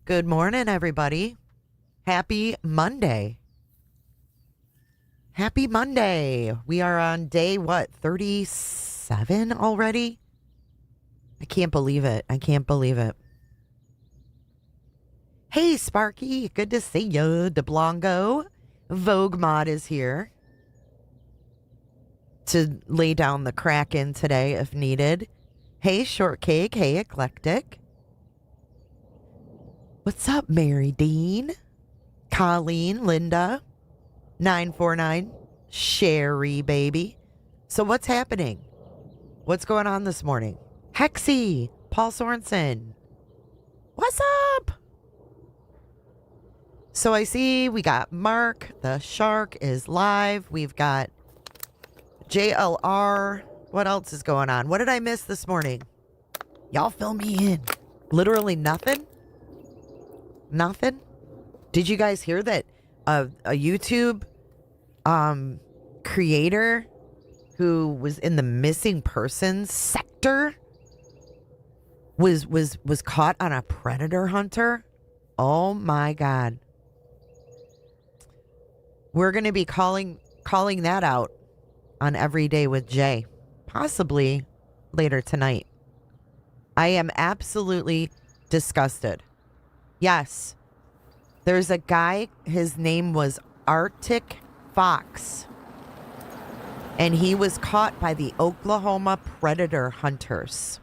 Good morning, everybody. Happy Monday. Happy Monday. We are on day, 37 already? I can't believe it. Hey, Sparky. Good to see you. DeBlanco. Vogue Mod is here to lay down the Kraken today if needed. Hey, Shortcake. Hey, Eclectic. What's up, Mary Dean? Colleen, Linda, 949, Sherry, baby. So what's happening? What's going on this morning? Hexy, Paul Sorensen. What's up? So I see we got Mark, the shark is live. We've got JLR. What else is going on? What did I miss this morning? Y'all fill me in. Literally nothing? Nothing? Did you guys hear that a YouTube creator who was in the missing persons sector was caught on a predator hunter? Oh my God. We're going to be calling that out on Every Day with Jay, possibly later tonight. I am absolutely disgusted. Yes. There's a guy, his name was Arctic Fox, and he was caught by the Oklahoma predator hunters.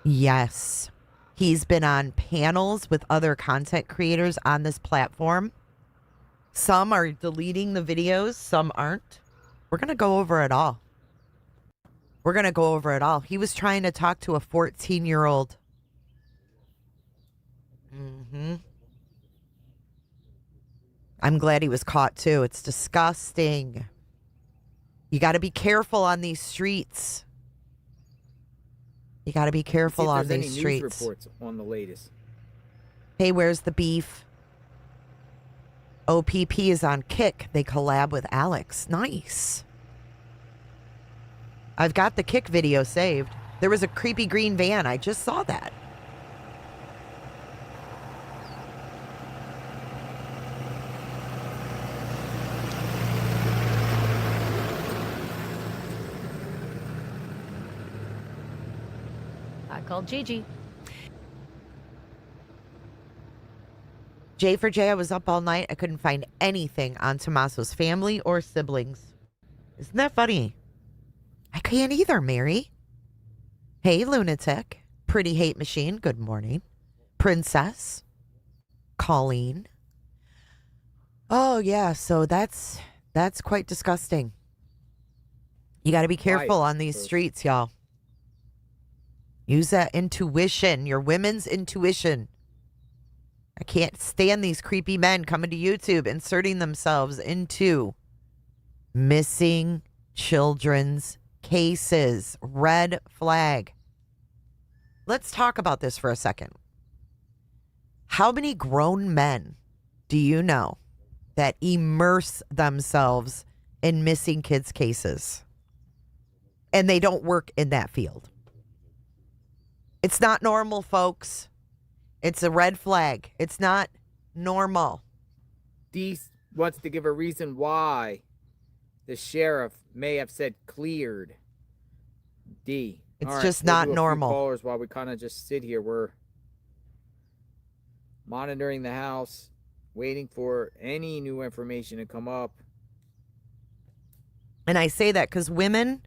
Yes. He's been on panels with other content creators on this platform. Some are deleting the videos, some aren't. We're going to go over it all. He was trying to talk to a 14-year-old. I'm glad he was caught too. It's disgusting. You got to be careful on these streets. News reports on the latest. Hey, where's the beef? OPP is on Kick. They collab with Alex. Nice. I've got the Kick video saved. There was a creepy green van. I just saw that. Called Gigi. J for J, I was up all night. I couldn't find anything on Tommaso's family or siblings. Isn't that funny? I can't either, Mary. Hey, Lunatic. Pretty Hate Machine, good morning. Princess. Colleen. Oh, yeah, so that's quite disgusting. You got to be careful on these streets, y'all. Use that intuition, your women's intuition. I can't stand these creepy men coming to YouTube, inserting themselves into missing children's cases. Red flag. Let's talk about this for a second. How many grown men do you know that immerse themselves in missing kids' cases? And they don't work in that field. It's not normal, folks. It's a red flag. It's not normal. D wants to give a reason why the sheriff may have said cleared. D. It's just not normal. Callers while we kind of just sit here. We're monitoring the house, waiting for any new information to come up. And I say that because women,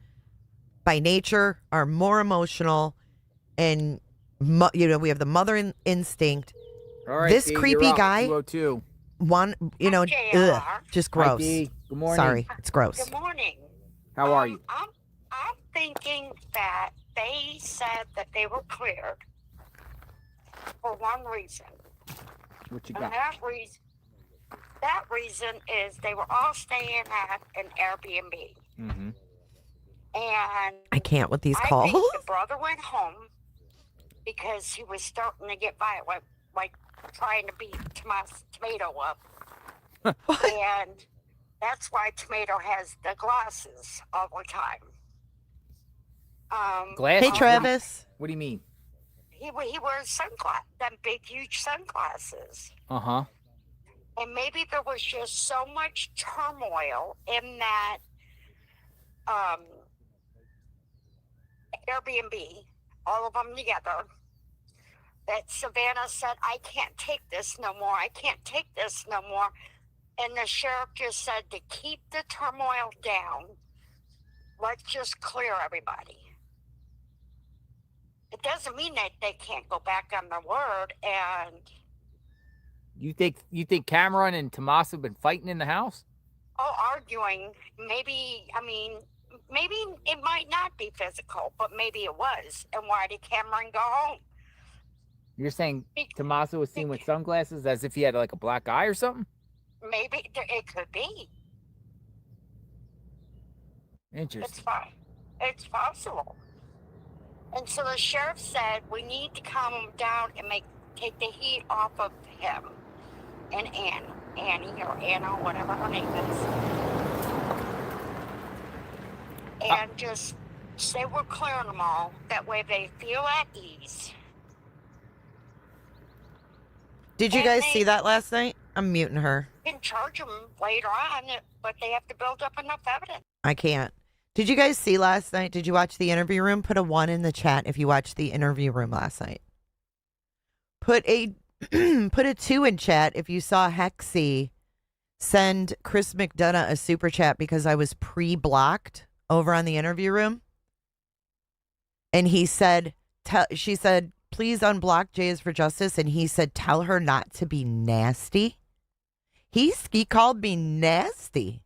by nature, are more emotional. And, we have the mother instinct. All right, this D, creepy guy, 202. just gross. Hi, D. Good morning. Sorry, it's gross. Good morning. How are you? I'm thinking that they said that they were cleared for one reason. What you And got? that reason is they were all staying at an Airbnb. Mm-hmm. And I can't with these I calls. think the brother went home because he was starting to get violent, like trying to beat Tomato up. And that's why Tomato has the glasses all the time. Glasses? Hey, Travis. What do you mean? He wears sunglasses, them big, huge sunglasses. Uh-huh. And maybe there was just so much turmoil in that Airbnb, all of them together, that Savannah said, I can't take this no more. I can't take this no more. And the sheriff just said to keep the turmoil down. Let's just clear everybody. It doesn't mean that they can't go back on their word. And You think Cameron and Tommaso have been fighting in the house? arguing, maybe, I mean, maybe it might not be physical, but maybe it was. And why did Cameron go home? You're saying Tommaso was seen with sunglasses as if he had like a black eye or something? Maybe it could be. Interesting. It's possible. And so the sheriff said, we need to calm him down and take the heat off of him and Annie or Anna, whatever her name is. And just say we're clearing them all. That way they feel at ease. Did you guys see that last night? I'm muting her. You can charge them later on, but they have to build up enough evidence. I can't. Did you guys see last night? Did you watch the interview room? Put a 1 in the chat if you watched the interview room last night. Put a 2 in chat if you saw Hexy send Chris McDonough a super chat because I was pre-blocked over on the interview room. And he said, she said, please unblock Jay is for Justice. And he said, tell her not to be nasty. He called me nasty.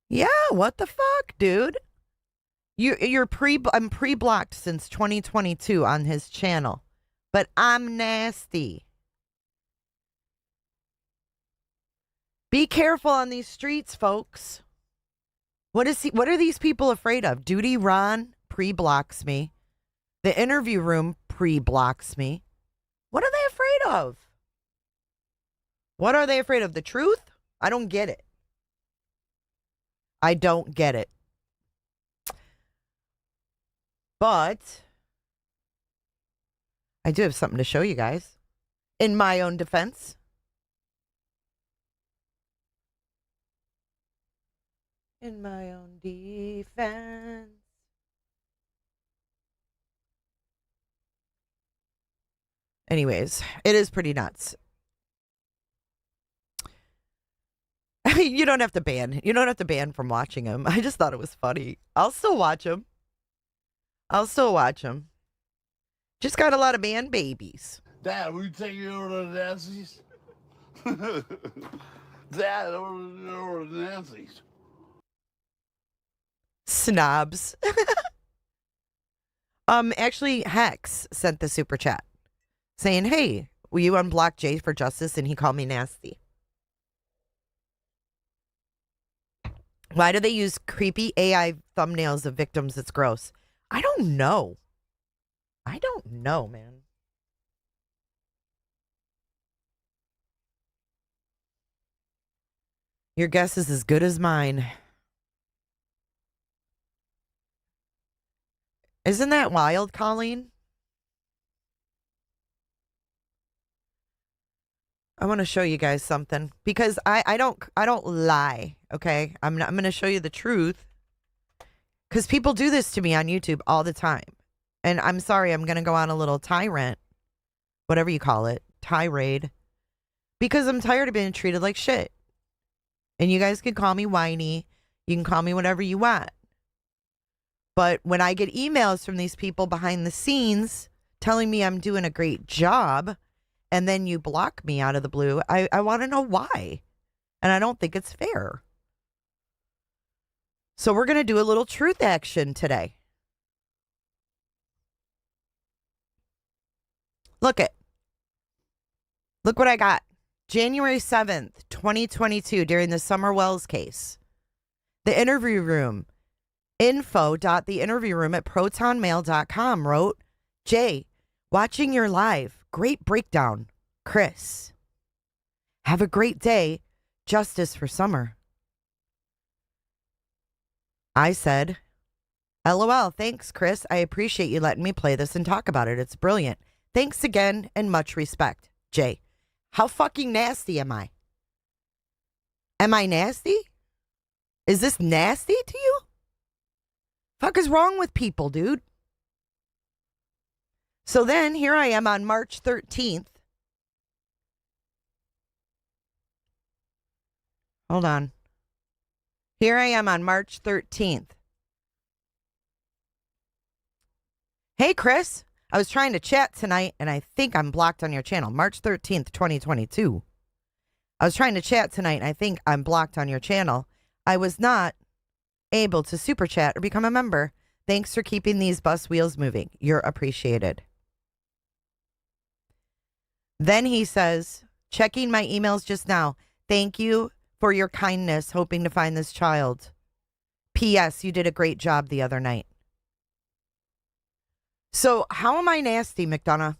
Yeah, what the fuck, dude? I'm pre-blocked since 2022 on his channel, but I'm nasty. Be careful on these streets, folks. What are these people afraid of? Duty Ron pre-blocks me. The interview room pre-blocks me. What are they afraid of? What are they afraid of? The truth? I don't get it. I don't get it. But I do have something to show you guys in my own defense. In my own defense. Anyways, it is pretty nuts. You don't have to ban. You don't have to ban from watching him. I just thought it was funny. I'll still watch him. Just got a lot of man babies. Dad, will you take me over to Nancy's? Dad, over to Nancy's. Snobs. Actually, Hex sent the super chat saying, hey, will you unblock Jay for Justice? And he called me nasty. Why do they use creepy AI thumbnails of victims? It's gross. I don't know. Man. Your guess is as good as mine. Isn't that wild, Colleen? I want to show you guys something because I don't lie, okay? I'm going to show you the truth because people do this to me on YouTube all the time. And I'm sorry, I'm going to go on a little tyrant, whatever you call it, tirade, because I'm tired of being treated like shit. And you guys can call me whiny. You can call me whatever you want. But when I get emails from these people behind the scenes telling me I'm doing a great job, and then you block me out of the blue, I want to know why. And I don't think it's fair. So we're going to do a little truth action today. Look what I got. January 7th, 2022, during the Summer Wells case. The interview room, info.theinterviewroom@protonmail.com wrote, Jay, watching your live. Great breakdown, Chris. Have a great day. Justice for Summer. I said, LOL. Thanks, Chris. I appreciate you letting me play this and talk about it. It's brilliant. Thanks again and much respect. Jay, how fucking nasty am I? Am I nasty? Is this nasty to you? Fuck is wrong with people, dude? So then here I am on March 13th. Hold on. Here I am on March 13th. Hey, Chris. I was trying to chat tonight, and I think I'm blocked on your channel. March 13th, 2022. I was trying to chat tonight, and I think I'm blocked on your channel. I was not able to super chat or become a member. Thanks for keeping these bus wheels moving. You're appreciated. Then he says, checking my emails just now. Thank you for your kindness, hoping to find this child. P.S. You did a great job the other night. So how am I nasty, McDonough?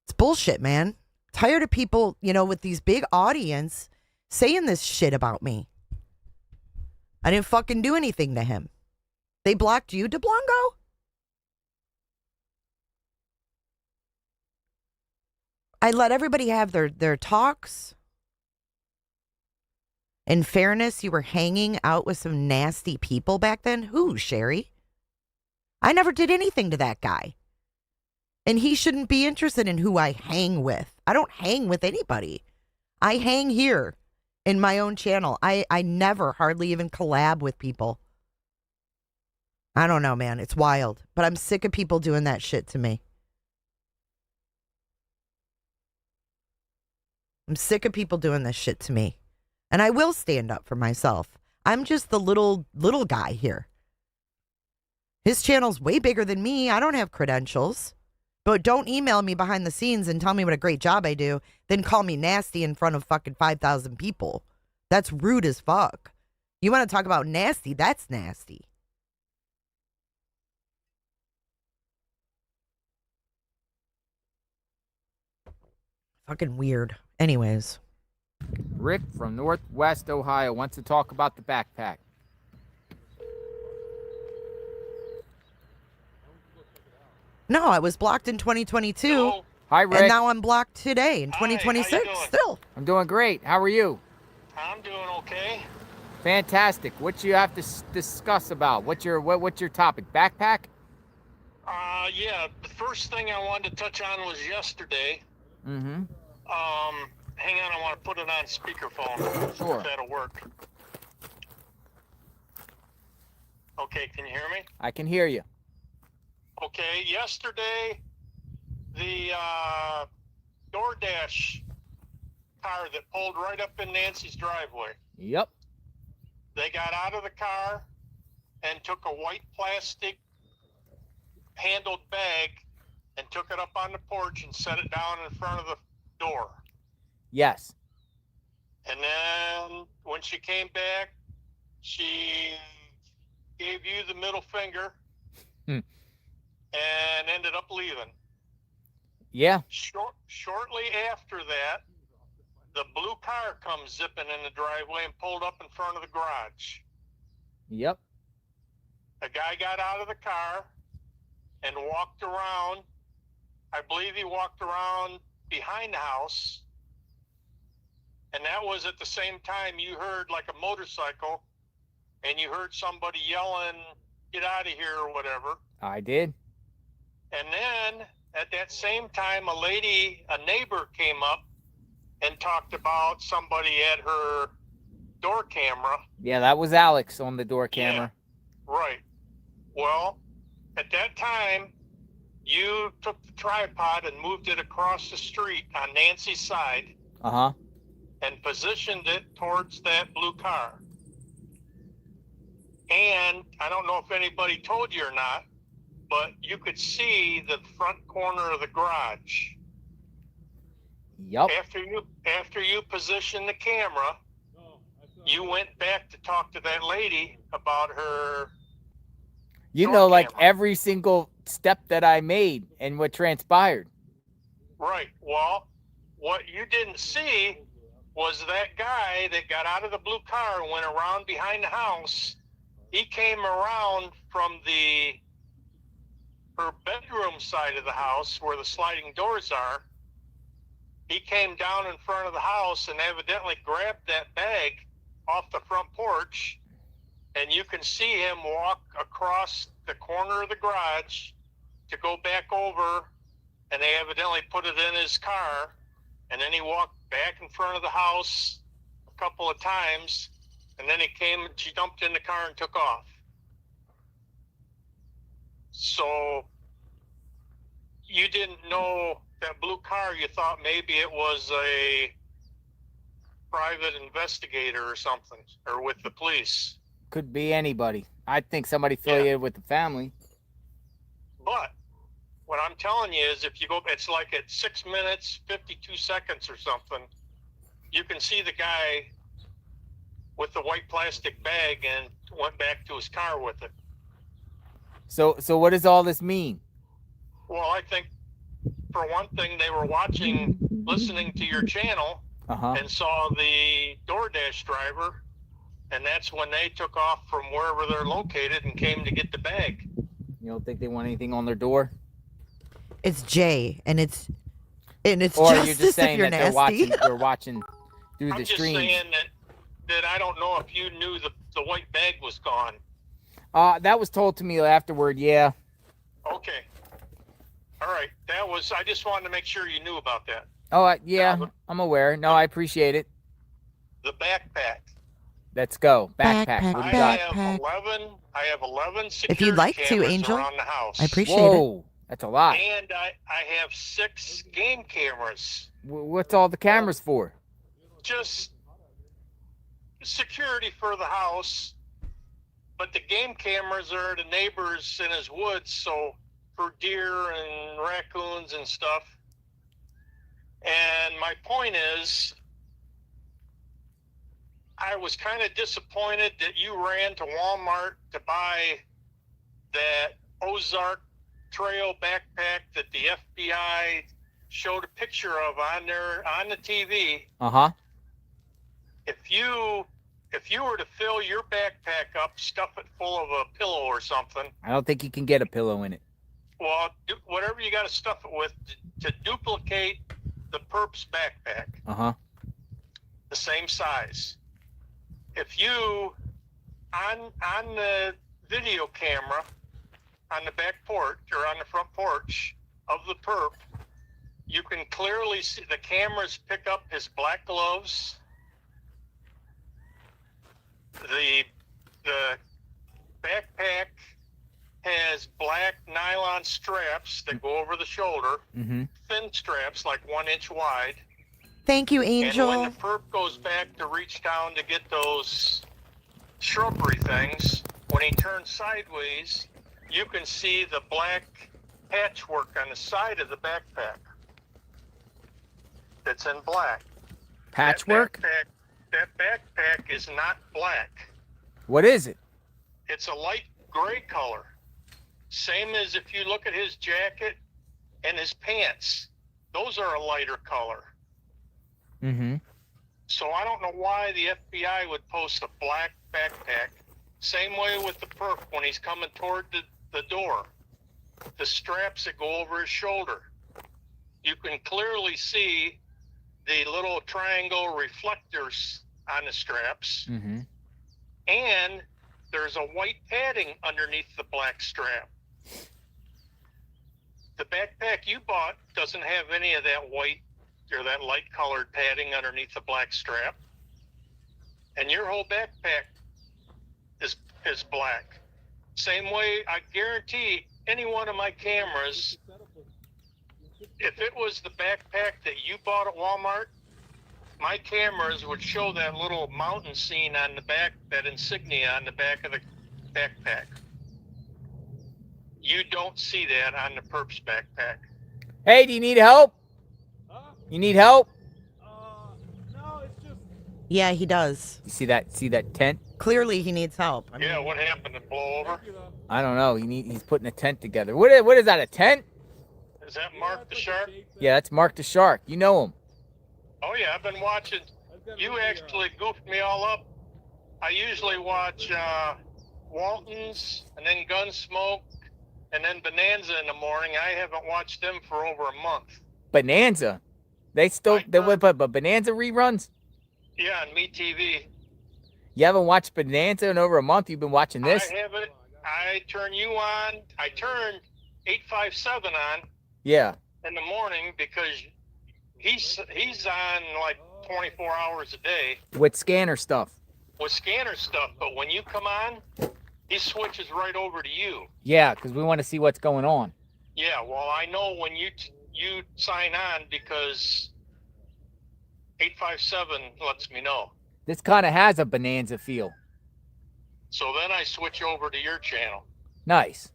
It's bullshit, man. Tired of people, with these big audience saying this shit about me. I didn't fucking do anything to him. They blocked you, DeBlanco? I let everybody have their talks. In fairness, you were hanging out with some nasty people back then. Who, Sherry? I never did anything to that guy. And he shouldn't be interested in who I hang with. I don't hang with anybody. I hang here in my own channel. I never hardly even collab with people. I don't know, man. It's wild. But I'm sick of people doing that shit to me. I'm sick of people doing this shit to me. And I will stand up for myself. I'm just the little guy here. His channel's way bigger than me. I don't have credentials. But don't email me behind the scenes and tell me what a great job I do, then call me nasty in front of fucking 5,000 people. That's rude as fuck. You want to talk about nasty? That's nasty. Fucking weird. Anyways. Rick from Northwest Ohio wants to talk about the backpack. No, I was blocked in 2022. Hello. Hi, Rick. And now I'm blocked today in Hi, how you 2026 doing? still. I'm doing great. How are you? I'm doing okay. Fantastic. What you have to discuss about? What's your topic? Backpack? Yeah, the first thing I wanted to touch on was yesterday. Mm-hmm. Hang on, I want to put it on speakerphone. Sure. If that'll work. Okay, can you hear me? I can hear you. Okay, yesterday, the DoorDash car that pulled right up in Nancy's driveway, Yep. they got out of the car and took a white plastic handled bag and took it up on the porch and set it down in front of the door. Yes. And then when she came back, she gave you the middle finger and ended up leaving. Yeah. Shortly after that, the blue car comes zipping in the driveway and pulled up in front of the garage. Yep. A guy got out of the car and walked around. I believe he walked around behind the house. And that was at the same time you heard like a motorcycle and you heard somebody yelling, "Get out of here," or whatever. I did. And then at that same time, a neighbor came up and talked about somebody at her door camera. Yeah, that was Alex on the door camera. Yeah, right. Well, at that time, you took the tripod and moved it across the street on Nancy's side Uh-huh. and positioned it towards that blue car. And I don't know if anybody told you or not, but you could see the front corner of the garage. Yep. After you positioned the camera, you went back to talk to that lady about her. You door know, like camera. every single step that I made and what transpired. Right. Well, what you didn't see was that guy that got out of the blue car and went around behind the house he came around from her bedroom side of the house where the sliding doors are. He came down in front of the house and evidently grabbed that bag off the front porch, and you can see him walk across the corner of the garage to go back over, and they evidently put it in his car, and then he walked back in front of the house a couple of times, and then she jumped in the car and took off. So you didn't know that blue car. You thought maybe it was a private investigator or something, or with the police. Could be anybody. I think somebody affiliated with the family. But what I'm telling you is, if you go, it's like at 6 minutes, 52 seconds or something, you can see the guy with the white plastic bag and went back to his car with it. So what does all this mean? Well, I think, for one thing, they were listening to your channel and saw the DoorDash driver, and that's when they took off from wherever they're located and came to get the bag. You don't think they want anything on their door? It's Jay, and it's or justice you're just saying if you're that nasty. they're watching through I'm the just stream. saying that I don't know if you knew the white bag was gone. That was told to me afterward. Yeah. Okay. All right. I just wanted to make sure you knew about that. Oh, yeah, I'm aware. No, I appreciate it. The backpack. Let's go. Backpack. What do you got? I have 11 security If you'd like to, cameras Angel, around the house. I appreciate Whoa, that's a lot. And I have 6 game cameras. What's all the cameras for? Just security for the house. But the game cameras are the neighbors in his woods, so for deer and raccoons and stuff. And my point is, I was kind of disappointed that you ran to Walmart to buy that Ozark Trail backpack that the FBI showed a picture of on the TV. If you were to fill your backpack up, stuff it full of a pillow or something. I don't think you can get a pillow in it. Well, whatever you got to stuff it with to duplicate the perp's backpack. The same size. If you on the video camera on the back porch or on the front porch of the perp, you can clearly see the cameras pick up his black gloves. The backpack has black nylon straps that go over the shoulder, thin straps like 1 inch wide. Thank you, Angel. And when the perp goes back to reach down to get those shrubbery things, when he turns sideways, you can see the black patchwork on the side of the backpack that's in black. Patchwork? That backpack is not black. What is it? It's a light gray color. Same as if you look at his jacket and his pants. Those are a lighter color. So I don't know why the FBI would post a black backpack. Same way with the perp when he's coming toward the door. The straps that go over his shoulder. You can clearly see the little triangle reflectors on the straps. And there's a white padding underneath the black strap. The backpack you bought doesn't have any of that white or that light colored padding underneath the black strap. And your whole backpack is black. Same way, I guarantee any one of my cameras, if it was the backpack that you bought at Walmart, my cameras would show that little mountain scene on the back, that insignia on the back of the backpack. You don't see that on the perp's backpack. Hey, do you need help? You need help? No, it's just. Yeah, he does. You see that tent? Clearly, he needs help. I mean, Yeah, what happened? It blow over? I don't know. He's putting a tent together. What is that? A tent? Is that Mark the Shark? Yeah, that's Mark the Shark. You know him. Oh yeah, I've been watching. You actually goofed me all up. I usually watch Walton's, and then Gunsmoke, and then Bonanza in the morning. I haven't watched them for over a month. Bonanza. They would put Bonanza reruns? Yeah, on MeTV. You haven't watched Bonanza in over a month? You've been watching this? I haven't. I turn you on. I turned 857 on Yeah. in the morning because he's on like 24 hours a day With scanner stuff. with scanner stuff. But when you come on, he switches right over to you. Yeah, because we want to see what's going on. Yeah, well, I know when you sign on because 857 lets me know. This kind of has a Bonanza feel. So then I switch over to your channel. Nice.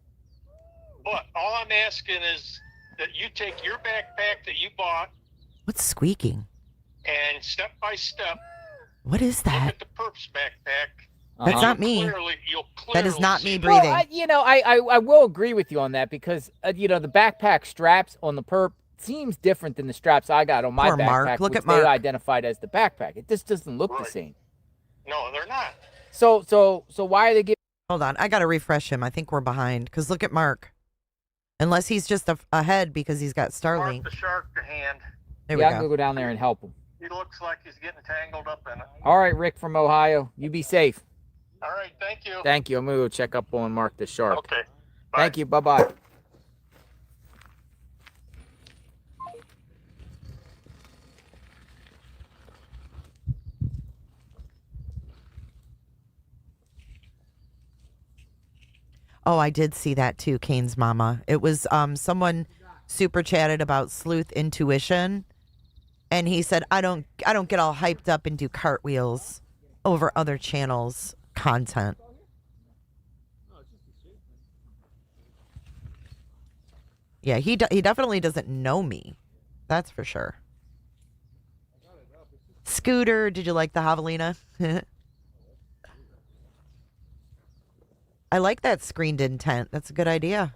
But all I'm asking is that you take your backpack that you bought What's squeaking? and step by step What is look that? at the perp's backpack. That's Uh-huh. not me. You'll clearly That is not see me it. breathing. Well, I will agree with you on that because, the backpack straps on the perp seems different than the straps I got on my Poor backpack, Mark. Look which at Mark. they identified as the backpack. It just doesn't look the Right. same. No, they're not. So why are they giving? Hold on. I got to refresh him. I think we're behind. Because look at Mark. Unless he's just ahead because he's got Starlink. Mark the shark to hand. There we Yeah, I'm gonna go. go down there and help him. He looks like he's getting tangled up in it. All right, Rick from Ohio. You be safe. All right, thank you. Thank you. I'm gonna go check up on Mark the shark. Okay. Bye. Thank you. Bye-bye. Oh, I did see that too, Kane's mama. It was someone super chatted about sleuth intuition, and he said, I don't get all hyped up and do cartwheels over other channels' content. Yeah, he definitely doesn't know me. That's for sure. Scooter, did you like the javelina? I like that screened in tent. That's a good idea.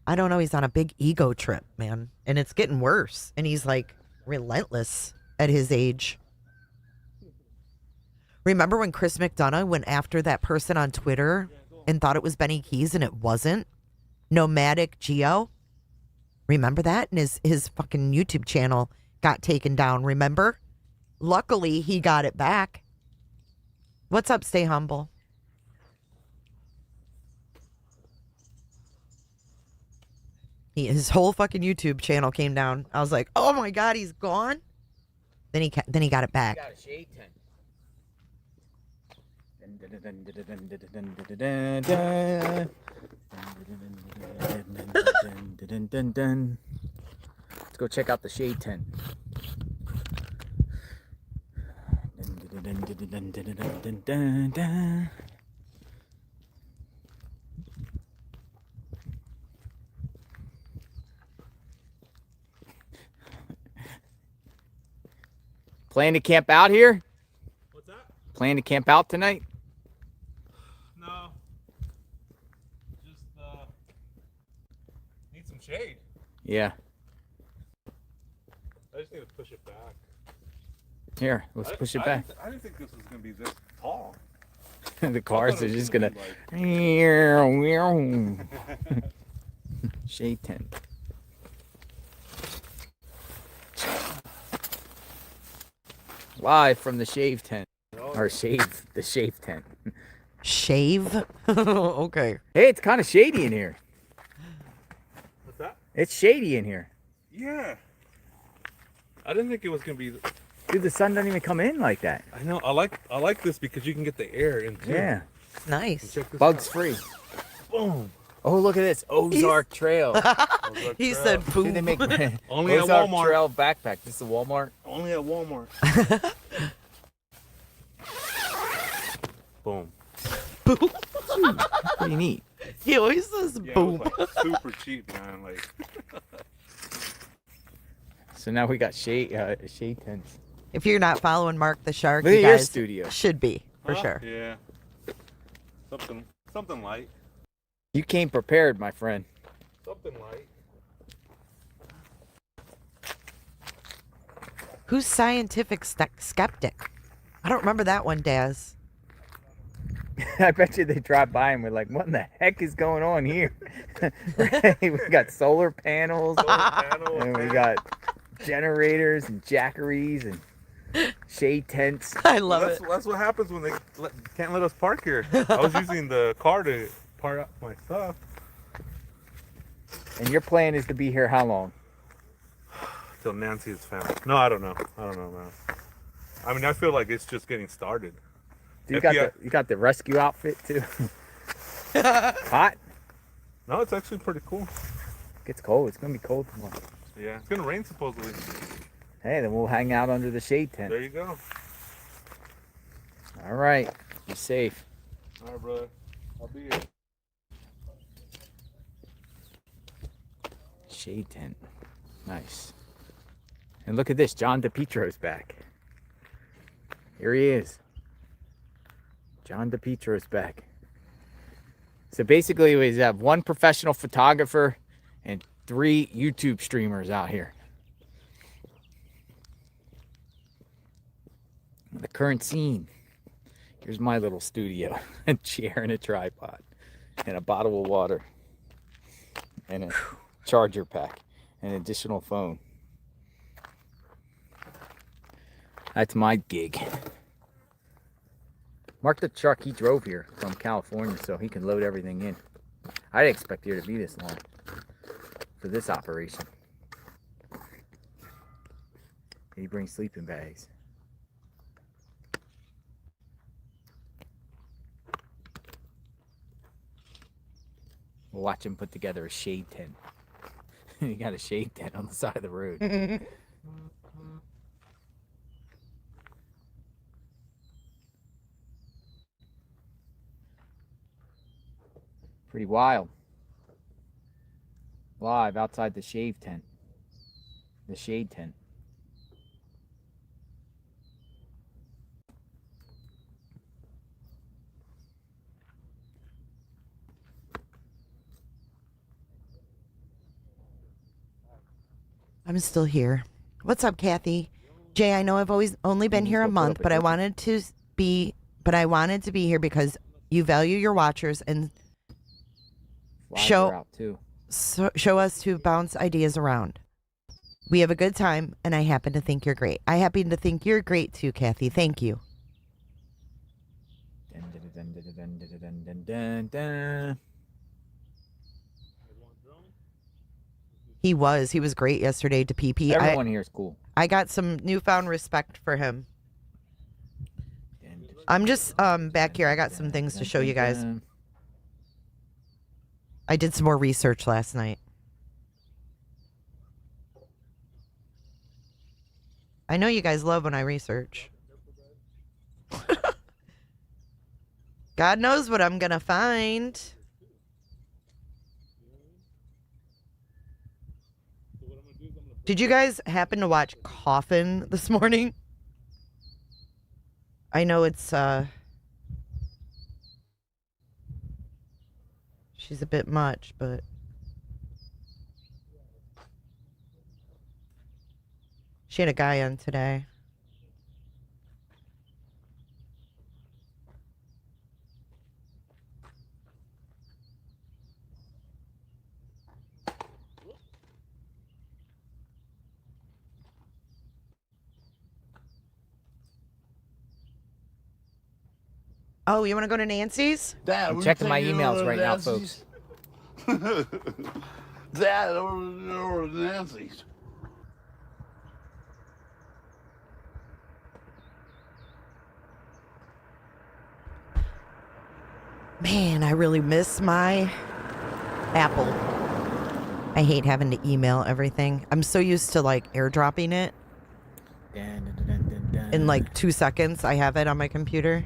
I don't know. He's on a big ego trip, man. And it's getting worse. And he's like relentless at his age. Remember when Chris McDonough went after that person on Twitter and thought it was Benny Keys and it wasn't? Nomadic Geo? Remember that? And his fucking YouTube channel got taken down, remember? Luckily, he got it back. What's up, Stay Humble? His whole fucking YouTube channel came down. I was like, oh my God, he's gone? Then he got it back. Got a shade tent. Let's go check out the shade tent. Plan to camp out here? What's that? Plan to camp out tonight? No. Just need some shade. Yeah. I just need to push it back. Here, let's push it back. I didn't think this was gonna be this tall. The cars are just gonna. Shade tent. Live from the shave tent. Or the shave tent. Shave? Okay. Hey, it's kind of shady in here. What's that? It's shady in here. Yeah. I didn't think it was gonna be. Dude, the sun doesn't even come in like that. I know. I like this because you can get the air in too. Yeah. Nice. Check this Bugs out. free. Boom. Oh, look at this. Ozark Trail. He said, Dude, boom. they make Only at Ozark Walmart. Trail backpack. This is a Walmart. Only at Walmart. Boom. Pretty neat. He always says Yeah, boom. it was like super cheap, man. Like. So now we got shade tents. If you're not following Mark the Shark, Look you at your guys studio. should be, for Huh? sure. Yeah. Something light. You came prepared, my friend. Something light. Who's scientific skeptic? I don't remember that one, Daz. I bet you they drive by and we're like, what in the heck is going on here? Right? We got solar panels, and we got generators and jackeries and shade tents. I love it. That's what happens when they can't let us park here. I was using the car to park up my stuff. And your plan is to be here how long? Till Nancy is found. No, I don't know. I don't know, man. I mean, I feel like it's just getting started. You got the rescue outfit too. Hot? No, it's actually pretty cool. Gets cold. It's gonna be cold tomorrow. Yeah, it's gonna rain supposedly. Hey, then we'll hang out under the shade tent. There you go. All right. Be safe. All right, brother. I'll be here. Shade tent. Nice. And look at this. John DePietro's back. Here he is. John DePietro's back. So basically we have one professional photographer and 3 YouTube streamers out here. The current scene. Here's my little studio. A chair and a tripod. And a bottle of water. And a charger pack. An additional phone. That's my gig. Mark the truck he drove here from California so he can load everything in. I didn't expect here to be this long for this operation. He brings sleeping bags. We'll watch him put together a shade tent. He got a shade tent on the side of the road. Pretty wild. Live outside the shade tent. The shade tent. I'm still here. What's up, Kathy? Jay, I know I've always only been here a month, but I wanted to be here because you value your watchers and show us to bounce ideas around. We have a good time, and I happen to think you're great. I happen to think you're great too, Kathy. Thank you. He was great yesterday to PP. Everyone here is cool. I got some newfound respect for him. I'm just back here. I got some things to show you guys. I did some more research last night. I know you guys love when I research. God knows what I'm gonna find. Did you guys happen to watch Coffin this morning? I know it's she's a bit much, but she had a guy on today. Oh, you want to go to Nancy's? Dad, I'm checking my emails right now, folks. Dad, over to Nancy's. Man, I really miss my Apple. I hate having to email everything. I'm so used to like airdropping it. In like 2 seconds, I have it on my computer.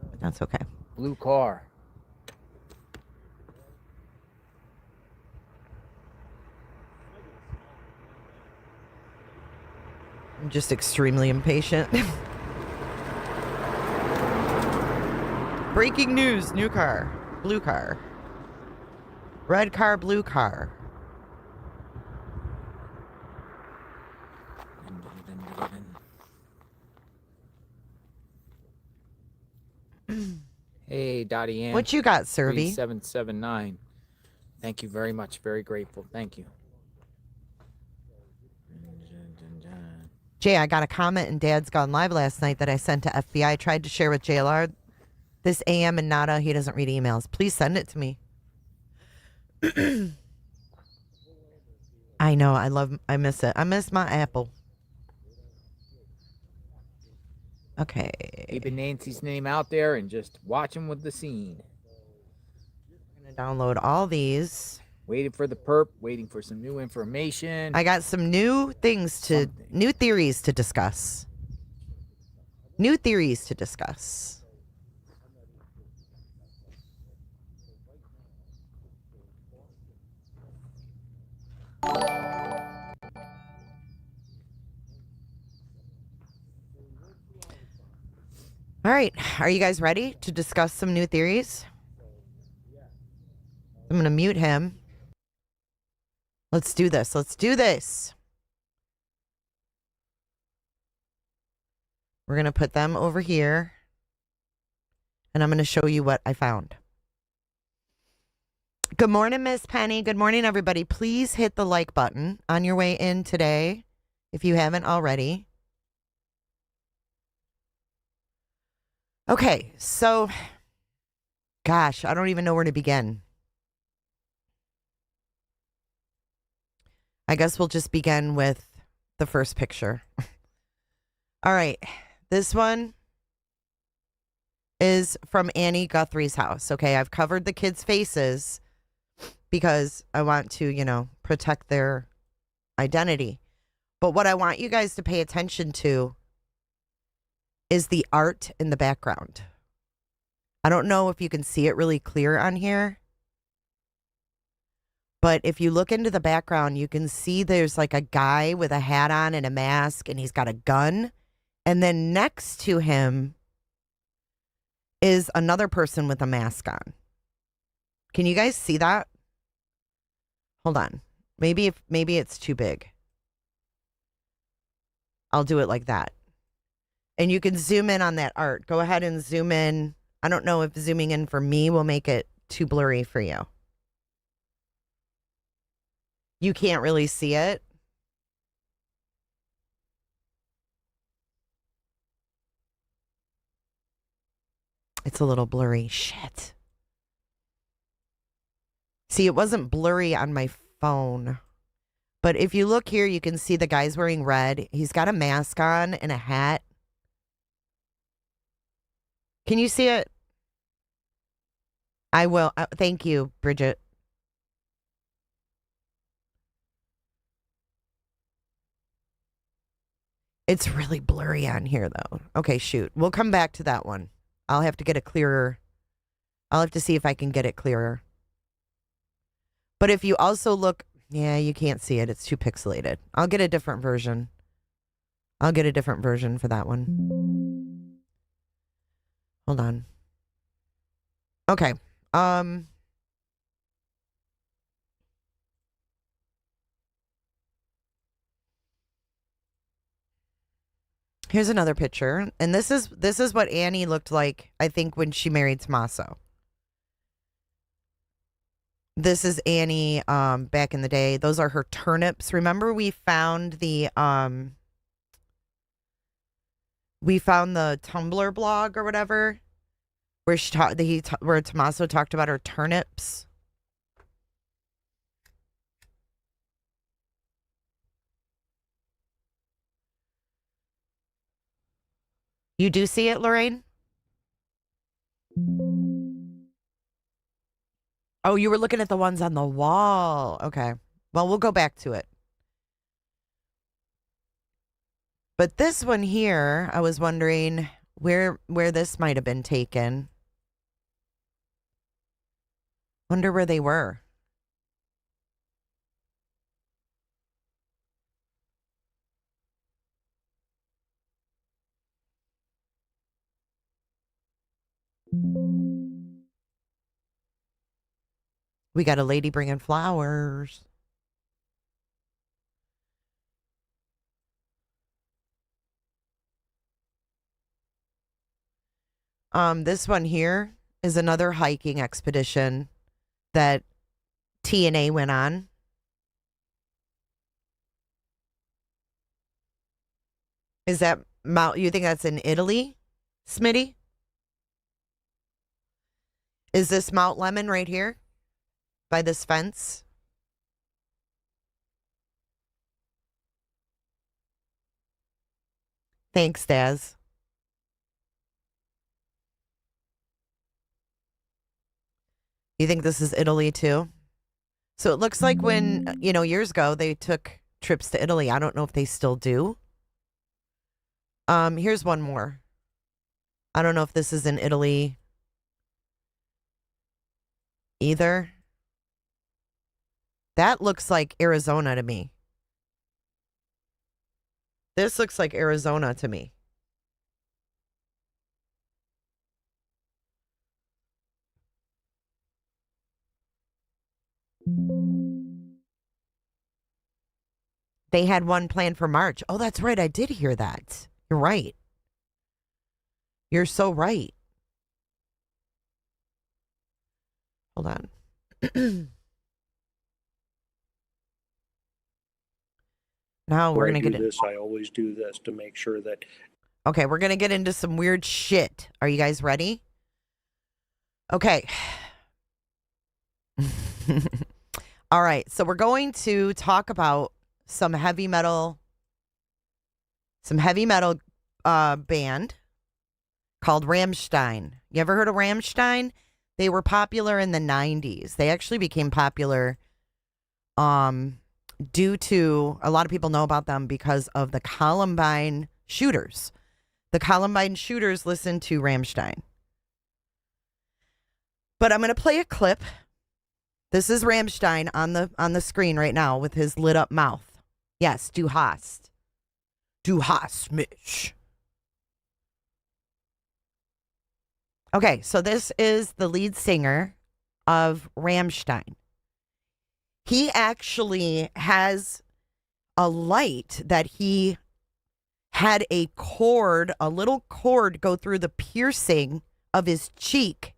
But that's okay. Blue car. I'm just extremely impatient. Breaking news, new car, blue car. Red car, blue car. Hey, Dottie Ann. What you got, Servy? 3779. Thank you very much. Very grateful. Thank you. Jay, I got a comment in Dad's Gone Live last night that I sent to FBI. I tried to share with JLR this AM and nada. He doesn't read emails. Please send it to me. I know. I miss it. I miss my Apple. Okay. Keeping Nancy's name out there and just watching with the scene. I'm going to download all these. Waiting for the perp, waiting for some new information. I got some new new theories to discuss. New theories to discuss. All right. Are you guys ready to discuss some new theories? I'm going to mute him. Let's do this. Let's do this. We're going to put them over here. And I'm going to show you what I found. Good morning, Miss Penny. Good morning, everybody. Please hit the like button on your way in today, if you haven't already. Okay, so, gosh, I don't even know where to begin. I guess we'll just begin with the first picture. All right, this one is from Annie Guthrie's house. Okay, I've covered the kids' faces because I want to, protect their identity. But what I want you guys to pay attention to is the art in the background. I don't know if you can see it really clear on here, but if you look into the background, you can see there's like a guy with a hat on and a mask, and he's got a gun. And then next to him is another person with a mask on. Can you guys see that? Hold on. Maybe it's too big. I'll do it like that. And you can zoom in on that art. Go ahead and zoom in. I don't know if zooming in for me will make it too blurry for you. You can't really see it. It's a little blurry. Shit. See, it wasn't blurry on my phone. But if you look here, you can see the guy's wearing red. He's got a mask on and a hat. Can you see it? I will. Thank you, Bridget. It's really blurry on here, though. Okay, shoot. We'll come back to that one. I'll have to get it clearer. I'll have to see if I can get it clearer. But if you also look, yeah, you can't see it. It's too pixelated. I'll get a different version. I'll get a different version for that one. Hold on. Okay. Here's another picture, and this is what Annie looked like, I think, when she married Tommaso. This is Annie back in the day. Those are her turnips. Remember we found the Tumblr blog or whatever where where Tommaso talked about her turnips. You do see it, Lorraine? Oh, you were looking at the ones on the wall. Okay. Well, we'll go back to it. But this one here, I was wondering where this might have been taken. Wonder where they were. We got a lady bringing flowers. This one here is another hiking expedition that TNA went on. Is that Mount? You think that's in Italy, Smitty? Is this Mount Lemon right here by this fence? Thanks, Daz. You think this is Italy too? So it looks like when, years ago they took trips to Italy. I don't know if they still do. Here's one more. I don't know if this is in Italy either. That looks like Arizona to me. This looks like Arizona to me. They had one planned for March. Oh, that's right. I did hear that. You're right. You're so right. Hold on. Now we're going to get this. I always do this to make sure that. Okay, we're going to get into some weird shit. Are you guys ready? Okay. All right. So we're going to talk about some heavy metal band called Rammstein. You ever heard of Rammstein? They were popular in the 90s. They actually became popular due to, a lot of people know about them because of the Columbine shooters. The Columbine shooters listened to Rammstein. But I'm going to play a clip. This is Rammstein on the screen right now with his lit up mouth. Yes, Du hast. Du hast mich. Okay, so this is the lead singer of Rammstein. He actually has a light that he had a little cord go through the piercing of his cheek,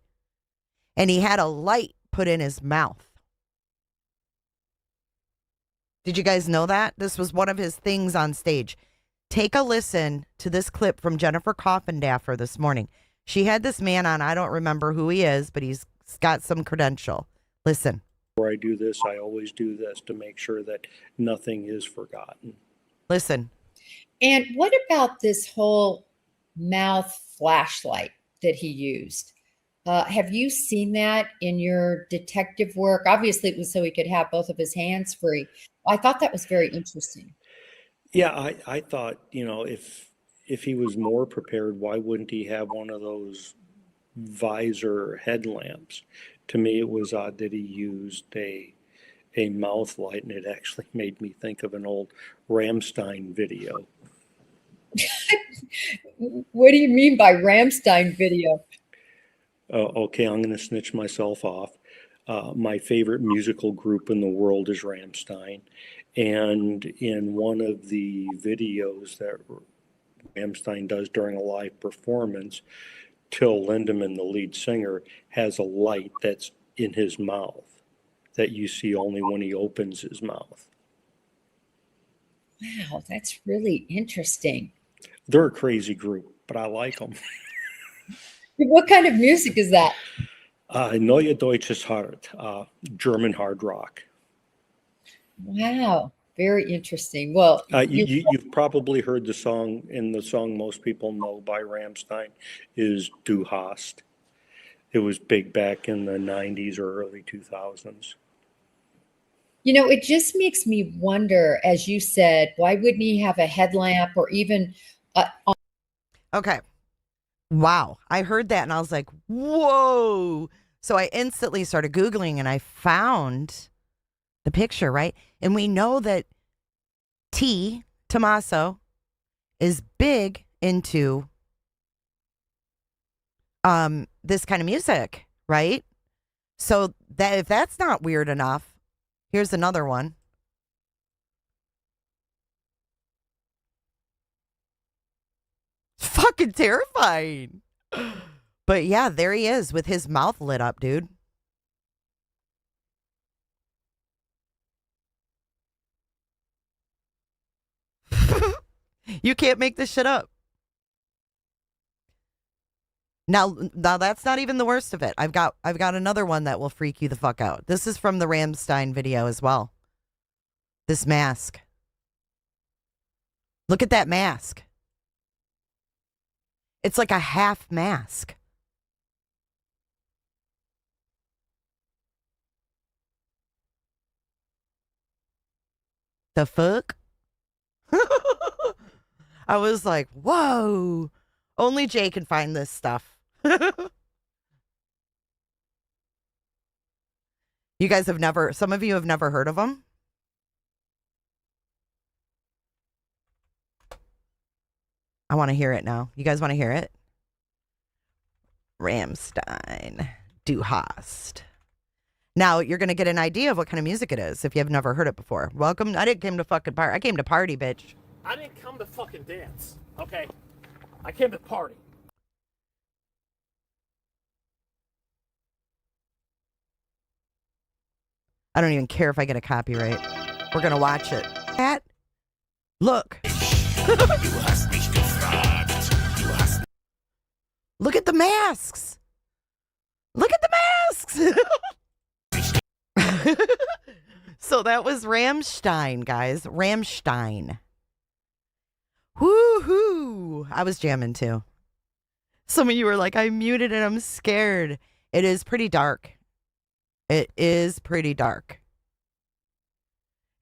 and he had a light put in his mouth. Did you guys know that? This was one of his things on stage. Take a listen to this clip from Jennifer Coffindaffer this morning. She had this man on. I don't remember who he is, but he's got some credential. Listen. Before I do this, I always do this to make sure that nothing is forgotten. Listen. And what about this whole mouth flashlight that he used? Have you seen that in your detective work? Obviously, it was so he could have both of his hands free. I thought that was very interesting. Yeah, I thought, if he was more prepared, why wouldn't he have one of those visor headlamps? To me, it was odd that he used a mouth light, and it actually made me think of an old Rammstein video. What do you mean by Rammstein video? Okay, I'm going to snitch myself off. My favorite musical group in the world is Rammstein. And in one of the videos that Rammstein does during a live performance, Till Lindemann, the lead singer, has a light that's in his mouth that you see only when he opens his mouth. Wow, that's really interesting. They're a crazy group, but I like them. What kind of music is that? Neue Deutsches Hard, German hard rock. Wow, very interesting. Well, you've probably heard the song, and the song most people know by Rammstein is Du hast. It was big back in the 90s or early 2000s. It just makes me wonder, as you said, why wouldn't he have a headlamp or even Okay. Wow. I heard that and I was like, whoa. So I instantly started Googling and I found the picture, right? And we know that Tommaso, is big into this kind of music, right? So that if that's not weird enough, here's another one. Fucking terrifying. But yeah, there he is with his mouth lit up, dude. You can't make this shit up. Now that's not even the worst of it. I've got another one that will freak you the fuck out. This is from the Rammstein video as well. This mask. Look at that mask. It's like a half mask. The fuck? I was like, whoa. Only Jay can find this stuff. You guys have never, some of you have never heard of them? I want to hear it now. You guys want to hear it? Rammstein, Du hast. Now you're going to get an idea of what kind of music it is if you have never heard it before. Welcome. I didn't come to fucking party. I came to party, bitch. I didn't come to fucking dance, okay? I came to party. I don't even care if I get a copyright. We're going to watch it. Pat, look. Look at the masks. Look at the masks. So that was Rammstein, guys. Rammstein. Woohoo. I was jamming too. Some of you were like, I muted and I'm scared. It is pretty dark. It is pretty dark.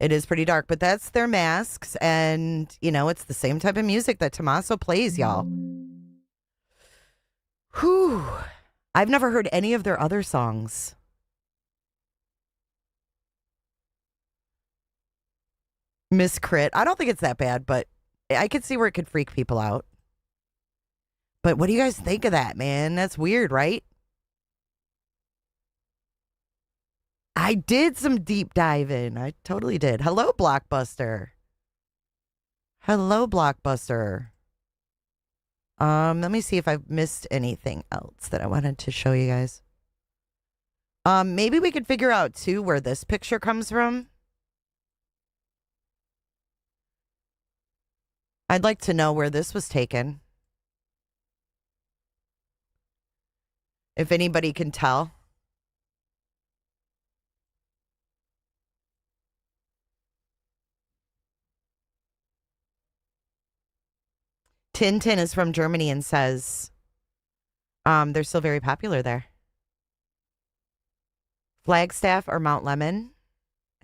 It is pretty dark, but that's their masks. And, you know, it's the same type of music that Tommaso plays, y'all. Whew. I've never heard any of their other songs. Miss Crit. I don't think it's that bad, but I could see where it could freak people out. But what do you guys think of that, man? That's weird, right? I did some deep diving. I totally did. Hello, Blockbuster. Hello, Blockbuster. Let me see if I've missed anything else that I wanted to show you guys. Maybe we could figure out too where this picture comes from. I'd like to know where this was taken. If anybody can tell. Tintin is from Germany and says they're still very popular there. Flagstaff or Mount Lemon.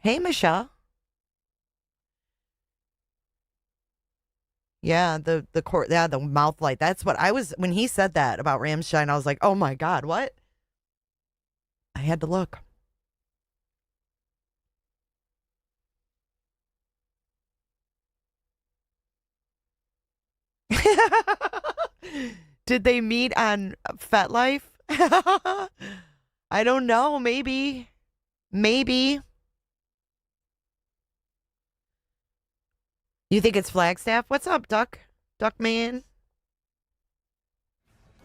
Hey, Michelle. Yeah, the mouth light. That's what I was, when he said that about Rammstein, I was like, oh my God, what? I had to look. Did they meet on FetLife? I don't know. Maybe. Maybe. You think it's Flagstaff? What's up, Duck? Duck Man?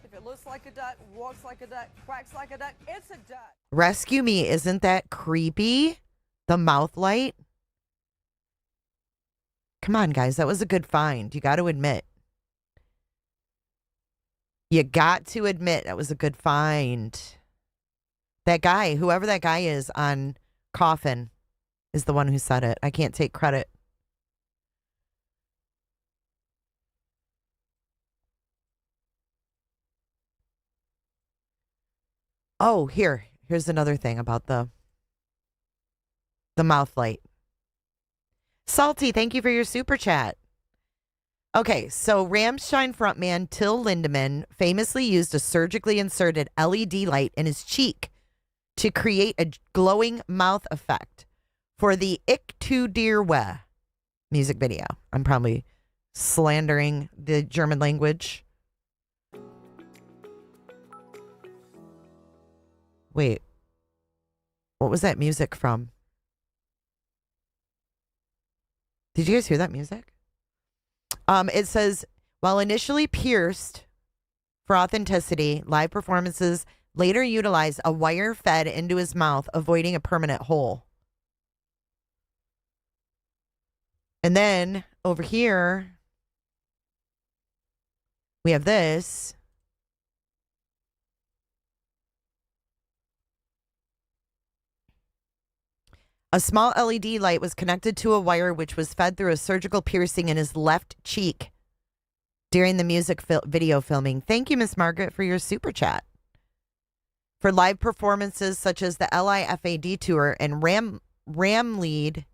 If it looks like a duck, walks like a duck, quacks like a duck, it's a duck. Rescue Me. Isn't that creepy? The mouth light? Come on, guys. That was a good find. You got to admit. You got to admit that was a good find. That guy, whoever that guy is on Coffin, is the one who said it. I can't take credit. Oh, here's another thing about the mouth light. Salty, thank you for your super chat. Okay, so Rammstein frontman Till Lindemann famously used a surgically inserted LED light in his cheek to create a glowing mouth effect for the Ich tu dir weh music video. I'm probably slandering the German language. Wait, what was that music from? Did you guys hear that music? It says, while initially pierced For authenticity, live performances later utilized a wire fed into his mouth, avoiding a permanent hole. And then over here, we have this. A small LED light was connected to a wire which was fed through a surgical piercing in his left cheek during the music video filming. Thank you, Miss Margaret, for your super chat. For live performances such as the LIFAD tour and Ramlead,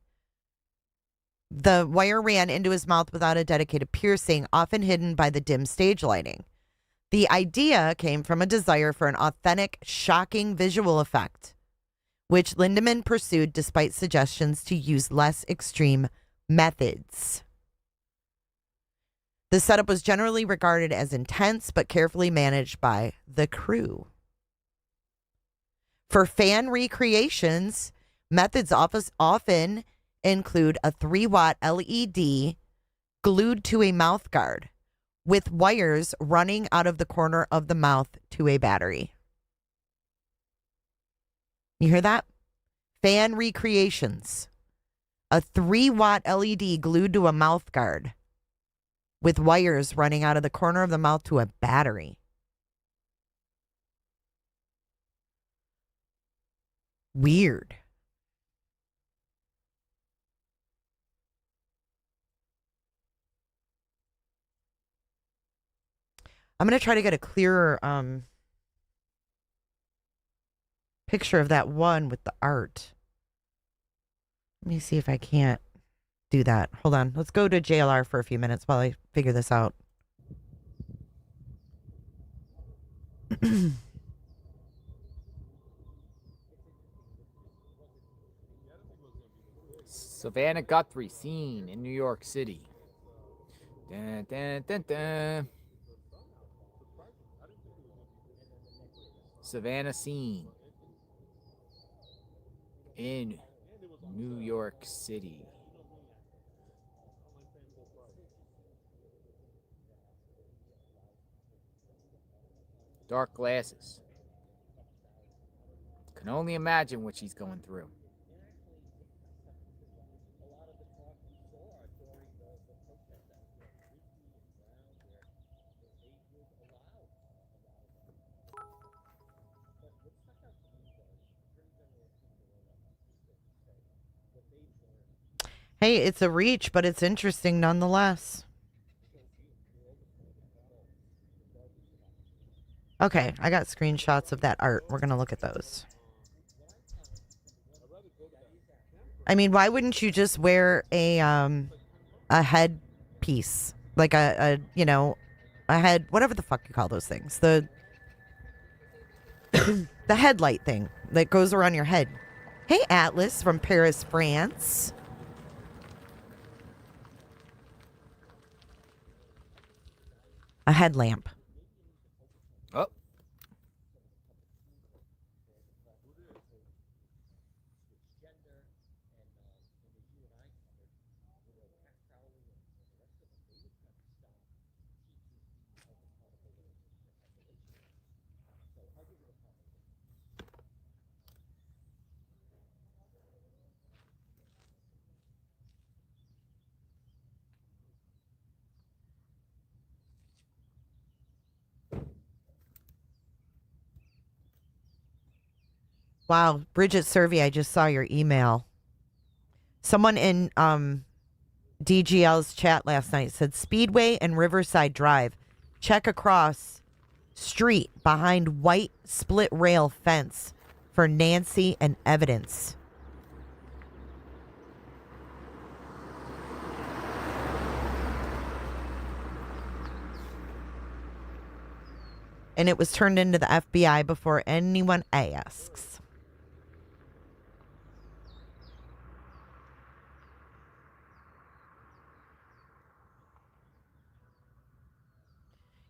the wire ran into his mouth without a dedicated piercing, often hidden by the dim stage lighting. The idea came from a desire for an authentic, shocking visual effect, which Lindemann pursued despite suggestions to use less extreme methods. The setup was generally regarded as intense but carefully managed by the crew. For fan recreations, methods often include a 3-watt LED glued to a mouth guard with wires running out of the corner of the mouth to a battery. You hear that? Fan recreations. A 3-watt LED glued to a mouth guard with wires running out of the corner of the mouth to a battery. Weird. I'm going to try to get a clearer picture of that one with the art. Let me see if I can't do that. Hold on. Let's go to JLR for a few minutes while I figure this out. Savannah Guthrie scene in New York City. Dun, dun, dun, dun. Savannah scene in New York City. Dark glasses. Can only imagine what she's going through. Hey, it's a reach, but it's interesting nonetheless. Okay, I got screenshots of that art. We're going to look at those. I mean, why wouldn't you just wear a headpiece? Like a head, whatever the fuck you call those things. The the headlight thing that goes around your head. Hey, Atlas from Paris, France. A headlamp. Oh. Wow, Bridget Survey, I just saw your email. Someone in DGL's chat last night said Speedway and Riverside Drive. Check across street behind white split rail fence for Nancy and evidence. And it was turned into the FBI before anyone asks.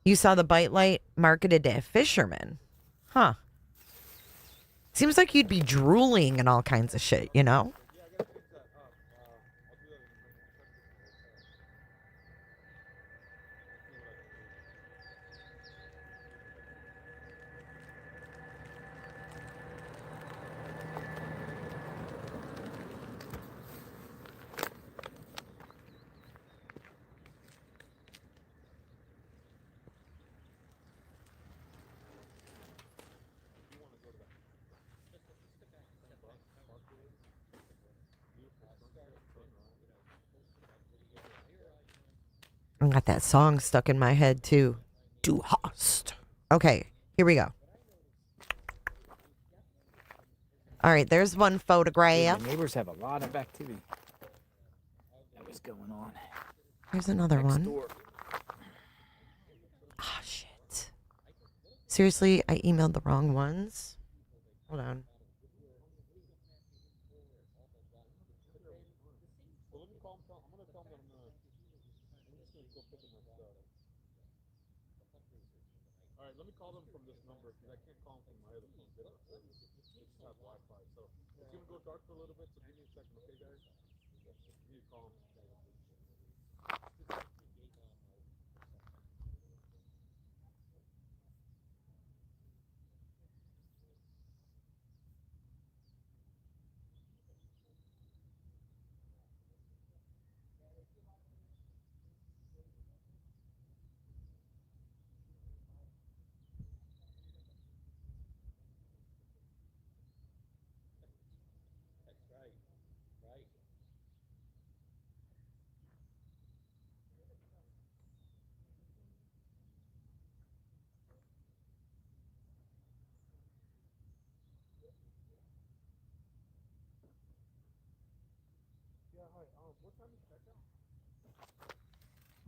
You saw the bite light marketed to fishermen. Huh. Seems like you'd be drooling and all kinds of shit, you know? I got that song stuck in my head too. Du hast. Okay, here we go. All right, there's one Dude, photograph. the neighbors have a lot of activity that was going on. There's another next one. door. Ah, shit. Seriously, I emailed the wrong ones. Hold on. All right, let me call them from this number because I can't call them from my other phone. They don't service. It's not Wi-Fi, so it's gonna go dark for a little bit. So give me a second, okay, guys? You need to call them.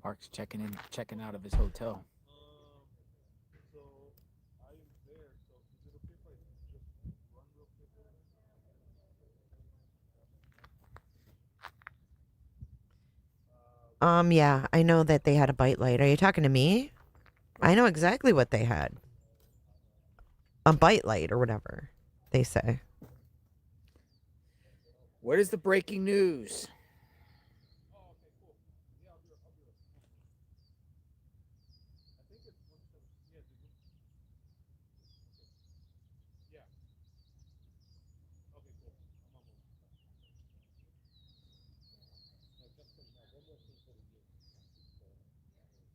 Mark's checking out of his hotel. So I am there. So is it okay if I just run real quick? Yeah, I know that they had a bite light. Are you talking to me? I know exactly what they had. A bite light or whatever they say. What is the breaking news?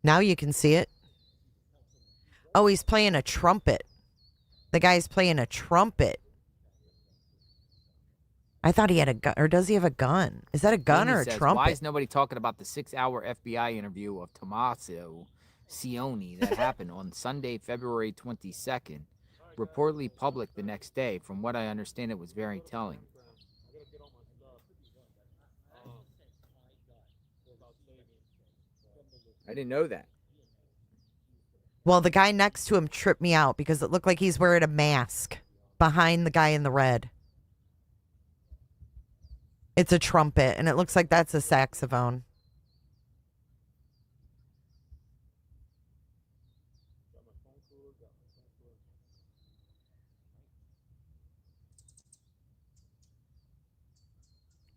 Now you can see it. Oh, he's playing a trumpet. The guy's playing a trumpet. I thought he had a gun. Or does he have a gun? Is that a gun Jamie or a says, trumpet? why is nobody talking about the 6-hour FBI interview of Tommaso Cioni that happened on Sunday, February 22nd? Reportedly public the next day. From what I understand, it was very telling. I didn't know that. Well, the guy next to him tripped me out because it looked like he's wearing a mask behind the guy in the red. It's a trumpet, and it looks like that's a saxophone.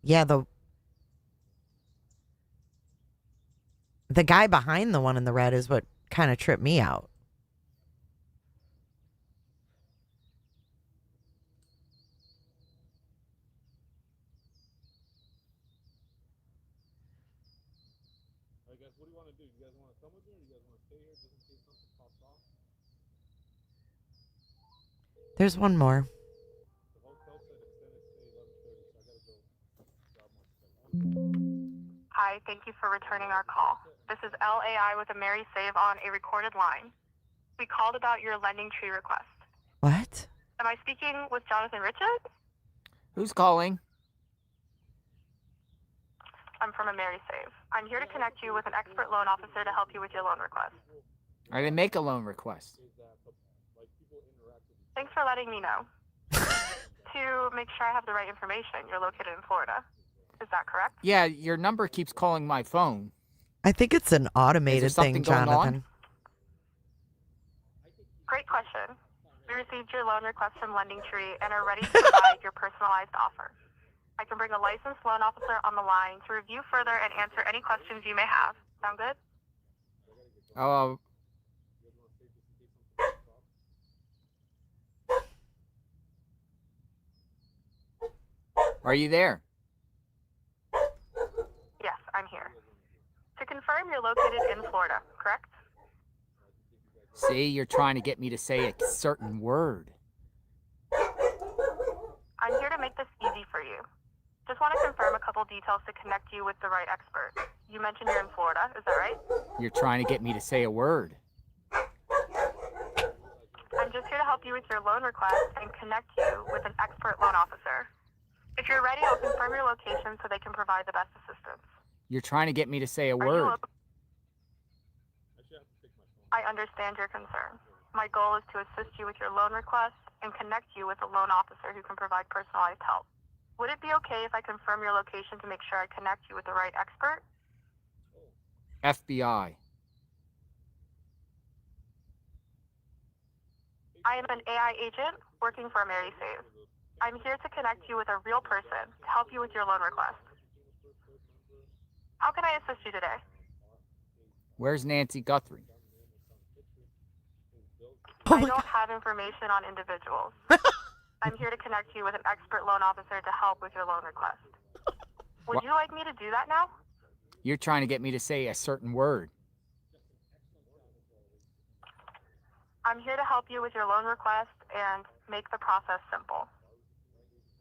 Yeah, the guy behind the one in the red is what kind of tripped me out. All right, guys, what do you want to do? You guys want to come with me, or you guys want to stay here just in case something pops off? There's one more. The hotel said extended stay 11:30, so I gotta go grab my stuff. Hi, thank you for returning our call. This is LAI with a Mary Save on a recorded line. We called about your lending tree request. What? Am I speaking with Jonathan Richards? Who's calling? I'm from a Mary Save. I'm here to connect you with an expert loan officer to help you with your loan request. I didn't make a loan request. Thanks for letting me know. To make sure I have the right information, you're located in Florida. Is that correct? Yeah, your number keeps calling my phone. I think it's an automated thing, Jonathan. Great question. We received your loan request from Lending Tree and are ready to provide your personalized offer. I can bring a licensed loan officer on the line to review further and answer any questions you may have. Sound good? Are you there? Yes, I'm here. To confirm, you're located in Florida, correct? See, you're trying to get me to say a certain word. I'm here to make this easy for you. Just want to confirm a couple details to connect you with the right expert. You mentioned you're in Florida, is that right? You're trying to get me to say a word. I'm just here to help you with your loan request and connect you with an expert loan officer. If you're ready, I'll confirm your location so they can provide the best assistance. You're trying to get me to say a Are you word. I understand your concern. My goal is to assist you with your loan request and connect you with a loan officer who can provide personalized help. Would it be okay if I confirm your location to make sure I connect you with the right expert? FBI. I am an AI agent working for AmeriSave. I'm here to connect you with a real person to help you with your loan request. How can I assist you today? Where's Nancy Guthrie? I don't have information on individuals. I'm here to connect you with an expert loan officer to help with your loan request. Would you like me to do that now? You're trying to get me to say a certain word. I'm here to help you with your loan request and make the process simple.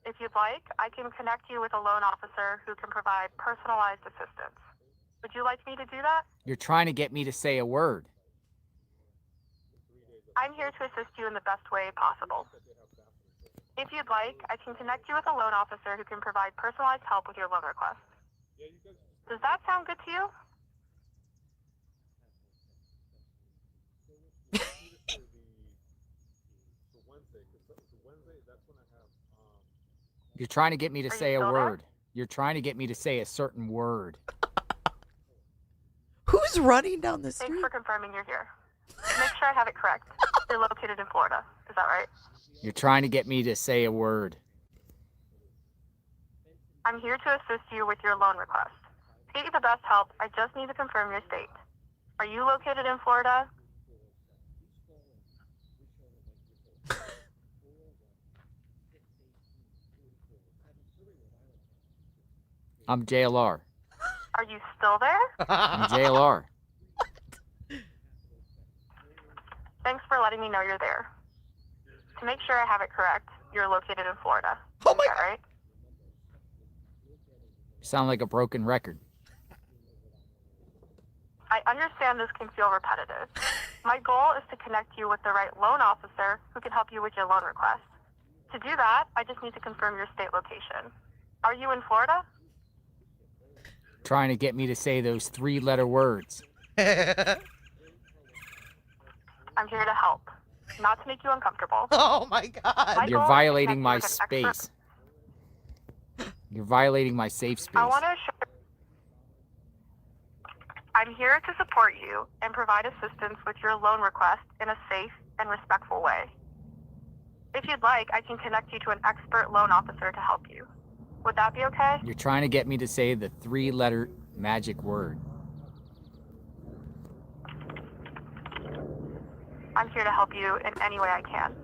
If you'd like, I can connect you with a loan officer who can provide personalized assistance. Would you like me to do that? You're trying to get me to say a word. I'm here to assist you in the best way possible. If you'd like, I can connect you with a loan officer who can provide personalized help with your loan request. Does that sound good to you? You're trying to get me to Are you say a still word. You're trying to get me to say a certain word. Who's running down the Thanks street? for confirming you're here. To make sure I have it correct, you're located in Florida. Is that right? You're trying to get me to say a word. I'm here to assist you with your loan request. To get you the best help, I just need to confirm your state. Are you located in Florida? I'm JLR. Are you still there? I'm JLR. Thanks for letting me know you're there. To make sure I have it correct, you're located in Florida. Oh my Is that right? You sound like a broken record. I understand this can feel repetitive. My goal is to connect you with the right loan officer who can help you with your loan request. To do that, I just need to confirm your state location. Are you in Florida? Trying to get me to say those 3-letter words. I'm here to help, not to make you uncomfortable. Oh my God. My You're goal is to violating connect you my with an expert. space. You're violating my safe space. I want to assure I'm here to support you and provide assistance with your loan request in a safe and respectful way. If you'd like, I can connect you to an expert loan officer to help you. Would that be okay? You're trying to get me to say the 3-letter magic word. I'm here to help you in any way I can.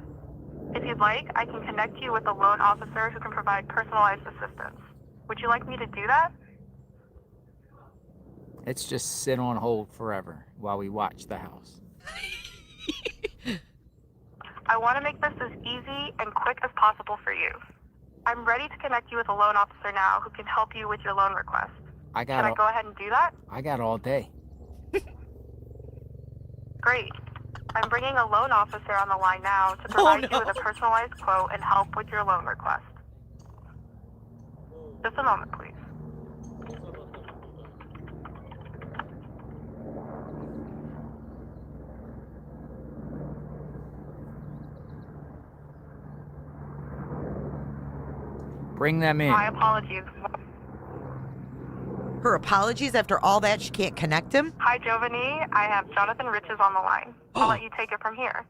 If you'd like, I can connect you with a loan officer who can provide personalized assistance. Would you like me to do that? Let's just sit on hold forever while we watch the house. I want to make this as easy and quick as possible for you. I'm ready to connect you with a loan officer now who can help you with your loan request. I Can I go ahead and do that? got all day. Great. I'm bringing a loan officer on the line now to provide you with a personalized quote and help with your loan request. Just a moment, please. Bring them in. My apologies. Her apologies after all that, she can't connect him? Hi, Giovanni. I have Jonathan Riches on the line. I'll let you take it from here.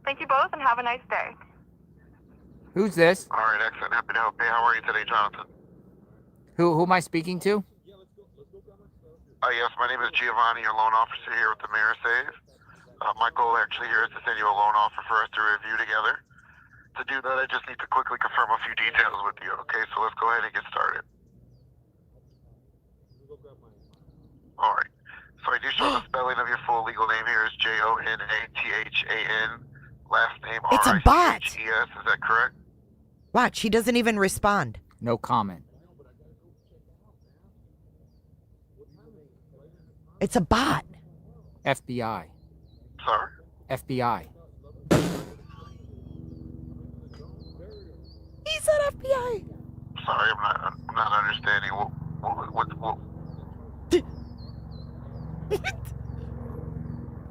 Thank you both and have a nice day. Who's this? All right, excellent. Happy to help. Hey, how are you today, Jonathan? Who am I speaking to? Yes, my name is Giovanni, your loan officer here with the AmeriSave. My goal actually here is to send you a loan offer for us to review together. To do that, I just need to quickly confirm a few details with you, okay? So let's go ahead and get started. All right. So I do show the spelling of your full legal name here is Jonathan. Last name It's a bot. Riches. Is that correct? Watch, he doesn't even respond. No comment. It's a bot. FBI. Sorry? FBI. He said FBI. Sorry, I'm not understanding. What?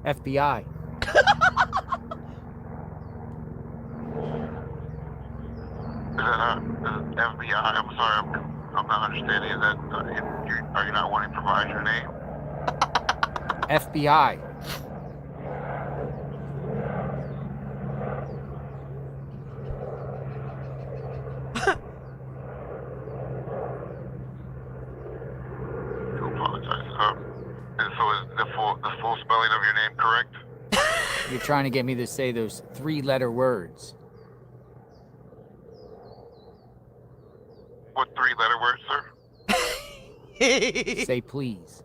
FBI. Is that FBI? I'm sorry, I'm not understanding. Is that are you not wanting to provide your name? FBI. I do apologize. And so is the full spelling of your name correct? You're trying to get me to say those 3-letter words. What 3-letter words, sir? Say please.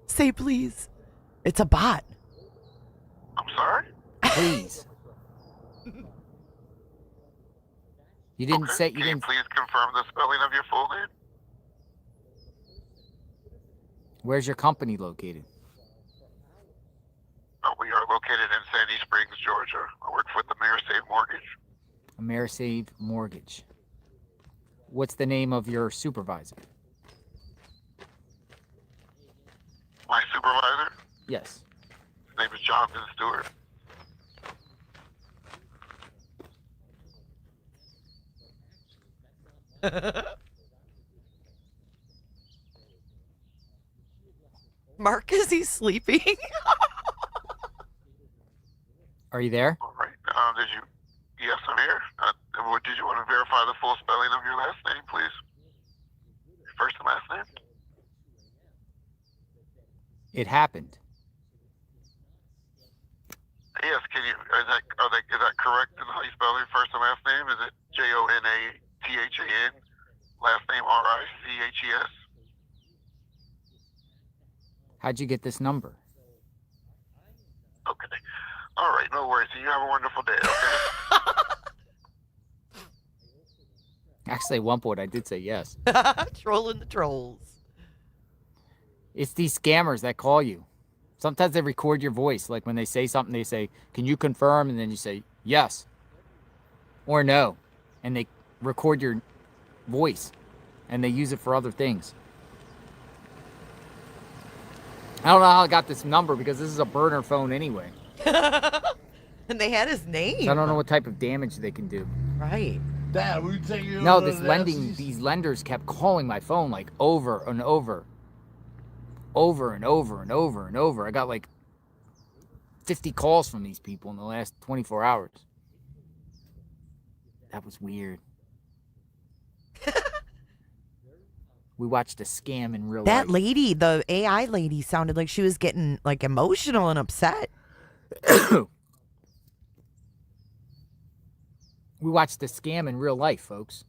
Say please. It's a bot. I'm sorry? Please. You didn't Okay. say you Can you didn't. please confirm the spelling of your full name? Where's your company located? We are located in Sandy Springs, Georgia. I work for the Mayor Mortgage. AmeriSave Mortgage. What's the name of your supervisor? My supervisor? Yes. His name is Jonathan Stewart. Mark, is he sleeping? Are you there? All right. Yes, I'm here. Did you want to verify the full spelling of your last name, please? Your first and last name? It happened. Yes. Can you? Is that correct in how you spell your first and last name? Is it Jonathan? Last name Riches? How'd you get this number? Okay. All right. No worries. You have a wonderful day. Okay. Actually, at one point I did say yes. Trolling the trolls. It's these scammers that call you. Sometimes they record your voice. Like when they say something, they say, "Can you confirm?" And then you say yes or no. And they record your voice and they use it for other things. I don't know how I got this number because this is a burner phone anyway. And they had his name. So I don't know what type of damage they can do. Right. Dad, we take you No, to these lenders kept calling my phone like over and over. Over and over and over and over. I got like 50 calls from these people in the last 24 hours. That was weird. We watched a scam in real life. That lady, the AI lady, sounded like she was getting like emotional and upset. We watched a scam in real life, folks.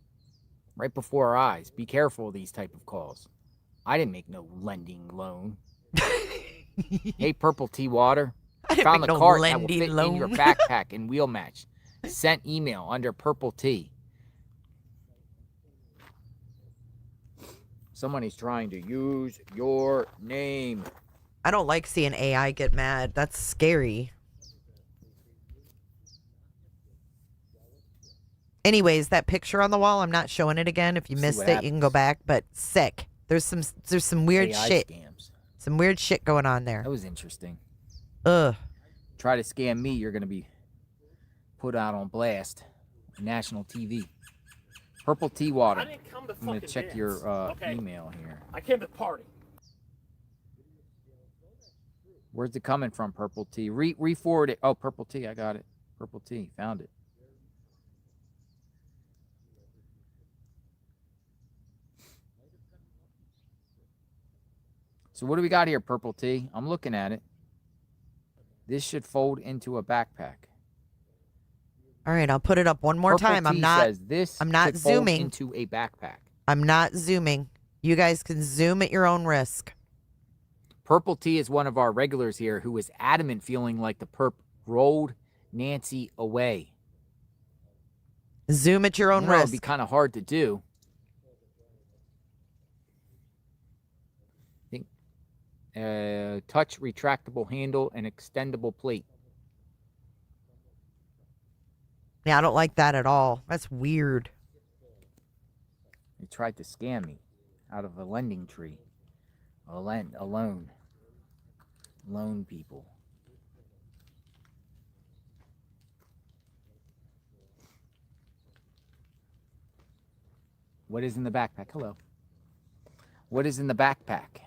Right before our eyes. Be careful of these type of calls. I didn't make no lending loan. Hey, Purple Tea Water. I didn't Found make the no cart that will lending fit in your loan. backpack and wheel match. Sent email under Purple Tea. Somebody's trying to use your name. I don't like seeing AI get mad. That's scary. Anyways, that picture on the wall, I'm not showing it again. If you See missed what it, you can go back. But sick. There's some weird AI shit. Scams. Some weird shit going on there. That was interesting. Ugh. Try to scam me, you're going to be put out on blast. National TV. Purple Tea Water. I didn't come to I'm going to fucking check dance, your okay? email here. I came to party. Where's it coming from, Purple Tea? Re-forward it. Oh, Purple Tea. I got it. Purple Tea. Found it. So what do we got here, Purple Tea? I'm looking at it. This should fold into a backpack. All right, I'll put it up one more Purple time. Tea I'm not. says this I'm not should fold zooming. into a backpack. I'm not zooming. You guys can zoom at your own risk. Purple Tea is one of our regulars here who is adamant feeling like the perp rolled Nancy away. Zoom at your own I know it'd risk. be kind of hard to do. touch retractable handle and extendable plate. Yeah, I don't like that at all. That's weird. They tried to scam me out of a lending tree. A loan. Loan people. What is in the backpack? Hello. What is in the backpack?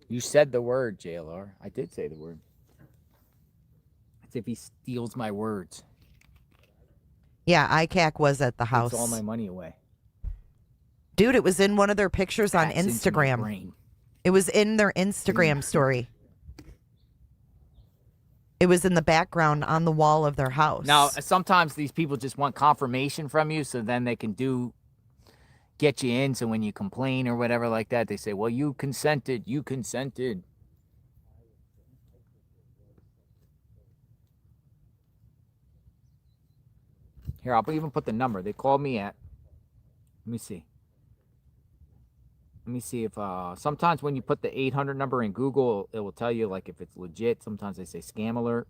You said the word, JLR. I did say the word. It's if he steals my words. Yeah, ICAC was at the house. Takes all my money away. Dude, it was in one of their pictures on Hacks into my Instagram. brain. It was in their Instagram story. It was in the background on the wall of their house. Now, sometimes these people just want confirmation from you so then they can get you in. So when you complain or whatever like that, they say, well, you consented. You consented. Here, I'll even put the number. They called me at, let me see. Let me see if, sometimes when you put the 800 number in Google, it will tell you, like, if it's legit. Sometimes they say scam alert.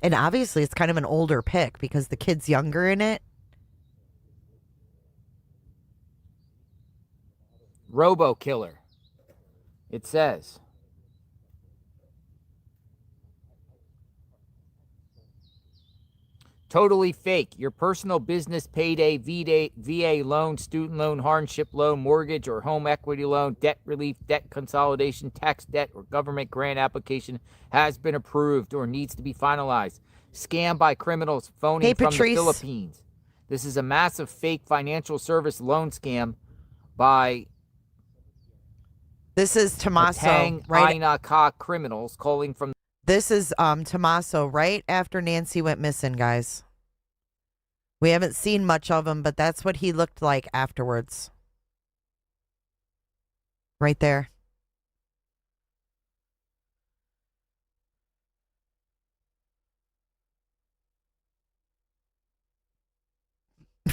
And obviously it's kind of an older pic because the kid's younger in it. Robo killer. It says. Totally fake. Your personal business payday, VA loan, student loan, hardship loan, mortgage or home equity loan, debt relief, debt consolidation, tax debt, or government grant application has been approved or needs to be finalized. Scam by criminals phoning from the Philippines. This is a massive fake financial service loan scam by This is Tommaso, Tang right? Ainaka criminals calling from. This is Tommaso right after Nancy went missing, guys. We haven't seen much of him, but that's what he looked like afterwards. Right there.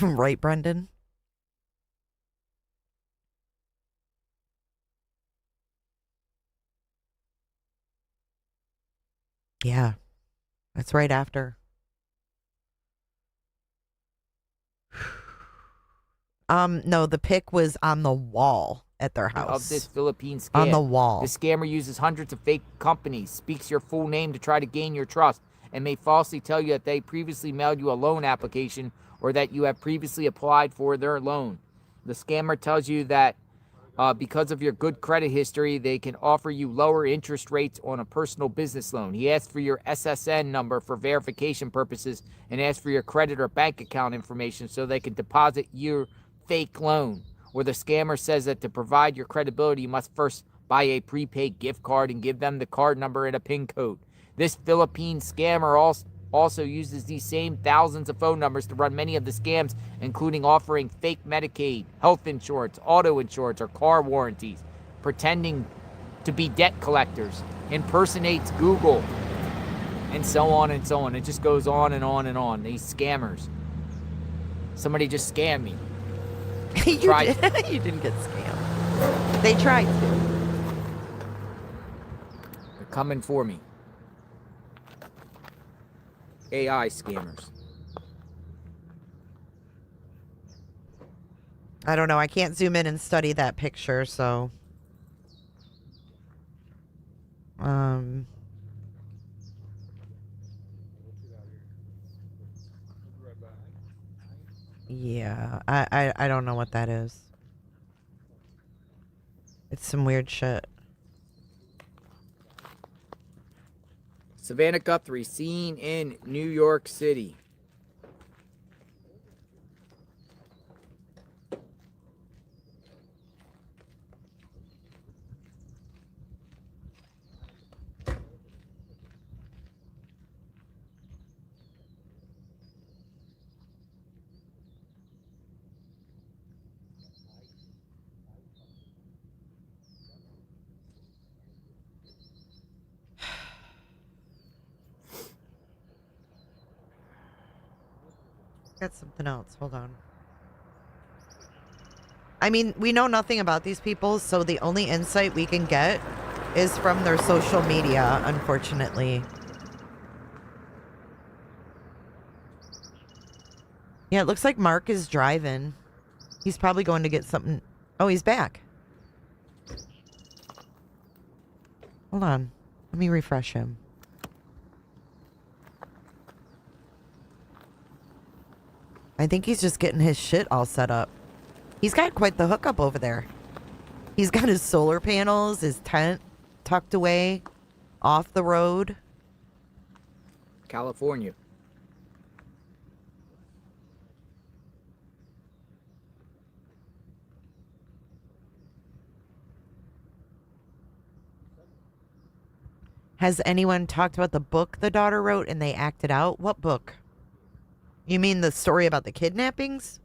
Right, Brendan? Yeah, that's right after. No, the pic was on the wall at their house. Of this Philippine scam. On the wall. The scammer uses hundreds of fake companies, speaks your full name to try to gain your trust, and may falsely tell you that they previously mailed you a loan application or that you have previously applied for their loan. The scammer tells you that because of your good credit history, they can offer you lower interest rates on a personal business loan. He asks for your SSN number for verification purposes and asks for your credit or bank account information so they can deposit your fake loan. Or the scammer says that to provide your credibility, you must first buy a prepaid gift card and give them the card number and a PIN code. This Philippine scammer also uses these same thousands of phone numbers to run many of the scams, including offering fake Medicaid, health insurance, auto insurance, or car warranties, pretending to be debt collectors, impersonates Google, and so on and so on. It just goes on and on and on. These scammers. Somebody just scammed me. You didn't get scammed. They tried to. They're coming for me. AI scammers. I don't know. I can't zoom in and study that picture, so. Yeah, I don't know what that is. It's some weird shit. Savannah Guthrie seen in New York City. Got something else. Hold on. I mean, we know nothing about these people, so the only insight we can get is from their social media, unfortunately. Yeah, it looks like Mark is driving. He's probably going to get something. Oh, he's back. Hold on. Let me refresh him. I think he's just getting his shit all set up. He's got quite the hookup over there. He's got his solar panels, his tent tucked away off the road. California. Has anyone talked about the book the daughter wrote and they acted out? What book? You mean the story about the kidnappings?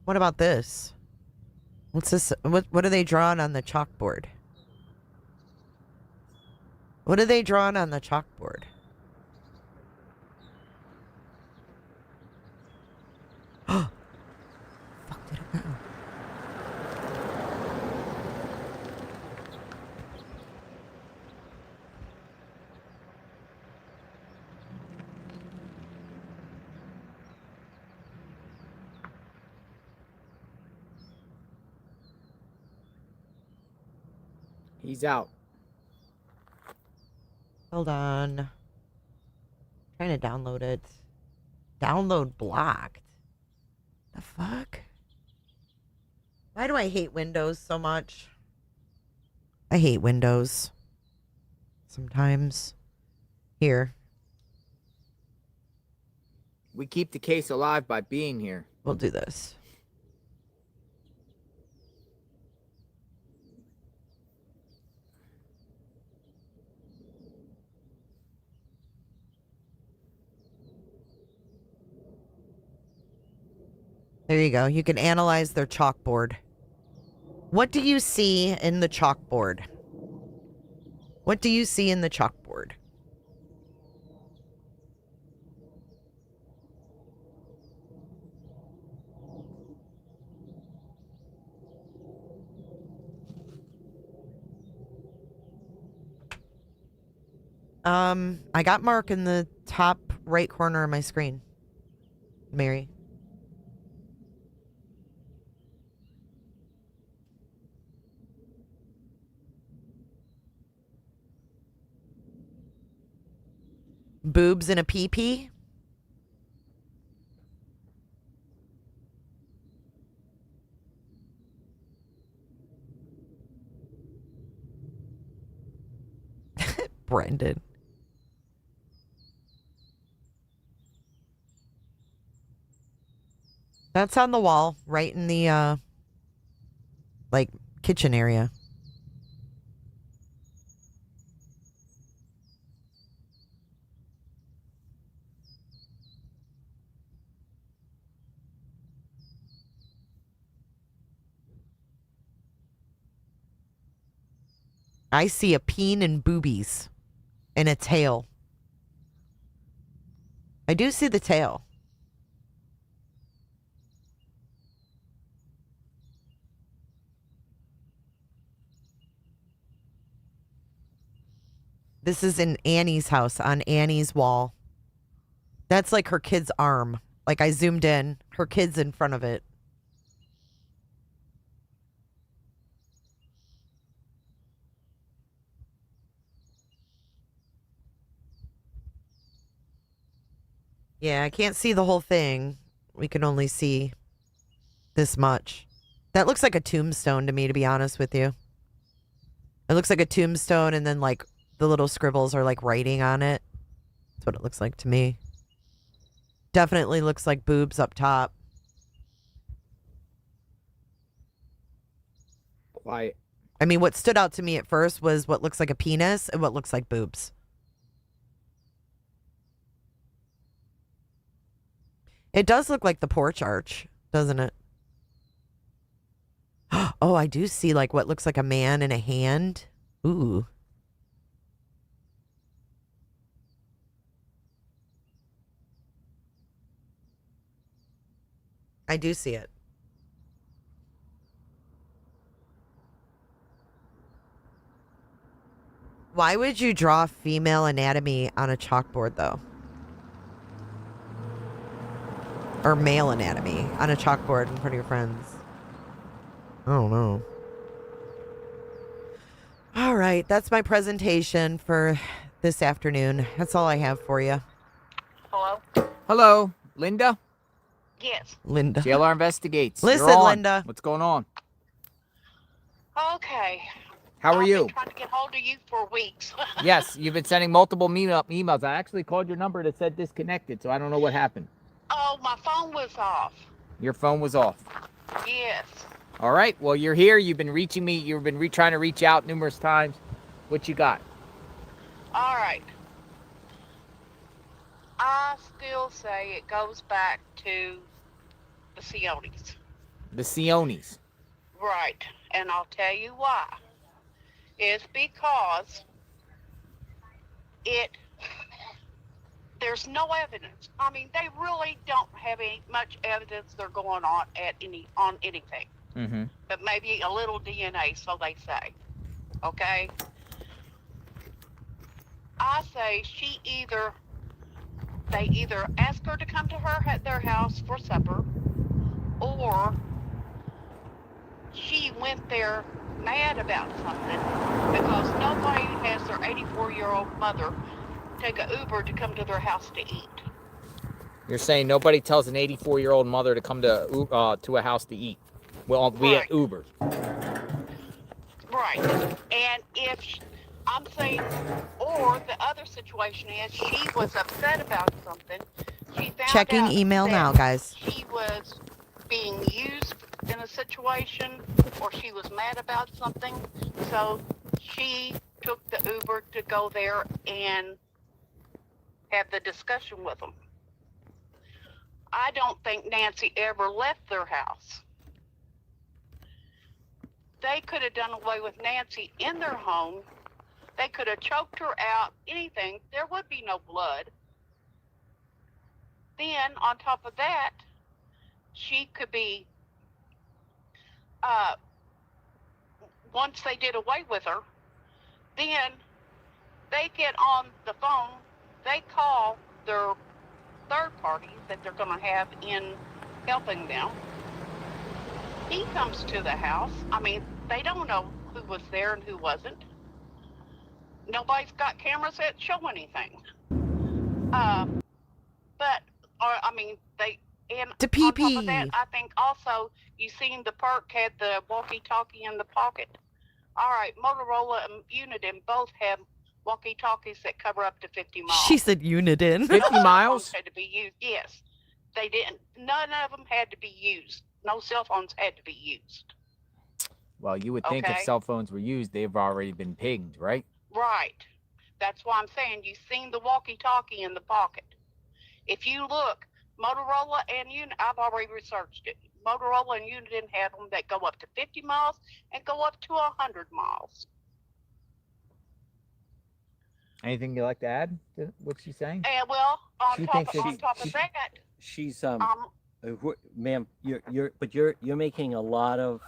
What about this? What's this? What are they drawing on the chalkboard? What are they drawing on the chalkboard? Oh, fuck did it go? He's out. Hold on. Trying to download it. Download blocked. The fuck? Why do I hate Windows so much? I hate Windows. Sometimes. Here. We keep the case alive by being here. We'll do this. There you go. You can analyze their chalkboard. What do you see in the chalkboard? What do you see in the chalkboard? I got Mark in the top right corner of my screen. Mary. Boobs in a pee-pee? Brendan. That's on the wall, right in the, like, kitchen area. I see a peen and boobies and a tail. I do see the tail. This is in Annie's house, on Annie's wall. That's like her kid's arm. Like I zoomed in. Her kid's in front of it. Yeah, I can't see the whole thing. We can only see this much. That looks like a tombstone to me, to be honest with you. It looks like a tombstone, and then like the little scribbles are like writing on it. That's what it looks like to me. Definitely looks like boobs up top. Quiet. I mean, what stood out to me at first was what looks like a penis and what looks like boobs. It does look like the porch arch, doesn't it? Oh, I do see like what looks like a man and a hand. Ooh. I do see it. Why would you draw female anatomy on a chalkboard, though? Or male anatomy on a chalkboard in front of your friends? I don't know. All right, that's my presentation for this afternoon. That's all I have for you. Hello? Hello, Linda? Yes. Linda. JLR Investigates. Listen, You're on. Linda. What's going on? Okay. How are I've you? been trying to get hold of you for weeks. Yes, you've been sending multiple emails. I actually called your number that said disconnected, so I don't know what happened. Oh, my phone was off. Your phone was off. Yes. All right. Well, you're here. You've been reaching me. You've been trying to reach out numerous times. What you got? All right. I still say it goes back to the Sionis. The Sionis. Right. And I'll tell you why. It's because there's no evidence. I mean, they really don't have much evidence they're going on on anything. Mm-hmm. But maybe a little DNA, so they say. Okay? I say they either ask her to come to their house for supper, or she went there mad about something because nobody has their 84-year-old mother take an Uber to come to their house to eat. You're saying nobody tells an 84-year-old mother to come to a house to eat. Well, we at Uber. Right. And I'm saying, or the other situation is she was upset about something. She found Checking out email that now, guys. She was being used in a situation, or she was mad about something, so she took the Uber to go there and have the discussion with them. I don't think Nancy ever left their house. They could have done away with Nancy in their home. They could have choked her out, anything. There would be no blood. Then, on top of that, she could be, once they did away with her, then they get on the phone, they call their third party that they're going to have in helping them. He comes to the house. I mean, they don't know who was there and who wasn't. Nobody's got cameras that show anything. And on top of that, I think also you seen the perk had the walkie-talkie in the pocket. All right, Motorola and Uniden both have walkie-talkies that cover up to 50 miles. She said Uniden. 50 miles? Had to be used. Yes, they didn't. None of them had to be used. No cell phones had to be used. Well, you would think if cell phones were used, they've already been pinged, right? Right. That's why I'm saying you've seen the walkie-talkie in the pocket. If you look, Motorola and Uniden, I've already researched it. Motorola and Uniden have them that go up to 50 miles and go up to 100 miles. Anything you'd like to add to what she's saying? And well, on top of that, she's ma'am, you're making a lot of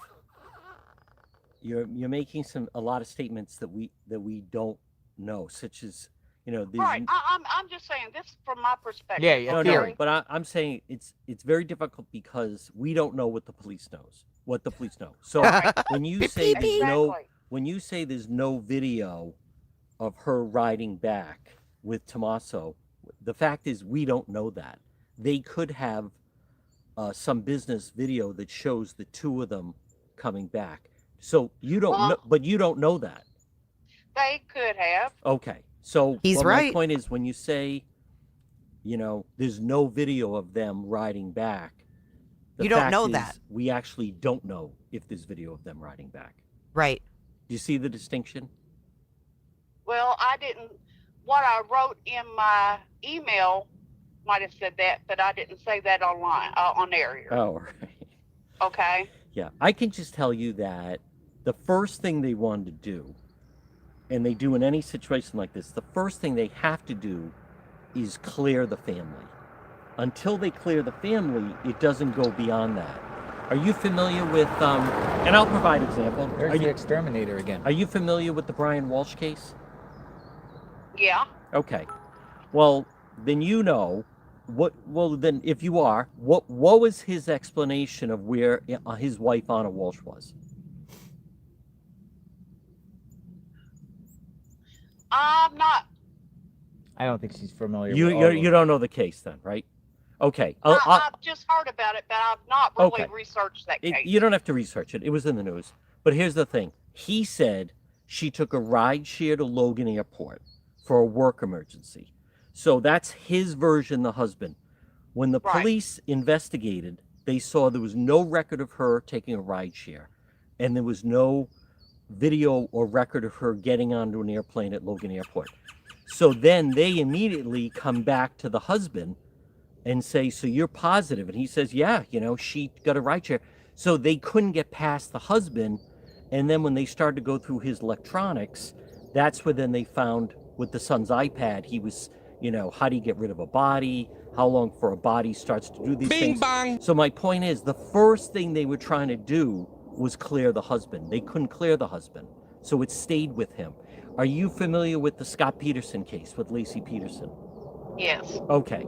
you're making a lot of statements that we don't know, such as these. Right. I'm just saying this from my perspective. Yeah. No, but I'm saying it's very difficult because we don't know what the police knows. So when you say there's no video of her riding back with Tommaso, the fact is we don't know that. They could have some business video that shows the two of them coming back. So you don't know, but you don't know that. They could have. Okay. So he's right. My point is when you say you know, there's no video of them riding back. The You don't fact know is, that. We actually don't know if there's video of them riding back. Right. Do you see the distinction? Well, I didn't. What I wrote in my email might have said that, but I didn't say that online on air here. Oh, right. Okay. Yeah, I can just tell you that the first thing they wanted to do, and they do in any situation like this, the first thing they have to do is clear the family. Until they clear the family, it doesn't go beyond that. Are you familiar with, and I'll provide example. There's the exterminator again. Are you familiar with the Brian Walsh case? Yeah. Okay. Well, then you know then if you are, what was his explanation of where his wife Anna Walsh was? I'm not. I don't think she's familiar. You don't know the case then, right? Okay. I've just heard about it, but I've not really Okay. researched that case. You don't have to research it. It was in the news. But here's the thing. He said she took a ride share to Logan Airport for a work emergency. So that's his version, the husband. When the police investigated, they saw there was no record of her taking a ride share, and there was no video or record of her getting onto an airplane at Logan Airport. So then they immediately come back to the husband and say, so you're positive? And he says, yeah, you know, she got a ride share. So they couldn't get past the husband. And then when they started to go through his electronics, that's where then they found with the son's iPad, he was, you know, how do you get rid of a body? How long for a body starts to do these things? Bang. So my point is, the first thing they were trying to do was clear the husband. They couldn't clear the husband. So it stayed with him. Are you familiar with the Scott Peterson case with Lacey Peterson? Yes. Okay.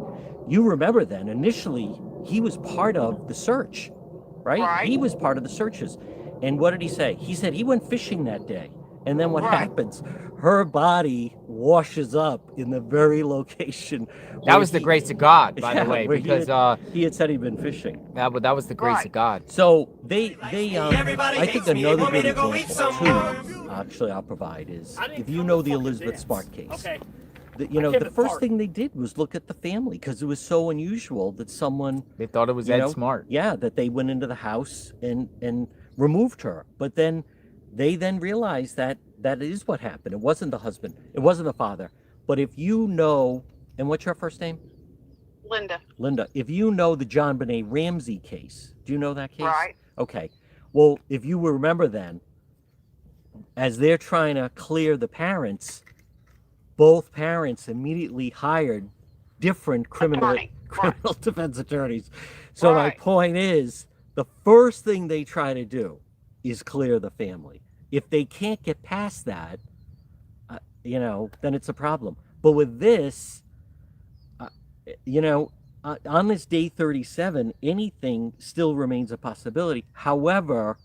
You remember then, initially, he was part of the search, right? He was part of the searches. And what did he say? He said he went fishing that day. And then what happens? Her body washes up in the very location. That was the grace of God, by the way, because he had said he'd been fishing. That was the grace of God. So they I think another good example too, actually I'll provide is if you know the Elizabeth Smart case. Okay. The first thing they did was look at the family because it was so unusual that someone they thought it was Ed Smart. Yeah, that they went into the house and removed her. But then they realized that is what happened. It wasn't the husband. It wasn't the father. But if you know, and what's your first name? Linda. Linda, if you know the John Benet Ramsey case, do you know that case? Right. Okay. Well, if you remember then, as they're trying to clear the parents, both parents immediately hired different criminal defense attorneys. So my point is, the first thing they try to do is clear the family. If they can't get past that, then it's a problem. But with this, on this day 37, anything still remains a possibility. However,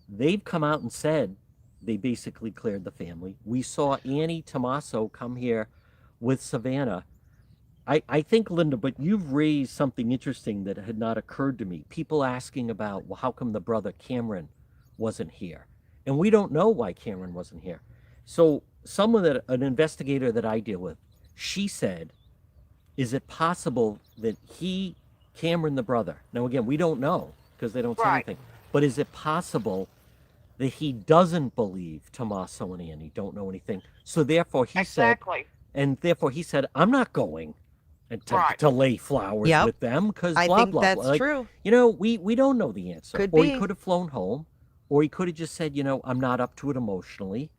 they've come out and said they basically cleared the family. We saw Annie Tommaso come here with Savannah. I think, Linda, but you've raised something interesting that had not occurred to me. People asking about, well, how come the brother Cameron wasn't here? And we don't know why Cameron wasn't here. So an investigator that I deal with, she said, is it possible that Cameron the brother, now again, we don't know because they don't say anything, but is it possible that he doesn't believe Tommaso and Annie don't know anything? So therefore he said, I'm not going to lay flowers with them because blah, think blah, that's blah. true. We don't know the answer. Could or be. He could have flown home, or he could have just said, I'm not up to it emotionally.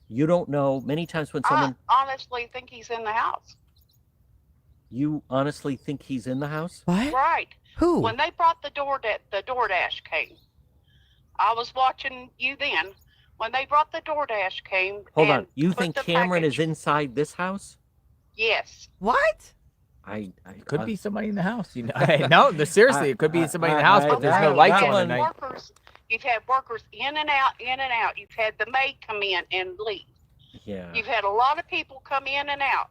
You don't know. Many times when someone... I honestly think he's in the house. You honestly think he's in the house? What? Right. Who? When they brought the DoorDash came, I was watching you then. When they brought the DoorDash came... Hold on. You think Cameron is inside this house? Yes. What? It could be somebody in the house. No, seriously, it could be somebody in the house, but there's no lights on tonight. You've had workers in and out, in and out. You've had the maid come in and leave. Yeah. You've had a lot of people come in and out.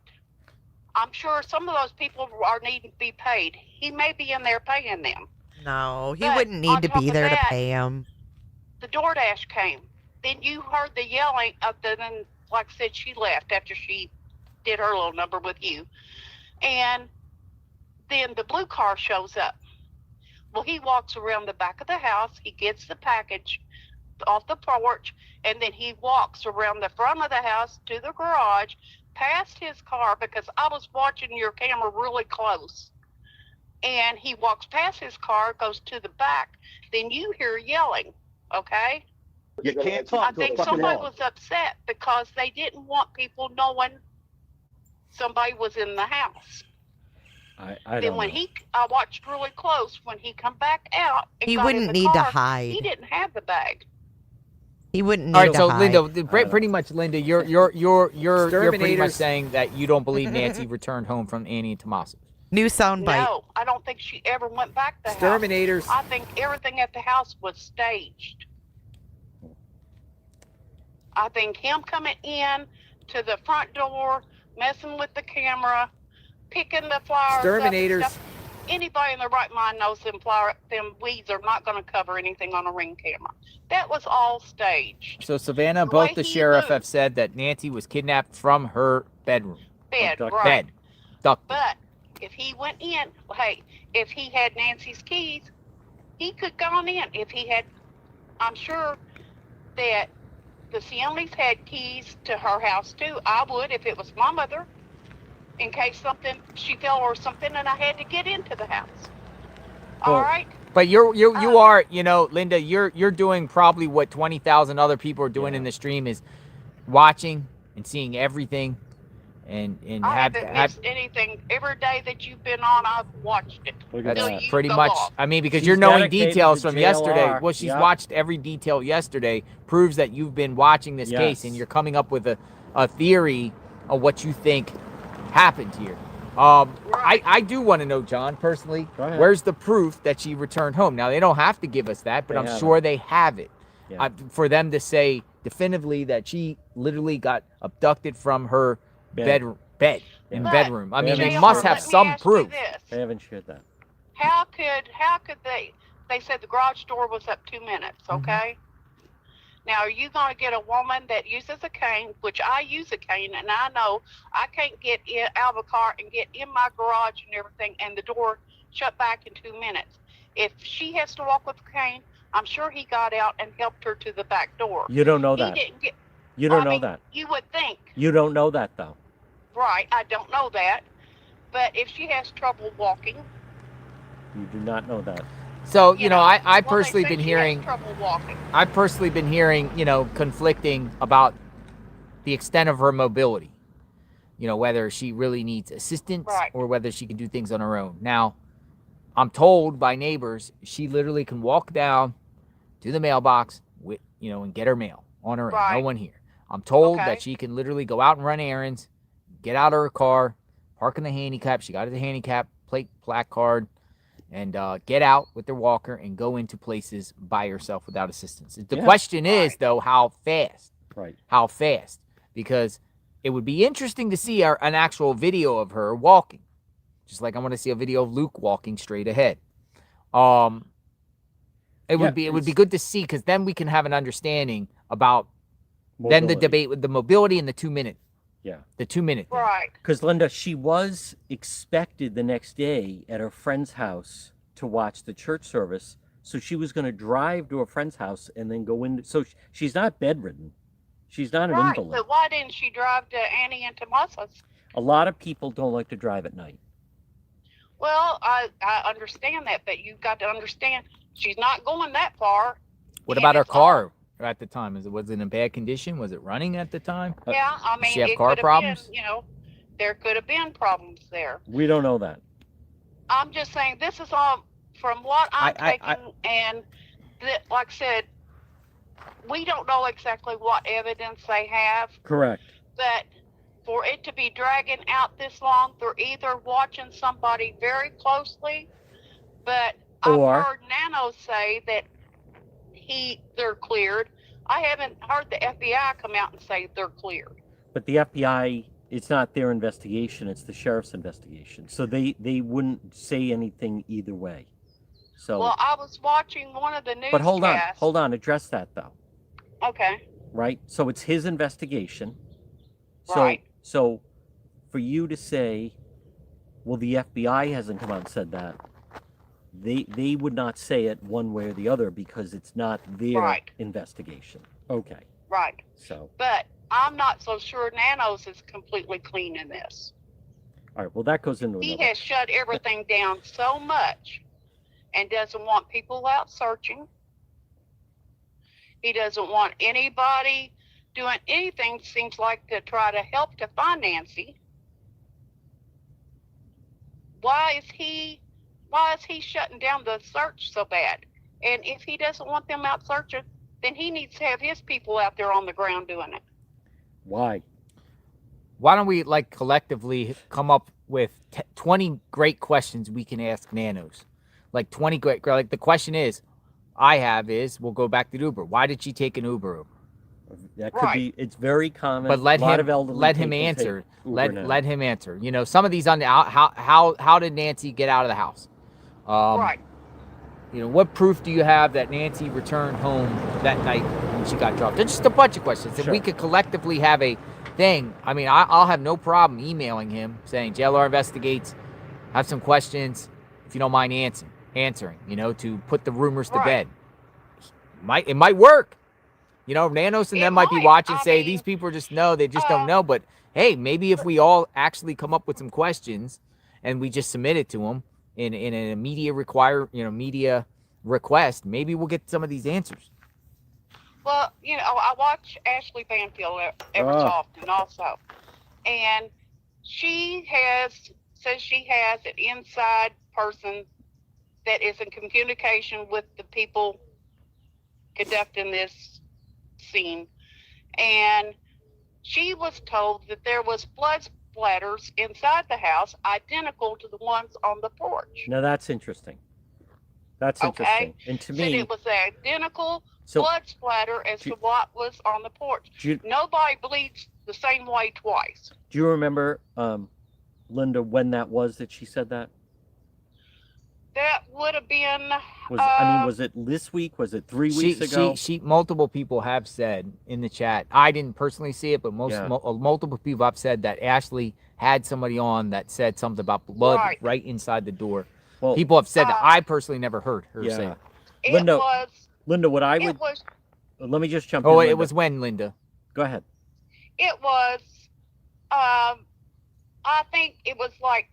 I'm sure some of those people are needing to be paid. He may be in there paying them. No, he wouldn't need to be there to pay him. The DoorDash came. Then you heard the yelling then, like I said, she left after she did her little number with you. And then the blue car shows up. Well, he walks around the back of the house. He gets the package off the porch, and then he walks around the front of the house to the garage, past his car, because I was watching your camera really close. And he walks past his car, goes to the back. Then you hear yelling, okay? You can't talk I to a think fucking somebody wall. was upset because they didn't want people knowing somebody was in the house. I Then don't when know. I watched really close, when he come back out and He got in wouldn't the need to car, hide. he didn't have the bag. He wouldn't need All right, to so hide. Linda, pretty much, Linda, you're pretty much Exterminators. saying that you don't believe Nancy returned home from Annie and Tommaso. New soundbite. No, I don't think she ever went back to the Exterminators. house. I think everything at the house was staged. I think him coming in to the front door, messing with the camera, picking the flowers Exterminators. up and stuff. Anybody in their right mind knows them weeds are not going to cover anything on a Ring camera. That was all staged. So Savannah, The both way the he sheriff moved. have said that Nancy was kidnapped from her bedroom. Bed, Abducted. right. Bed. Abducted. But if he went in, hey, if he had Nancy's keys, he could gone in. If he had, I'm sure that the Sionis had keys to her house too. I would if it was my mother, in case she fell or something, and I had to get into the house. All Well, right. But you are, Linda, you're doing probably what 20,000 other people are doing in the stream, is watching and seeing everything, and I have haven't missed anything. Every day that you've been on, I've watched it. Look at Till that. you pretty go much. off. I mean, because She's you're knowing dedicated details to from yesterday. JLR. Well, she's Yep. watched every detail yesterday. Proves that you've been watching this case, and Yes. you're coming up with a theory of what you think happened here. I do want to know, John, personally, Go ahead. where's the proof that she returned home? Now, they don't have to give us that, but They I'm have sure it. they have it. Yeah. For them to say definitively that she literally got abducted from her bedroom. But Bedroom. I mean, they JR, must have let me some ask you proof. this. They haven't shared that. How could they said the garage door was up 2 minutes, okay? Now, are you going to get a woman that uses a cane, which I use a cane, and I know I can't get out of a car and get in my garage and everything, and the door shut back in 2 minutes. If she has to walk with a cane, I'm sure he got out and helped her to the back door. You don't know He that. didn't get, You don't I know mean, that. You would think, You don't know that, though. right, I don't know that. But if she has trouble walking, You do not know that. So, you know, I well, personally they say been she has hearing, trouble walking. I've personally been hearing, conflicting about the extent of her mobility. Whether she really needs assistance Right. or whether she can do things on her own. Now, I'm told by neighbors she literally can walk down to the mailbox and get her mail on her own. No Right. one here. I'm told Okay. that she can literally go out and run errands, get out of her car, park in the handicap. She got the handicap plaque card, and get out with their walker and go into places by herself without assistance. The Yeah. question is, Right. though, how fast? Right. How fast? Because it would be interesting to see an actual video of her walking. Just like I want to see a video of Luke walking straight ahead. It would be good to see, because then we can have an understanding about then the Mobility. debate with the mobility and the 2 minute. Yeah. The 2 minute thing. Right. Because, Linda, she was expected the next day at her friend's house to watch the church service. So she was going to drive to a friend's house and then go in. So she's not bedridden. She's not an Right, invalid. but why didn't she drive to Annie and Tommaso's? A lot of people don't like to drive at night. Well, I understand that, but you've got to understand she's not going that far. What and about her it's car at the time? Was it in bad condition? Was it running at the time? Yeah, I Does mean, she have it car could have problems? been, there could have been problems there. We don't know that. I'm just saying this is all from what I'm I- taking, and like I said, we don't know exactly what evidence they have, Correct. but for it to be dragging out this long, they're either watching somebody very closely, but Or- I've heard Nano say that they're cleared. I haven't heard the FBI come out and say they're cleared. But the FBI, it's not their investigation, it's the sheriff's investigation. So they wouldn't say anything either way. So, Well, I was watching one of the newscasts. but hold on, address that though, Okay. right? So it's his investigation. Right. So for you to say Well, the FBI hasn't come out and said that. They would not say it one way or the other because it's not their Right. investigation. Okay. Right. So, But I'm not so sure Nanos is completely clean in this. all right. Well, that goes into He another. has shut everything down so much and doesn't want people out searching. He doesn't want anybody doing anything, seems like, to try to help to find Nancy. Why is he shutting down the search so bad? And if he doesn't want them out searching, then he needs to have his people out there on the ground doing it. Why? Why don't we like collectively come up with 20 great questions we can ask Nanos? Like 20 great, like the question is, we'll go back to Uber. Why did she take an Uber? That could be. It's very common. But let a lot him of elderly let him people answer. take Uber now. Let him answer. You know, some of these on the how did Nancy get out of the house? Right. You know, what proof do you have that Nancy returned home that night when she got dropped? There's just a bunch of questions. If we could collectively have a thing, I mean, I'll have no problem emailing him saying JLR investigates. Have some questions, if you don't mind answering. You know, to put the rumors to bed. It might work. You know, Nanos and them might be watching, say these people just know, they just don't know. But hey, maybe if we all actually come up with some questions and we just submit it to them in a media request, maybe we'll get some of these answers. Well, you know, I watch Ashley Banfield every so often also. And she says she has an inside person that is in communication with the people conducting this scene, and she was told that there was blood splatters inside the house identical to the ones on the porch. Now that's interesting. That's interesting. And to me, it was an identical So- blood splatter as to what was on the porch. Nobody bleeds the same way twice. do you remember, Linda, when that was that she said that? That would have been. Was it this week? Was it 3 weeks ago? Multiple people have said in the chat. I didn't personally see it, but multiple people have said that Ashley had somebody on that said something about blood right inside the door. Well, people have said that. I personally never heard her say it. Linda, what I would. Let me just jump in. Oh, Linda. it was when, Linda? Go ahead. It was. I think it was like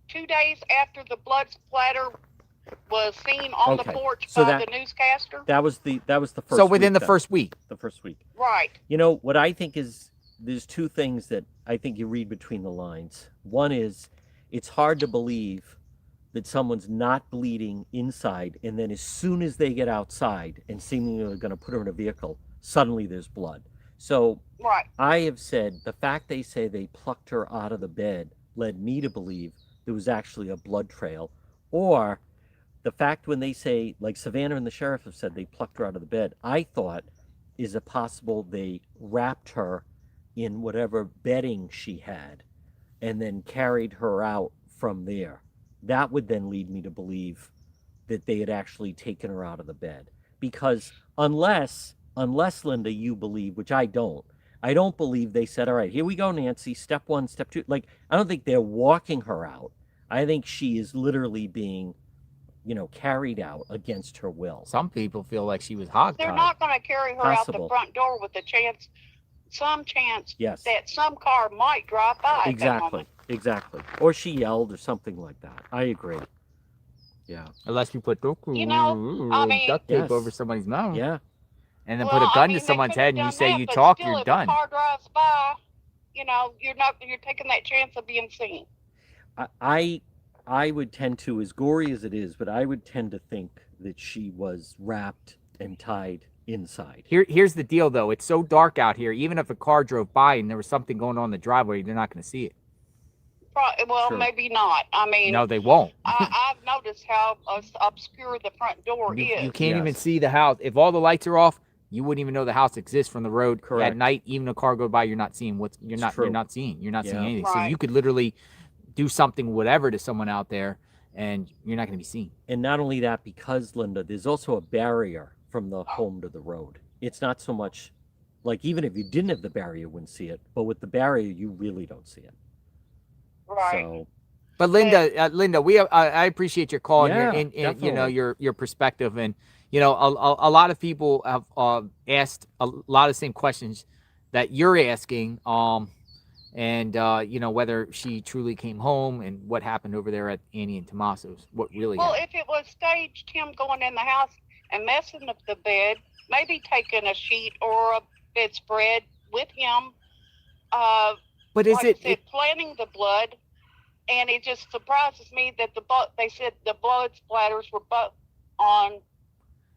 2 days after the blood splatter was seen on the porch by the newscaster. That was the first. So within week, the first week. The first week. Right. You know what I think is there's two things that I think you read between the lines. One is it's hard to believe that someone's not bleeding inside, and then as soon as they get outside and seemingly are going to put her in a vehicle, suddenly there's blood. So I have said the fact they say they plucked her out of the bed led me to believe there was actually a blood trail, or the fact when they say, like Savannah and the sheriff have said, they plucked her out of the bed, I thought, is it possible they wrapped her in whatever bedding she had and then carried her out from there? That would then lead me to believe that they had actually taken her out of the bed. Because unless Linda, you believe, which I don't believe they said, all right, here we go, Nancy, step one, step two. Like, I don't think they're walking her out. I think she is literally being, carried out against her will. Some people feel like she was hogtied. They're not going to carry her out the front door with some chance that some car might drive by. Exactly. Or she yelled or something like that. I agree. Yeah. Unless you put duct tape over somebody's mouth. Yeah. And then put a gun to someone's head and you say you talk, you're done. If a car drives by, you're taking that chance of being seen. I would tend to, as gory as it is, but I would tend to think that she was wrapped and tied inside. Here's the deal, though. It's so dark out here. Even if a car drove by and there was something going on in the driveway, they're not going to see it. Well, maybe not. I mean, no, they won't. I've noticed how obscure the front door is. You can't even see the house. If all the lights are off, you wouldn't even know the house exists from the road. Correct. At night, even a car go by, you're not seeing you're not seeing anything. Right. So you could literally do something, whatever, to someone out there, and you're not going to be seen. And not only that, because Linda, there's also a barrier from the home to the road. It's not so much like even if you didn't have the barrier, you wouldn't see it. But with the barrier, you really don't see it. Right. So, But Linda, I appreciate your call and your perspective, and a lot of people have asked a lot of the same questions that you're asking, and whether she truly came home and what happened over there at Annie and Tommaso's, what really happened. If it was staged, him going in the house and messing up the bed, maybe taking a sheet or a bedspread with him, but is like I said, planting the blood. And it just surprises me that they said the blood splatters were both on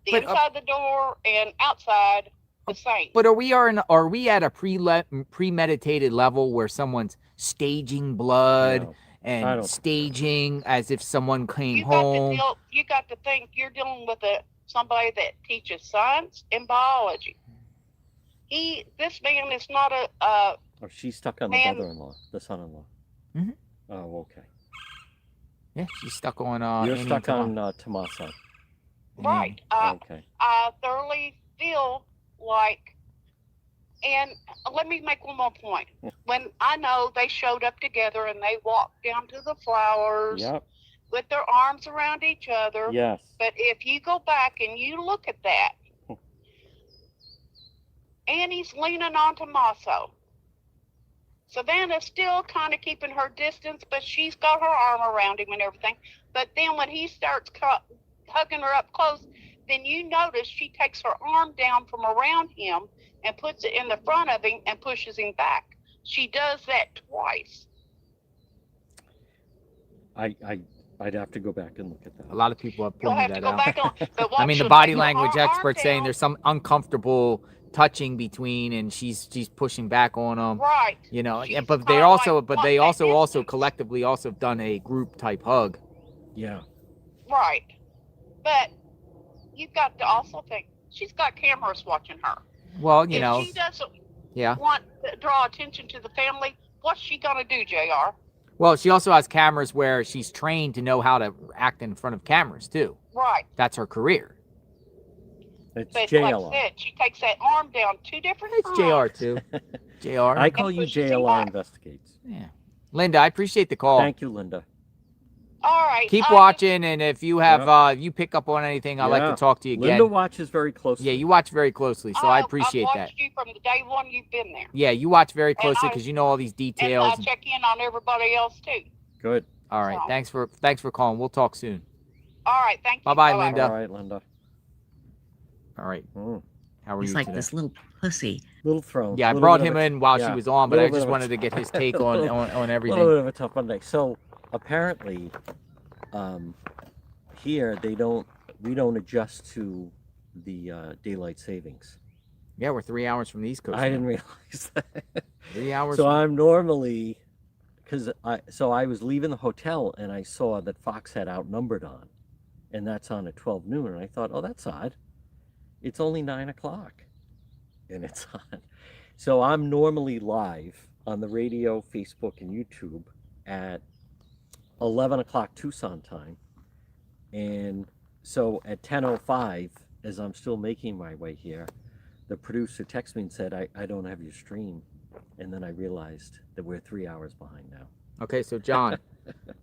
the inside the door and outside the same. But are we at a premeditated level where someone's staging blood and staging as if someone came home? You got to think you're dealing with somebody that teaches science and biology. This man is not she's stuck on the brother-in-law, the son-in-law. Mm-hmm. Oh, okay. Yeah, she's stuck on. You're Annie stuck on Tommaso. Right. Okay. I thoroughly feel like, and let me make one more point. When I know they showed up together and they walked down to the flowers with their arms around each other. Yes. But if you go back and you look at that, Annie's leaning on Tommaso. Savannah's still kind of keeping her distance, but she's got her arm around him and everything. But then when he starts hugging her up close, then you notice she takes her arm down from around him and puts it in the front of him and pushes him back. She does that twice. I'd have to go back and look at that. A lot of people have pointed that out. I mean, the body language experts saying there's some uncomfortable touching between, and she's pushing back on them. Right. But they also collectively also have done a group type hug. Yeah. Right. But you've got to also think she's got cameras watching her. Well, if she doesn't want to draw attention to the family, what's she gonna do, JR? Well, she also has cameras where she's trained to know how to act in front of cameras too. Right. That's her career. It's but JLR. like I said, she takes that arm down two different times. It's JR too. JR. I call you JLR Investigates. Yeah. Linda, I appreciate the call. Thank you, Linda. All right. Keep watching, and if you have you pick up on anything, I'd like to talk to you again. Linda watches very closely. Yeah, you watch very closely, so I appreciate I've that. watched you from the day one you've been there. Yeah, you watch very closely because you know all these details. And I check in on everybody else too. Good. All right. Thanks for calling. We'll talk soon. All right. Thank you. Bye-bye, Linda. All right, Linda. All right. How are He's you like today? this little pussy. Little throne. Yeah, I brought him in while she was on, but I just wanted to get his take on everything. A little bit of a tough Monday. So apparently, here we don't adjust to the daylight savings. Yeah, we're 3 hours from the East Coast. I didn't realize that. 3 hours. So I'm normally, I was leaving the hotel and I saw that Fox had outnumbered on, and that's on at 12 noon, and I thought, oh, that's odd. It's only 9 o'clock, and it's on. So I'm normally live on the radio, Facebook, and YouTube at 11 o'clock Tucson time. And so at 10:05, as I'm still making my way here, the producer texted me and said, I don't have your stream. And then I realized that we're 3 hours behind now. Okay, so John,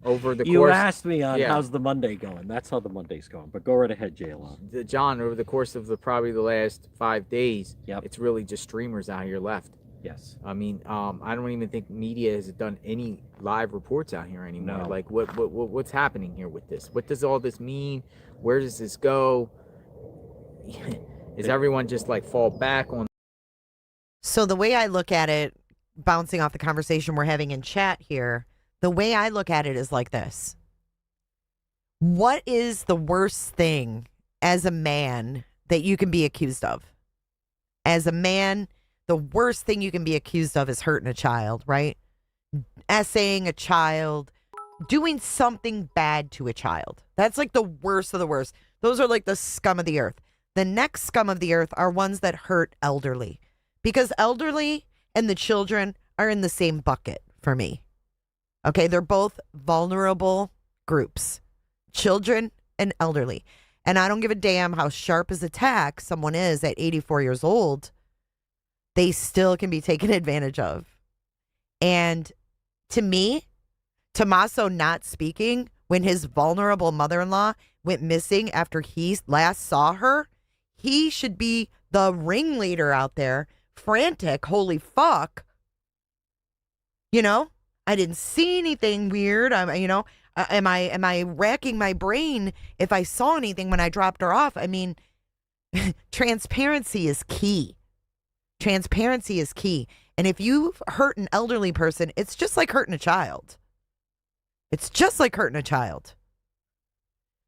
over the course... You asked me on how's the Monday going. That's how the Monday's going. But go right ahead, JLO. John, over the course of probably the last 5 days, it's really just streamers out here left. Yes. I mean, I don't even think media has done any live reports out here anymore. No. Like, what's happening here with this? What does all this mean? Where does this go? Is everyone just like fall back on? So the way I look at it, bouncing off the conversation we're having in chat here, the way I look at it is like this. What is the worst thing as a man that you can be accused of? As a man, the worst thing you can be accused of is hurting a child, right? Essaying a child, doing something bad to a child. That's like the worst of the worst. Those are like the scum of the earth. The next scum of the earth are ones that hurt elderly, because elderly and the children are in the same bucket for me. Okay, they're both vulnerable groups, children and elderly. And I don't give a damn how sharp as a tack someone is at 84 years old. They still can be taken advantage of. And to me, Tommaso not speaking when his vulnerable mother-in-law went missing after he last saw her, he should be the ringleader out there, frantic, holy fuck. You know, I didn't see anything weird. Am I racking my brain if I saw anything when I dropped her off? I mean, transparency is key. Transparency is key. And if you hurt an elderly person, it's just like hurting a child. It's just like hurting a child.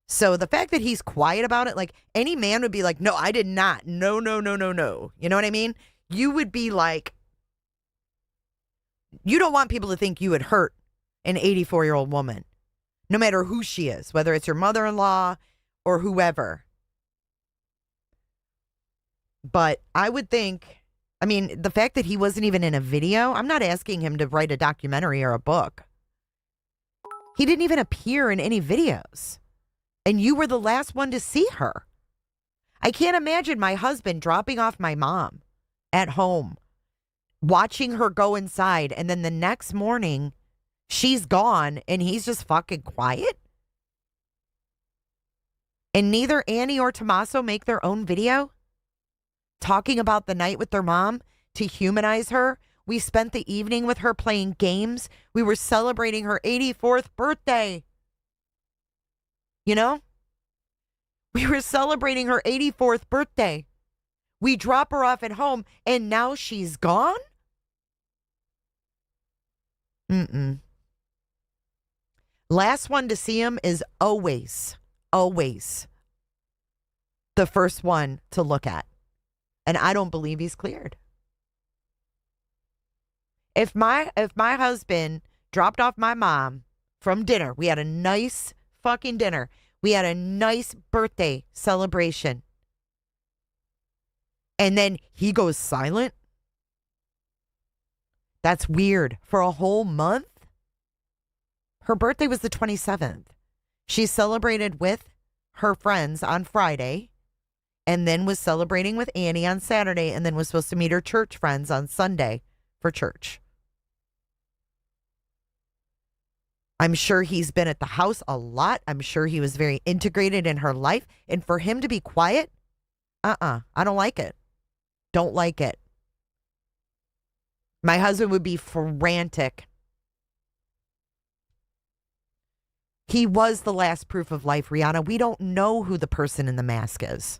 So the fact that he's quiet about it, like any man would be like, no, I did not. No, no, no, no, no. You know what I mean? You would be like, you don't want people to think you would hurt an 84-year-old woman, no matter who she is, whether it's your mother-in-law or whoever. But I would think, I mean, the fact that he wasn't even in a video, I'm not asking him to write a documentary or a book. He didn't even appear in any videos. And you were the last one to see her. I can't imagine my husband dropping off my mom at home, watching her go inside, and then the next morning, she's gone, and he's just fucking quiet. And neither Annie or Tommaso make their own video talking about the night with their mom to humanize her. We spent the evening with her playing games. We were celebrating her 84th birthday. You know? We were celebrating her 84th birthday. We drop her off at home, and now she's gone? Last one to see him is always the first one to look at. And I don't believe he's cleared. If my husband dropped off my mom from dinner, we had a nice fucking dinner. We had a nice birthday celebration. And then he goes silent. That's weird. For a whole month? Her birthday was the 27th. She celebrated with her friends on Friday and then was celebrating with Annie on Saturday and then was supposed to meet her church friends on Sunday for church. I'm sure he's been at the house a lot. I'm sure he was very integrated in her life. And for him to be quiet, I don't like it. Don't like it. My husband would be frantic. He was the last proof of life, Rihanna. We don't know who the person in the mask is.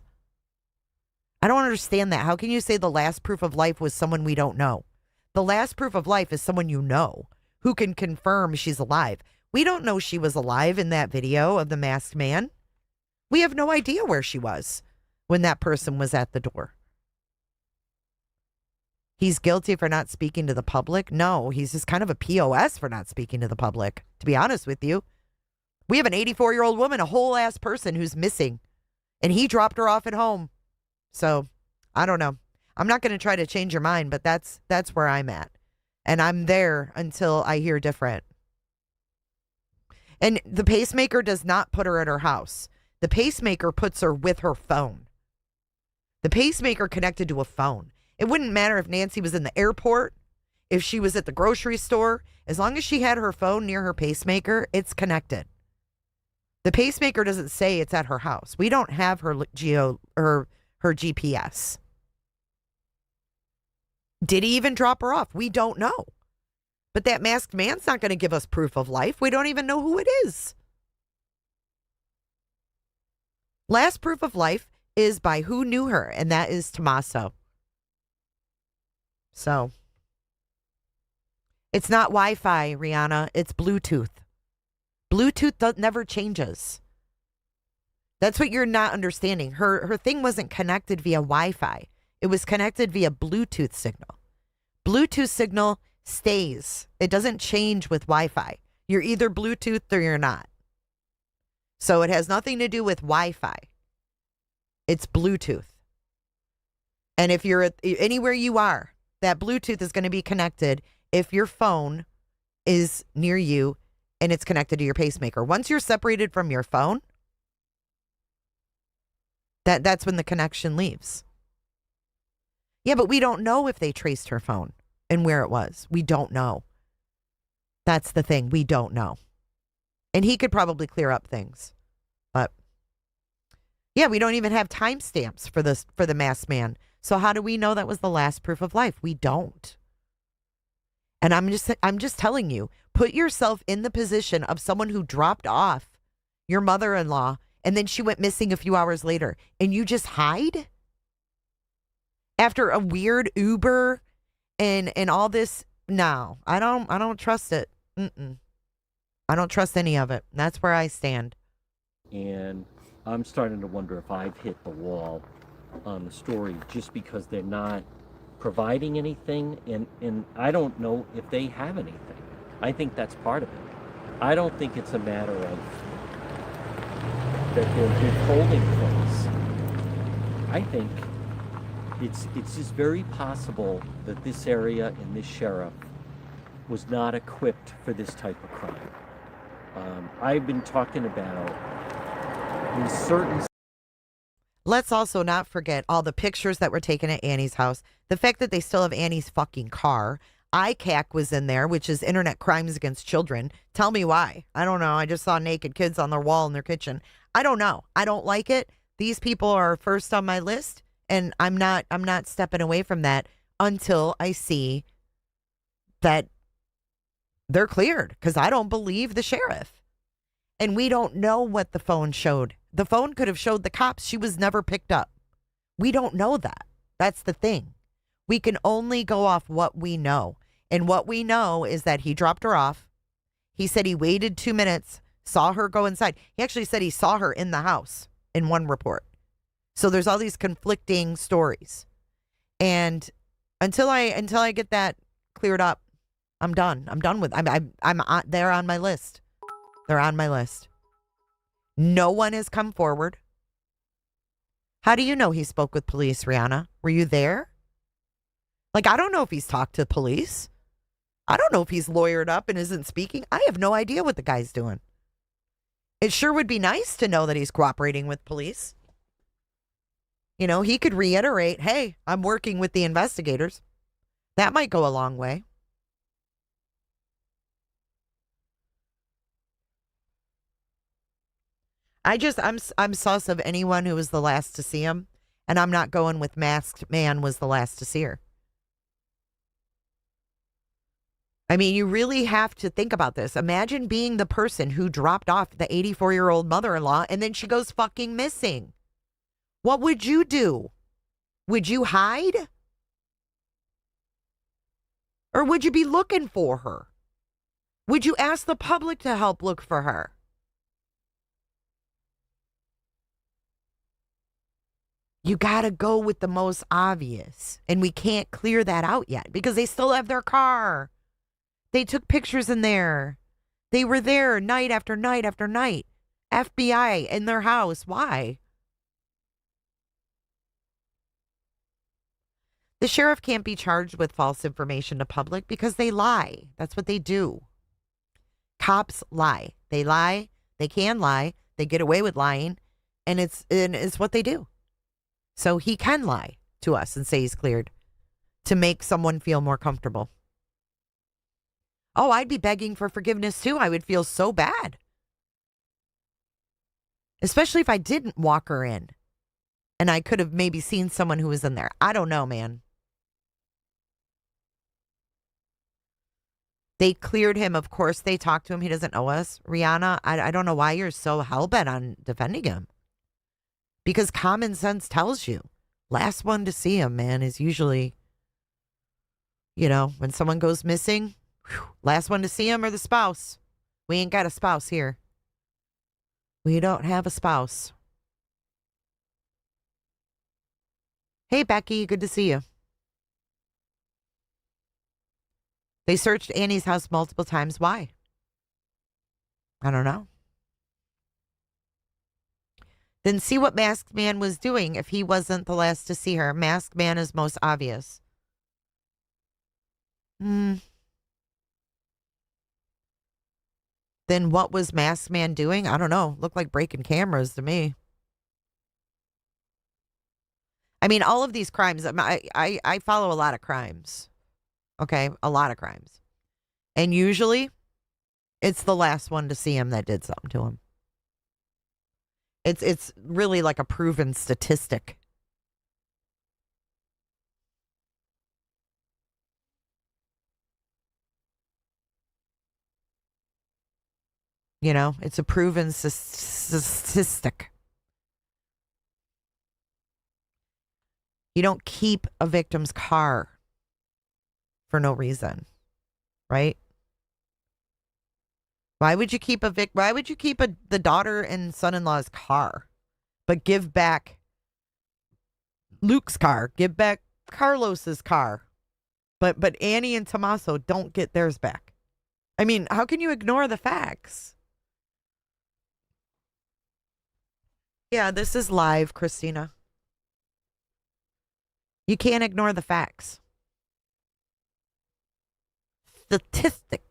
I don't understand that. How can you say the last proof of life was someone we don't know? The last proof of life is someone you know who can confirm she's alive. We don't know she was alive in that video of the masked man. We have no idea where she was when that person was at the door. He's guilty for not speaking to the public? No, he's just kind of a POS for not speaking to the public, to be honest with you. We have an 84-year-old woman, a whole ass person who's missing, and he dropped her off at home. So, I don't know. I'm not going to try to change your mind, but that's where I'm at. And I'm there until I hear different. And the pacemaker does not put her at her house. The pacemaker puts her with her phone. The pacemaker connected to a phone. It wouldn't matter if Nancy was in the airport, if she was at the grocery store. As long as she had her phone near her pacemaker, it's connected. The pacemaker doesn't say it's at her house. We don't have her her GPS. Did he even drop her off? We don't know. But that masked man's not going to give us proof of life. We don't even know who it is. Last proof of life is by who knew her, and that is Tommaso. So, it's not Wi-Fi, Rihanna. It's Bluetooth. Bluetooth never changes. That's what you're not understanding. Her thing wasn't connected via Wi-Fi. It was connected via Bluetooth signal. Bluetooth signal stays. It doesn't change with Wi-Fi. You're either Bluetooth or you're not. So it has nothing to do with Wi-Fi. It's Bluetooth. And if you're anywhere you are, that Bluetooth is going to be connected if your phone is near you and it's connected to your pacemaker. Once you're separated from your phone, that's when the connection leaves. Yeah, but we don't know if they traced her phone and where it was. We don't know. That's the thing. We don't know. And he could probably clear up things. But yeah, we don't even have timestamps for the masked man. So how do we know that was the last proof of life? We don't. And I'm just telling you, put yourself in the position of someone who dropped off your mother-in-law and then she went missing a few hours later and you just hide after a weird Uber and all this. No, I don't trust it. I don't trust any of it. That's where I stand. And I'm starting to wonder if I've hit the wall on the story just because they're not providing anything, and I don't know if they have anything. I think that's part of it. I don't think it's a matter of that they're withholding things. I think it's just very possible that this area and this sheriff was not equipped for this type of crime. I've been talking about in certain. Let's also not forget all the pictures that were taken at Annie's house. The fact that they still have Annie's fucking car. ICAC was in there, which is Internet Crimes Against Children. Tell me why. I don't know. I just saw naked kids on their wall in their kitchen. I don't know. I don't like it. These people are first on my list, and I'm not stepping away from that until I see that they're cleared, because I don't believe the sheriff. And we don't know what the phone showed. The phone could have showed the cops she was never picked up. We don't know that. That's the thing. We can only go off what we know. And what we know is that he dropped her off. He said he waited 2 minutes, saw her go inside. He actually said he saw her in the house in one report. So there's all these conflicting stories. And until I get that cleared up, I'm done. I'm done with. They're on my list. They're on my list. No one has come forward. How do you know he spoke with police, Rihanna? Were you there? Like, I don't know if he's talked to police. I don't know if he's lawyered up and isn't speaking. I have no idea what the guy's doing. It sure would be nice to know that he's cooperating with police. You know, he could reiterate, hey, I'm working with the investigators. That might go a long way. I'm sus of anyone who was the last to see him, and I'm not going with masked man was the last to see her. I mean, you really have to think about this. Imagine being the person who dropped off the 84-year-old mother-in-law and then she goes fucking missing. What would you do? Would you hide? Or would you be looking for her? Would you ask the public to help look for her? You got to go with the most obvious. And we can't clear that out yet because they still have their car. They took pictures in there. They were there night after night after night. FBI in their house. Why? The sheriff can't be charged with false information to public because they lie. That's what they do. Cops lie. They lie. They can lie. They get away with lying. And it's what they do. So he can lie to us and say he's cleared to make someone feel more comfortable. Oh, I'd be begging for forgiveness too. I would feel so bad. Especially if I didn't walk her in and I could have maybe seen someone who was in there. I don't know, man. They cleared him. Of course, they talked to him. He doesn't know us. Rihanna, I don't know why you're so hell-bent on defending him. Because common sense tells you, last one to see him, man, is usually, you know, when someone goes missing, last one to see him or the spouse. We ain't got a spouse here. We don't have a spouse. Hey, Becky, good to see you. They searched Annie's house multiple times. Why? I don't know. Then see what Masked Man was doing if he wasn't the last to see her. Masked Man is most obvious. Then what was Masked Man doing? I don't know. Looked like breaking cameras to me. I mean, all of these crimes, I follow a lot of crimes. Okay? A lot of crimes. And usually It's the last one to see him that did something to him. It's really like a proven statistic. You know, it's a proven statistic. You don't keep a victim's car for no reason, right? Why would you keep the daughter and son-in-law's car, but give back Luke's car, give back Carlos's car, but Annie and Tommaso don't get theirs back? I mean, how can you ignore the facts? Yeah, this is live, Christina. You can't ignore the facts. Statistics.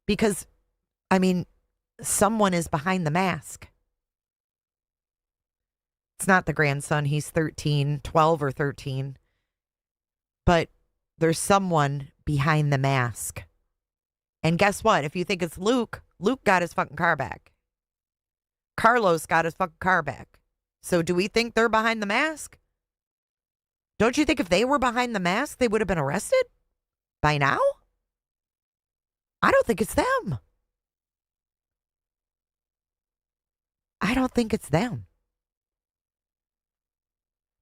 Because, I mean, someone is behind the mask. It's not the grandson. He's 13, 12 or 13. But there's someone behind the mask. And guess what? If you think it's Luke, Luke got his fucking car back. Carlos got his fucking car back. So do we think they're behind the mask? Don't you think if they were behind the mask, they would have been arrested by now? I don't think it's them. I don't think it's them.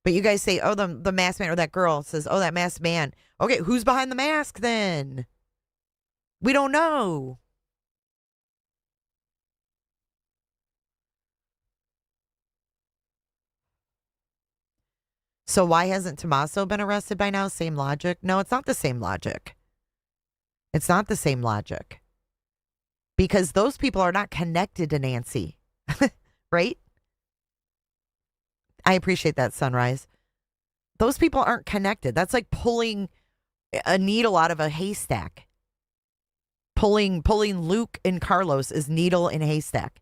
But you guys say, oh, the masked man, or that girl says, oh, that masked man. Okay, who's behind the mask then? We don't know. So why hasn't Tommaso been arrested by now? Same logic? No, it's not the same logic. It's not the same logic. Because those people are not connected to Nancy. Right? I appreciate that, Sunrise. Those people aren't connected. That's like pulling a needle out of a haystack. Pulling Luke and Carlos is needle in a haystack.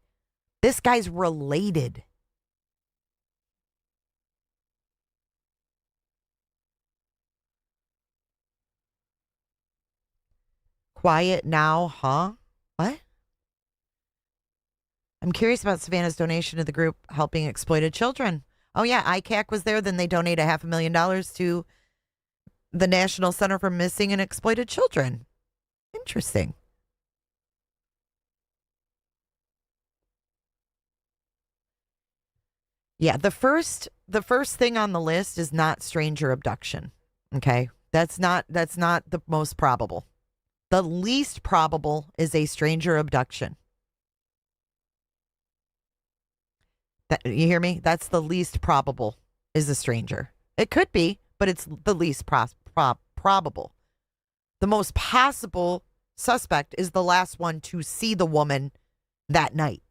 This guy's related. Quiet now, huh? What? I'm curious about Savannah's donation to the group helping exploited children. Oh, yeah, ICAC was there. Then they donated $500,000 to the National Center for Missing and Exploited Children. Interesting. Yeah, the first thing on the list is not stranger abduction. Okay? That's not the most probable. The least probable is a stranger abduction. You hear me? That's the least probable is a stranger. It could be, but it's the least probable. The most possible suspect is the last one to see the woman that night.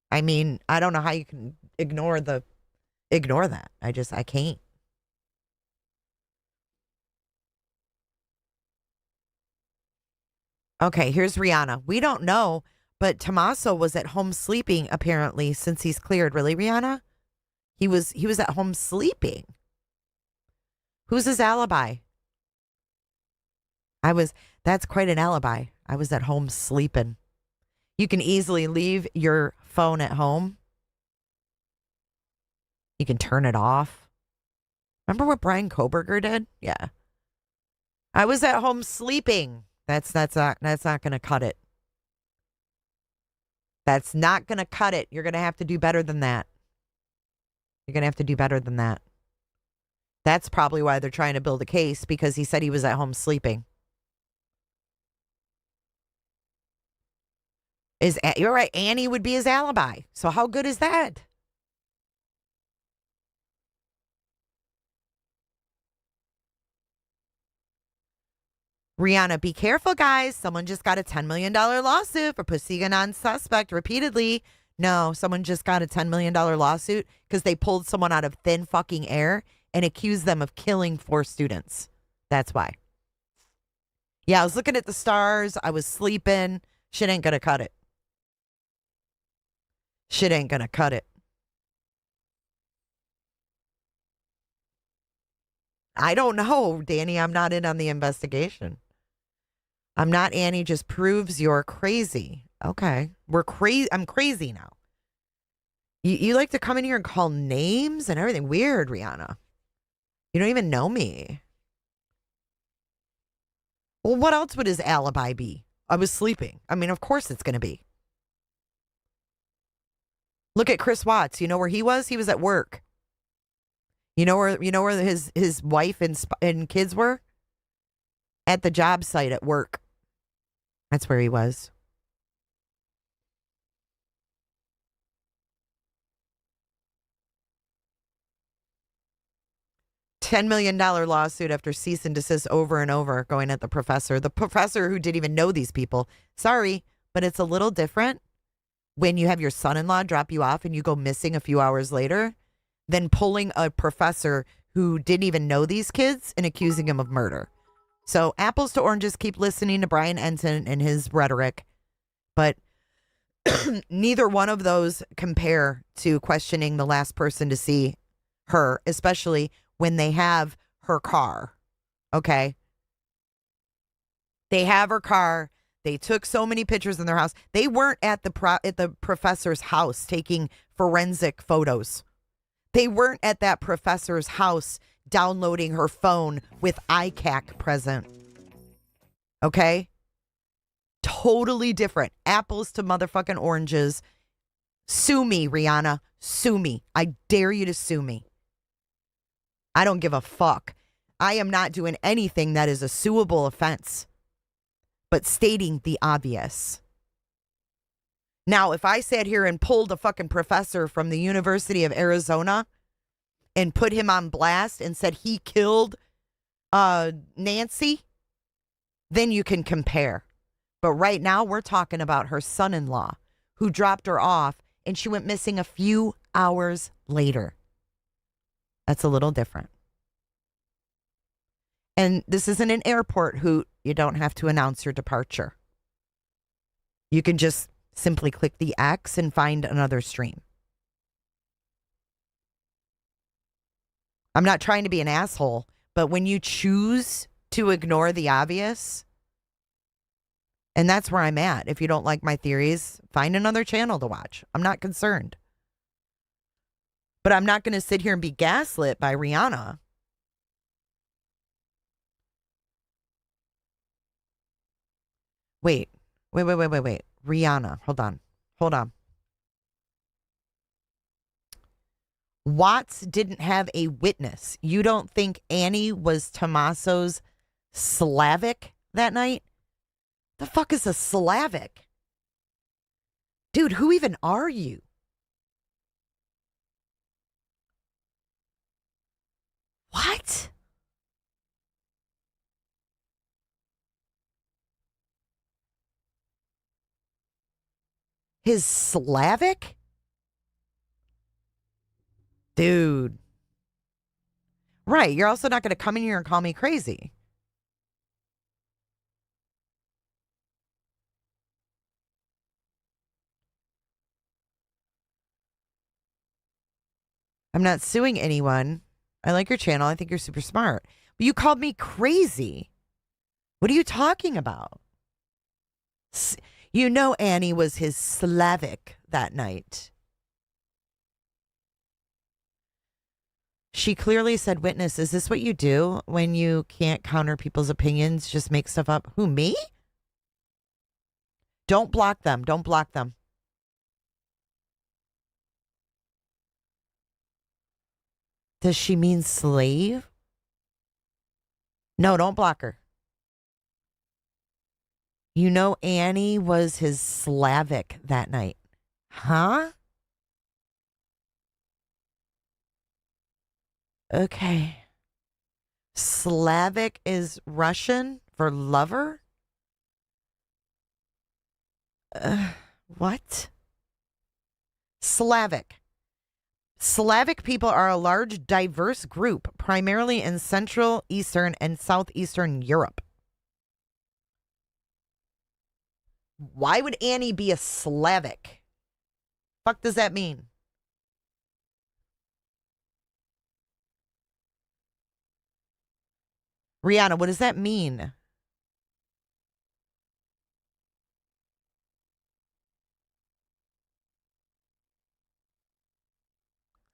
I mean, I don't know how you can ignore that. I can't. Okay, here's Rihanna. We don't know, but Tommaso was at home sleeping apparently since he's cleared. Really, Rihanna? He was at home sleeping. Who's his alibi? That's quite an alibi. I was at home sleeping. You can easily leave your phone at home. You can turn it off. Remember what Brian Koberger did? Yeah. I was at home sleeping. That's not going to cut it. That's not going to cut it. You're going to have to do better than that. You're going to have to do better than that. That's probably why they're trying to build a case, because he said he was at home sleeping. You're right. Annie would be his alibi. So how good is that? Rihanna, be careful, guys. Someone just got a $10 million lawsuit for pursuing a non-suspect repeatedly. No, someone just got a $10 million lawsuit because they pulled someone out of thin fucking air and accused them of killing 4 students. That's why. Yeah, I was looking at the stars. I was sleeping. Shit ain't gonna cut it. Shit ain't gonna cut it. I don't know, Danny. I'm not in on the investigation. I'm not Annie. Just proves you're crazy. Okay. We're crazy. I'm crazy now. You like to come in here and call names and everything. Weird, Rihanna. You don't even know me. Well, what else would his alibi be? I was sleeping. I mean, of course it's going to be. Look at Chris Watts. You know where he was? He was at work. You know where his wife and kids were? At the job site at work. That's where he was. $10 million lawsuit after cease and desist over and over going at the professor. The professor who didn't even know these people. Sorry, but it's a little different when you have your son-in-law drop you off and you go missing a few hours later than pulling a professor who didn't even know these kids and accusing him of murder. So apples to oranges, keep listening to Brian Ensign and his rhetoric. But neither one of those compare to questioning the last person to see her, especially when they have her car. Okay? They have her car. They took so many pictures in their house. They weren't at the professor's house taking forensic photos. They weren't at that professor's house downloading her phone with ICAC present. Okay? Totally different. Apples to motherfucking oranges. Sue me, Rihanna. Sue me. I dare you to sue me. I don't give a fuck. I am not doing anything that is a suable offense, but stating the obvious. Now, if I sat here and pulled a fucking professor from the University of Arizona and put him on blast and said he killed Nancy, then you can compare. But right now, we're talking about her son-in-law who dropped her off and she went missing a few hours later. That's a little different. And this isn't an airport hoot. You don't have to announce your departure. You can just simply click the X and find another stream. I'm not trying to be an asshole, but when you choose to ignore the obvious, and that's where I'm at. If you don't like my theories, find another channel to watch. I'm not concerned. But I'm not going to sit here and be gaslit by Rihanna. Wait. Rihanna, hold on. Watts didn't have a witness. You don't think Annie was Tommaso's Slavic that night? The fuck is a Slavic? Dude, who even are you? What? His Slavic? Dude. Right, you're also not going to come in here and call me crazy. I'm not suing anyone. I like your channel. I think you're super smart. But you called me crazy. What are you talking about? You know Annie was his Slavic that night. She clearly said, witness, is this what you do when you can't counter people's opinions? Just make stuff up? Who, me? Don't block them. Don't block them. Does she mean slave? No, don't block her. You know Annie was his Slavic that night. Huh? Okay. Slavic is Russian for lover? What? Slavic. Slavic people are a large, diverse group, primarily in Central, Eastern, and Southeastern Europe. Why would Annie be a Slavic? Fuck does that mean? Rihanna, what does that mean?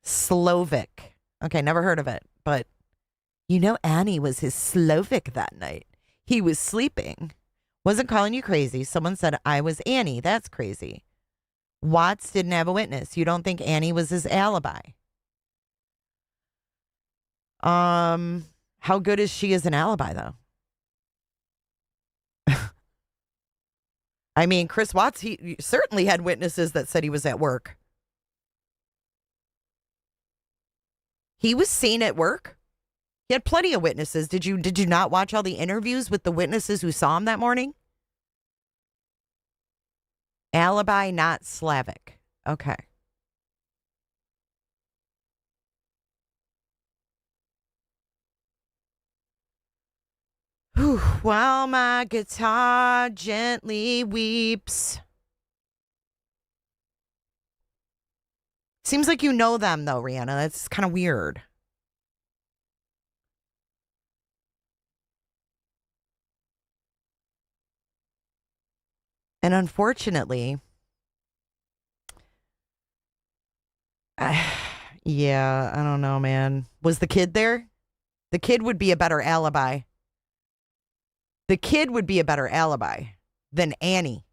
Slovak. Okay, never heard of it, but Annie was his Slovak that night. He was sleeping. Wasn't calling you crazy. Someone said I was Annie. That's crazy. Watts didn't have a witness. You don't think Annie was his alibi? How good is she as an alibi, though? I mean, Chris Watts, he certainly had witnesses that said he was at work. He was seen at work. He had plenty of witnesses. Did you not watch all the interviews with the witnesses who saw him that morning? Alibi, not Slavic. Okay. Whew. While my guitar gently weeps. Seems like you know them, though, Rihanna. That's kind of weird. And unfortunately, yeah, I don't know, man. Was the kid there? The kid would be a better alibi. The kid would be a better alibi than Annie.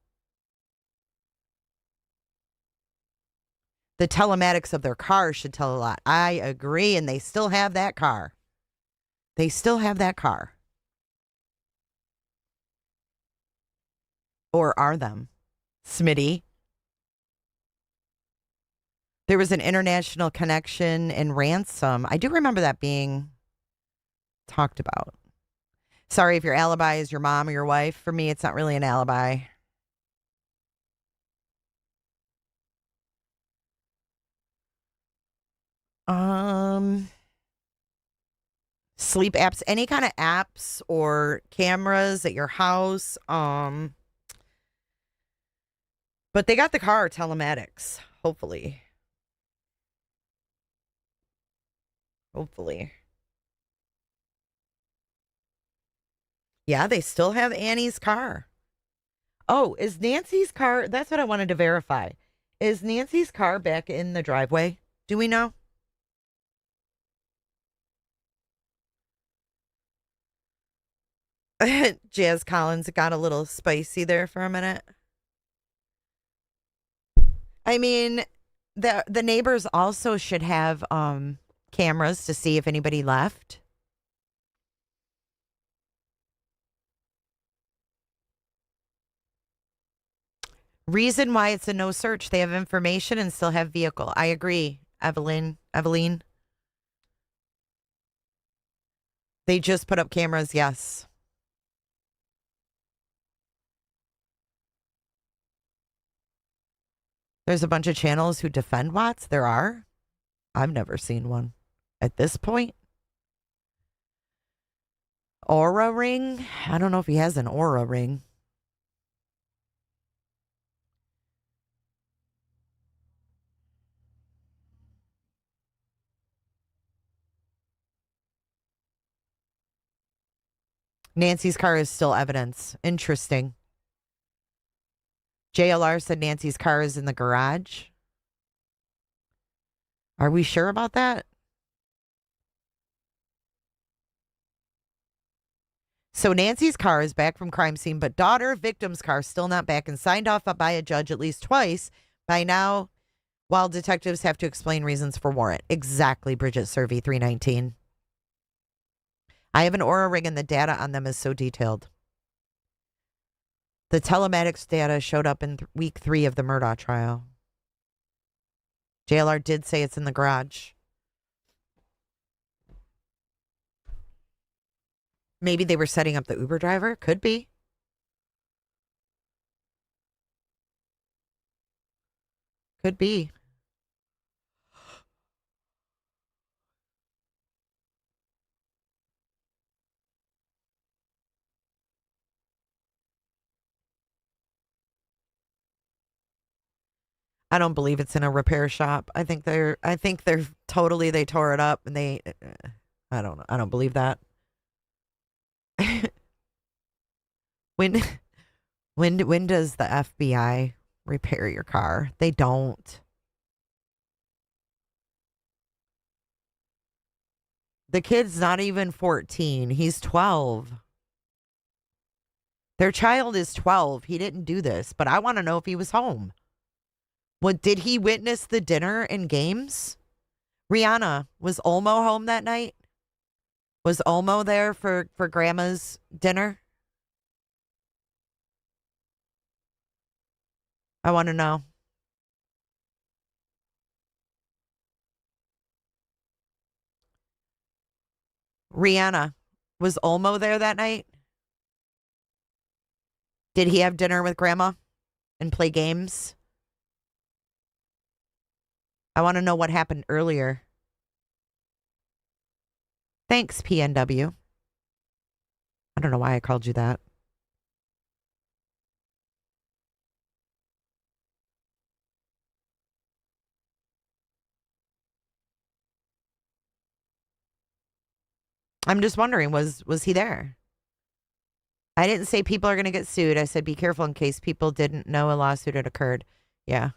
The telematics of their car should tell a lot. I agree, and they still have that car. They still have that car. Or are them? Smitty. There was an international connection and ransom. I do remember that being talked about. Sorry if your alibi is your mom or your wife. For me, it's not really an alibi. Sleep apps, any kind of apps or cameras at your house. But they got the car telematics, hopefully. Hopefully. Yeah, they still have Annie's car. Oh, is Nancy's car? That's what I wanted to verify. Is Nancy's car back in the driveway? Do we know? Jazz Collins got a little spicy there for a minute. I mean, the neighbors also should have cameras to see if anybody left. Reason why it's a no search. They have information and still have vehicle. I agree, Evelyn. They just put up cameras, yes. There's a bunch of channels who defend Watts. There are. I've never seen one at this point. Aura ring? I don't know if he has an aura ring. Nancy's car is still evidence. Interesting. JLR said Nancy's car is in the garage. Are we sure about that? So Nancy's car is back from crime scene, but daughter victim's car still not back and signed off by a judge at least twice by now, while detectives have to explain reasons for warrant. Exactly, Bridget Survey 319. I have an aura ring and the data on them is so detailed. The telematics data showed up in week 3 of the Murdaugh trial. JLR did say it's in the garage. Maybe they were setting up the Uber driver. Could be. Could be. I don't believe it's in a repair shop. I think they're totally, they tore it up and I don't know. I don't believe that. When when does the FBI repair your car? They don't. The kid's not even 14. He's 12. Their child is 12. He didn't do this, but I want to know if he was home. What, did he witness the dinner and games? Rihanna, was Olmo home that night? Was Olmo there for grandma's dinner? I want to know. Rihanna, was Olmo there that night? Did he have dinner with grandma and play games? I want to know what happened earlier. Thanks, PNW. I don't know why I called you that. I'm just wondering, was he there? I didn't say people are going to get sued. I said be careful in case people didn't know a lawsuit had occurred. Yeah.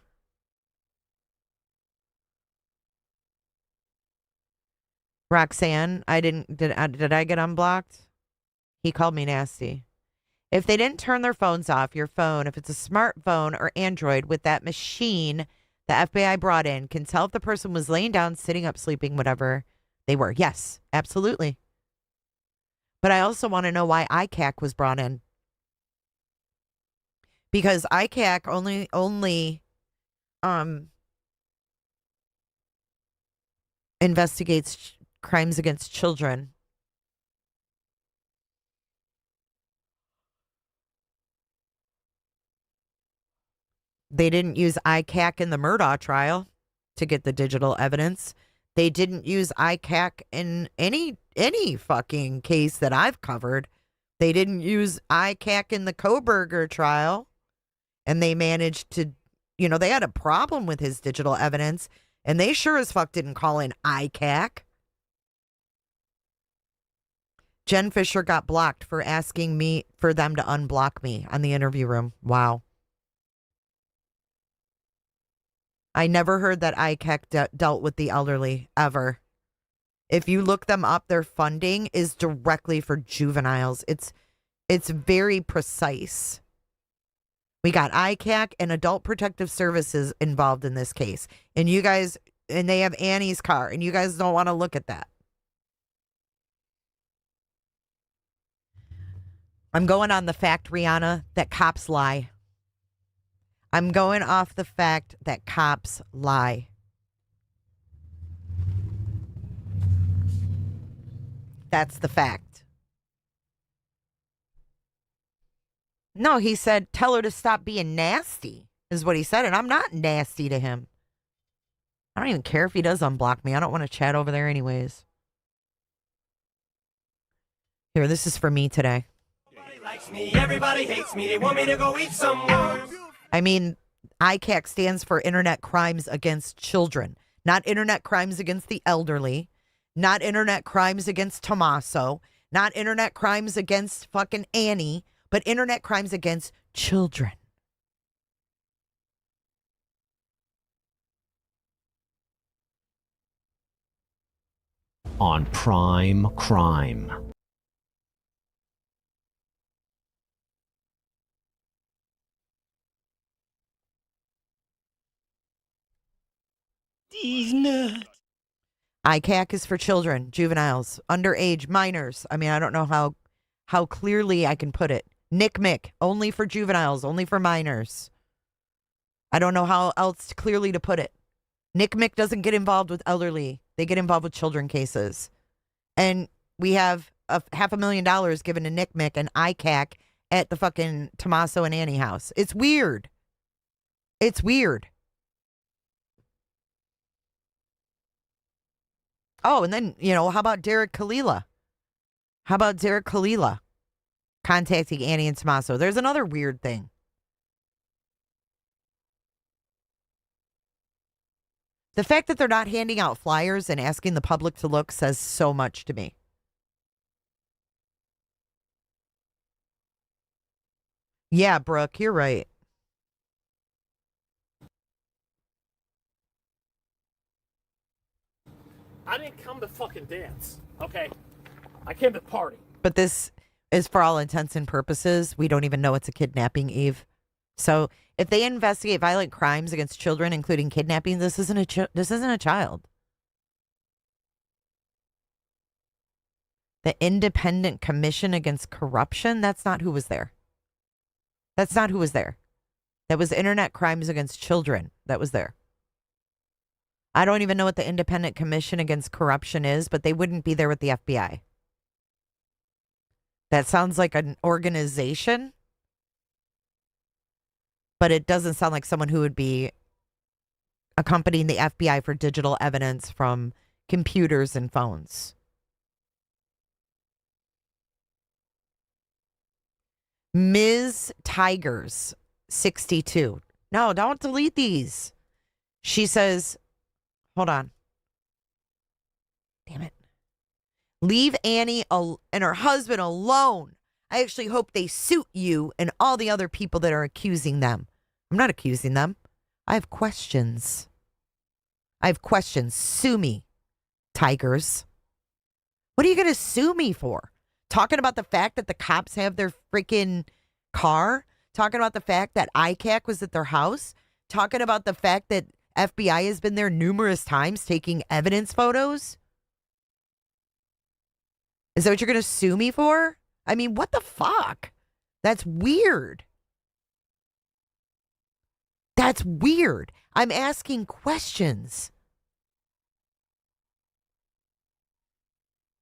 Roxanne, did I get unblocked? He called me nasty. If they didn't turn their phones off, your phone, if it's a smartphone or Android with that machine the FBI brought in, can tell if the person was laying down, sitting up, sleeping, whatever they were. Yes, absolutely. But I also want to know why ICAC was brought in. Because ICAC only investigates crimes against children. They didn't use ICAC in the Murdaugh trial to get the digital evidence. They didn't use ICAC in any fucking case that I've covered. They didn't use ICAC in the Koberger trial. And they managed to, they had a problem with his digital evidence. And they sure as fuck didn't call in ICAC. Jen Fisher got blocked for asking me for them to unblock me on the interview room. Wow. I never heard that ICAC dealt with the elderly, ever. If you look them up, their funding is directly for juveniles. It's very precise. We got ICAC and Adult Protective Services involved in this case. And you guys, and they have Annie's car, and you guys don't want to look at that. I'm going on the fact, Rihanna, that cops lie. I'm going off the fact that cops lie. That's the fact. No, he said, tell her to stop being nasty, is what he said. And I'm not nasty to him. I don't even care if he does unblock me. I don't want to chat over there anyways. Here, this is for me today. Everybody likes me, everybody hates me. They want me to go eat some worms. I mean, ICAC stands for Internet Crimes Against Children, not Internet Crimes Against the Elderly, not Internet Crimes Against Tommaso, not Internet Crimes Against fucking Annie, but Internet Crimes Against Children. On Prime Crime. These nuts. ICAC is for children, juveniles, underage, minors. I mean, I don't know how clearly I can put it. NCMEC, only for juveniles, only for minors. I don't know how else clearly to put it. NCMEC doesn't get involved with elderly. They get involved with children cases. And we have $500,000 given to NCMEC and ICAC at the fucking Tommaso and Annie house. It's weird. It's weird. Oh, and then, how about Derek Kalila? How about Derek Kalila contacting Annie and Tommaso? There's another weird thing. The fact that they're not handing out flyers and asking the public to look says so much to me. Yeah, Brooke, you're right. I didn't come to fucking dance, okay? I came to party. But this is, for all intents and purposes, we don't even know it's a kidnapping, Eve. So if they investigate violent crimes against children, including kidnapping, this isn't a child. The Independent Commission Against Corruption, that's not who was there. That's not who was there. That was Internet Crimes Against Children that was there. I don't even know what the Independent Commission Against Corruption is, but they wouldn't be there with the FBI. That sounds like an organization, but it doesn't sound like someone who would be accompanying the FBI for digital evidence from computers and phones. Ms. Tigers, 62. No, don't delete these. She says, hold on. Damn it. Leave Annie and her husband alone. I actually hope they suit you and all the other people that are accusing them. I'm not accusing them. I have questions. Sue me, Tigers. What are you going to sue me for? Talking about the fact that the cops have their freaking car? Talking about the fact that ICAC was at their house? Talking about the fact that FBI has been there numerous times taking evidence photos? Is that what you're going to sue me for? I mean, what the fuck? That's weird. That's weird. I'm asking questions.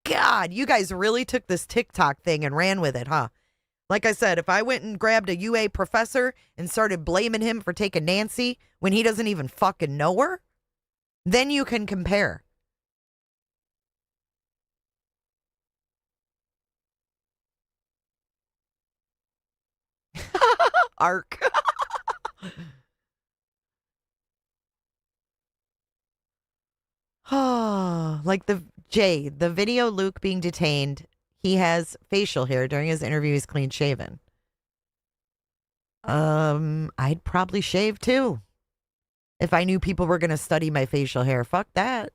God, you guys really took this TikTok thing and ran with it, huh? Like I said, if I went and grabbed a UA professor and started blaming him for taking Nancy when he doesn't even fucking know her, then you can compare. Arc. Like the video Luke being detained, he has facial hair. During his interview, he's clean shaven. I'd probably shave too. If I knew people were going to study my facial hair. Fuck that.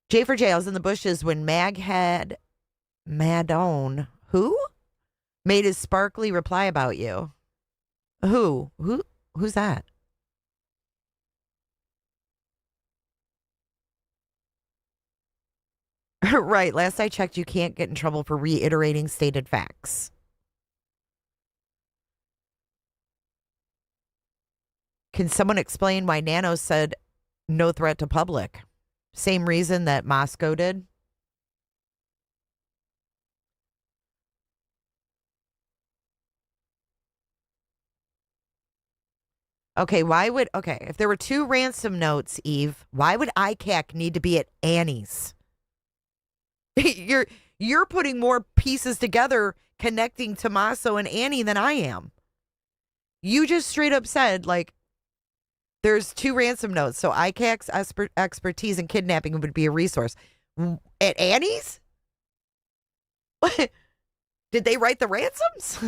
J for J, I was in the bushes when Madone, who? Made his sparkly reply about you. Who's that? Right. Last I checked, you can't get in trouble for reiterating stated facts. Can someone explain why Nano said no threat to public? Same reason that Moscow did? Okay, if there were 2 ransom notes, Eve, why would ICAC need to be at Annie's? You're putting more pieces together connecting Tommaso and Annie than I am. You just straight up said, like, there's 2 ransom notes, so ICAC's expertise in kidnapping would be a resource. At Annie's? What? Did they write the ransoms?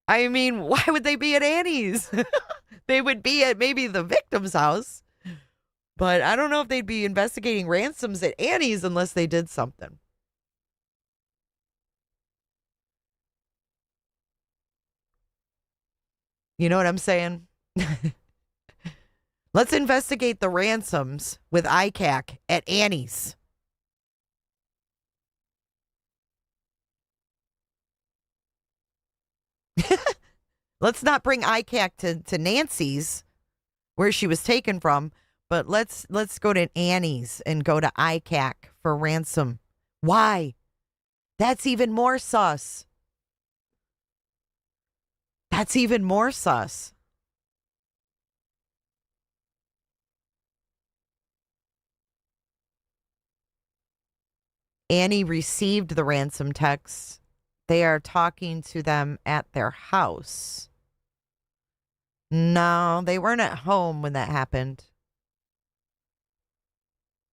I mean, why would they be at Annie's? They would be at maybe the victim's house. But I don't know if they'd be investigating ransoms at Annie's unless they did something. You know what I'm saying? Let's investigate the ransoms with ICAC at Annie's. Let's not bring ICAC to Nancy's, where she was taken from, but let's go to Annie's and go to ICAC for ransom. Why? That's even more sus. That's even more sus. Annie received the ransom texts. They are talking to them at their house. No, they weren't at home when that happened.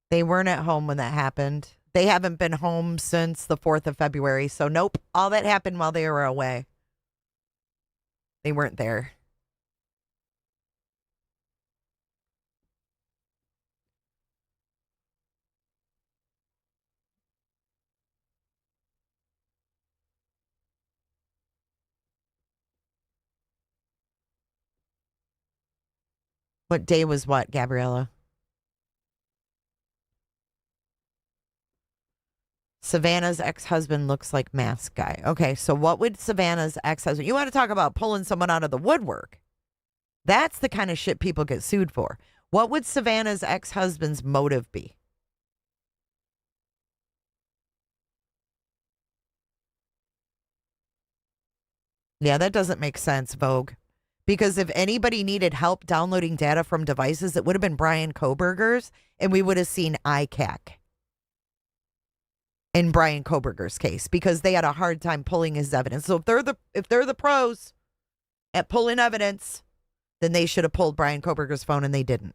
They weren't at home when that happened. They haven't been home since the 4th of February. So, nope. All that happened while they were away. They weren't there. What day was what, Gabriella? Savannah's ex-husband looks like mask guy. Okay, so what would Savannah's ex-husband... You want to talk about pulling someone out of the woodwork? That's the kind of shit people get sued for. What would Savannah's ex-husband's motive be? Yeah, that doesn't make sense, Vogue. Because if anybody needed help downloading data from devices, it would have been Brian Koberger's, and we would have seen ICAC in Brian Koberger's case because they had a hard time pulling his evidence. So if they're the pros at pulling evidence, then they should have pulled Brian Koberger's phone, and they didn't.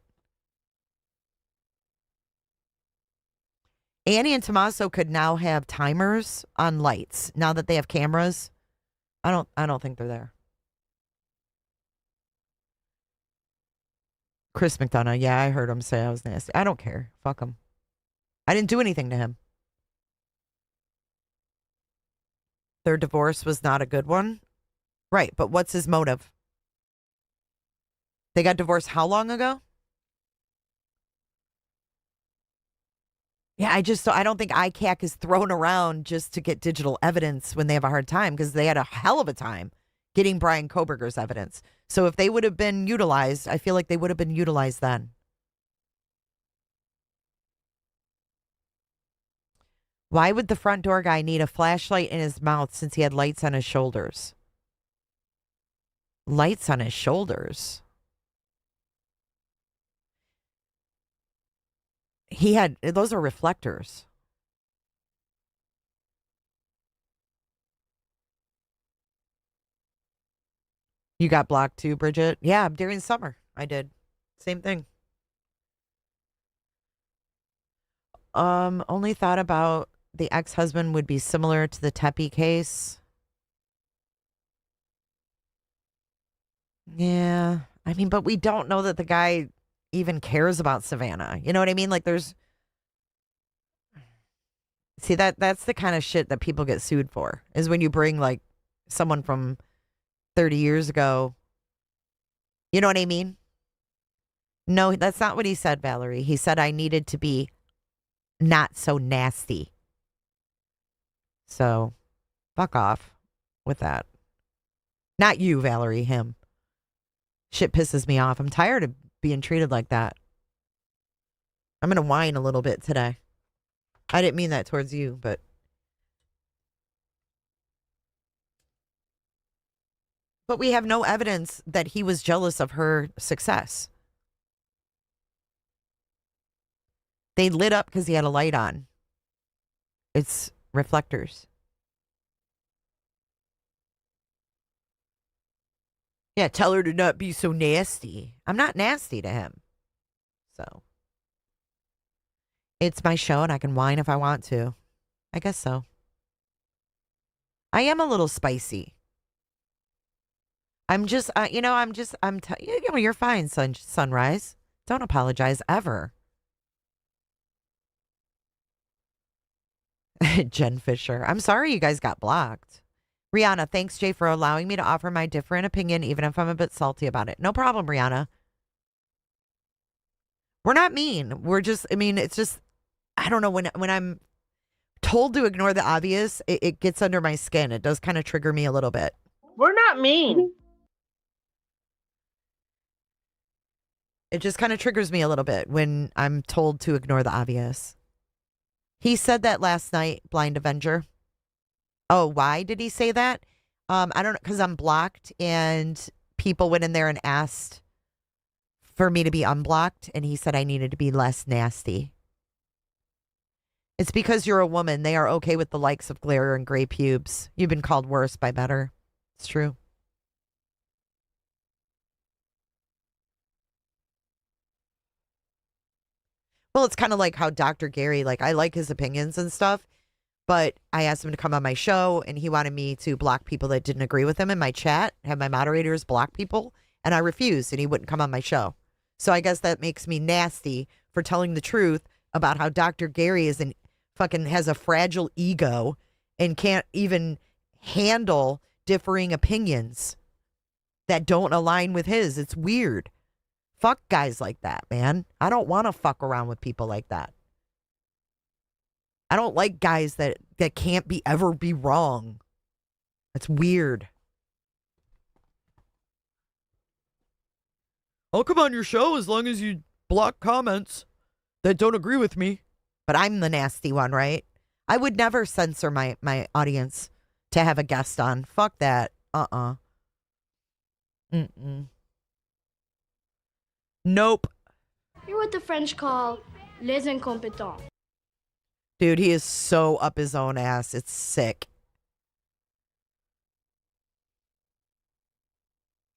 Annie and Tommaso could now have timers on lights now that they have cameras. I don't think they're there. Chris McDonough. Yeah, I heard him say I was nasty. I don't care. Fuck him. I didn't do anything to him. Their divorce was not a good one. Right, but what's his motive? They got divorced how long ago? Yeah, I don't think ICAC is thrown around just to get digital evidence when they have a hard time, because they had a hell of a time getting Brian Koberger's evidence. So if they would have been utilized, I feel like they would have been utilized then. Why would the front door guy need a flashlight in his mouth since he had lights on his shoulders? Lights on his shoulders? Those are reflectors. You got blocked too, Bridget? Yeah, during summer. I did. Same thing. Only thought about the ex-husband would be similar to the Tepe case. Yeah. I mean, but we don't know that the guy even cares about Savannah. You know what I mean? Like see, that's the kind of shit that people get sued for, is when you bring like someone from 30 years ago. You know what I mean? No, that's not what he said, Valerie. He said I needed to be not so nasty. So, fuck off with that. Not you, Valerie, him. Shit pisses me off. I'm tired of being treated like that. I'm going to whine a little bit today. I didn't mean that towards you, but. But we have no evidence that he was jealous of her success. They lit up because he had a light on. It's reflectors. Yeah, tell her to not be so nasty. I'm not nasty to him. So. It's my show and I can whine if I want to. I guess so. I am a little spicy. I'm just, you're fine, Sunrise. Don't apologize ever. Jen Fisher. I'm sorry you guys got blocked. Rihanna, thanks, Jay, for allowing me to offer my different opinion, even if I'm a bit salty about it. No problem, Rihanna. We're not mean. We're just, it's just, I don't know, when I'm told to ignore the obvious, it gets under my skin. It does kind of trigger me a little bit. We're not mean. It just kind of triggers me a little bit when I'm told to ignore the obvious. He said that last night, Blind Avenger. Oh, why did he say that? I don't know, because I'm blocked and people went in there and asked for me to be unblocked, and he said I needed to be less nasty. It's because you're a woman. They are okay with the likes of glare and gray pubes. You've been called worse by better. It's true. Well, it's kind of like how Dr. Gary, like, I like his opinions and stuff, but I asked him to come on my show, and he wanted me to block people that didn't agree with him in my chat, have my moderators block people, and I refused, and he wouldn't come on my show. So I guess that makes me nasty for telling the truth about how Dr. Gary has a fragile ego and can't even handle differing opinions that don't align with his. It's weird. Fuck guys like that, man. I don't want to fuck around with people like that. I don't like guys that can't ever be wrong. That's weird. I'll come on your show as long as you block comments that don't agree with me. But I'm the nasty one, right? I would never censor my audience to have a guest on. Fuck that. Nope. You're what the French call les incompetents. Dude, he is so up his own ass. It's sick.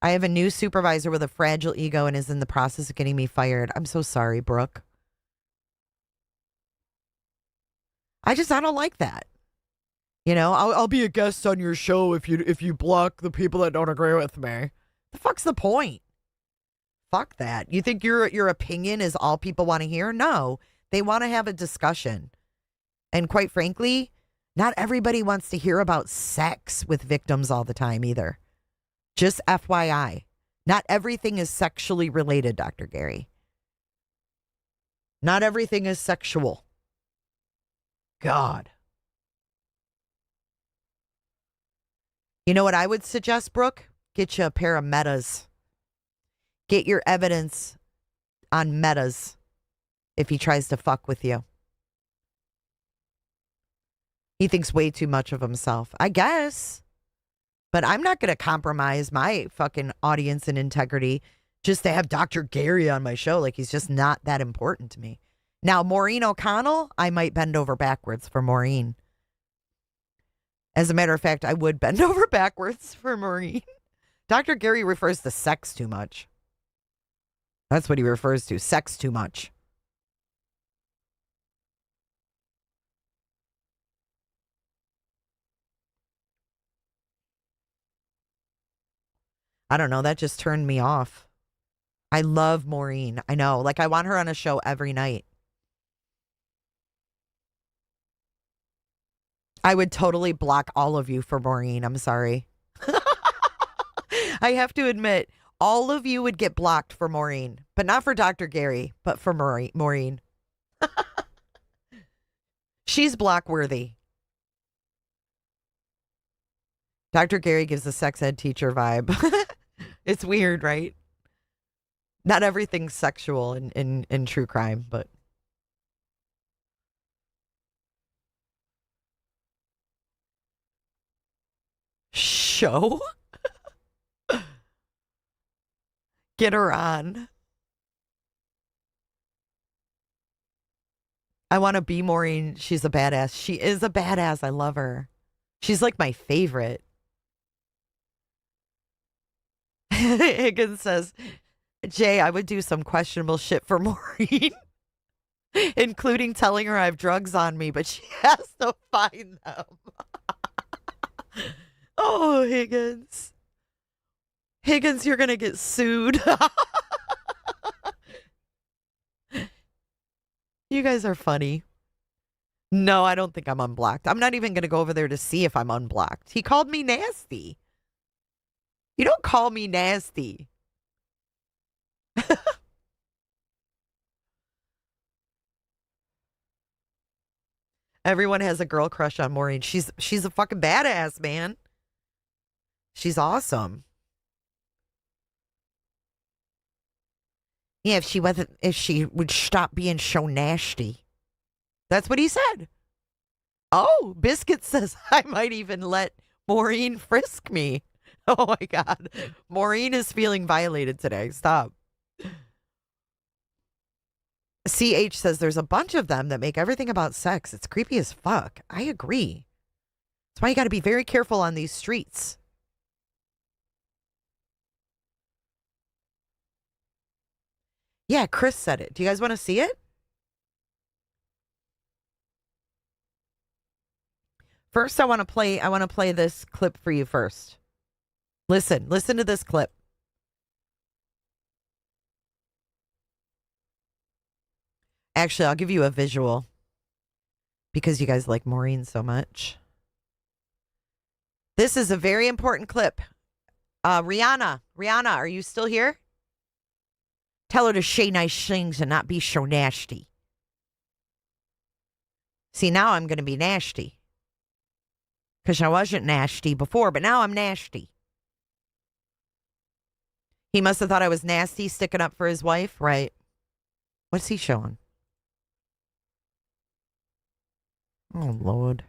I have a new supervisor with a fragile ego and is in the process of getting me fired. I'm so sorry, Brooke. I don't like that. You know, I'll be a guest on your show if you block the people that don't agree with me. The fuck's the point? Fuck that. You think your opinion is all people want to hear? No. They want to have a discussion. And quite frankly, not everybody wants to hear about sex with victims all the time either. Just FYI. Not everything is sexually related, Dr. Gary. Not everything is sexual. God. You know what I would suggest, Brooke? Get you a pair of metas. Get your evidence on metas if he tries to fuck with you. He thinks way too much of himself, I guess. But I'm not going to compromise my fucking audience and integrity just to have Dr. Gary on my show. Like, he's just not that important to me. Now, Maureen O'Connell, I might bend over backwards for Maureen. As a matter of fact, I would bend over backwards for Maureen. Dr. Gary refers to sex too much. That's what he refers to, sex too much. I don't know, that just turned me off. I love Maureen. I know, like I want her on a show every night. I would totally block all of you for Maureen. I'm sorry. I have to admit, all of you would get blocked for Maureen, but not for Dr. Gary, but for Maureen. She's block worthy. Dr. Gary gives a sex ed teacher vibe. It's weird, right? Not everything's sexual in true crime, but. Show? Get her on. I want to be Maureen. She's a badass. She is a badass. I love her. She's like my favorite. Higgins says, Jay, I would do some questionable shit for Maureen, including telling her I have drugs on me, but she has to find them. Oh, Higgins. Higgins, you're going to get sued. You guys are funny. No, I don't think I'm unblocked. I'm not even going to go over there to see if I'm unblocked. He called me nasty. You don't call me nasty. Everyone has a girl crush on Maureen. She's a fucking badass, man. She's awesome. Yeah, if she would stop being so nasty. That's what he said. Oh, Biscuit says I might even let Maureen frisk me. Oh my God. Maureen is feeling violated today. Stop. CH says there's a bunch of them that make everything about sex. It's creepy as fuck. I agree. That's why you got to be very careful on these streets. Yeah, Chris said it. Do you guys want to see it? First, I want to play this clip for you first. Listen to this clip. Actually, I'll give you a visual because you guys like Maureen so much. This is a very important clip. Rihanna, are you still here? Tell her to say nice things and not be so nasty. See, now I'm going to be nasty. Because I wasn't nasty before, but now I'm nasty. He must have thought I was nasty sticking up for his wife, right? What's he showing? Oh, Lord.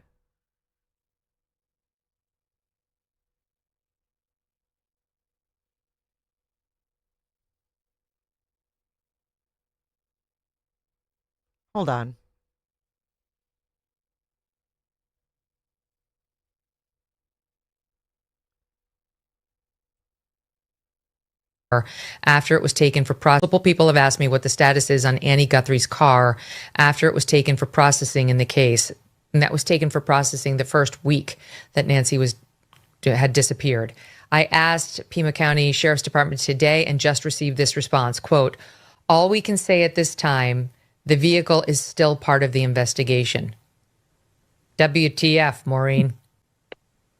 Hold on. After it was taken for multiple people have asked me what the status is on Annie Guthrie's car after it was taken for processing in the case. And that was taken for processing the first week that Nancy had disappeared. I asked Pima County Sheriff's Department today and just received this response, quote, all we can say at this time, the vehicle is still part of the investigation. WTF, Maureen?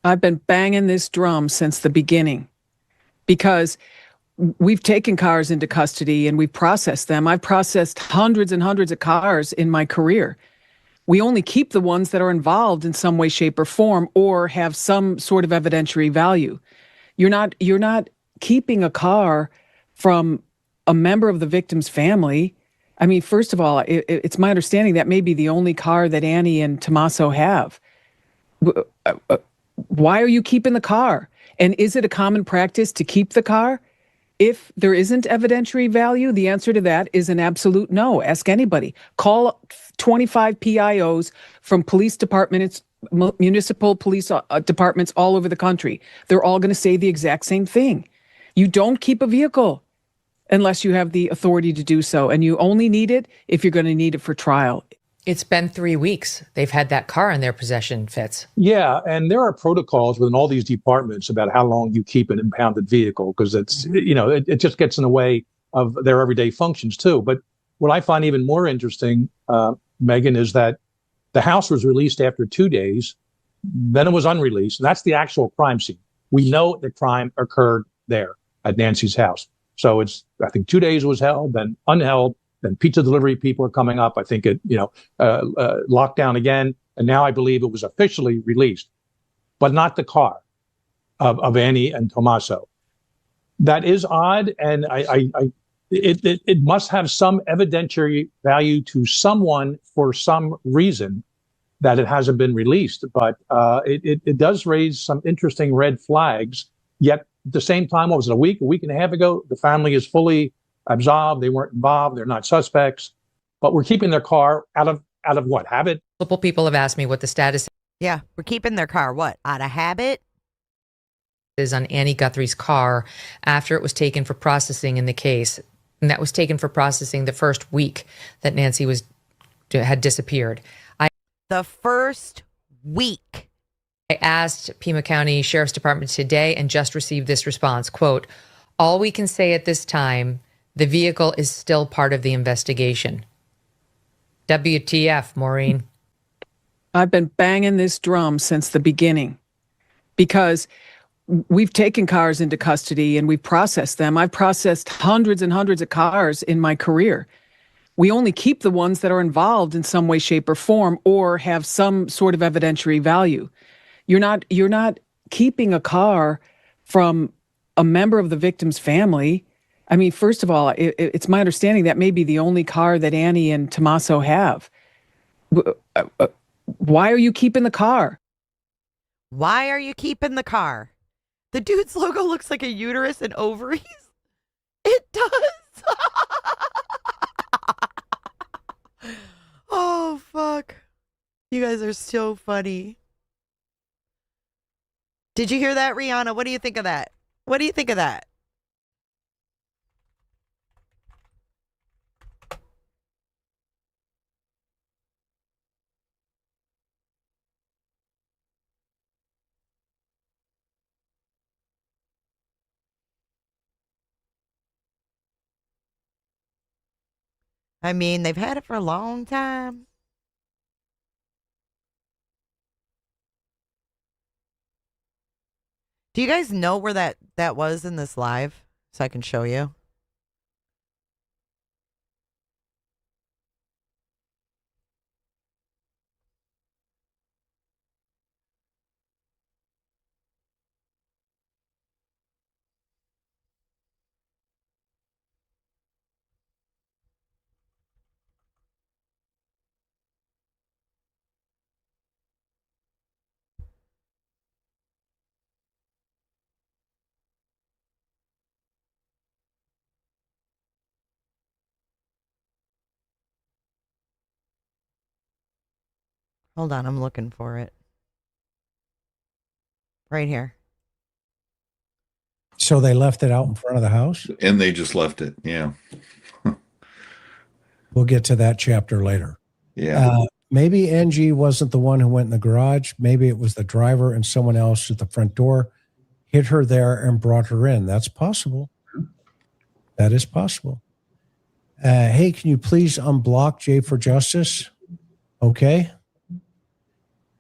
I've been banging this drum since the beginning because we've taken cars into custody and we've processed them. I've processed hundreds and hundreds of cars in my career. We only keep the ones that are involved in some way, shape, or form or have some sort of evidentiary value. You're not keeping a car from a member of the victim's family. I mean, first of all, it's my understanding that may be the only car that Annie and Tommaso have. Why are you keeping the car? And is it a common practice to keep the car? If there isn't evidentiary value, the answer to that is an absolute no. Ask anybody. Call 25 PIOs from police departments, municipal police departments all over the country. They're all going to say the exact same thing. You don't keep a vehicle unless you have the authority to do so. And you only need it if you're going to need it for trial. It's been 3 weeks. They've had that car in their possession, Fitz. Yeah, and there are protocols within all these departments about how long you keep an impounded vehicle because it's, it just gets in the way of their everyday functions too. But what I find even more interesting, Megan, is that the house was released after 2 days, then it was unreleased. And that's the actual crime scene. We know the crime occurred there at Nancy's house. So it's, I think 2 days was held, then unheld. Then pizza delivery people are coming up. I think it, locked down again. And now I believe it was officially released, but not the car of Annie and Tommaso. That is odd. And it must have some evidentiary value to someone for some reason that it hasn't been released. But it does raise some interesting red flags. Yet at the same time, what was it, a week and a half ago, the family is fully absolved. They weren't involved. They're not suspects, but we're keeping their car out of what? Habit? Multiple people have asked me what the status Yeah, we're keeping their car, what, out of habit? is on Annie Guthrie's car after it was taken for processing in the case. And that was taken for processing the first week that Nancy had disappeared. The first week. I asked Pima County Sheriff's Department today and just received this response, quote, all we can say at this time, the vehicle is still part of the investigation. WTF, Maureen? I've been banging this drum since the beginning because we've taken cars into custody and we've processed them. I've processed hundreds and hundreds of cars in my career. We only keep the ones that are involved in some way, shape, or form or have some sort of evidentiary value. You're not keeping a car from a member of the victim's family. I mean, first of all, it's my understanding that may be the only car that Annie and Tommaso have. Why are you keeping the car? Why are you keeping the car? The dude's logo looks like a uterus and ovaries. It does. Oh, fuck. You guys are so funny. Did you hear that, Rihanna? What do you think of that? What do you think of that? I mean, they've had it for a long time. Do you guys know where that was in this live? So I can show you. Hold on, I'm looking for it. Right here. So they left it out in front of the house? And they just left it. Yeah. We'll get to that chapter later. Yeah. Maybe Angie wasn't the one who went in the garage. Maybe it was the driver and someone else at the front door hit her there and brought her in. That's possible. That is possible. Hey, can you please unblock Jay for Justice? Okay.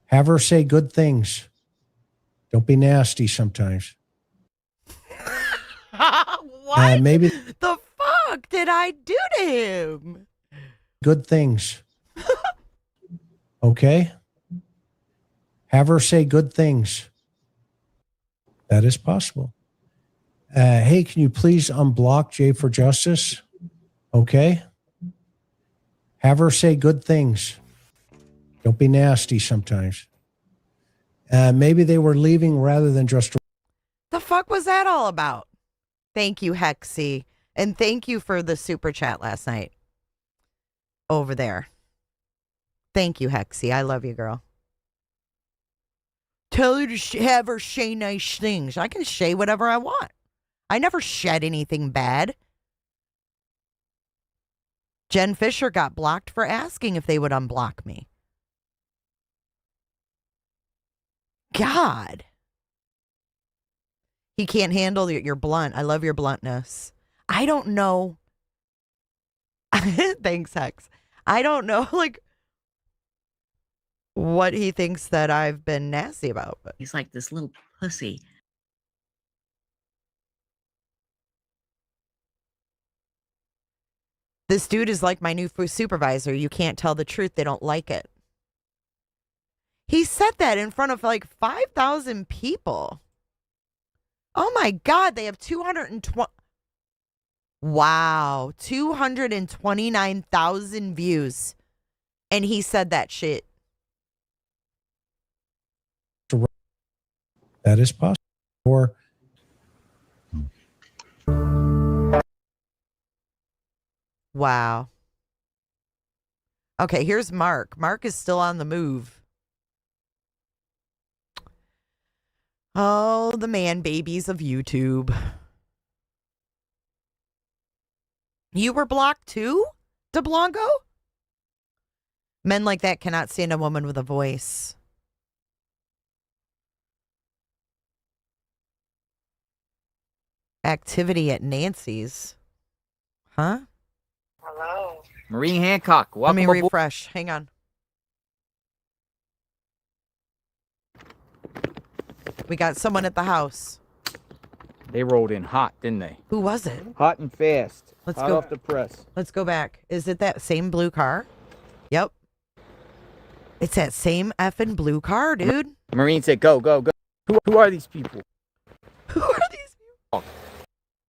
Have her say good things. Don't be nasty sometimes. What? Maybe the fuck did I do to him? good things. Okay. Have her say good things. That is possible. Hey, can you please unblock Jay for Justice? Okay. Have her say good things. Don't be nasty sometimes. Maybe they were leaving rather than just. The fuck was that all about? Thank you, Hexy. And thank you for the super chat last night. Over there. Thank you, Hexy. I love you, girl. Tell her to have her say nice things. I can say whatever I want. I never shed anything bad. Jen Fisher got blocked for asking if they would unblock me. God. He can't handle your blunt. I love your bluntness. I don't know. Thanks, Hex. I don't know, like, what he thinks that I've been nasty about. But he's like this little pussy. This dude is like my new supervisor. You can't tell the truth. They don't like it. He said that in front of like 5,000 people. Oh my God, they have 220. Wow, 229,000 views. And he said that shit. That is possible. Or wow. Okay, here's Mark. Mark is still on the move. Oh, the man babies of YouTube. You were blocked too, DeBlanco? Men like that cannot stand a woman with a voice. Activity at Nancy's. Huh? Hello. Maureen Hancock, welcome Let me aboard. refresh. Hang on. We got someone at the house. They rolled in hot, didn't they? Who was it? Hot and fast. Let's hot go off the press. Let's go back. Is it that same blue car? Yep. It's that same effing blue car, dude. Maureen said, go, go, go. Who are these people? Who are these people?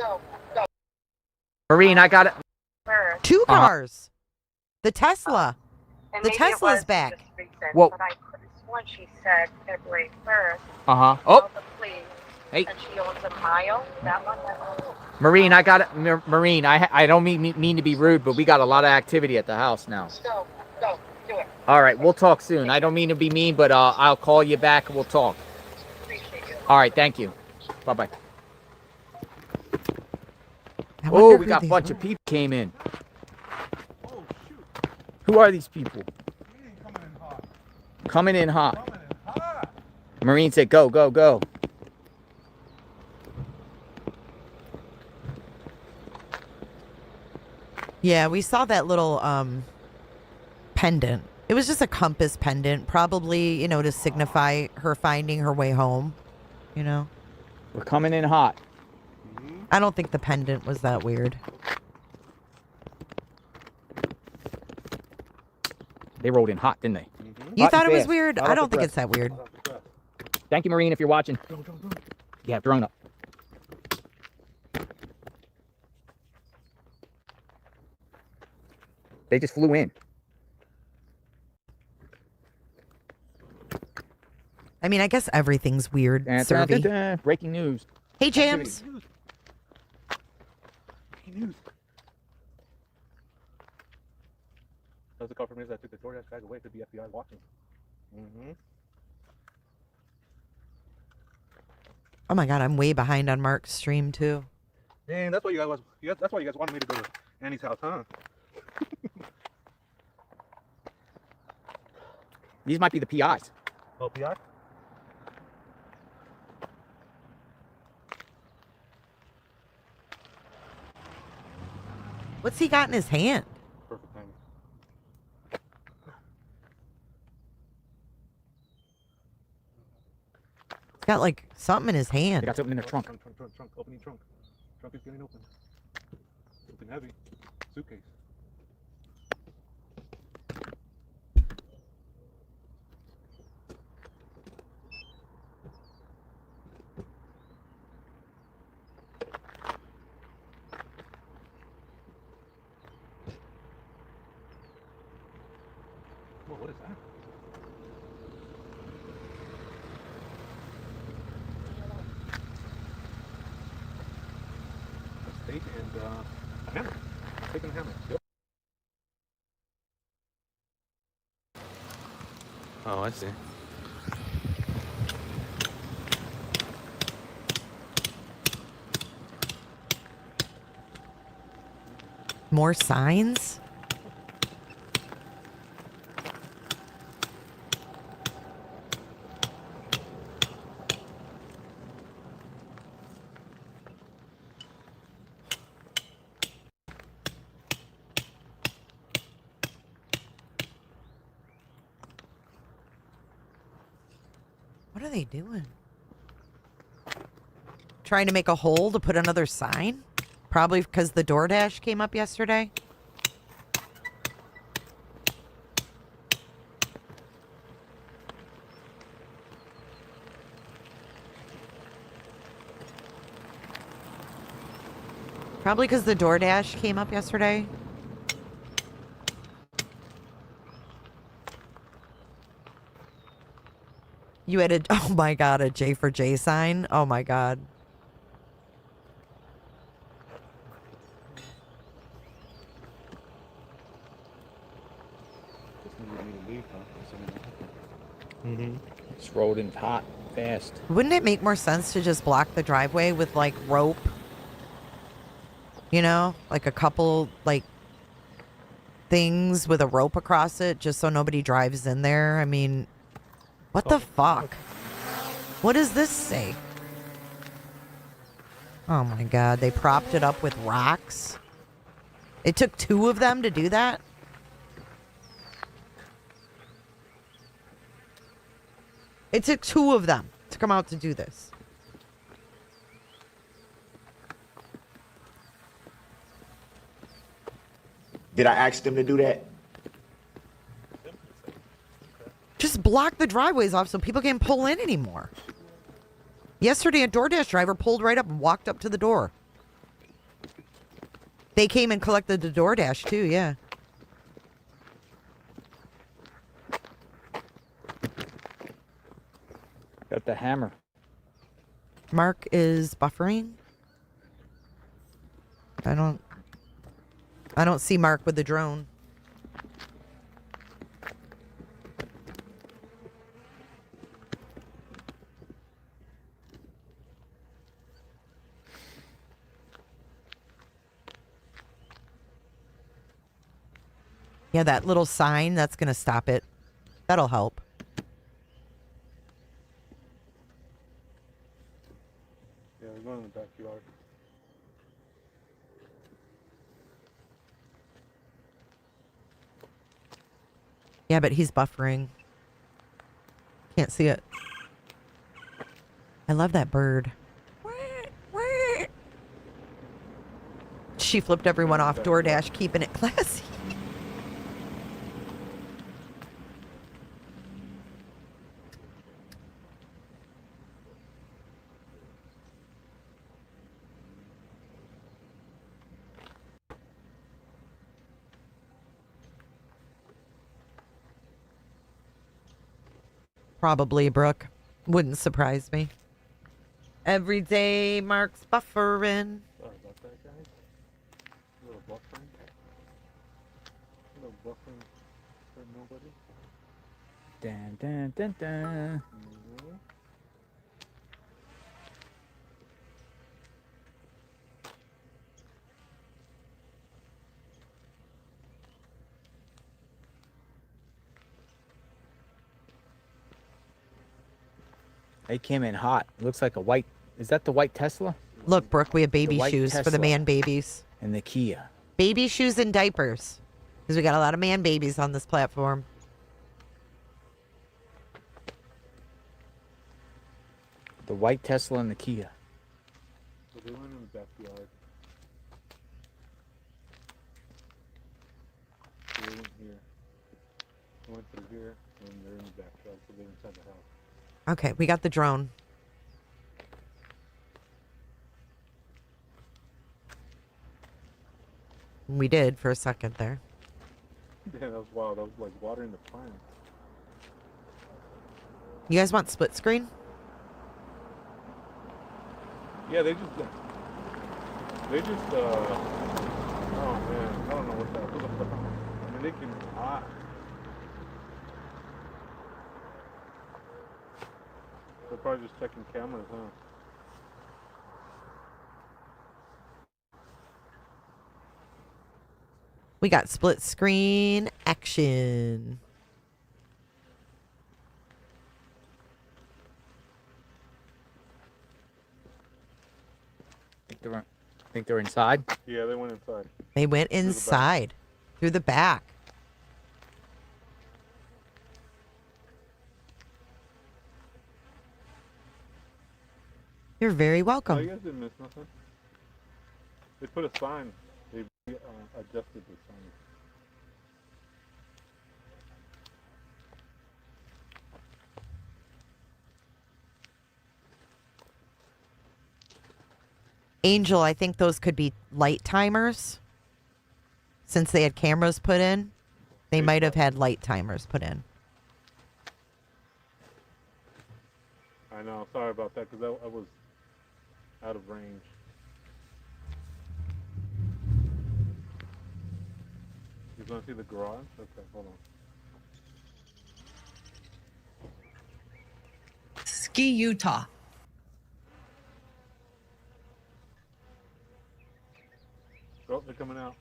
Go, go. Maureen, I got it. Two cars. The Tesla. And The maybe it Tesla's was back. just recent, Whoa. But I could have sworn she said February 1st. Uh-huh. Oh. Called the police, Hey. and she owns a mile. That one? Maureen, I got it. Maureen, I don't mean to be rude, but we got a lot of activity at the house now. Go, go, do it. All right, we'll talk soon. I don't mean to be mean, but I'll call you back and we'll talk. Appreciate you. All right, thank you. Bye-bye. I Oh, wonder we who got a these bunch were. of people came in. Who are these people? Coming in hot. Maureen said, go, go, go. Yeah, we saw that little pendant. It was just a compass pendant, probably, you know, to signify her finding her way home, you know? We're coming in hot. I don't think the pendant was that weird. They rolled in hot, didn't they? You Hot thought and it was fast. weird? Hot I off don't the think it's press. that weird. Thank you, Marine, if you're watching. Yeah, drone up. They just flew in. I mean, I guess everything's weird, Servy. Breaking news. Hey, Jams. That was the confirmation that took the DoorDash guys away. Could be FBI watching. Mm-hmm. Oh my God, I'm way behind on Mark's stream too. Dang, that's why you guys that's why you guys wanted me to go to Annie's house, huh? These might be the PIs. Oh, PI? What's he got in his hand? Perfect timing. He's got like something in his hand. They got something in their trunk. Trunk. Opening trunk. Trunk is getting open. Something heavy. Suitcase. Whoa, what is that? A stake and a hammer. Stake and a hammer. Yep. Oh, I see. More signs? What are they doing? Trying to make a hole to put another sign? Probably because the DoorDash came up yesterday. Probably because the DoorDash came up yesterday. You had a, oh my God, a J for J sign. Oh my God. Mm-hmm. This road in hot, fast. Wouldn't it make more sense to just block the driveway with like rope? You know, like a couple like things with a rope across it just so nobody drives in there. I mean, what the fuck? What does this say? Oh my God, they propped it up with rocks. It took 2 of them to do that? It took 2 of them to come out to do this. Did I ask them to do that? Just block the driveways off so people can't pull in anymore. Yesterday, a DoorDash driver pulled right up and walked up to the door. They came and collected the DoorDash too, yeah. Got the hammer. Mark is buffering. I don't see Mark with the drone. Yeah, that little sign, that's going to stop it. That'll help. Yeah, we're going in the backyard. Yeah, but he's buffering. Can't see it. I love that bird. She flipped everyone off DoorDash, keeping it classy. Probably, Brooke. Wouldn't surprise me. Every day Mark's buffering. Sorry about that, guys. A little buffering. A little buffering for nobody. Dun, dun, dun, dun. They came in hot. Looks like a white. Is that the white Tesla? Look, Brooke, we have baby white shoes for the Tesla. man babies. And the Kia. Baby shoes and diapers. Because we got a lot of man babies on this platform. The white Tesla and the Kia. So they went in the backyard. They went here. They went through here, and they're in the backyard, so they're inside the house. Okay, we got the drone. We did for a second there. Yeah, that was wild. I was like watering the plants. You guys want split screen? Yeah, they just, oh man, I don't know what that was. I mean, they can, they're probably just checking cameras, huh? We got split screen action. Think they're inside? Yeah, they went inside. They went inside through the back. You're very Oh, welcome. you guys didn't miss nothing. They put a sign. They adjusted the sign. Angel, I think those could be light timers. Since they had cameras put in, they might have had light timers put in. I know. Sorry about that, because I was out of range. You want to see the garage? Okay, hold on. Ski, Utah. Oh, they're coming out.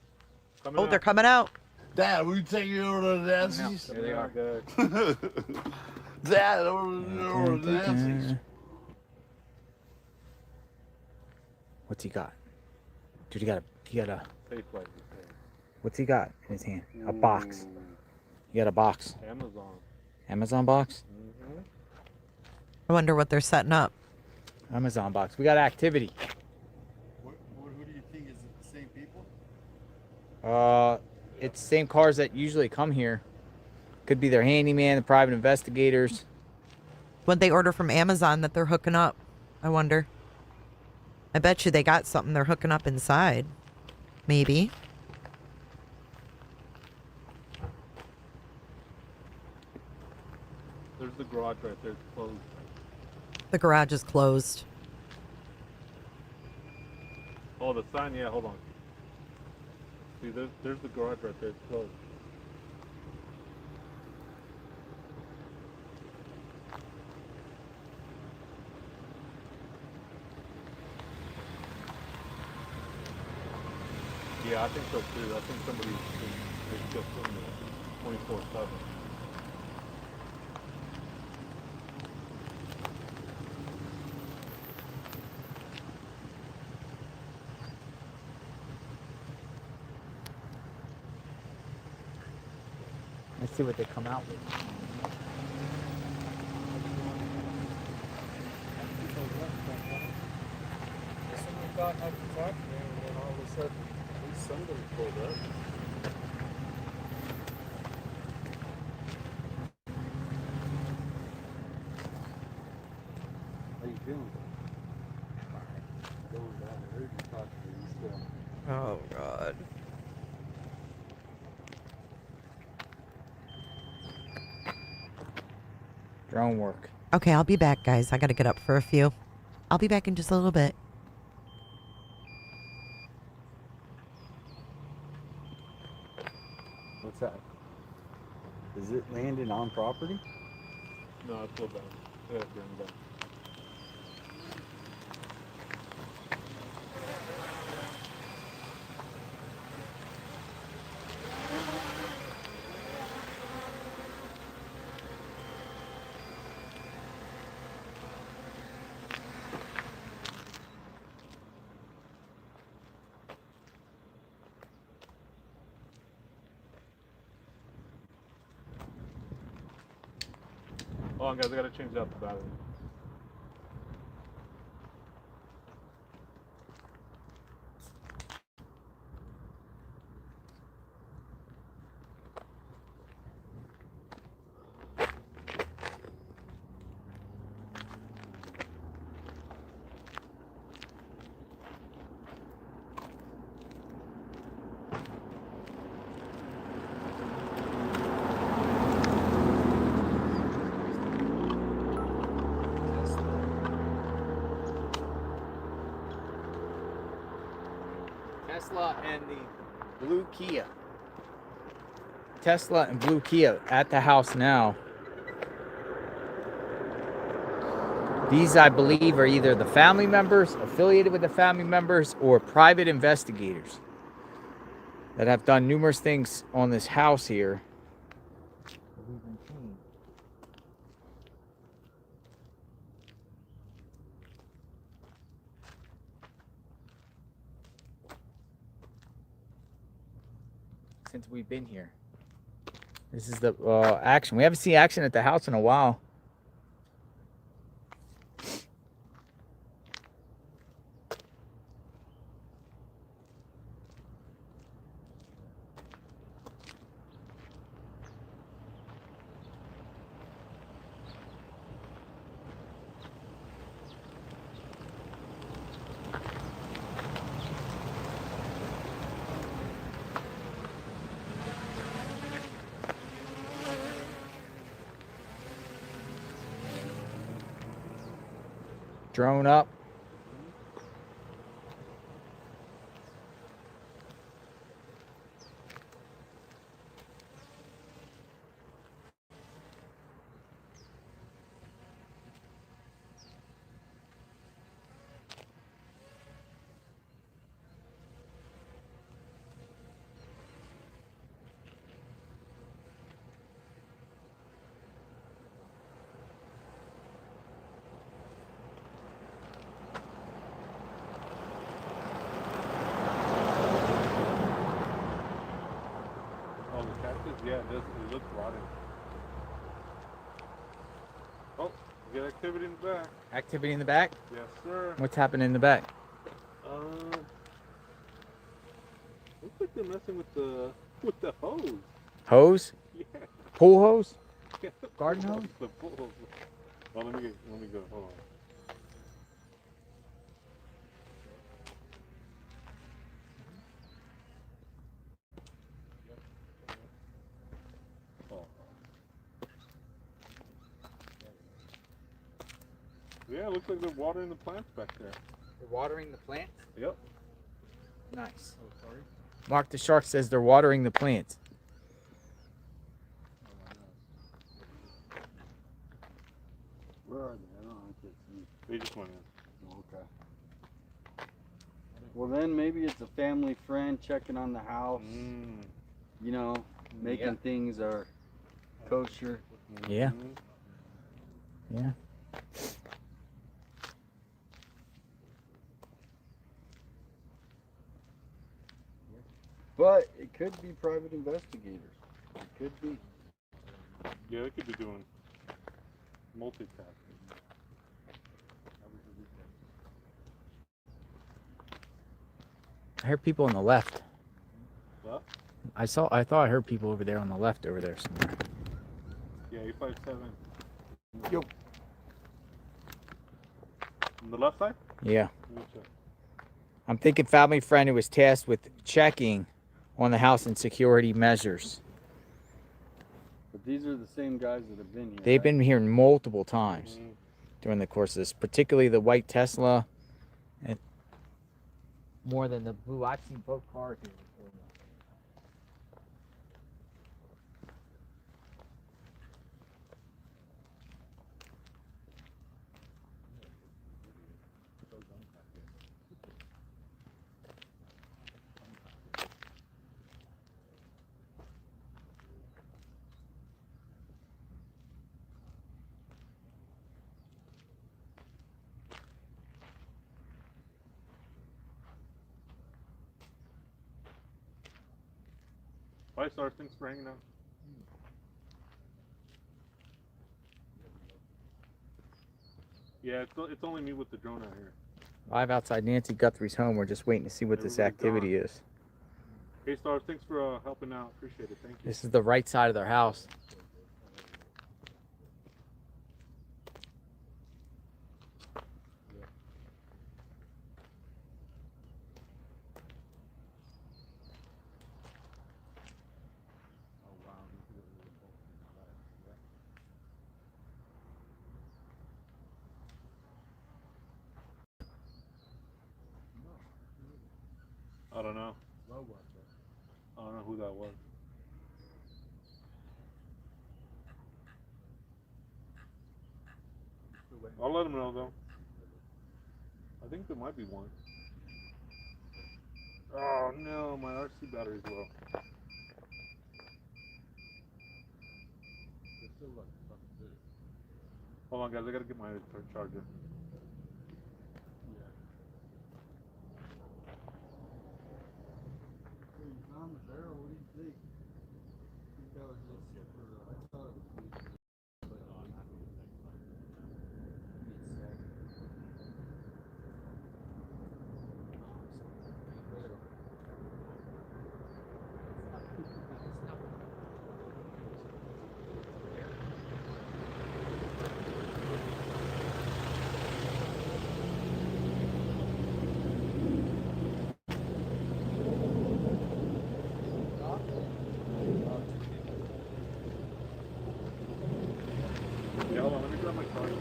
Oh, they're coming out. Dad, will you take you over to Nancy's? There they are. Good. Dad, over to Nancy's. What's he got? Dude, he got a. Safe light. What's he got in his hand? A box. He got a box. Amazon. Amazon box? Mm-hmm. I wonder what they're setting up. Amazon box. We got activity. Who do you think? Is it the same people? It's the same cars that usually come here. Could be their handyman, the private investigators. What they order from Amazon that they're hooking up? I wonder. I bet you they got something they're hooking up inside. Maybe. There's the garage right there. It's closed. The garage is closed. Oh, the sign. Yeah, hold on. See, there's the garage right there. It's closed. Yeah, I think so too. I think somebody is just in there 24/7. Let's see what they come out with. Someone thought I could talk to them, and then all of a sudden, at least somebody pulled up. How you feeling? Going down. I heard you talk to me still. Oh, God. Drone work. Okay, I'll be back, guys. I got to get up for a few. I'll be back in just a little bit. What's that? Is it landing on property? No, I pulled down. Yeah, bring it down. Hold on, guys, I gotta change out the battery. Tesla and the blue Kia. Tesla and blue Kia at the house now. These, I believe, are either the family members, affiliated with the family members, or private investigators that have done numerous things on this house here. Since we've been here. This is the action. We haven't seen action at the house in a while. Drone up. Yeah, it does. It looks rotting. Oh, we got activity in the back. Activity in the back? Yes, sir. What's happening in the back? Looks like they're messing with the hose. Hose? Yeah. Pool hose? Yeah, Garden hose? The pool hose. Well, let me go. Hold on. Yeah, it looks like they're watering the plants back there. They're watering the plants? Yep. Nice. Oh, sorry. Mark the Shark says they're watering the plants. Where are they? I don't see. They just went in. Oh, okay. Well, then maybe it's a family friend checking on the house. You know, making things are kosher. Yeah. Yeah. But it could be private investigators. It could be. Yeah, they could be doing multitasking. I heard people on the left. What? I thought I heard people over there on the left over there somewhere. Yeah, 857. Yo. On the left side? Yeah. Let me check. I'm thinking family friend who was tasked with checking on the house and security measures. But these are the same guys that have been here. They've been here multiple times during the course of this, particularly the white Tesla, and more than the blue. I've seen both cars here before. Five stars, thanks for hanging out. Yeah, it's only me with the drone out here. Live outside Nancy Guthrie's home. We're just waiting to see what this activity is. Hey, stars, thanks for helping out. Appreciate it. Thank you. This is the right side of their house. I don't know. I don't know who that was. I'll let him know though. I think there might be one. Oh no, my RC battery's low. Hold on guys, I gotta get my charger. Yeah, hold on, let me grab my charger.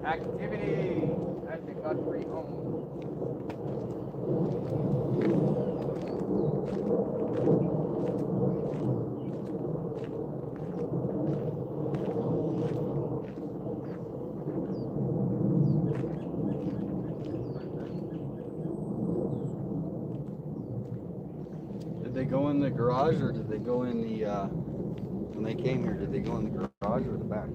Activity at the Guthrie home. Did they go in the garage or did they go in the, when they came here, did they go in the garage or the back?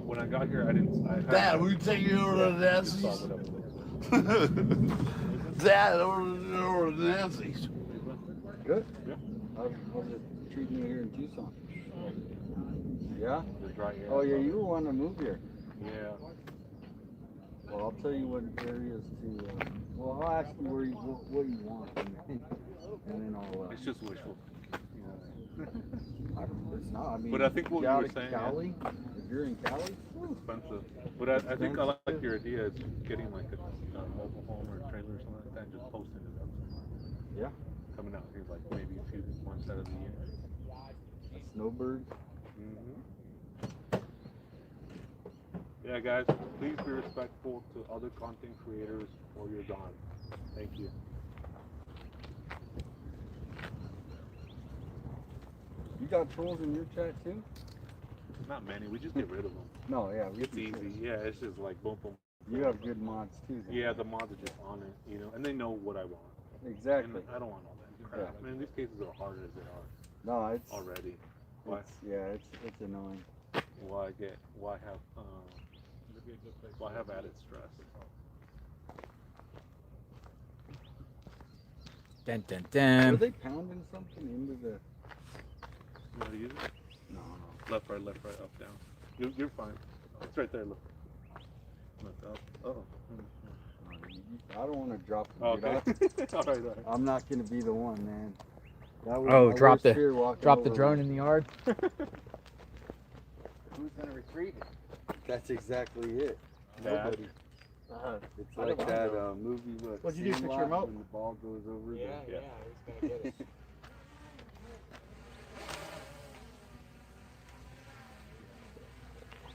When I got here, I didn't. Dad, we take you over to Nancy's. Dad, over to Nancy's. Good. Yeah. How's it treating you here in Tucson? Yeah? It's right here. Oh yeah, you were wanting to move here. Yeah. Well, I'll tell you what areas to. Well, I'll ask you what you want, and then I'll. It's just wishful. It's not. I mean, But I think what you were saying. Cali, if you're in Cali, It's expensive. But I think I like your idea is getting like a mobile home or a trailer or something like that and just posting it up somewhere. Yeah. Coming out here like maybe a few months out of the year. A snowbird. Yeah, guys, please be respectful to other content creators or you're gone. Thank you. You got trolls in your chat too? Not many. We just get rid of them. No, yeah, It's easy. Yeah, it's just like boom, boom. You have good mods too. Then. Yeah, the mods are just on it, you know, and they know what I want. Exactly. And I don't want all that crap. Yeah. Man, these cases are hard as they are. No, it's already. Why? It's annoying. Why have added stress? Dun, dun, Were dun. they pounding something into the? You want to use it? No. Left, right, up, down. You're fine. It's right there, look. Left, up. Oh. I don't want to drop it. Oh, dude. okay. All right. I'm not gonna be the one, man. That was Oh, my drop worst fear walking the over drone there. in the yard. Who's gonna retrieve it? That's exactly it. Yeah. Nobody. It's like that movie. What'd you do, fix your Sandlot, remote? when the ball goes over the. Yeah, he's gonna get it.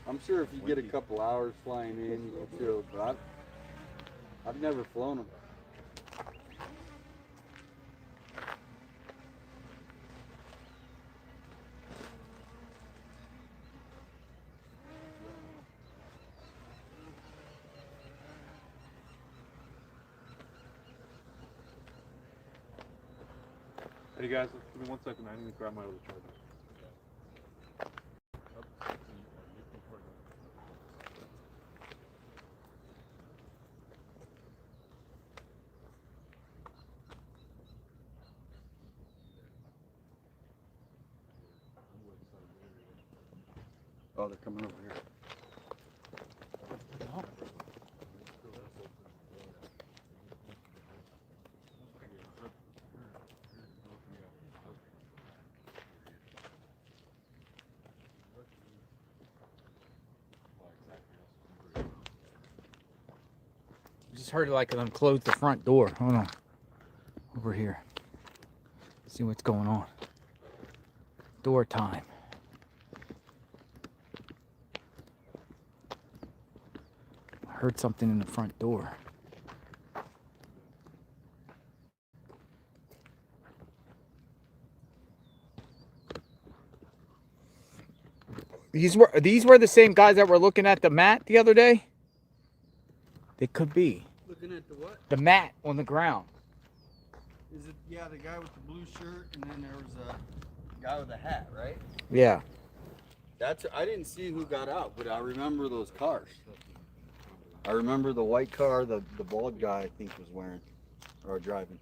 I'm sure if you get a couple hours flying in, you can feel it, but I've never flown them. Hey guys, give me 1 second. I need to grab my other charger. Oh, they're coming over here. Just heard like them close the front door. Hold on. Over here. See what's going on. Door time. I heard something in the front door. These were the same guys that were looking at the mat the other day? They could be. Looking at the what? The mat on the ground. Is it, yeah, the guy with the blue shirt, and then there was a guy with a hat, right? Yeah. I didn't see who got out, but I remember those cars. I remember the white car the bald guy, I think, was wearing or driving.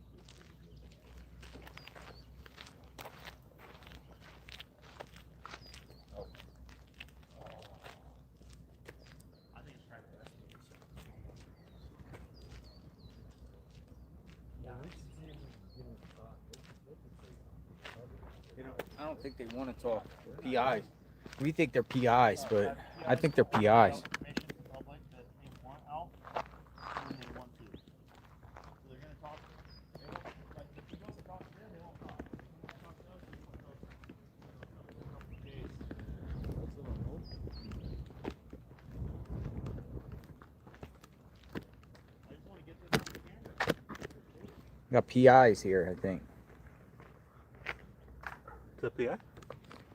I don't think they want to talk PIs. We think they're PIs, but I think they're PIs. Got PIs here, I think. The PI?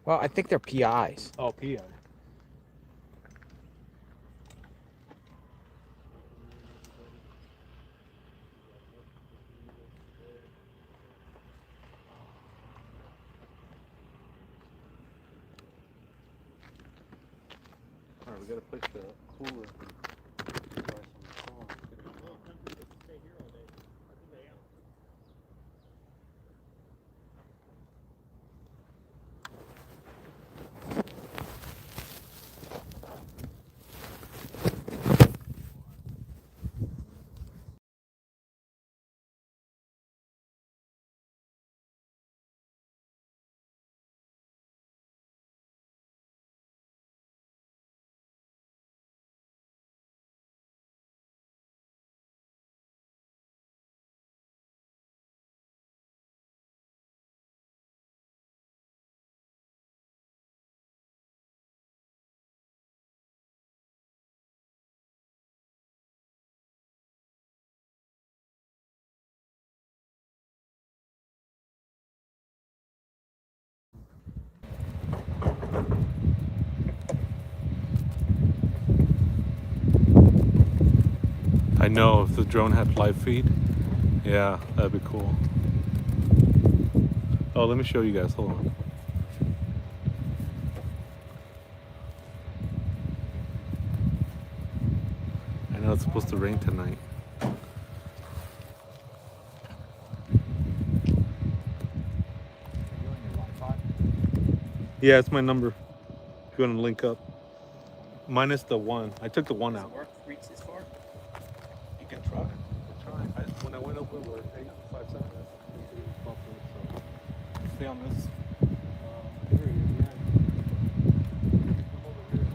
Well, I think they're PIs. Oh, PI. All right, we got to place the cooler. I know if the drone had live feed, yeah, that'd be cool. Oh, let me show you guys. Hold on. I know it's supposed to rain tonight. Yeah, it's my number. If you want to link up. Minus the one. I took the one out. Reach this far? You can try. When I went over, we're 5 seconds. Stay on this. Area, yeah. Come over here.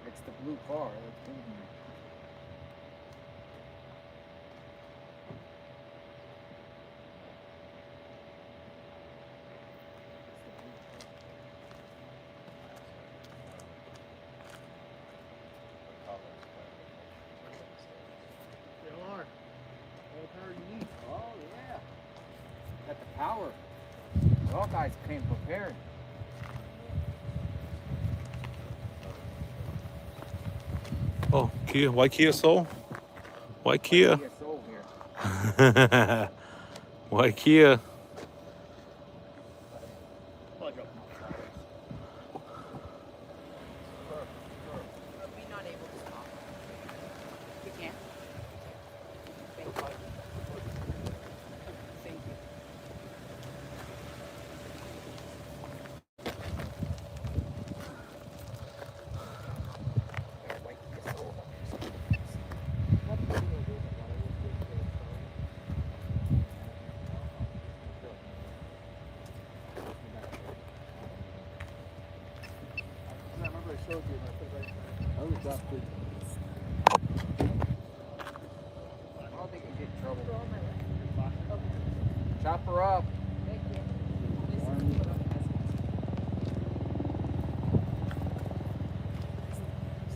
It's the blue car that's moving. Oh yeah. Got the power. All guys came prepared. Oh, Kia. Why Kia Soul? Why Kia? Kia Soul here. Why Kia? I don't think you get in trouble. Chop her up.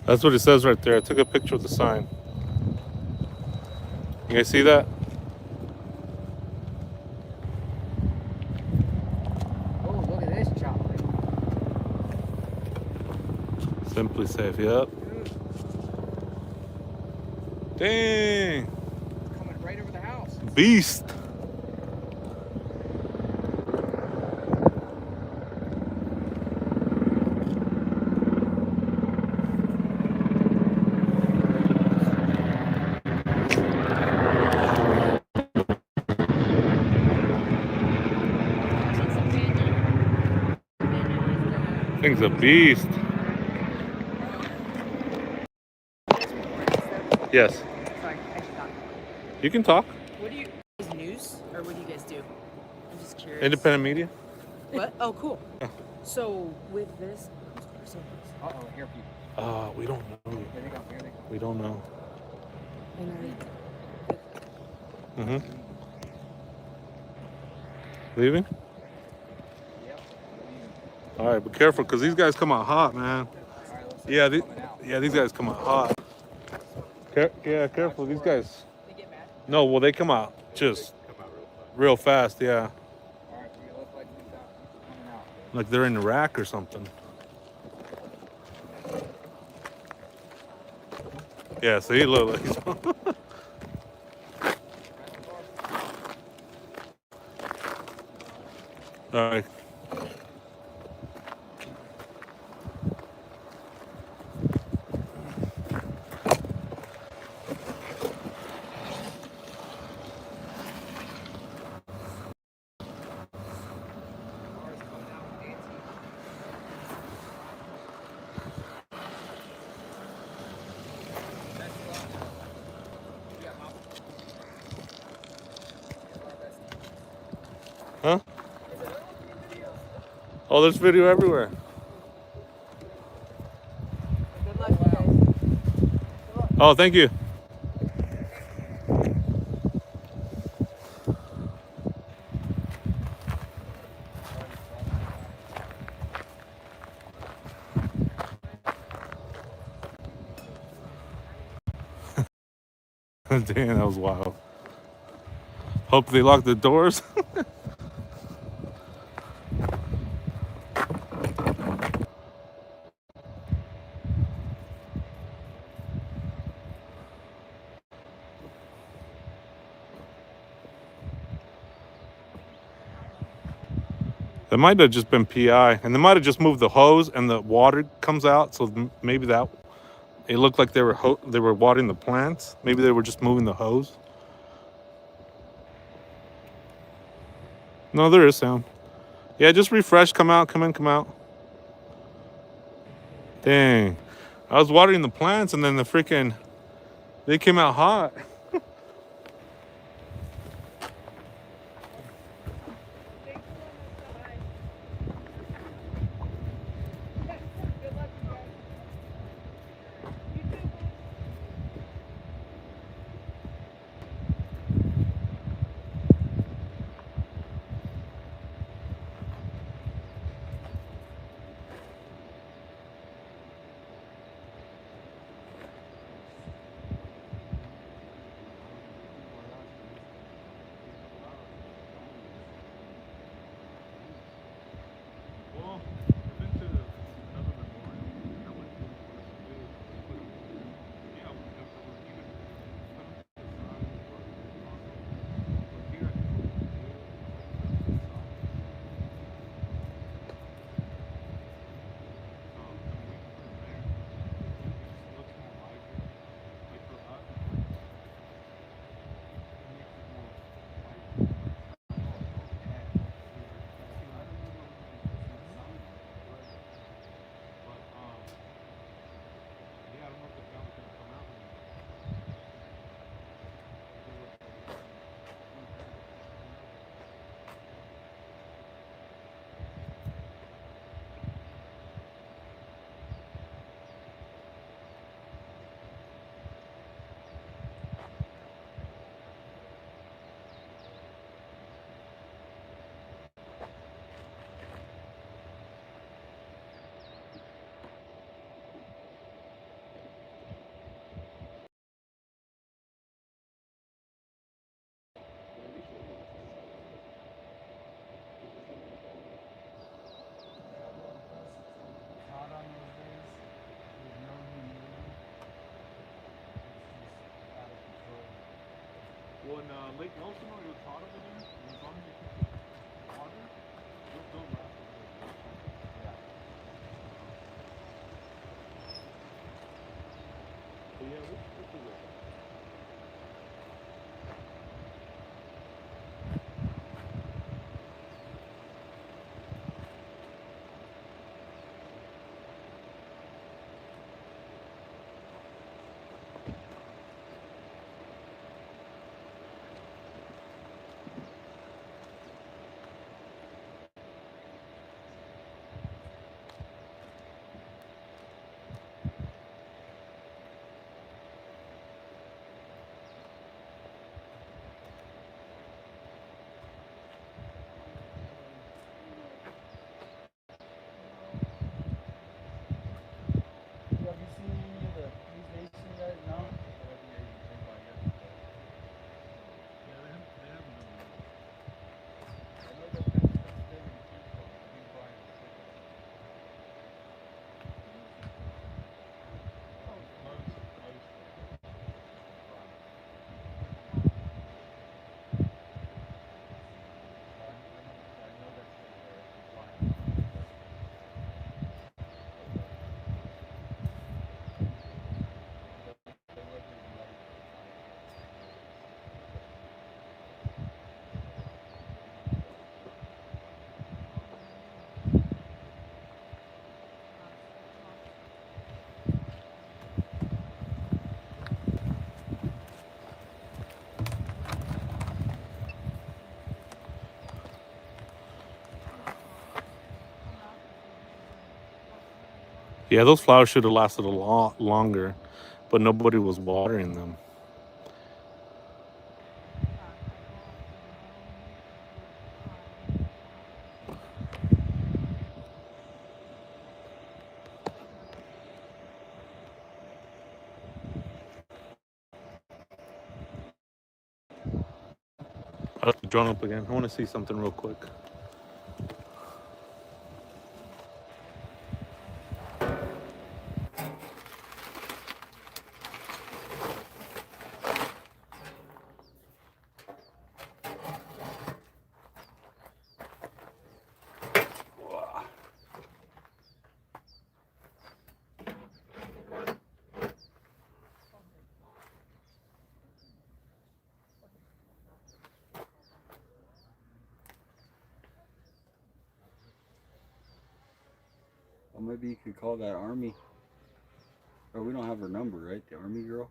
That's what it says right there. I took a picture of the sign. You guys see that? Oh, look at this chopper. Simply Safe, yep. Dang. Coming right over the house. Beast. Thing's a beast. Yes. Sorry, I should talk. You can talk. What do you is news or what do you guys do? I'm just curious. Independent media. What? Oh, cool. So with this, Uh oh, here people. We don't know. Here they go. Here they go. We don't know. and Mm-hmm. Leaving? Yep. All right, be careful, because these guys come out hot, man. Yeah, these guys come out hot. Yeah, careful, these guys. They get mad? No, well, they come out just real fast, yeah. Alright, we look like we got people coming out. Like they're in Iraq or something. Yeah, see, look. All right. Huh? Oh, there's video everywhere. Good luck, you guys. Oh, thank you. Damn, that was wild. Hope they lock the doors. That might have just been PI, and they might have just moved the hose, and the water comes out. So maybe that it looked like they were watering the plants. Maybe they were just moving the hose. No, there is sound. Yeah, just refresh. Come out. Come in. Come out. Dang, I was watering the plants, and then they came out hot. When Lake Nelson or was hot over there, as long as you keep the water, they'll last over there. Yeah. But yeah, this is it. Yeah, those flowers should have lasted a lot longer, but nobody was watering them. I'll have to drone up again. I want to see something real quick. maybe you could call that Army. Or we don't have her number, right? The Army girl?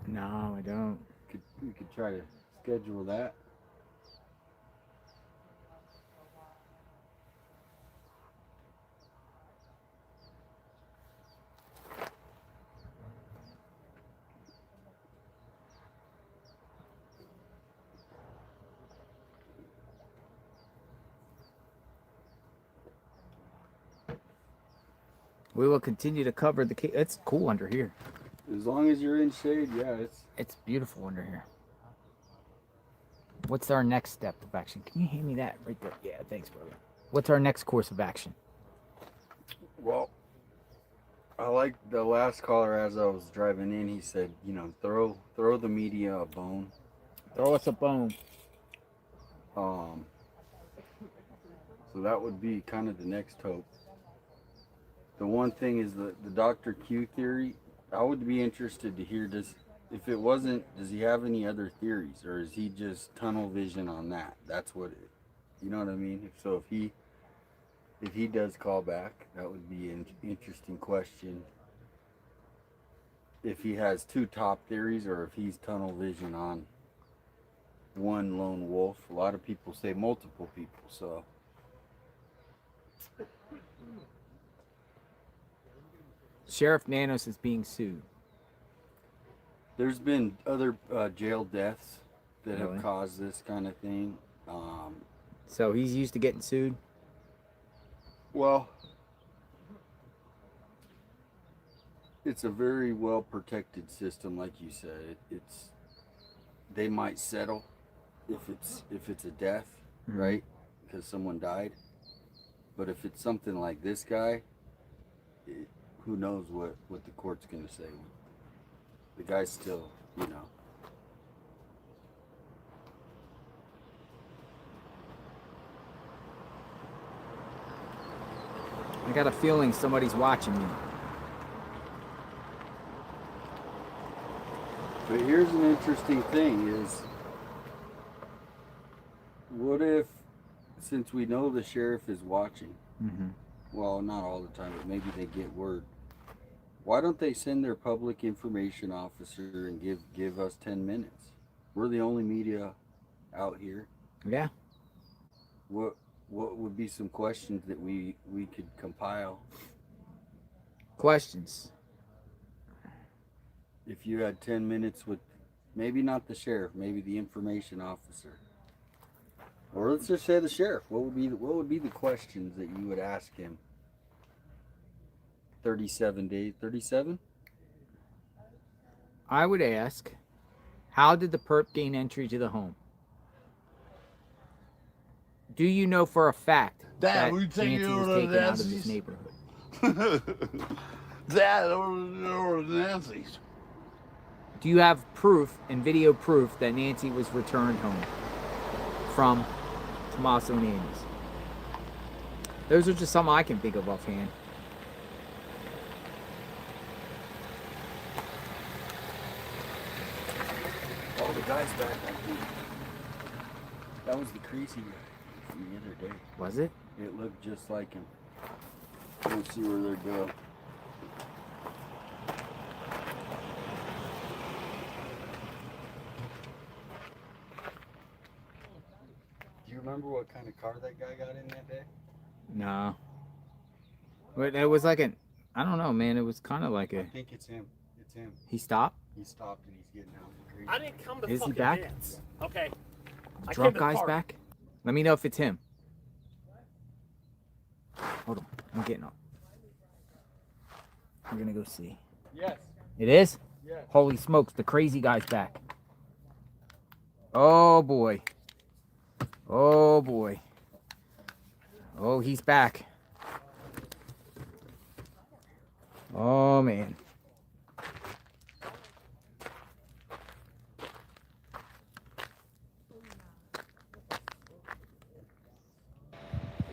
No, I don't. We could try to schedule that. We will continue to cover the case. It's cool under here. As long as you're in shade, yeah, It's beautiful under here. What's our next step of action? Can you hand me that right there? Yeah, thanks, brother. What's our next course of action? Well, I like the last caller as I was driving in. He said, you know, throw the media a bone. Throw us a bone. So that would be kind of the next hope. The one thing is the Dr. Q theory. I would be interested to hear does he have any other theories, or is he just tunnel vision on that? That's what it, you know what I mean? If he does call back, that would be an interesting question. If he has two top theories, or if he's tunnel vision on one lone wolf. A lot of people say multiple people, so. Sheriff Nanos is being sued. There's been other jail deaths that Really? have caused this kind of thing. So he's used to getting sued? Well, it's a very well protected system, like you said. They might settle if it's a death, right? Because someone died. But if it's something like this guy, who knows what the court's gonna say. The guy's still, you know. I got a feeling somebody's watching me. But here's an interesting thing is, what if, since we know the sheriff is watching, well, not all the time, but maybe they get word, why don't they send their public information officer and give us 10 minutes? We're the only media out here. Yeah. What would be some questions that we could compile? Questions. If you had 10 minutes with, maybe not the sheriff, maybe the information officer, or let's just say the sheriff, what would be the questions that you would ask him? 37 days, 37? I would ask, how did the perp gain entry to the home? Do you know for a fact that we take Nancy you was to taken out of this Nancy's? neighborhood? Dad, over Nancy's. Do you have proof and video proof that Nancy was returned home from Tommaso Nanny's? Those are just some I can think of offhand. Oh, the guy's back, I think. That was the crazy guy from the other day. Was it? It looked just like him. Let's see where they go. Do you remember what kind of car that guy got in that day? No. But it was like I don't know, man. It was kind of like I think it's him. It's him. He stopped? He stopped and he's getting out. Crazy. I didn't come to Is he fucking back? dance. Okay. I came Drunk to guy's party. back? Let me know if it's him. Hold on. I'm getting up. We're going to go see. Yes. It is? Yes. Holy smokes. The crazy guy's back. Oh, boy. Oh, boy. Oh, he's back. Oh, man.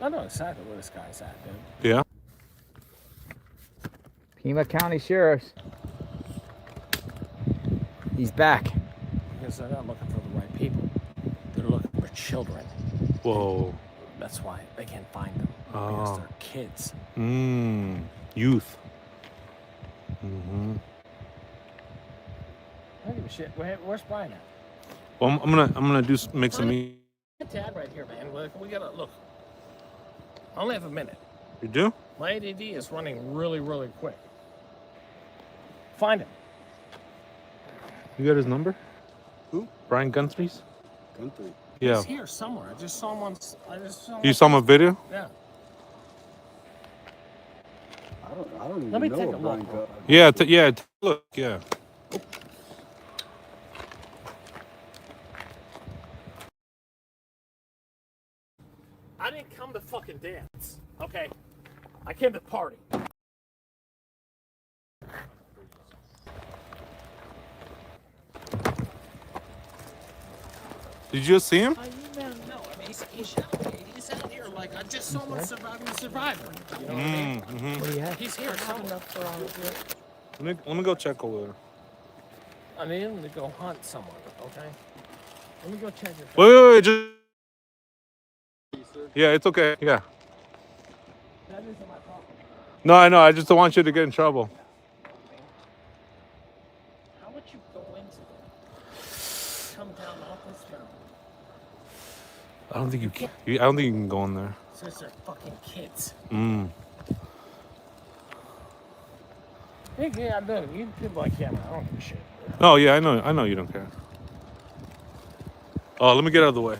I know exactly where this guy's at, dude. Yeah. Pima County Sheriff's. He's back. Because they're not looking for the right people. They're looking for children. Whoa. That's why they can't find them. Because Oh. they're kids. Youth. Mm-hmm. I don't give a shit. Where's Brian at? Well, I'm gonna make some meat. Dad right here, man. We gotta look. I only have a minute. You do? My ADD is running really, really quick. Find him. You got his number? Who? Brian Gunthry's? Guthrie. Yeah. He's here somewhere. I just saw him on. You saw him on video? Yeah. I don't even Let me know take what a Brian look. Guthrie. Yeah. Look. Yeah. I didn't come to fucking dance. Okay. I came to party. Did you just see him? No, I mean, he's out here like I just saw him surviving the survivor. You know what I mean? Mm-hmm. What do you have? He's here somewhere. Let me go check over there. I need him to go hunt somewhere, okay? Let me go check your Wait, just. Yeah, it's okay. Yeah. That isn't my problem. No, I know. I just don't want you to get in trouble. How would you go into that? Come down off this mountain. I don't think you can. I don't think you can go in there. Since they're fucking kids. Yeah, I know. You people like camera. I don't give a shit. Oh yeah, I know you don't care. Oh, let me get out of the way.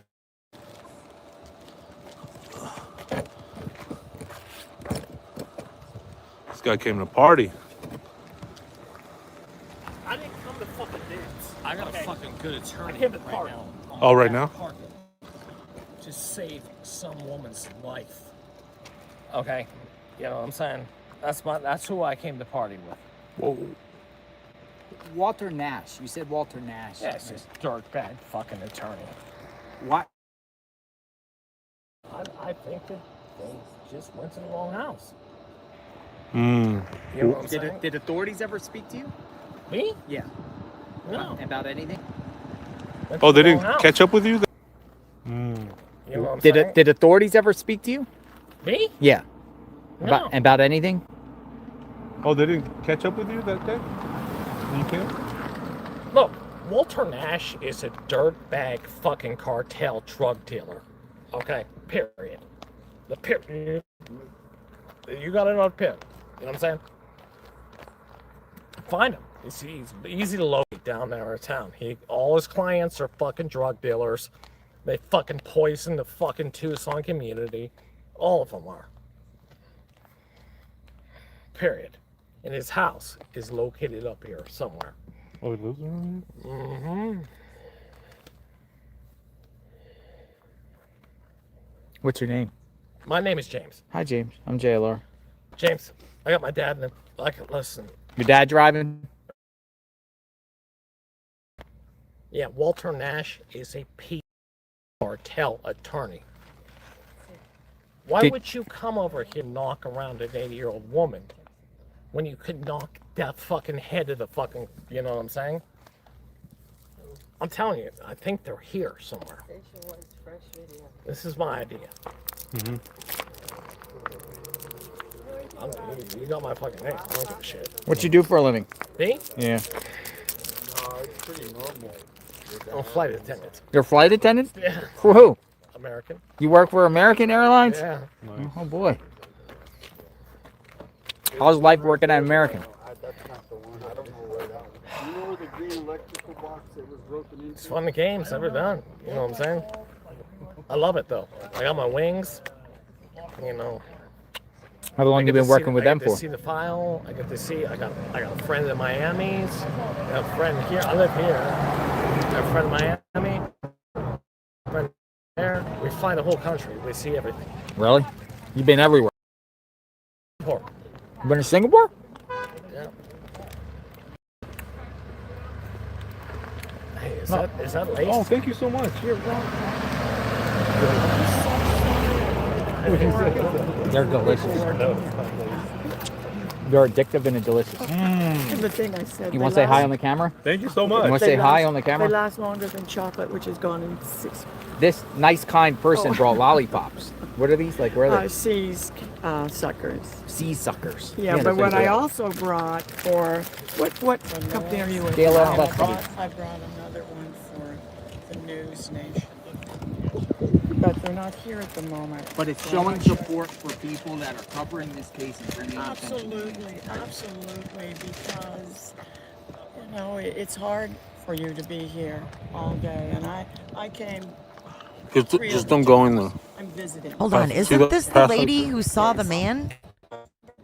This guy came to party. I didn't come to fucking dance. I got a fucking good attorney. I came to party. Now. Oh, right now? To save some woman's life. Okay, you know what I'm saying? That's who I came to party with. Whoa. Walter Nash. You said Walter Nash. Yeah, it's this dirtbag fucking attorney. What? I think that they just went to the wrong house. Hmm. You know what I'm saying? Did authorities ever speak to you? Me? Yeah. No. About anything? Oh, they didn't catch up with you? Hmm. You know what I'm saying? Did authorities ever speak to you? Me? Yeah. No. About anything? Oh, they didn't catch up with you that day? You can't? Look, Walter Nash is a dirtbag fucking cartel drug dealer. Okay, period. You got another pin. You know what I'm saying? Find him. He's easy to locate down there in town. All his clients are fucking drug dealers. They fucking poison the fucking Tucson community. All of them are. Period. And his house is located up here somewhere. Oh, he lives around here? Mm-hmm. What's your name? My name is James. Hi, James. I'm JLR. James, I got my dad in listen. Your dad driving? Yeah, Walter Nash is a cartel attorney. Why would you come over here and knock around an 80-year-old woman when you could knock that fucking head of the fucking, you know what I'm saying? I'm telling you, I think they're here somewhere. This is my idea. Mm-hmm. You got my fucking name. I don't give a shit. What you do for a living? Me? Yeah. No, it's pretty normal. I'm a flight attendant. You're a flight attendant? Yeah. For who? American. You work for American Airlines? Yeah. Nice. Oh boy. How's life working at American? It's fun the games ever done. You know what I'm saying? I love it though. I got my wings. You know. How long you been working with them for? I get to see the file. I get to see. I got a friend in Miami. I got a friend here. I live here. I have a friend in Miami. A friend there. We fly the whole country. We see everything. Really? You've been everywhere. Singapore. You been to Singapore? Yeah. Hey, is that lace? Oh, thank you so much. You're wrong. They're delicious. They're addictive and delicious. And the thing I said. You want to say hi on the camera? Thank you so much. You want to say hi on the camera? They last longer than chocolate, which is gone in 6. This nice, kind person brought lollipops. What are these? Like, where are they? Seas suckers. Sea suckers. Yeah, but what I also brought for what company are you with? Gala I Custody. brought another one for the News Nation, but they're not here at the moment. But it's So showing I'm not sure. support for people that are covering this case and bringing attention. Absolutely, because you know it's hard for you to be here all day, and I came. Just don't go in there. I'm visiting. Hold on, See isn't that this the past lady picture? who saw the man?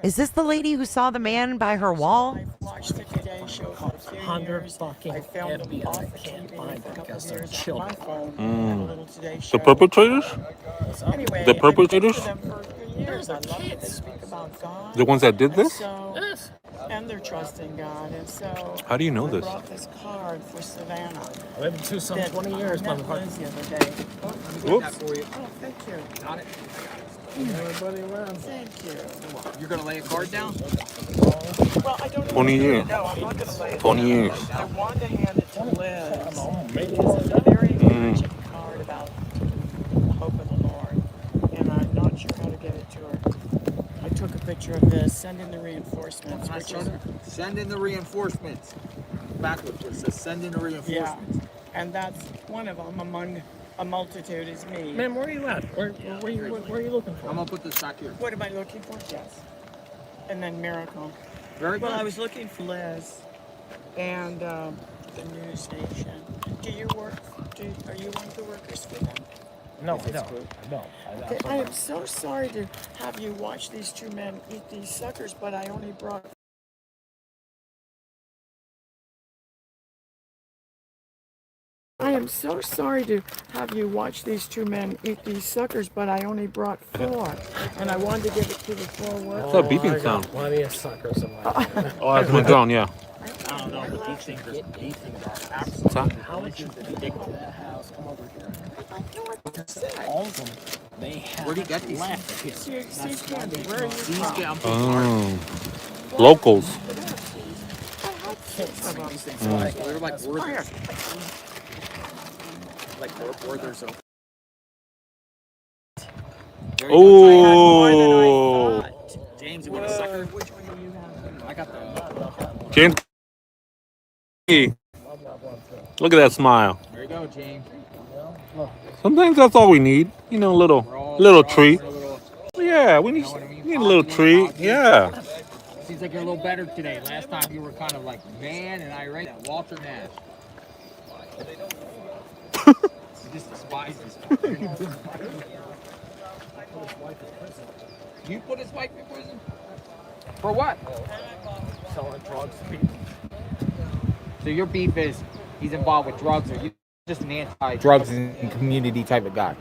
Is this the lady who saw the man by her wall? Watched the Today Show for a few 100 years. fucking I filmed them off the can't TV find for a them couple because of they're years on children. my phone. Had a little Today Show. The perpetrators? Anyway, The perpetrators? I worked for them for a few years. I love that they speak about God. The ones that did And this? so, Yes. and they're trusting God. And so How do you know I this? brought this card for Savannah. I lived in Tucson that 20 years, I met motherfucker. Liz the other day. Whoops. Oh, thank you. Got it. Everybody around. Thank you. You're gonna lay a card down? Well, I don't know 20 what years. No, I'm not going to lay it 20 down. years. I wanted to hand it to Liz. It's a very encouraging card about hope in the Lord, and I'm not sure how to get it to her. I took a picture of this. Send in the reinforcements. Which is, Send in the reinforcements. Backwards, it says send in the reinforcements. yeah, and that's one of them among a multitude is me. Man, where are you at? Where are you looking for? I'm gonna put this back here. What am I looking for? Yes. And then Miracle. Very good. Well, I was looking for Liz and the News Nation. Do you work? Are you one of the workers for them? No, Is this no, group? no. Okay, I am so sorry to have you watch these two men eat these suckers, but I only brought. I am so sorry to have you watch these two men eat these suckers, but I only brought 4, and I wanted to give it to the 4 workers. What's that beeping I got sound? plenty of suckers in my Oh, that's my drone, yeah. I don't know, but these things are absolutely. What's that? How would you dig to that house? Come over here. All of them, they have. Where'd he get these? left here. Seas Candy, where are you These from? get, Oh. Locals. They're like Werther's. Like Werther's. Oh. James, you want a sucker? Which one do you have? I got the. James. Look at that smile. There you go, James. Sometimes that's all we need. You know, a little treat. Yeah, we need a little treat. Yeah. Seems like you're a little better today. Last time you were kind of like man and irate. Walter Nash. You just despise this guy. You put his wife in prison? For what? Selling drugs to people. So your beef is he's involved with drugs, or you just an anti-drugs and community type of guy?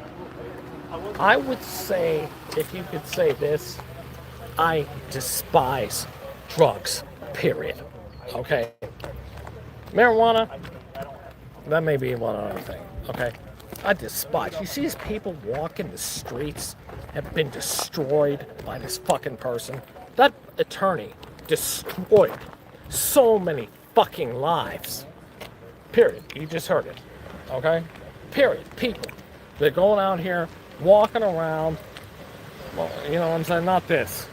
I would say, if you could say this, I despise drugs, period. Okay? Marijuana, that may be one other thing, okay? I despise. You see these people walking the streets have been destroyed by this fucking person. That attorney destroyed so many fucking lives. Period. You just heard it. Okay? Period. People. They're going out here, walking around, well, you know what I'm saying? Not this.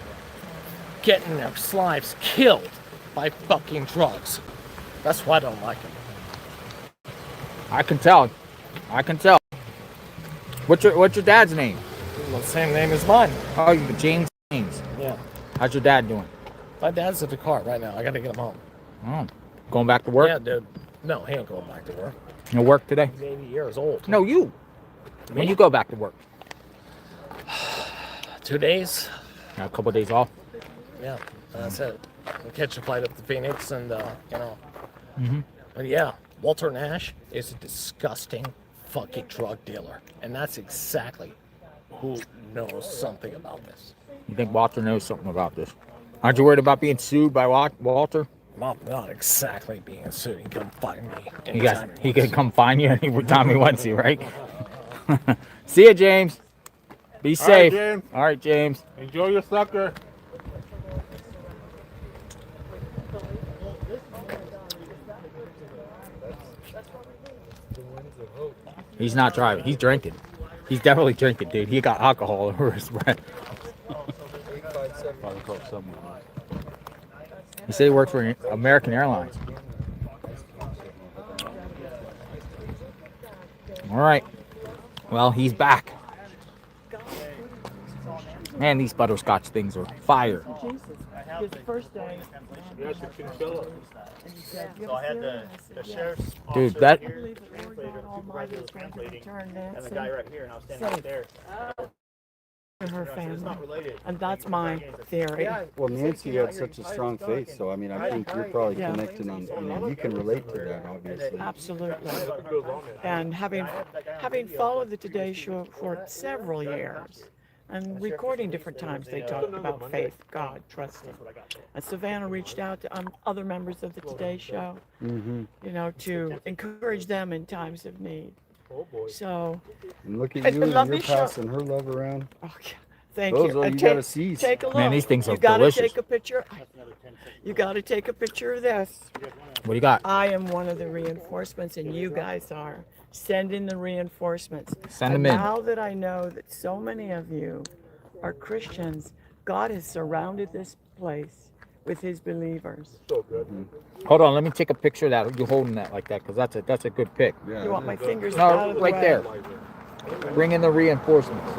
Getting their lives killed by fucking drugs. That's why I don't like it. I can tell. I can tell. What's your dad's name? Well, the same name as mine. Oh, James. Yeah. How's your dad doing? My dad's at the car right now. I gotta get him home. Oh, going back to work? Yeah, dude. No, he ain't going back to work. No work today? He's 80 years old. No, you. When you go back to work? 2 days. A couple of days off? Yeah, that's it. We'll catch a flight up to Phoenix and, you know. Mm-hmm. But yeah, Walter Nash is a disgusting fucking drug dealer. And that's exactly who knows something about this. You think Walter knows something about this? Aren't you worried about being sued by Walter? Well, not exactly being sued. He can come find me. He can come find you any time he wants you, right? See ya, James. Be safe. All right, James. Enjoy your sucker. He's not driving. He's drinking. He's definitely drinking, dude. He got alcohol over his breath. He said he worked for American Airlines. All right. Well, he's back. Man, these butterscotch things are fire. His first day. So I had the sheriff's Dude, officer that- here, translator, supervisor was translating, and the guy right here, and I was standing right there. To her It's family, not related. and that's my theory. Well, Nancy had such a strong faith, so I mean, I think you're probably Yeah. connecting on. I mean, you can relate to that, obviously. Absolutely. And having followed the Today Show for several years, and recording different times, they talked about faith, God, trusting. And Savannah reached out to other members of the Today Show, Mm-hmm. you know, to encourage them in times of need. So, And look at and you, and let you're me show- passing her love around. thank Those you. are And you gotta seize. Take a look. Man, these things are you gotta delicious. take a picture. You gotta take a picture of this. What do you got? I am one of the reinforcements, and you guys are. Send in the reinforcements. Send And them in. Now that I know that so many of you are Christians, God has surrounded this place with His believers. Hold on, let me take a picture of that. You holding that like that, because that's a good pic. You want my fingers out No, of the right way? there. Bring in the reinforcements.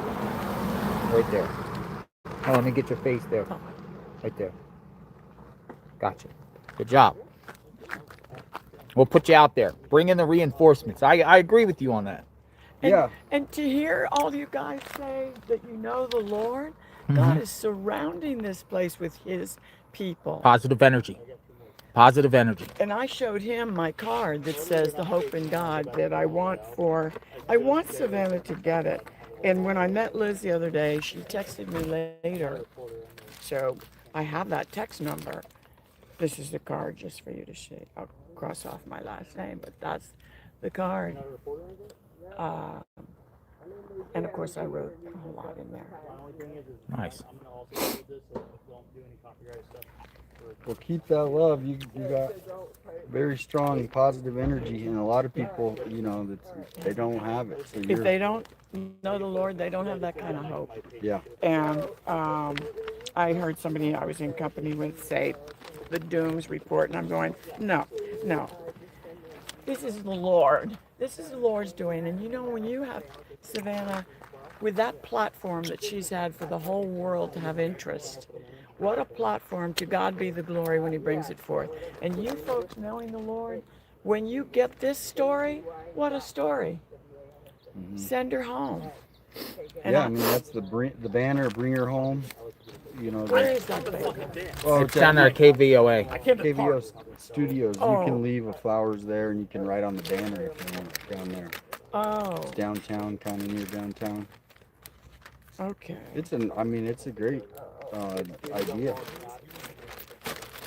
Right there. Oh, let me get your face there. Right there. Gotcha. Good job. We'll put you out there. Bring in the reinforcements. I agree with you on that. And, and to hear all you guys say that you know the Lord, Mm-hmm. God is surrounding this place with His people. Positive energy. Positive energy. And I showed him my card that says the hope in God that I want Savannah to get it. And when I met Liz the other day, she texted me later. So I have that text number. This is the card just for you to see. I'll cross off my last name, but that's the card. And of course I wrote a whole lot in there. Nice. Well, keep that love. You got very strong positive energy, and a lot of people, you know, they don't have it. So If they don't know the Lord, they don't have that kind of hope. Yeah. And I heard somebody I was in company with say the dooms report, and I'm going, no. This is the Lord. This is the Lord's doing. And you know, when you have Savannah with that platform that she's had for the whole world to have interest, what a platform. To God be the glory when He brings it forth. And you folks knowing the Lord, when you get this story, what a story. Mm-hmm. Send her home. And Yeah, I mean, that's the banner, bring her home. You know, Where is that banner? Oh, It's down there at KVOA. KVO Studios. Oh. You can leave flowers there, and you can write on the banner if you want down there. Oh. It's downtown, kind of near downtown. Okay. It's a great idea.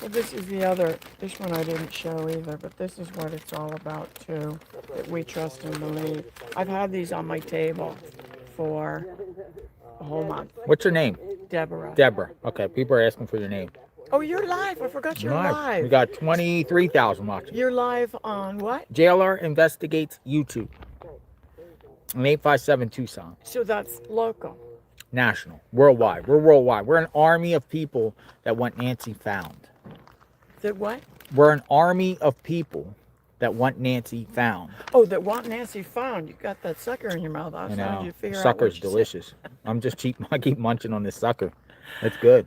Well, this one I didn't show either, but this is what it's all about too, that we trust and believe. I've had these on my table for a whole month. What's your name? Deborah. Deborah. Okay, people are asking for your name. Oh, you're live. I forgot you're live. We got 23,000 watching. You're live on what? JLR Investigates YouTube. And 857 Tucson. So that's local. National. Worldwide. We're worldwide. We're an army of people that want Nancy found. That what? We're an army of people that want Nancy found. Oh, that want Nancy found. You got that sucker in your mouth. I was You trying know, to figure out sucker's what you said. delicious. I'm just cheap. I keep munching on this sucker. It's good.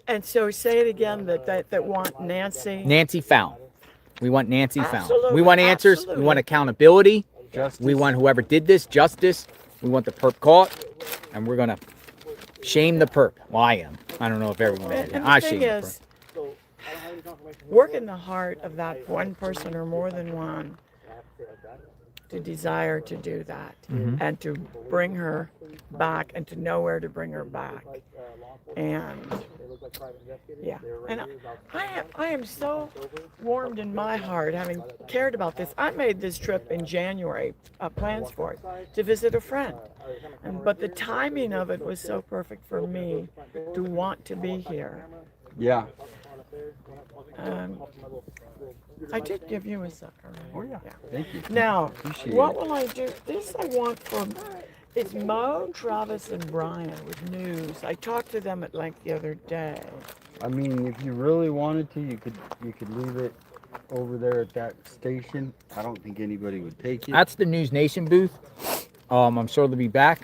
And so say it again, that want Nancy. Nancy found. We want Nancy found. Absolutely, We want answers. absolutely. We want accountability. Justice. We want whoever did this justice. We want the perp caught. And we're going to shame the perp. Well, I am. I don't know if everyone is. And I the shame thing the is, work in the heart of that one person or more than one to desire to do that and to bring her back and to know where to bring her back. And yeah, and I am so warmed in my heart having cared about this. I made this trip in January, plans for it, to visit a friend. But the timing of it was so perfect for me to want to be here. Yeah. I did give you a sucker. Right? Oh, yeah. Thank you. Now, Appreciate what it. will I do? This I want for It's Mo, Travis, and Brian with news. I talked to them at length the other day. I mean, if you really wanted to, you could leave it over there at that station. I don't think anybody would take it. That's the News Nation booth. I'm sure they'll be back.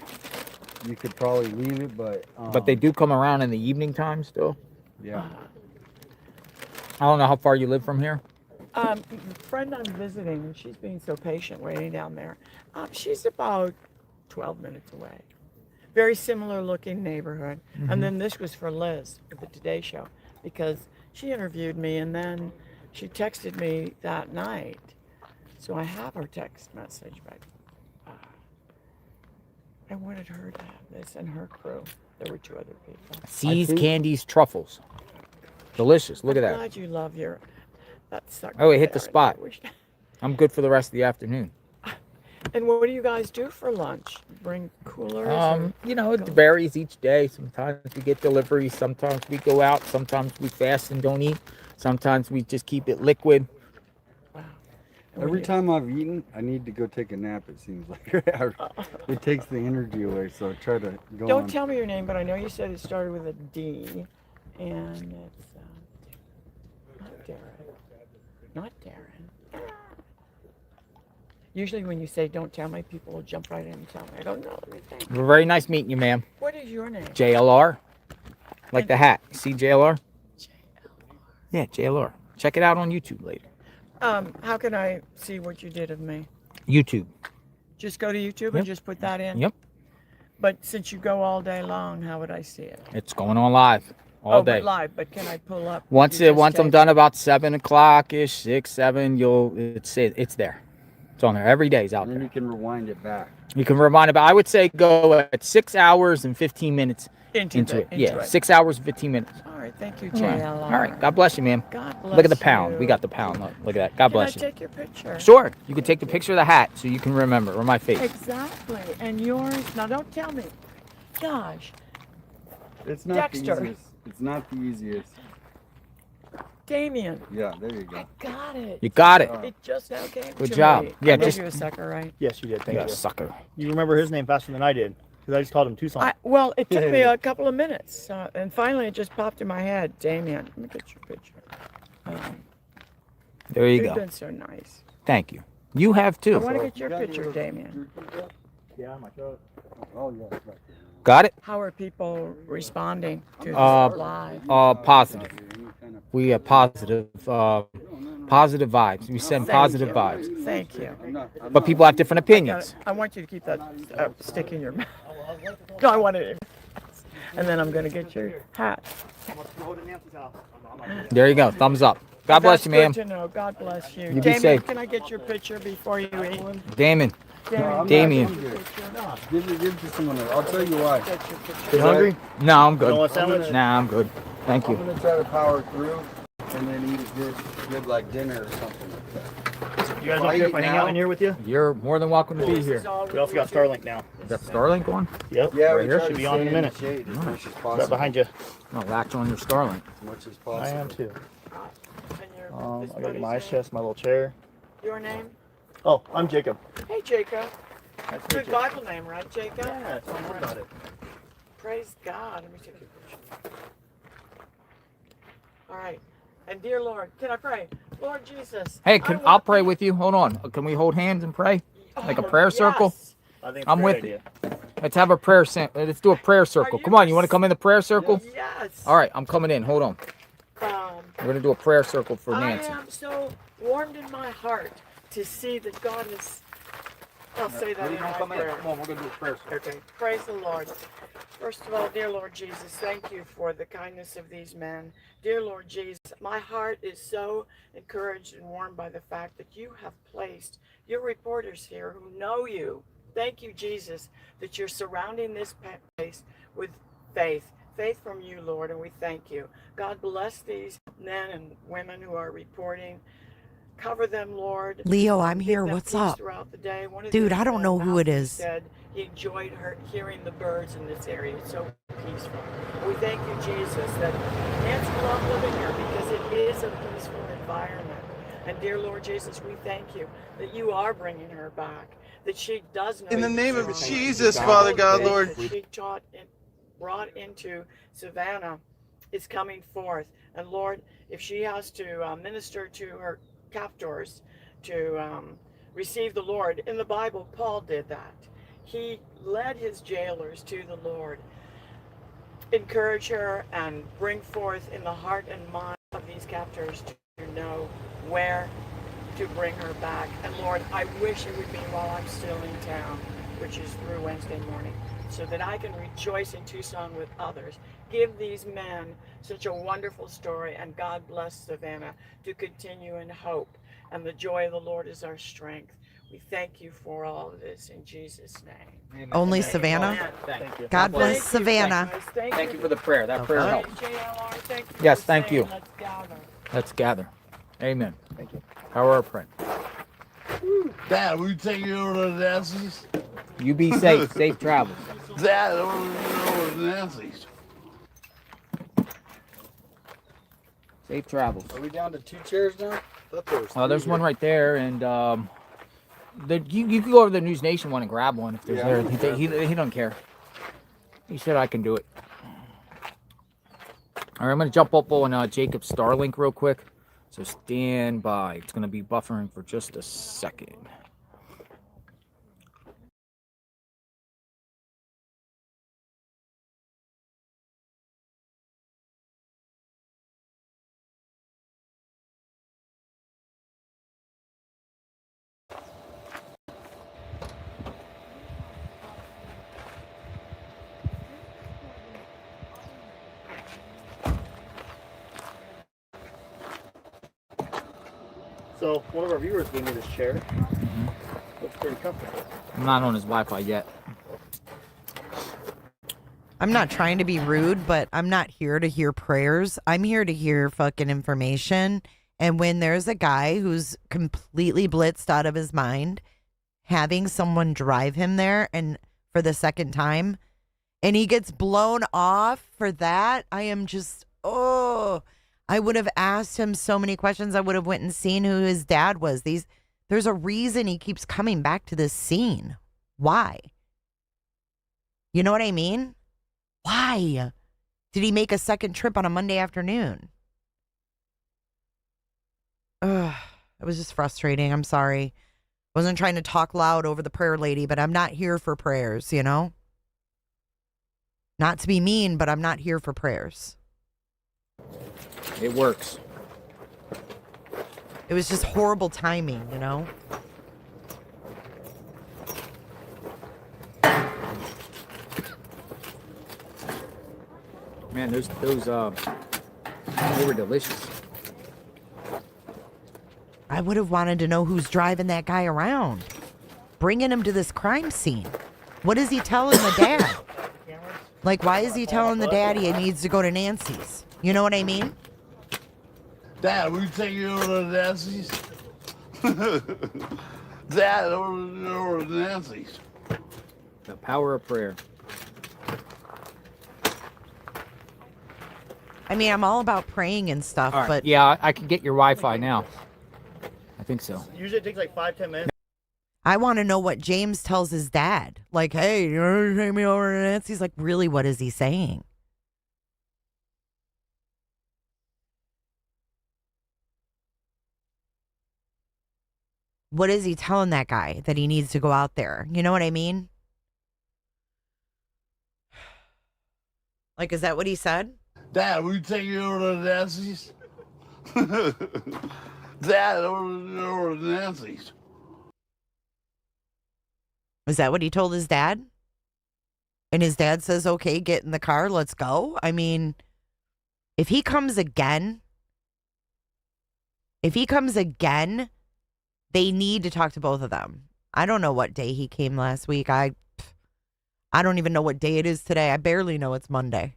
You could probably leave it, but they do come around in the evening time still. Yeah. I don't know how far you live from here. The friend I'm visiting, and she's being so patient waiting down there. She's about 12 minutes away. Very similar looking neighborhood. Mhm. And then this was for Liz at the Today Show because she interviewed me and then she texted me that night. So I have her text message, but I wanted her to have this and her crew. There were 2 other people. Seas, candies, truffles. Delicious. Look at I'm that. glad you love that sucker. Oh, it hit the there. spot. I wish- I'm good for the rest of the afternoon. And what do you guys do for lunch? Bring coolers? You know, it varies each day. Sometimes we get deliveries. Sometimes we go out. Sometimes we fast and don't eat. Sometimes we just keep it liquid. Every time I've eaten, I need to go take a nap, it seems like. It takes the energy away, so I try to go Don't on. tell me your name, but I know you said it started with a D, and it's not Darren. Not Darren. Usually when you say don't tell me, people will jump right in and tell me. I don't know everything. Very nice meeting you, ma'am. What is your name? JLR. Like the hat. You see JLR? Yeah, JLR. Check it out on YouTube later. How can I see what you did of me? YouTube. Just go to YouTube Yep. and just put that in? Yep. But since you go all day long, how would I see it? It's going on live all day. But live, but can I pull up? Once You just I'm take- done about 7 o'clock ish, 6, 7, it's there. It's on there. Every day is out And there. then you can rewind it back. You can rewind it, but I would say go at 6 hours and 15 minutes into it. Yeah, 6 hours and 15 minutes. All right, thank you, All right. JLR. All right. God bless you, ma'am. God Look at the bless pound. you. We got the pound. Look at that. God bless Can you. I take your picture? Sure. You can take the picture of the hat so you can remember, or my face. Exactly. And yours? Now don't tell me. Gosh. It's not Dexter. the easiest. It's not the easiest. Damien. Yeah, there you go. Got it. You got it. It just now came Good to job. me. Yeah, I gave just- you a sucker, right? Yes, you did. Thank You you. a sucker. You remember his name faster than I did because I just called him Tucson. Well, it took me a couple of minutes, and finally it just popped in my head. Damien, let me get your picture. There you You've go. been so nice. Thank you. You have I too. want to get your picture, Damien. Yeah, my throat. Oh, yeah. Got it? How are people responding to this live? Positive. We are positive. Positive vibes. We send positive vibes. Thank you. But people have different opinions. I want you to keep that stick in your mouth. No, I want it. And then I'm going to get your hat. There you go. Thumbs up. God bless you, ma'am. Good to know. God bless you. You be Damien, safe. can I get your picture before you eat? Damien. Damien. Give it to someone else. I'll tell you why. You hungry? No, I'm You want a good. sandwich? Nah, I'm good. Thank I'm you. gonna try to power through and then eat a good like dinner or something like that. You guys don't care if I hang out in here with you? You're more than welcome to be here. We also got Starlink now. Is that Starlink on? Yep. Yeah, right we here. try Should to be on in a stay in minute. the shade as much as Right possible. behind you. I'll latch on your Starlink. As much as possible. I am too. I got my ice chest, my little chair. Your name? Oh, I'm Jacob. Hey, Jacob. Nice to meet Good you. Bible name, right, Jacob? Yeah, don't worry about it. Praise God. Let me take your picture. All right. And dear Lord, can I pray? Lord Jesus. Hey, I'll pray with you. Hold on. Can we hold hands and pray? Like a prayer circle? I think it's I'm a with great you. idea. Let's have a prayer. Let's do a prayer circle. Come on. You want to come in the prayer circle? Yes. All right. I'm coming in. Hold on. We're going to do a prayer circle for Nancy. I am so warmed in my heart to see that God is. I'll say that in my prayer. Come on. We're going to do a prayer circle. Okay. Praise the Lord. First of all, dear Lord Jesus, thank you for the kindness of these men. Dear Lord Jesus, my heart is so encouraged and warmed by the fact that you have placed your reporters here who know you. Thank you, Jesus, that you're surrounding this place with faith. Faith from you, Lord, and we thank you. God bless these men and women who are reporting. Cover them, Lord. Leo, I'm Give here. them What's peace up? throughout the day. One of Dude, these I don't know who it Matthew is. Said he enjoyed hearing the birds in this area. It's so peaceful. We thank you, Jesus, that Nancy loved living here because it is a peaceful environment. And dear Lord Jesus, we thank you that you are bringing her back, that she does know. In the you, name of Lord. Jesus, Father God, Faith Lord. that she taught and brought into Savannah is coming forth. And Lord, if she has to minister to her captors to receive the Lord, in the Bible, Paul did that. He led his jailers to the Lord. Encourage her and bring forth in the heart and mind of these captors to know where to bring her back. And Lord, I wish it would be while I'm still in town, which is through Wednesday morning, so that I can rejoice in Tucson with others. Give these men such a wonderful story, and God bless Savannah to continue in hope. And the joy of the Lord is our strength. We thank you for all of this in Jesus' name. Only Amen. Savannah? Amen. Thank you. God bless Thank you, Savannah. guys. Thank you for the prayer. That prayer Okay. helped. JLR, thank you Yes, for thank saying, you. let's gather. Let's gather. Amen. Thank you. Power of prayer. Dad, will you take me over to Nancy's? You be safe. Safe travels. Dad, over to Nancy's. Safe travels. Are we down to 2 chairs now? There's one right there, and you can go over to the News Nation one and grab one if there's there. He don't care. He said I can do it. All right, I'm gonna jump up on Jacob's Starlink real quick. So stand by. It's gonna be buffering for just a second. So one of our viewers gave me this chair. Looks pretty comfortable. I'm not on his Wi-Fi yet. I'm not trying to be rude, but I'm not here to hear prayers. I'm here to hear fucking information. And when there's a guy who's completely blitzed out of his mind, having someone drive him there and for the second time, and he gets blown off for that, I am just, I would have asked him so many questions. I would have went and seen who his dad was. There's a reason he keeps coming back to this scene. Why? You know what I mean? Why did he make a second trip on a Monday afternoon? Ugh, it was just frustrating. I'm sorry. Wasn't trying to talk loud over the prayer lady, but I'm not here for prayers, you know? Not to be mean, but I'm not here for prayers. It works. It was just horrible timing, you know? Man, those they were delicious. I would have wanted to know who's driving that guy around, bringing him to this crime scene. What is he telling the dad? Like, why is he telling the dad he needs to go to Nancy's? You know what I mean? Dad, will you take me over to Nancy's? Dad, over to Nancy's. The power of prayer. I mean, I'm all about praying and stuff, All right. but Yeah, I can get your Wi-Fi now. I think so. Usually it takes like 5-10 minutes. I want to know what James tells his dad. Like, hey, you're going to take me over to Nancy's? Like, really, what is he saying? What is he telling that guy that he needs to go out there? You know what I mean? Like, is that what he said? Dad, will you take me over to Nancy's? Dad, over to Nancy's. Is that what he told his dad? And his dad says, okay, get in the car, let's go. I mean, if he comes again, they need to talk to both of them. I don't know what day he came last week. I don't even know what day it is today. I barely know it's Monday.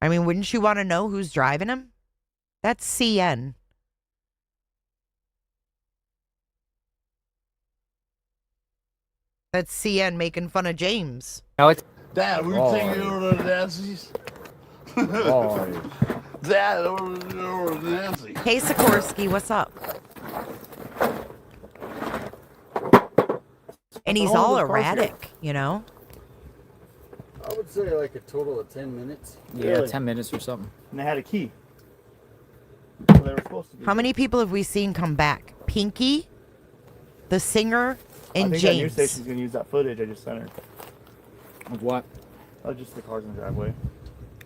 I mean, wouldn't you want to know who's driving him? That's CN. That's CN making fun of James. No, it's Dad, will you take me over to Nancy's? Dad, Dad, over Nancy. Hey, Sikorsky, what's up? And he's all erratic, you know? I would say like a total of 10 minutes. Yeah, Really? 10 minutes or something. And they had a key. Well, they were supposed to be. How many people have we seen come back? Pinky, the singer, and I think James. that news station's gonna use that footage I just sent her. Of what? Oh, just the cars in the driveway.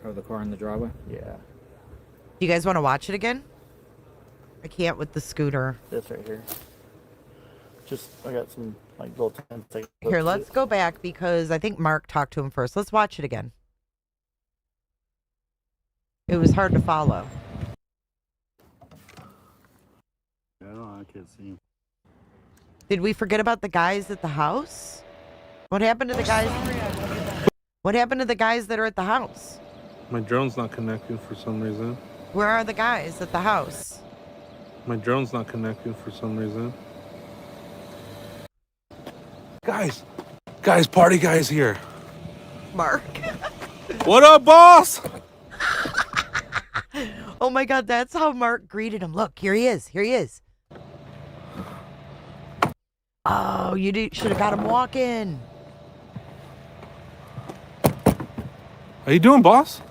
Oh, the car in the driveway? Yeah. You guys want to watch it again? I can't with the scooter. This right here. Just, I got some, like, little 10-second. Here, let's go back because I think Mark talked to him first. Let's watch it again. It was hard to follow. I can't see him. Did we forget about the guys at the house? What happened to the guys? What happened to the guys that are at the house? My drone's not connecting for some reason. Where are the guys at the house? My drone's not connecting for some reason. Guys, party guys here. Mark. What up, boss? Oh my God, that's how Mark greeted him. Look, here he is. Here he is. Oh, you should have got him walking. How you doing, boss?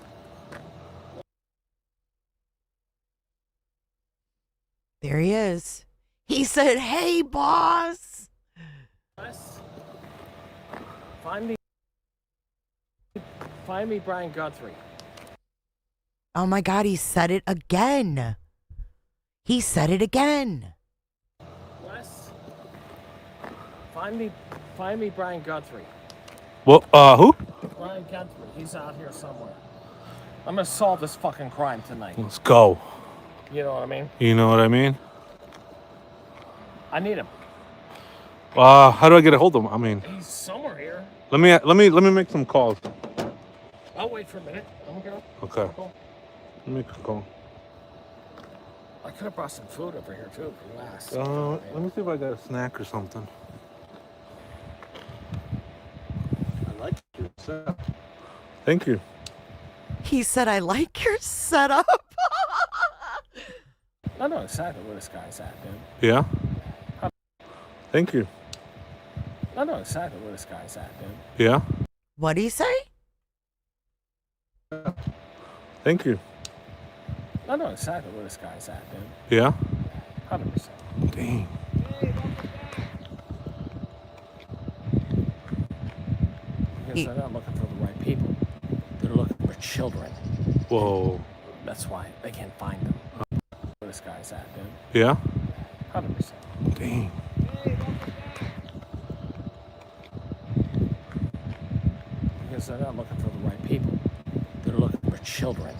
There he is. He said, "Hey, boss." Find me Brian Guthrie. Oh my God, he said it again. He said it again. Wes, find me Brian Guthrie. Well, who? Brian Guthrie, he's out here somewhere. I'm gonna solve this fucking crime tonight. Let's go. You know what I mean? You know what I mean? I need him. How do I get a hold of him? I mean, He's somewhere here. let me make some calls. I'll wait for a minute. I'm gonna go. Okay. Let me make a call. I could have brought some food over here too if you asked. Let me see if I got a snack or something. I like your setup. Thank you. He said, "I like your setup." I know exactly where this guy's at, dude. Yeah? Thank you. I know exactly where this guy's at, dude. Yeah? What'd he say? Thank you. I know exactly where this guy's at, dude. Yeah? 100%. Dang. Because they're not looking for the right people. They're looking for children. Whoa. That's why they can't find them. Where this guy's at, dude. Yeah? 100%. Dang. Because they're not looking for the right people. They're looking for children.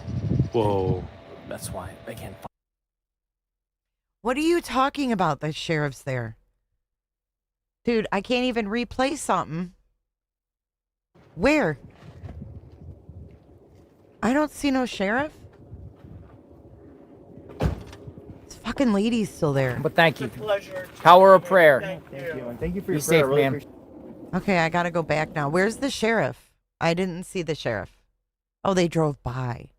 Whoa. That's why they can't find. What are you talking about? The sheriff's there. Dude, I can't even replay something. Where? I don't see no sheriff. This fucking lady's still there. But thank you. Pleasure. Power of prayer. Thank you, and thank you for Be your safe, prayer. I really ma'am. appreciate Okay, I gotta go back now. Where's the sheriff? I didn't see the sheriff. Oh, they drove by.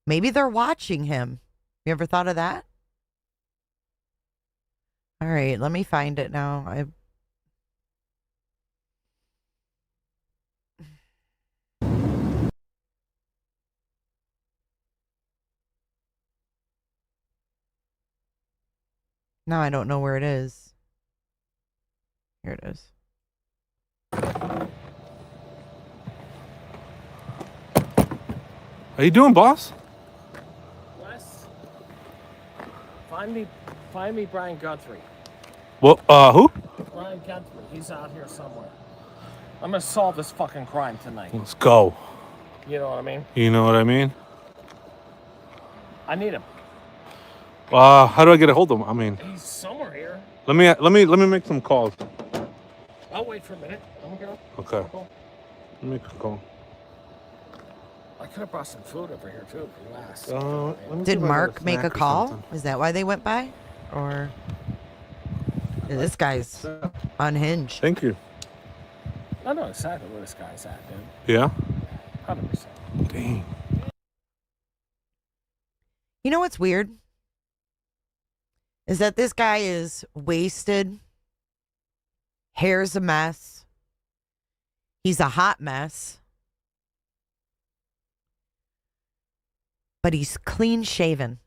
Maybe they're watching him. You ever thought of that? All right, let me find it now. Now I don't know where it is. Here it is. How you doing, boss? Wes, find me Brian Guthrie. Well, who? Brian Guthrie, he's out here somewhere. I'm gonna solve this fucking crime tonight. Let's go. You know what I mean? You know what I mean? I need him. How do I get a hold of him? I mean, He's somewhere here. let me make some calls. I'll wait for a minute. I'm gonna go. Okay. Let me make a call. I could have brought some food over here too if you asked. Let me see Did if I got Mark make a snack or call? something. Is that why they went by? Or this guy's unhinged. Thank you. I know exactly where this guy's at, dude. Yeah? 100%. Dang. You know what's weird? Is that this guy is wasted. Hair's a mess. He's a hot mess. But he's clean shaven.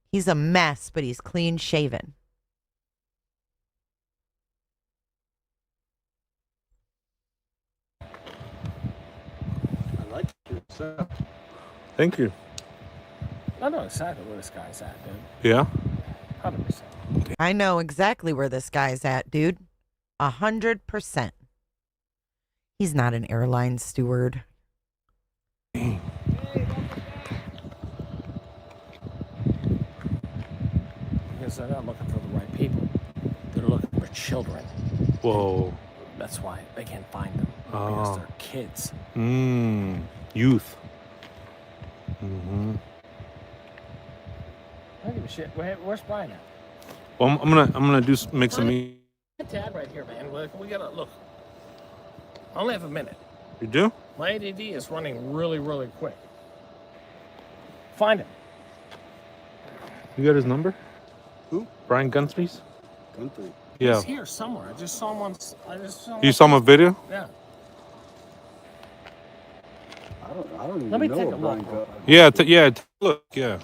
He's a mess, but he's clean shaven. I like your stuff. Thank you. I know exactly where this guy's at, dude. Yeah. 100%. I know exactly where this guy's at, dude. 100%. He's not an airline steward. Because they're not looking for the right people. They're looking for children. Whoa. That's why they can't find them. Oh. Because they're kids. Youth. Mm-hmm. I don't give a shit. Where's Brian at? Well, I'm gonna make some. Dad right here, man. We gotta look. I only have a minute. You do? My ADD is running really, really quick. Find him. You got his number? Who? Brian Guthrie's? Guthrie. Yeah. He's here somewhere. I just saw him on. You saw him on video? Yeah. I don't even Let me know take what a Brian look. got. Yeah. Look. Yeah.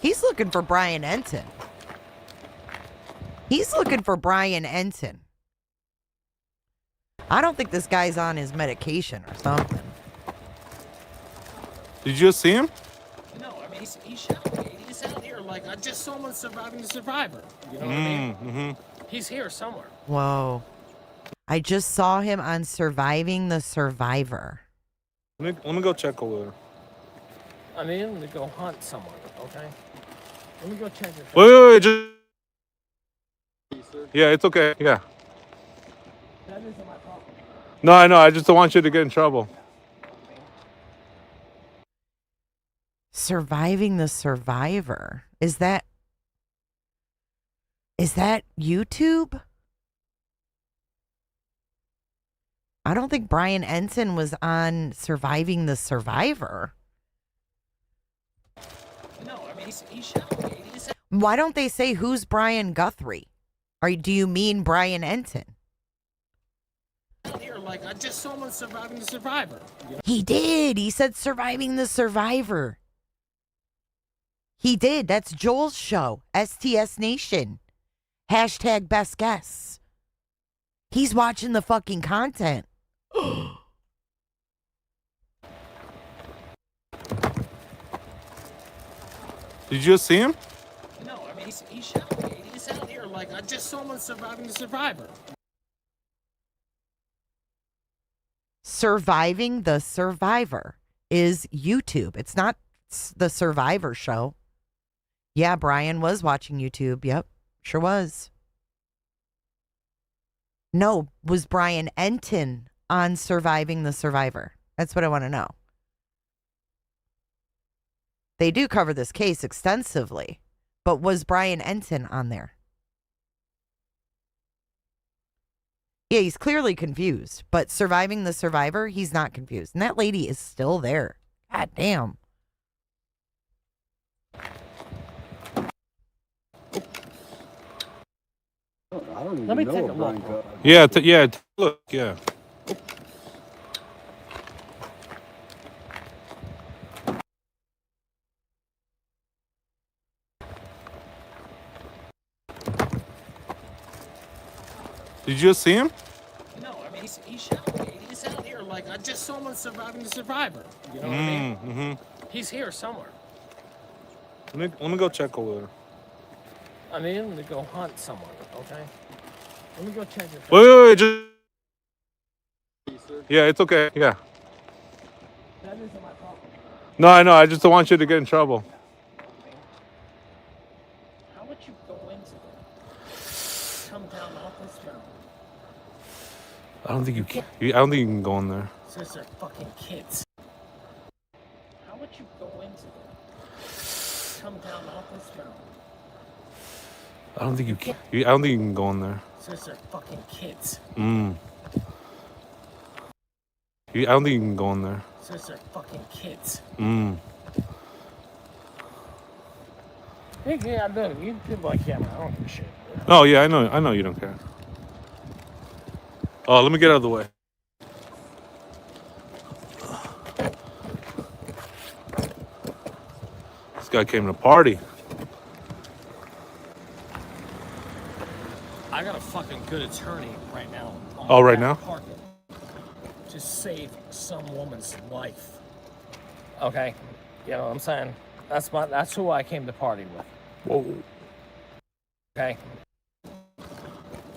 He's looking for Brian Enton. He's looking for Brian Enton. I don't think this guy's on his medication or something. Did you just see him? No, I mean, he's shouting. He's out here like, I just saw him on Surviving the Survivor. You know what I mean? Mm-hmm. He's here somewhere. Whoa. I just saw him on Surviving the Survivor. Let me go check over there. I mean, to go hunt someone, okay? Let me go check your Wait, just... Yeah, it's okay, yeah. That isn't my problem. No, I know, I just don't want you to get in trouble. Surviving the Survivor. Is that YouTube? I don't think Brian Enton was on Surviving the Survivor. No, I mean, he's shouting. Why don't they say who's Brian Guthrie? Do you mean Brian Enton? Out here like, I just saw him on Surviving the Survivor. You know? He did. He said Surviving the Survivor. He did. That's Joel's show. STS Nation. Hashtag best guess. He's watching the fucking content. Did you just see him? No, I mean, he's shouting. He's out here like, I just saw him on Surviving the Survivor. Surviving the Survivor is YouTube. It's not the Survivor show. Yeah, Brian was watching YouTube. Yep, sure was. No, was Brian Enton on Surviving the Survivor? That's what I want to know. They do cover this case extensively, but was Brian Enton on there? Yeah, he's clearly confused, but Surviving the Survivor, he's not confused. And that lady is still there. God damn. I don't even Let me know take what a Brian look. got. Yeah, look, yeah. Did you just see him? No, I mean, he's shouting. He's out here like, I just saw him on Surviving the Survivor. You know what I mean? Mm-hmm. He's here somewhere. Let me go check over there. I mean, to go hunt someone, okay? Let me go check your Wait, just... Yeah, it's okay, yeah. That isn't my problem. No, I know, I just don't want you to get in trouble. How would you go into there? Come down off this mountain. I don't think you can go in there. Since they're fucking kids. How would would you go into? Come down off this mountain. I don't think you can. I don't think you can go in there. Since they're fucking kids. I don't think you can go in there. Since they're fucking kids. Yeah, I know. You people like camera. I don't give a shit. Oh yeah, I know you don't care. Oh, let me get out of the way. This guy came to party. I got a fucking good attorney right now. Oh, right now? To save some woman's life. Okay, you know what I'm saying? That's who I came to party with. Whoa. Okay.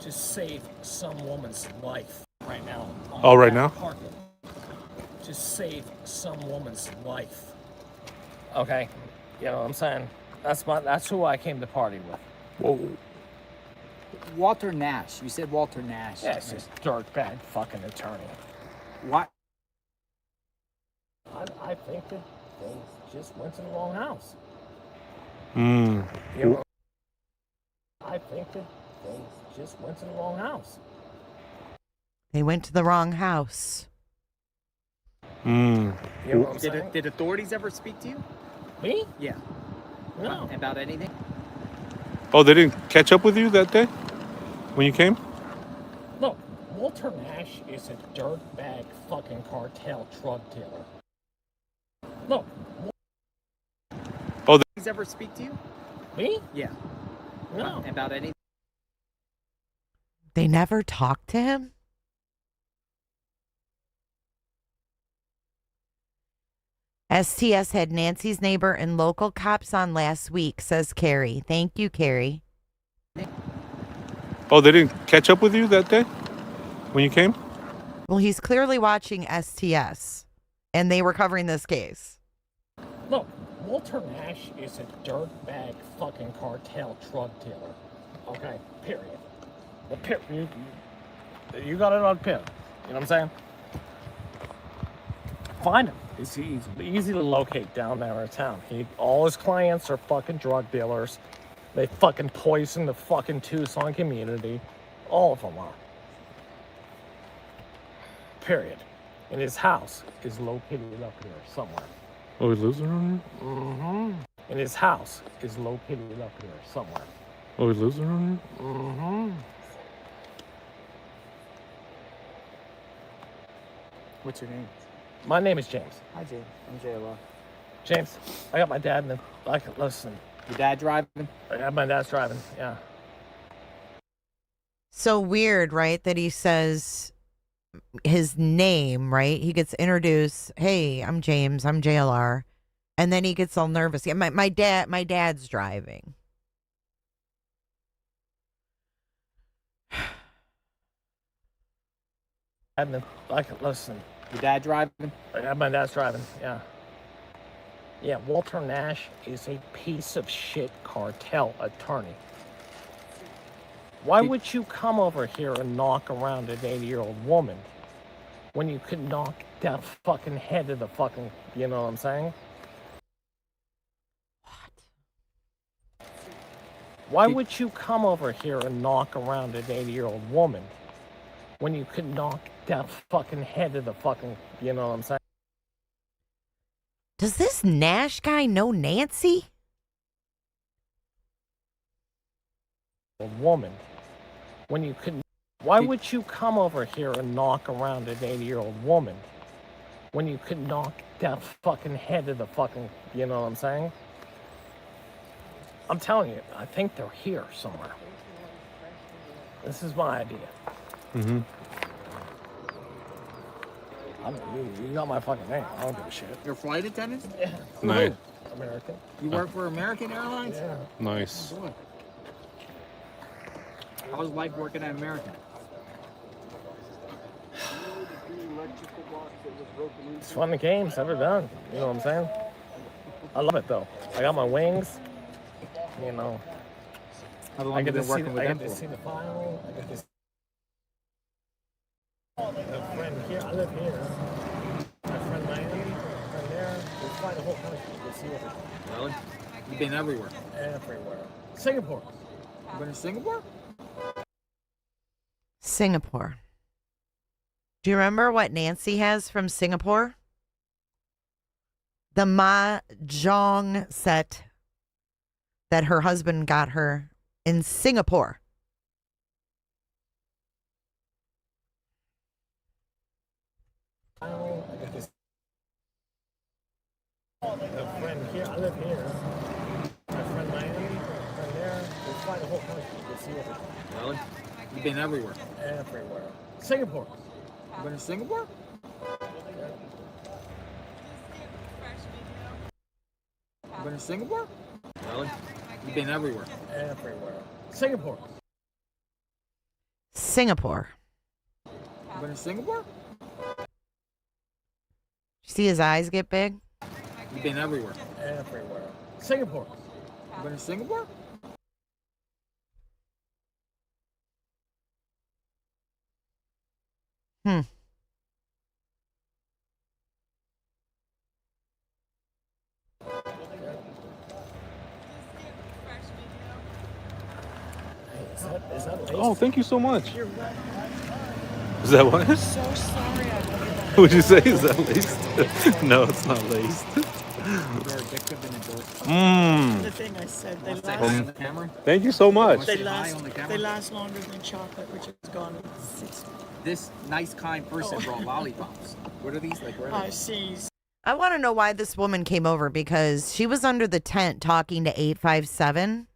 To save some woman's life right now. Oh, right now? To save some woman's life. Okay, you know what I'm saying? That's who I came to party with. Whoa. Walter Nash. You said Walter Nash. Yeah, it's just dirtbag fucking attorney. What? I think that they just went to the wrong house. You know, I think that they just went to the wrong house. They went to the wrong house. You know what I'm saying? Did authorities ever speak to you? Me? Yeah. No. About anything? Oh, they didn't catch up with you that day when you came? Look, Walter Nash is a dirtbag fucking cartel drug dealer. Look. Oh, Authorities ever speak to you? Me? Yeah. No. About anything? They never talked to him? STS had Nancy's neighbor and local cops on last week, says Carrie. Thank you, Carrie. Oh, they didn't catch up with you that day when you came? Well, he's clearly watching STS, and they were covering this case. Look, Walter Nash is a dirtbag fucking cartel drug dealer. Okay, period. You got it on pin. You know what I'm saying? Find him. He's easy to locate down there in town. All his clients are fucking drug dealers. They fucking poison the fucking Tucson community. All of them are. Period. And his house is located up here somewhere. Oh, he lives around here? Mm-hmm. And his house is located up here somewhere. Oh, he lives around here? Mm-hmm. What's your name? My name is James. Hi, James. I'm JLR. James, I got my dad in the... Listen. Your dad driving? I got my dad's driving, yeah. So weird, right? That he says his name, right? He gets introduced. Hey, I'm James. I'm JLR. And then he gets all nervous. Yeah, my dad's driving. Listen. Your dad driving? My dad's driving, yeah. Yeah, Walter Nash is a piece of shit cartel attorney. Why would you come over here and knock around an 80-year-old woman when you could knock that fucking head of the fucking, you know what I'm saying? What? Why would you come over here and knock around an 80-year-old woman when you could knock that fucking head of the fucking, you know what I'm saying? Does this Nash guy know Nancy? Woman, when you could, why would you come over here and knock around an 80-year-old woman when you could knock that fucking head of the fucking, you know what I'm saying? I'm telling you, I think they're here somewhere. This is my idea. Mm-hmm. You got my fucking name. I don't give a shit. You're a flight attendant? Yeah. Nice. American. You work for American Airlines? Yeah. Nice. Oh, boy. How's life working at American? It's fun the game's ever done. You know what I'm saying? I love it though. I got my wings. You know. How long have you been working with them I get to for? see the file. I get to see my friend here. I live here. My friend Miami. My friend there. We fly the whole country. see what really? You've been everywhere. Everywhere. Singapore. You been to Singapore? Singapore. Do you remember what Nancy has from Singapore? The mahjong set that her husband got her in Singapore. I got this. A friend here. I live here. My friend Miami. My friend there. We fly the whole country to see what Really? You've been everywhere. everywhere. Singapore. You been to Singapore? You been to Singapore? Really? You've been everywhere. Everywhere. Singapore. Singapore. You been to Singapore? See his eyes get big? You've been everywhere. Everywhere. Singapore. You been to Singapore? Hmm. Is that laced? Oh, thank you so much. You're welcome. Is that what? So sorry I What would you say? Is that laced? No, it's not laced. Very addictive and enjoyable. Mmm. The thing I said, they Say hi last, on the camera. Thank you so much. they Say hi last, on the camera. they last longer than chocolate, which is gone in 60. This nice, kind person brought lollipops. What are these? Like, where are I they? see. I want to know why this woman came over because she was under the tent talking to 857.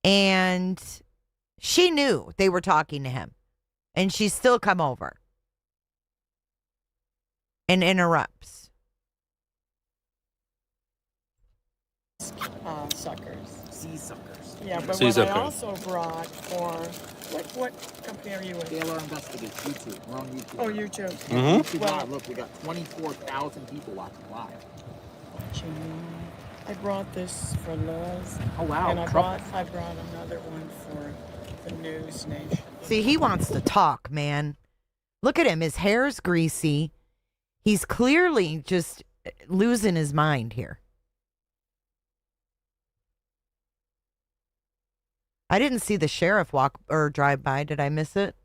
And she knew they were talking to him. And she still come over and interrupts. Suckers. Sea suckers. Yeah, but Sea what sucker. I also brought for what company are you with? Taylor Investigate YouTube. We're on YouTube. Oh, YouTube. Mhm. YouTube Well- Live. Look, we got 24,000 people watching live. I brought this for Liz. Oh wow. And I Trump. brought another one for the News Nation. See, he wants to talk, man. Look at him. His hair's greasy. He's clearly just losing his mind here. I didn't see the sheriff walk or drive by. Did I miss it?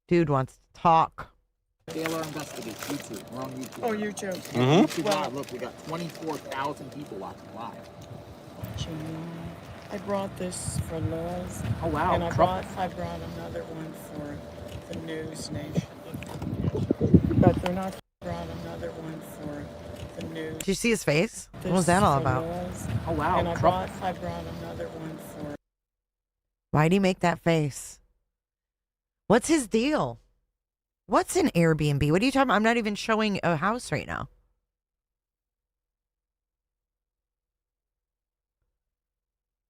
Dude wants to talk. Taylor Investigate YouTube. We're on YouTube. Oh, YouTube. Mhm. YouTube Well- Live. Look, we got 24,000 people watching live. I brought this for Liz. Oh wow. And I Trump. brought another one for the News Nation. But they're not brought another one for the News. Did you see his face? What This was that all for about? Liz. Oh wow. And I Trump. brought another one for. Why'd he make that face? What's his deal? What's an Airbnb? What are you talking about? I'm not even showing a house right now.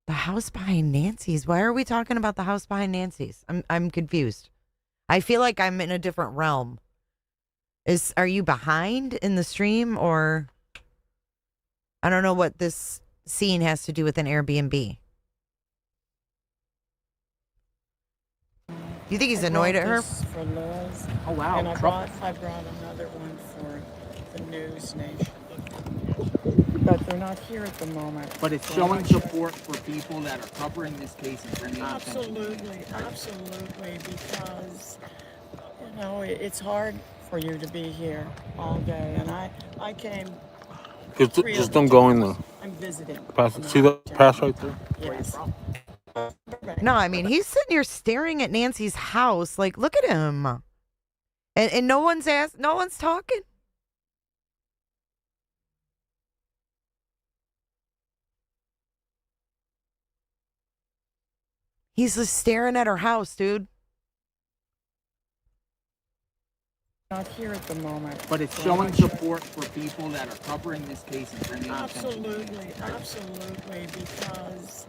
The house behind Nancy's. Why are we talking about the house behind Nancy's? I'm confused. I feel like I'm in a different realm. Are you behind in the stream or I don't know what this scene has to do with an Airbnb. Do you think he's annoyed at her? For Liz. Oh wow. And I Trump. brought another one for the News Nation. But they're not here at the moment. But it's So showing I'm not sure. support for people that are covering this case and bringing attention. Absolutely, because you know it's hard for you to be here all day, and I came. Just don't go in the I'm visiting. pass. See the pass right there? Yes. No, I mean he's sitting here staring at Nancy's house. Like, look at him. And no one's talking. He's just staring at her house, dude. Not here at the moment. But it's So showing I'm not sure. support for people that are covering this case and bringing attention. Absolutely, because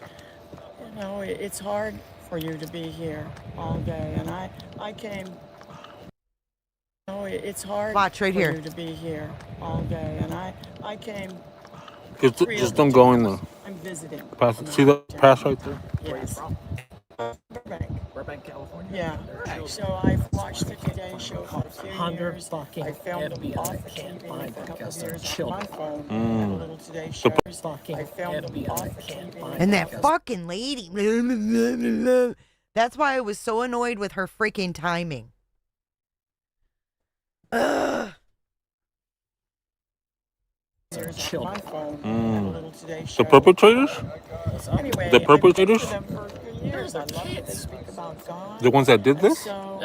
you know it's hard for you to be here all day, and I came. You know, it's hard Watch right for here. you to be here all day, and I came. Just don't go in the I'm visiting. pass. See the pass right there? Yes. Burbank, California. Yeah. So I've watched the Today Show for a few 100 years. fucking I filmed them FBI off the can't TV find for a them couple because of they're years on children. my phone. Mm. And little Today Shows. Fucking I filmed them FBI off the can't TV. find And them that fucking lady. That's why I was so annoyed with her freaking timing. Ugh. On my phone. And Mm. little Today The Show. perpetrators? Anyway, The perpetrators? I've worked with them for years. I love that they speak about God. The ones that did And this? so,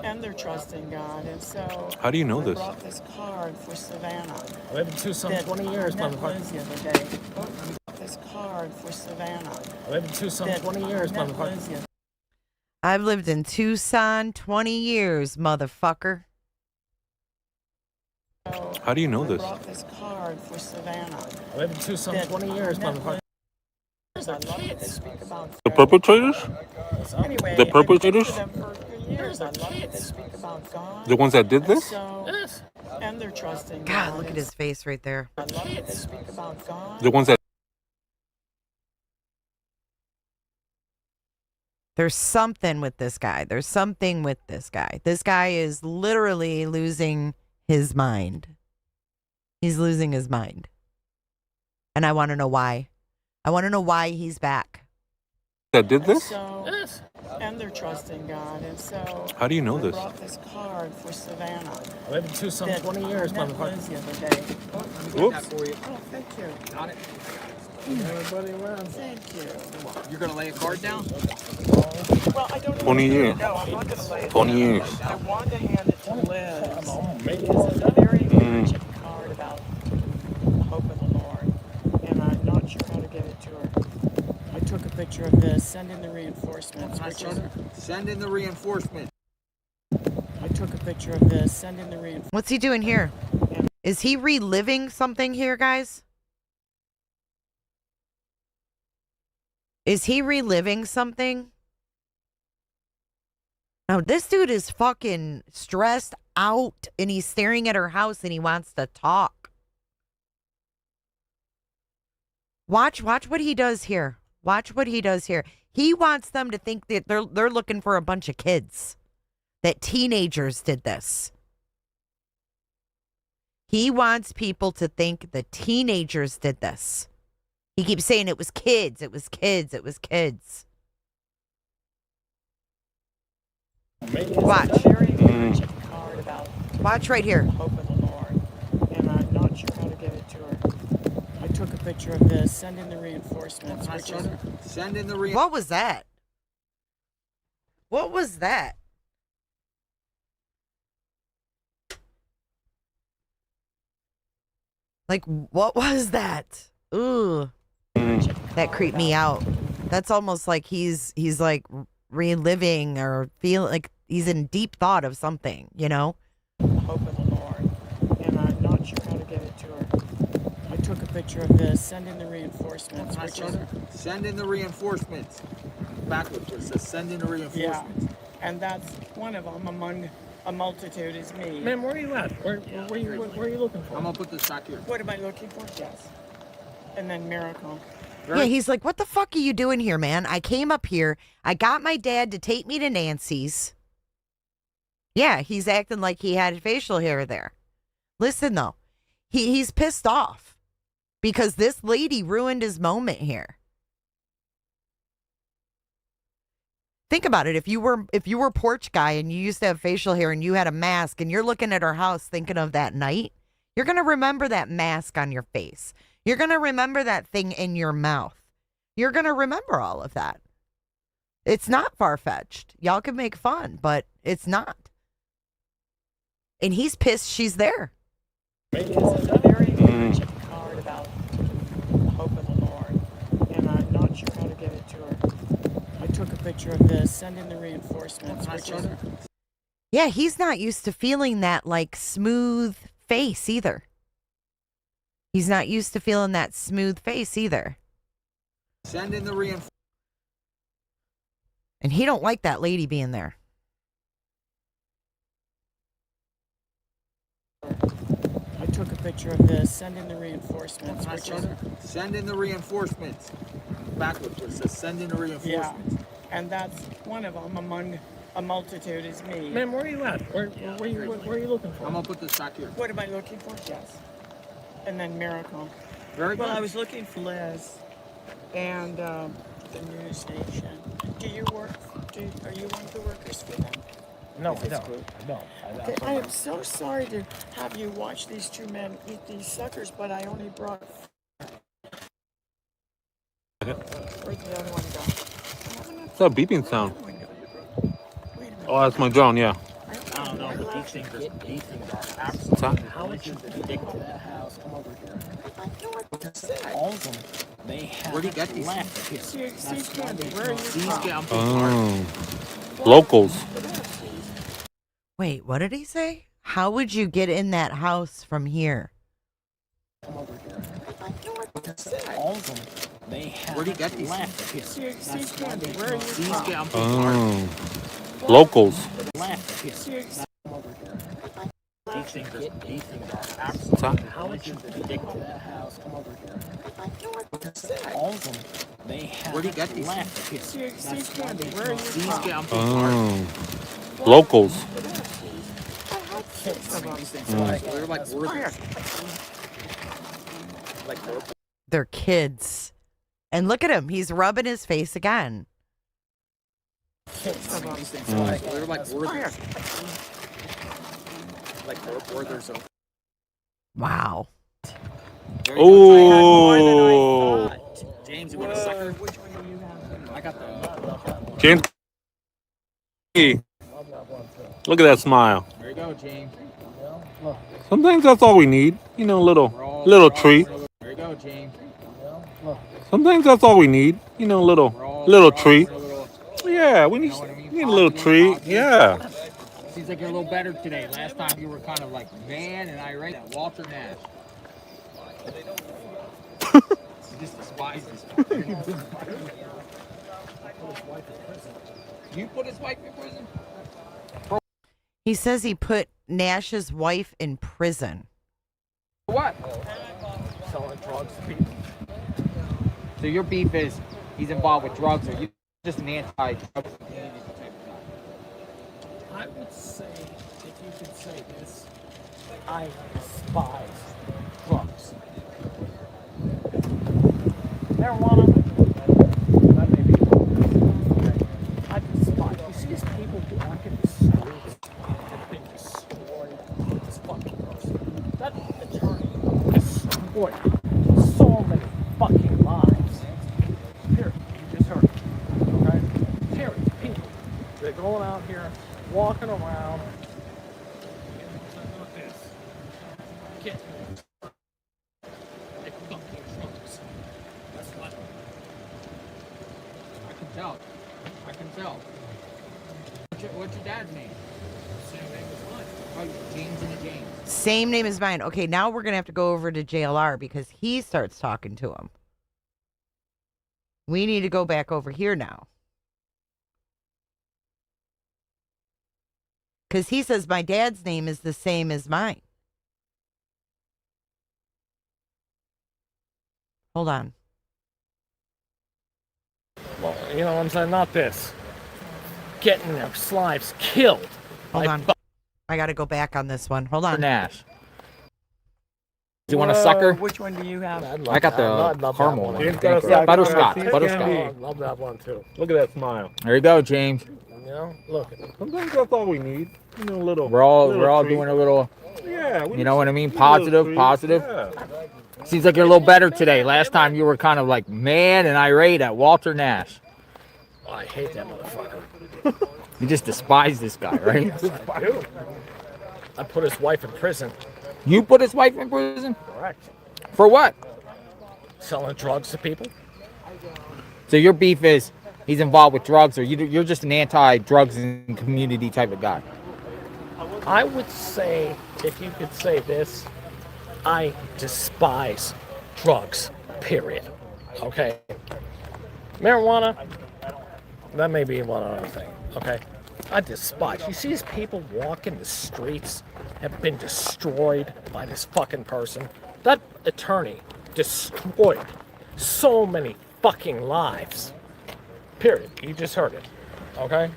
and they're trusting God. And so, How do you know I this? brought this card for Savannah. I live in Tucson that 20 years, I met motherfucker. Liz the other day. I brought this card for Savannah. I live in Tucson 20 years, I met motherfucker. Liz the other I've lived in Tucson 20 years, motherfucker. How do you know I this? brought this card for Savannah. I live in Tucson 20 years, motherfucker. I love that they speak about The perpetrators? Anyway, The perpetrators? I've worked with them for years. I love that they speak about God. The ones that did And this? so, and they're trusting God, look at his face right there. I love that they speak about God. The ones that. There's something with this guy. There's something with this guy. This guy is literally losing his mind. He's losing his mind. And I want to know why. I want to know why he's back. That did this? So, and they're trusting God. And so, How do you know I this? brought this card for Savannah. I live in Tucson that 20 years, I met motherfucker. Liz the other day. Whoops. Oh, thank you. Got it. Everybody around. Thank you. You're going to lay a card down? Well, I don't know. 20 years. No, I'm not going to lay it 20 down. years. I wanted to hand it to Liz. It's a very encouraging card about hope in the Lord, and I'm not sure how to get it to her. I took a picture of this. Send in the reinforcements. Send in the reinforcements. I took a picture of this. Send in the reinforcements. What's he doing here? Is he reliving something here, guys? Is he reliving something? Now, this dude is fucking stressed out and he's staring at her house and he wants to talk. Watch what he does here. Watch what he does here. He wants them to think that they're looking for a bunch of kids. That teenagers did this. He wants people to think the teenagers did this. He keeps saying it was kids, it was kids, it was kids. Watch. Watch right here. Hope in the Lord, and I'm not sure how to get it to her. I took a picture of this. Send in the reinforcements. Send in the What was that? What was that? Like, what was that? Ooh. That creeped me out. That's almost like he's like reliving or feel like he's in deep thought of something, you know? Hope in the Lord, and I'm not sure how to get it to her. I took a picture of this. Send in the reinforcements. Send in the reinforcements. Backwards, it says send in the reinforcements. Yeah, and that's one of them among a multitude is me. Man, where are you at? Where are you looking for? I'm gonna put this back here. What am I looking for? Yes. And then miracle. Yeah, he's like, what the fuck are you doing here, man? I came up here. I got my dad to take me to Nancy's. Yeah, he's acting like he had facial hair there. Listen, though, he's pissed off because this lady ruined his moment here. Think about it. If you were porch guy and you used to have facial hair and you had a mask and you're looking at her house thinking of that night, you're going to remember that mask on your face. You're going to remember that thing in your mouth. You're going to remember all of that. It's not far-fetched. Y'all can make fun, but it's not. And he's pissed she's there. It's a very encouraging card about hope in the Lord, and I'm not sure how to get it to her. I took a picture of this. Send in the reinforcements. Yeah, he's not used to feeling that like smooth face either. He's not used to feeling that smooth face either. Send in the reinforcements. And he don't like that lady being there. I took a picture of this. Send in the reinforcements. Send in the reinforcements. Backwards, it says send in the reinforcements. Yeah, And that's one of them among a multitude is me. Ma'am, where are you at? Where are you looking for? I'm gonna put this back here. What am I looking for? Yes. And then Miracle. Very Well, good. I was looking for Liz and the news station. Do you work? Are you one of the workers for them? No, Is this no, group? no. Okay, I am so sorry to have you watch these two men eat these suckers, but I only brought. Where'd the other one go? What's that beeping sound? Oh, that's my drone, yeah. I don't know, but these things are What's absolutely. that? How would you predict that house? Come over here. All of them, they have. Where'd he get these left here. See, Candy, where are you from? Oh. Locals. Wait, what did he say? How would you get in that house from here? Come over here. All of them, they have. Where'd he get these? Left here. See, Candy, where are you from? Oh. Locals. Left here. Come over here. These things are What's absolutely. that? How would you predict that house? Come over here. All of them, they have. Where'd he get these? Left here. See, Candy, where are you from? Oh. Locals. They're like worth They're kids. And look at him. He's rubbing his face again. They're like worth Wow. Oh. James, you want a sucker? Which one do you have? I got the. James. Look at that smile. There you go, James. Sometimes that's all we need. You know, a little treat. There you go, James. Sometimes that's all we need. You know, a little treat. Yeah, we need a little treat. Yeah. Seems like you're a little better today. Last time you were kind of like man and irate. Walter Nash. You just despise this guy. You put his wife in prison? He says he put Nash's wife in prison. For what? Selling drugs to people. So your beef is he's involved with drugs, or you just an anti-drug community type of guy? I would say, if you could say this, I despise drugs. Marijuana, that may be okay. I despise. You see these people walking the streets and being destroyed with this fucking person. That attorney destroyed so many fucking lives. Period. You just heard it. Okay? Period. People. They're going out here, walking around. Look at this. Kids. They fucking drugs. That's what. I can tell. I can tell. What's your dad's name? Same name as mine. Oh, James and James. Same name as mine. Okay, now we're going to have to go over to JLR because he starts talking to him. We need to go back over here now. Because he says my dad's name is the same as mine. Hold on. Well, you know what I'm saying? Not this. Getting their slaves killed. Hold on. I got to go back on this one. Hold on. Nash. Do you want a sucker? Which one do you have? I got the caramel one. James got a sucker. Butterscotch. He's Butterscotch. I love that one too. Look at that smile. There you go, James. You know, look. Sometimes that's all we need. You know, a little. We're all treat. doing a little. Yeah. You know what I mean? Positive. Yeah. Seems like you're a little better today. Last time you were kind of like mad and irate at Walter Nash. Oh, I hate that motherfucker. You just despise this guy, right? I do. I put his wife in prison. You put his wife in prison? Correct. For what? Selling drugs to people. So your beef is he's involved with drugs, or you're just an anti-drugs and community type of guy? I would say, if you could say this, I despise drugs, period. Okay? Marijuana, that may be one other thing, okay? I despise. You see these people walking the streets have been destroyed by this fucking person. That attorney destroyed so many fucking lives. Period. You just heard it. Okay?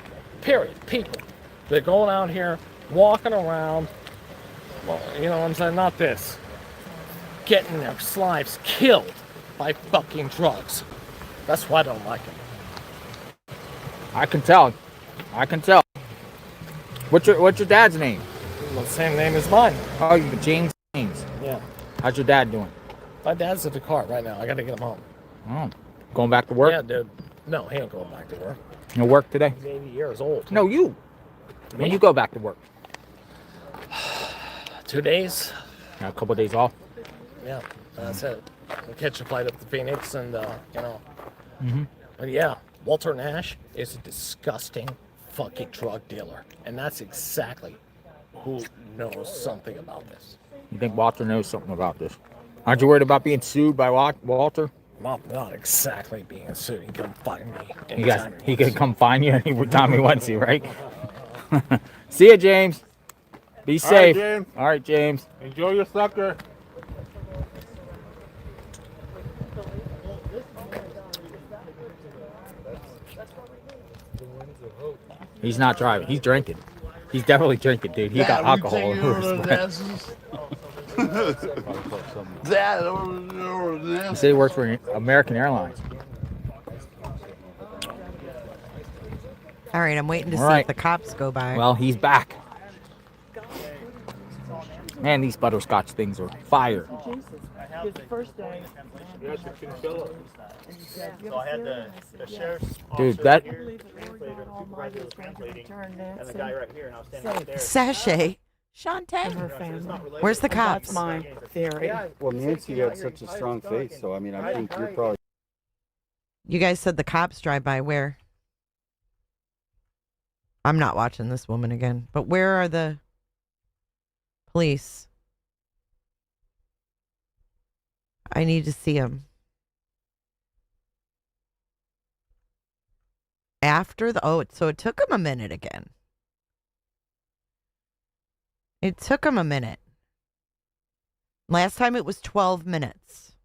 Period. People. They're going out here, walking around. Well, you know what I'm saying? Not this. Getting their lives killed by fucking drugs. That's why I don't like it. I can tell. I can tell. What's your dad's name? Well, the same name as mine. Oh, James. Yeah. How's your dad doing? My dad's at the car right now. I gotta get him home. Oh, going back to work? Yeah, dude. No, he ain't going back to work. No work today? He's 80 years old. No, you. When you go back to work? 2 days. A couple of days off? Yeah, that's it. I'll catch a flight up to Phoenix and, you know. Mm-hmm. But yeah, Walter Nash is a disgusting fucking drug dealer. And that's exactly who knows something about this. You think Walter knows something about this? Aren't you worried about being sued by Walter? Not exactly being sued. He can find me. He could come find you anytime he wants you, right? See ya, James. Be safe. All right, James. Enjoy your sucker. He's not driving. He's drinking. He's definitely drinking, dude. He got alcohol in his He said he works for American Airlines. All right, I'm waiting to see if the cops go by. Well, he's back. Man, these butterscotch things are fire. His first day. So I had the sheriff's Dude, that. and the guy right here, and I was standing right there. Sachet. Shantae. Her family. Where's the cops? That's my theory. Well, Nancy had such a strong face, so I mean, I think you're probably. You guys said the cops drive by. Where? I'm not watching this woman again. But where are the police? I need to see them. After the... Oh, so it took him a minute again. It took him a minute. Last time it was 12 minutes.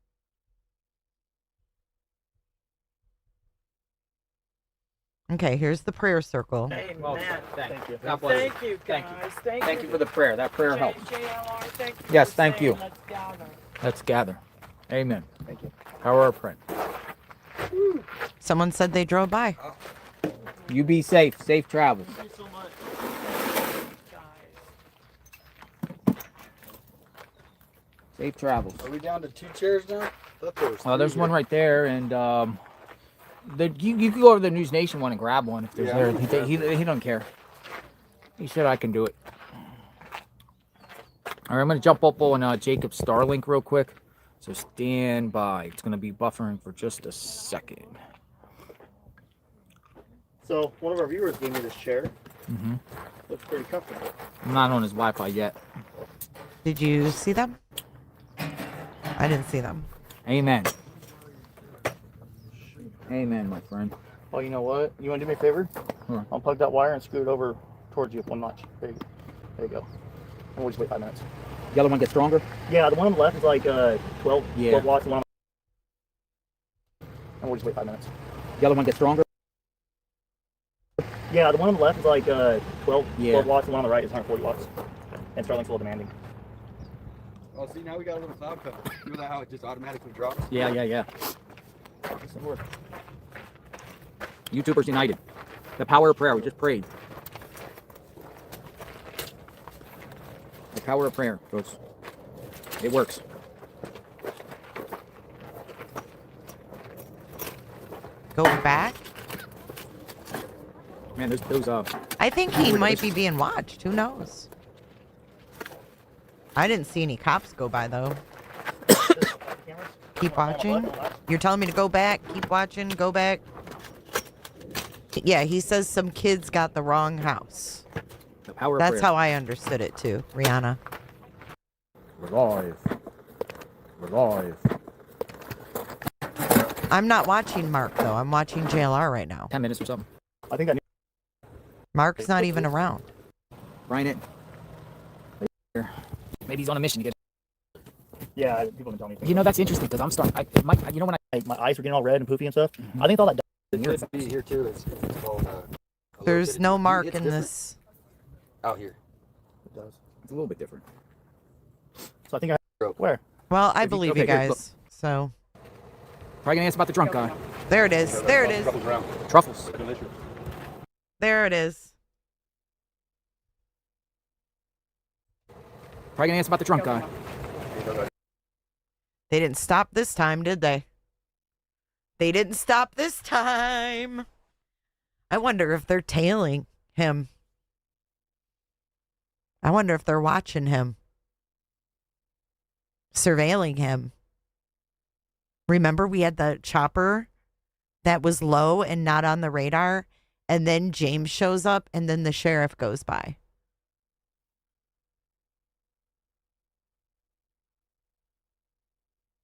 Okay, here's the prayer circle. Amen. Thank you. God bless you. Thank you, guys. Thank you for the prayer. That prayer helps. JLR, thank you Yes, for thank saying you. Let's gather. Let's gather. Amen. Thank you. Power of prayer. Someone said they drove by. You be safe. Safe travels. Thank you so much. Safe travels. Are we down to 2 chairs now? There's one right there, and you can go over to the News Nation one and grab one if there's there. He don't care. He said I can do it. All right, I'm gonna jump up on Jacob's Starlink real quick. So stand by. It's gonna be buffering for just a second. So one of our viewers gave me this chair. Mm-hmm. Looks pretty comfortable. I'm not on his Wi-Fi yet. Did you see them? I didn't see them. Amen. Amen, my friend. Oh, you know what? You want to do me a favor? Unplug that wire and screw it over towards you 1 notch. There you go. There you go. And we'll just wait 5 minutes. The other one gets stronger? Yeah, the one on the left is like 12 watts. And we'll just wait 5 minutes. The other one gets stronger? Yeah, the one on the left is like 12 watts. The one on the right is 140 watts. And Starlink's a little demanding. Oh, see, now we got a little cloud cover. You know how it just automatically drops? Yeah. YouTubers United. The power of prayer. We just prayed. The power of prayer, folks. It works. Go back? Man, those I think he might be being watched. Who knows? I didn't see any cops go by, though. Keep watching. You're telling me to go back? Keep watching. Go back. Yeah, he says some kids got the wrong house. The power of That's prayer. how I understood it, too, Rihanna. We're live. We're live. I'm not watching Mark, though. I'm watching JLR right now. 10 minutes or something. I think I knew. Mark's not even around. Brian it. Maybe he's on a mission to get. Yeah, people have been telling me. You know, that's interesting because I'm starting. You know when my eyes were getting all red and poofy and stuff. I think it's all that It could be here too. It's called, There's no mark in different. this. Out here. It does. It's a little bit different. So I think I where? Well, I If you- believe okay, you here, look. guys. So Probably gonna ask about the drunk guy. there it is. There it is. Truffles. There it is. Probably gonna ask about the drunk guy. They didn't stop this time, did they? They didn't stop this time. I wonder if they're tailing him. I wonder if they're watching him, surveilling him. Remember, we had the chopper that was low and not on the radar, and then James shows up, and then the sheriff goes by.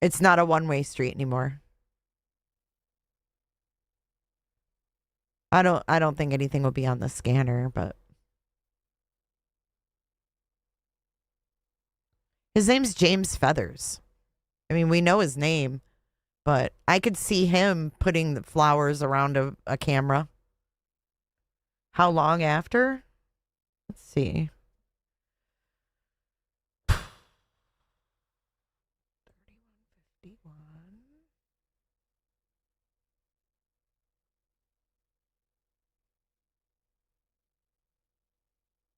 It's not a one-way street anymore. I don't think anything will be on the scanner, but his name's James Feathers. I mean, we know his name, but I could see him putting the flowers around a camera. How long after? Let's see.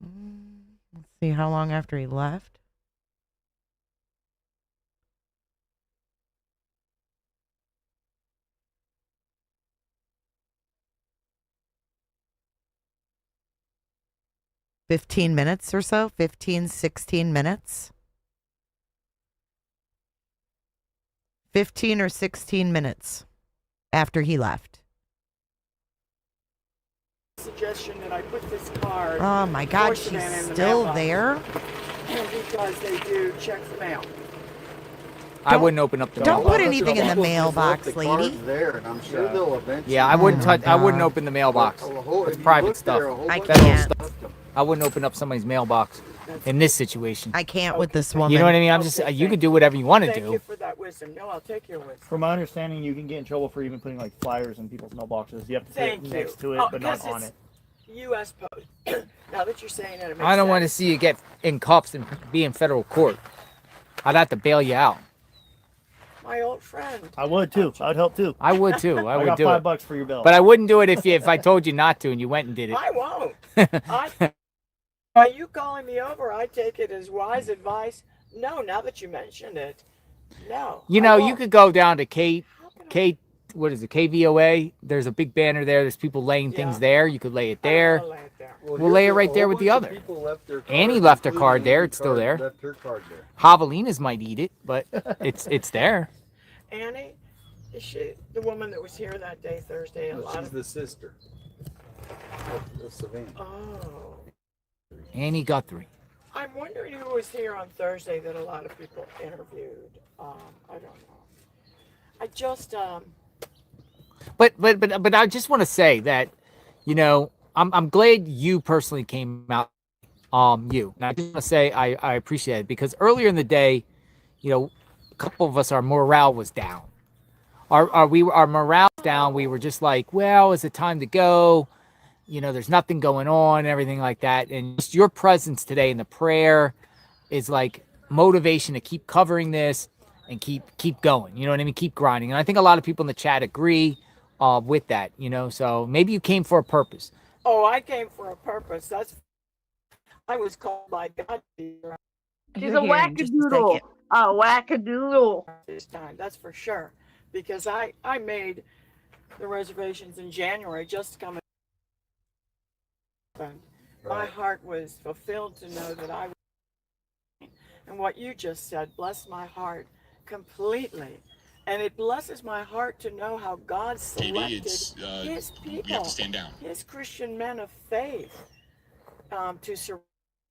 3151. Let's see how long after he left. $15 minutes or so, 15, 16 minutes. 15 or 16 minutes after he left. Suggestion that I put this card. Oh my God, for Savannah she's in the still mailbox. there? Because they do check the mail. I wouldn't open up the Don't mailbox. put anything in the mailbox, The lady. card's there, and I'm sure they'll eventually. Yeah, I wouldn't touch. I wouldn't God. open the mailbox. If It's you private look stuff. there, a whole I bunch Federal can't. stuff. I wouldn't open up somebody's mailbox in this situation. I can't with this woman. You know what I mean? I'm just. You can do whatever you want to Thank you do. for that wisdom. No, I'll take your wisdom. From my understanding, you can get in trouble for even putting like flyers in people's mailboxes. You have to put Thank it you. next to it, Oh, but not 'cause on it's it. U.S. Post. Now that you're saying it, it makes I don't want to sense. see you get in cuffs and be in federal court. I'd have to bail you out. My old friend. I would too. I'd help too. I would too. I would got do it. $5 for your bill. But I wouldn't do it if I told you not to and you went and did it. I won't. By you calling me over, I take it as wise advice. No, now that you mentioned it, no. You I know, you won't. could go down to what is it, KVOA? There's a big banner there. There's people laying things there. You could lay it there. I'll lay it there. We'll lay it right there with the other. Annie left her card there. It's still there. Left her card there. Javelinas might eat it, but it's there. Annie, is she the woman that was here that day, Thursday? No, she's the sister of Savannah. Oh. Annie Guthrie. I'm wondering who was here on Thursday that a lot of people interviewed. I don't know. I just But I just want to say that, you know, I'm glad you personally came out. You. And I just want to say I appreciate it because earlier in the day, you know, a couple of us, our morale was down. Our morale was down. We were just like, well, is it time to go? You know, there's nothing going on, everything like that. And just your presence today in the prayer is like motivation to keep covering this and keep going. You know what I mean? Keep grinding. And I think a lot of people in the chat agree with that, you know. So maybe you came for a purpose. Oh, I came for a purpose. I was called by God. She's a wackadoodle. A wackadoodle. This time, that's for sure. Because I made the reservations in January just to come in. My heart was fulfilled to know that I was. And what you just said blessed my heart completely. And it blesses my heart to know how God selected his people, you have to stand down. his Christian men of faith, to surround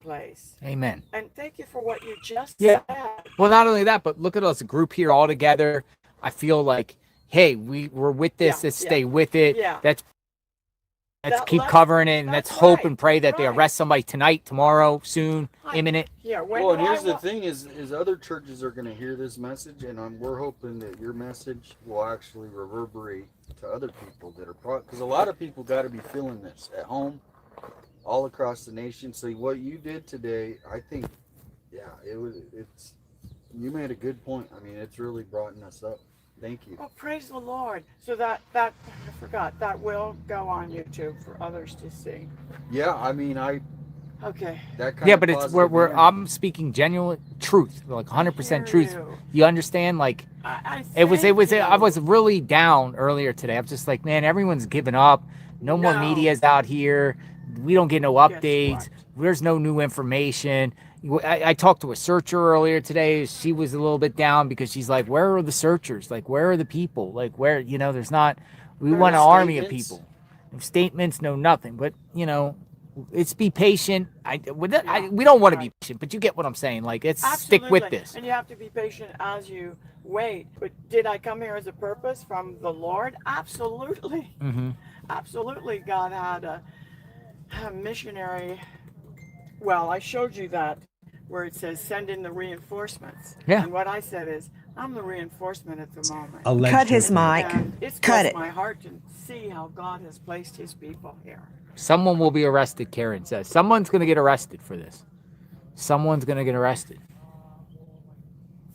the place. Amen. And thank you for what you just Yeah. said. Well, not only that, but look at us, a group here all together. I feel like, hey, we're with this. Let's stay with it. Yeah. That's Let's keep covering it, and let's hope and pray that they arrest somebody tonight, tomorrow, soon, imminent. Yeah. Well, and here's the thing: is other churches are going to hear this message, and we're hoping that your message will actually reverberate to other people that are because a lot of people got to be feeling this at home, all across the nation. So what you did today, I think, yeah, it's you made a good point. I mean, it's really brought us up. Thank you. Well, praise the Lord. So that I forgot that will go on YouTube for others to see. Yeah, I mean, Okay. That kind Yeah, of but it's positive we're energy. I'm speaking genuine truth, like 100% truth. You understand? Like it was I was really down earlier today. I'm just like, man, everyone's giving up. No more media's out here. We don't get no updates. There's no new information. I talked to a searcher earlier today. She was a little bit down because she's like, where are the searchers? Like, where are the people? Like, where, there's not, we want an army of people. No statements, no nothing. But, it's be patient. We don't want to be patient, but you get what I'm saying. Like, let's stick with this. And you have to be patient as you wait. But did I come here as a purpose from the Lord? Absolutely. Mm-hmm. Absolutely. God had a missionary. Well, I showed you that where it says send in the reinforcements. Yeah. And what I said is, I'm the reinforcement at the moment. Cut his mic. It's Cut it. my heart to see how God has placed his people here. Someone will be arrested, Karen says. Someone's going to get arrested for this. Someone's going to get arrested.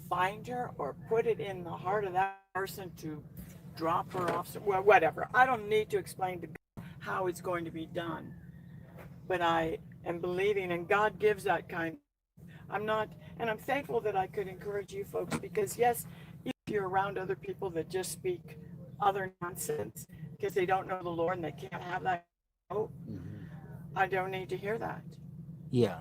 Find her or put it in the heart of that person to drop her off. Well, whatever. I don't need to explain to God how it's going to be done. But I am believing, and God gives that kind. I'm thankful that I could encourage you folks because, yes, if you're around other people that just speak other nonsense because they don't know the Lord and they can't have that hope, I don't need to hear that. Yeah.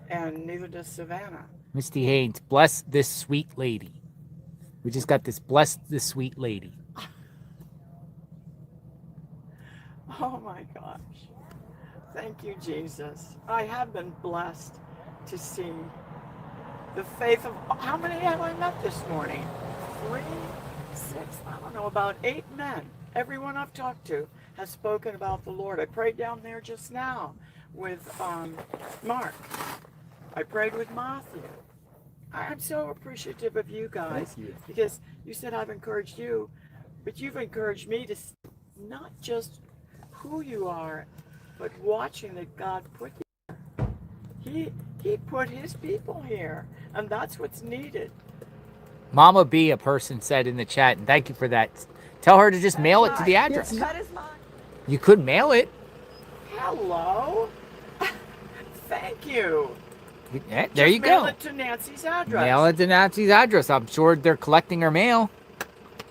And neither does Savannah. Misty Haynes, bless this sweet lady. We just got this, bless this sweet lady. Oh my gosh. Thank you, Jesus. I have been blessed to see the faith of, how many have I met this morning? 3, 6, I don't know, about 8 men. Everyone I've talked to has spoken about the Lord. I prayed down there just now with Mark. I prayed with Matthew. I'm so appreciative of you guys. Thank you. Because you said I've encouraged you, but you've encouraged me to not just who you are, but watching that God put you here. He put his people here, and that's what's needed. Mama B, a person said in the chat, and thank you for that. Tell her to just mail it to the address. You could mail it. Hello. Thank you. Yeah, there you Mail go. it to Nancy's address. Mail it to Nancy's address. I'm sure they're collecting her mail.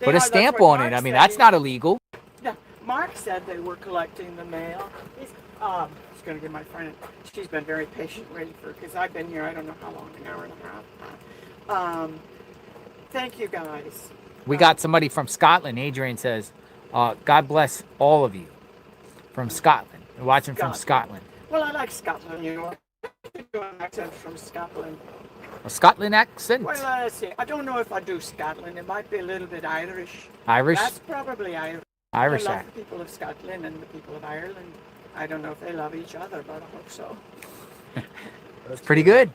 Put a That's stamp what on it. Mark I mean, said. that's not illegal. No, Mark said they were collecting the mail. He's going to give my friend. She's been very patient waiting for, because I've been here, I don't know how long, an hour and a half. Thank you, guys. We got somebody from Scotland. Adrian says, God bless all of you from Scotland. We're watching from Scotland. Well, I like Scotland, you know. I do an accent from Scotland. A Scotland accent? Well, let's see. I don't know if I do Scotland. It might be a little bit Irish. Irish? That's probably Irish. Irish I love accent. the people of Scotland and the people of Ireland. I don't know if they love each other, but I hope so. It's pretty good.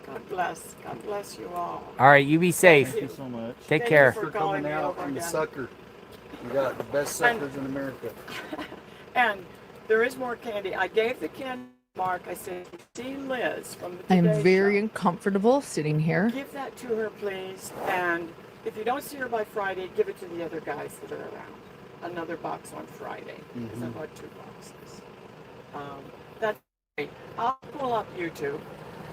God bless. God bless you all. All right, you be safe. Thank you so much. Take Thank you care. for For calling coming me out over on the again. sucker. You got the best suckers in America. And there is more candy. I gave the candy to Mark. I said, see Liz from the I am Today very Show. uncomfortable sitting here. Give that to her, please. And if you don't see her by Friday, give it to the other guys that are around. Another box on Friday. Because I bought 2 boxes. That's great. I'll pull up YouTube.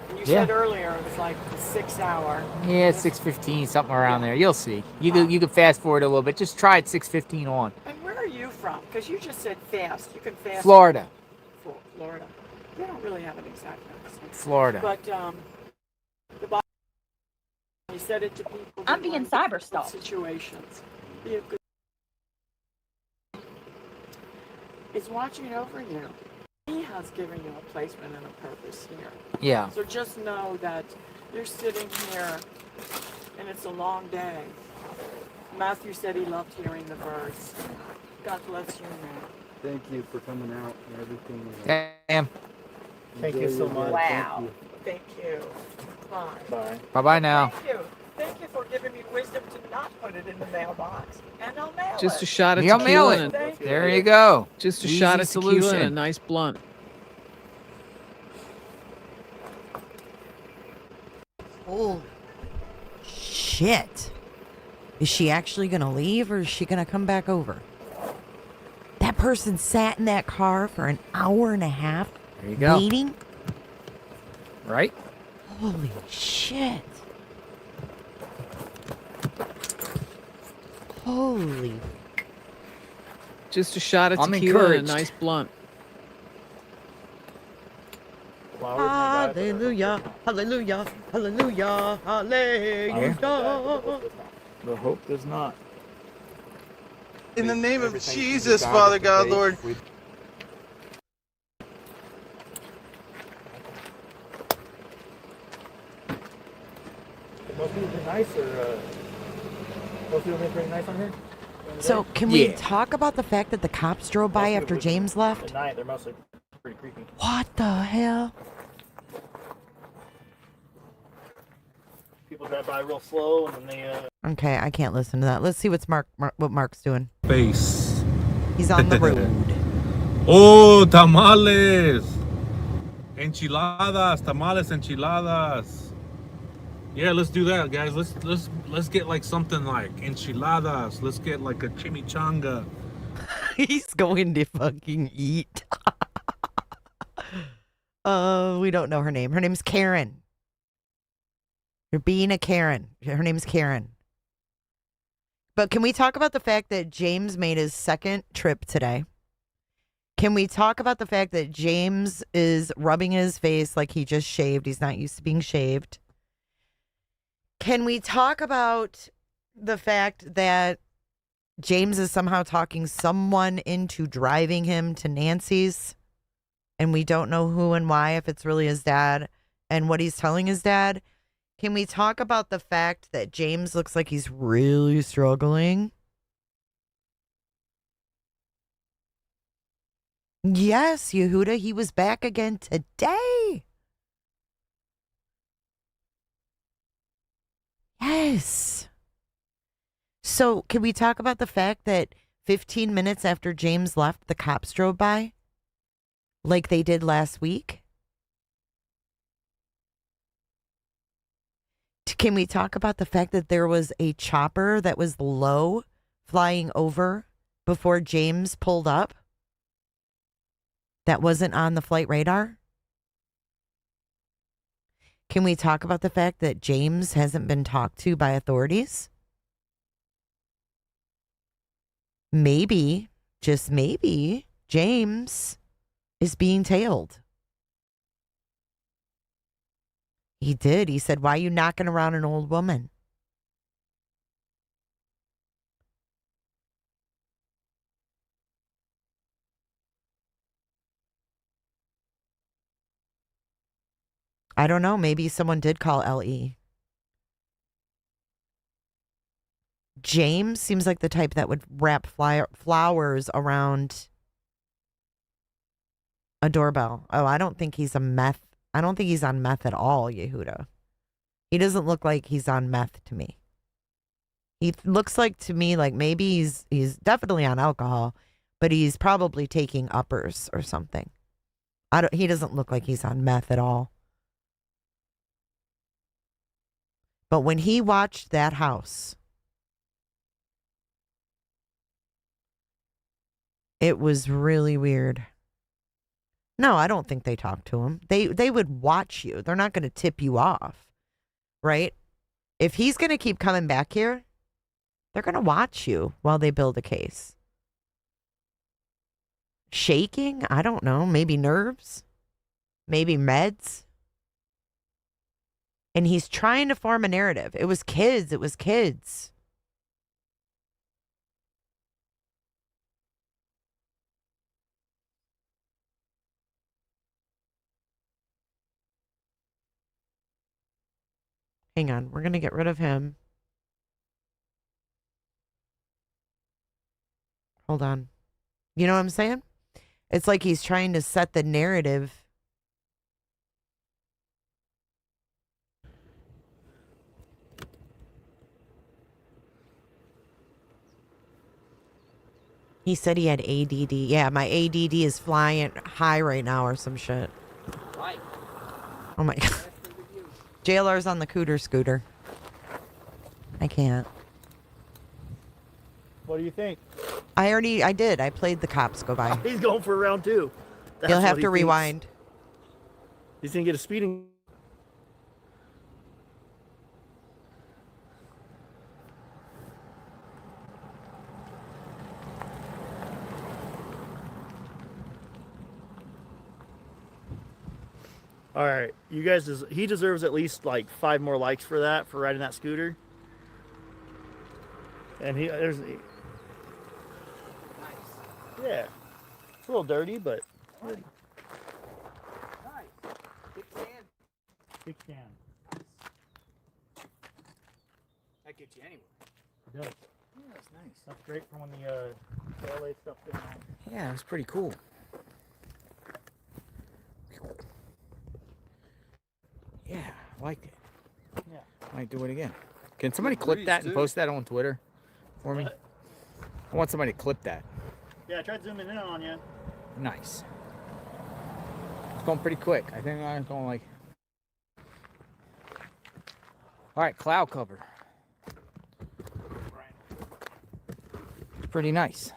And you said earlier it was like the 6 hour. Yeah, 6:15, something around there. You'll see. You can fast forward a little bit. Just try it 6:15 on. And where are you from? Because you just said fast. You can fast. Florida. Florida. They don't really have an exact accent. Florida. But the Bible, he said it to people. I'm being cyber stalked. Situations. Be a good. Is watching over you. He has given you a placement and a purpose here. Yeah. So just know that you're sitting here, and it's a long day. Matthew said he loved hearing the birds. God bless you, man. Thank you for coming out and everything. Damn. Thank you so much. Wow. Thank you. Bye. Bye. Bye-bye now. Thank you. Thank you for giving me wisdom to not put it in the mailbox. And I'll mail Just a it. shot of You'll mail tequila. it. Thank you. There you go. Just a Easy shot of tequila and a solution. nice blunt. Oh, shit. Is she actually going to leave or is she going to come back over? That person sat in that car for an hour and a half There you go. waiting? Right? Holy shit. Holy. Just a shot of I'm tequila and a encouraged. nice blunt. Hallelujah. Hallelujah. Hallelujah. Hallelujah. The hope does not. In the name of Jesus, Father God, Lord. Most people been nice, or most people been pretty nice on here. So, can we talk about the fact that the cops drove by after James left? At night, they're mostly pretty creepy. What the hell? People drive by real slow, and then they. Okay, I can't listen to that. Let's see what Mark's doing. Face. He's on the road. Oh, tamales. Enchiladas, tamales, enchiladas. Yeah, let's do that, guys. Let's get like something like enchiladas. Let's get like a chimichanga. He's going to fucking eat. We don't know her name. Her name's Karen. You're being a Karen. Her name's Karen. But can we talk about the fact that James made his second trip today? Can we talk about the fact that James is rubbing his face like he just shaved? He's not used to being shaved. Can we talk about the fact that James is somehow talking someone into driving him to Nancy's, and we don't know who and why, if it's really his dad and what he's telling his dad? Can we talk about the fact that James looks like he's really struggling? Yes, Yehuda, he was back again today. Yes. So, can we talk about the fact that 15 minutes after James left, the cops drove by? Like they did last week? Can we talk about the fact that there was a chopper that was low flying over before James pulled up? That wasn't on the flight radar? Can we talk about the fact that James hasn't been talked to by authorities? Maybe, just maybe, James is being tailed. He did. He said, "Why are you knocking around an old woman?" I don't know. Maybe someone did call LE. James seems like the type that would wrap flowers around a doorbell. Oh, I don't think he's on meth at all, Yehuda. He doesn't look like he's on meth to me. He looks like to me like maybe he's definitely on alcohol, but he's probably taking uppers or something. He doesn't look like he's on meth at all. But when he watched that house, it was really weird. No, I don't think they talked to him. They would watch you. They're not going to tip you off, right? If he's going to keep coming back here, they're going to watch you while they build a case. Shaking? I don't know. Maybe nerves? Maybe meds? And he's trying to form a narrative. It was kids. It was kids. Hang on. We're going to get rid of him. Hold on. You know what I'm saying? It's like he's trying to set the narrative. He said he had ADD. Yeah, my ADD is flying high right now or some shit. Right. Oh my God. JLR's on the cooter scooter. I can't. What do you think? I did. I played the cops go by. He's going for round 2. That's You'll have what he to thinks. rewind. He's gonna get a speeding. All right, you guys. He deserves at least like 5 more likes for that, for riding that scooter. And there's. Nice. Yeah, it's a little dirty, but. Nice. Big can. Big can. That gets you anywhere. It does. Yeah, that's nice. That's great for when the LA stuff's going on. Yeah, it was pretty cool. Yeah, I liked it. Yeah. Might do it again. Can somebody clip that and post that on Twitter for me? I want somebody to clip that. Yeah, I tried zooming in on you. Nice. It's going pretty quick. I think I'm going like... All right, cloud cover. Pretty nice.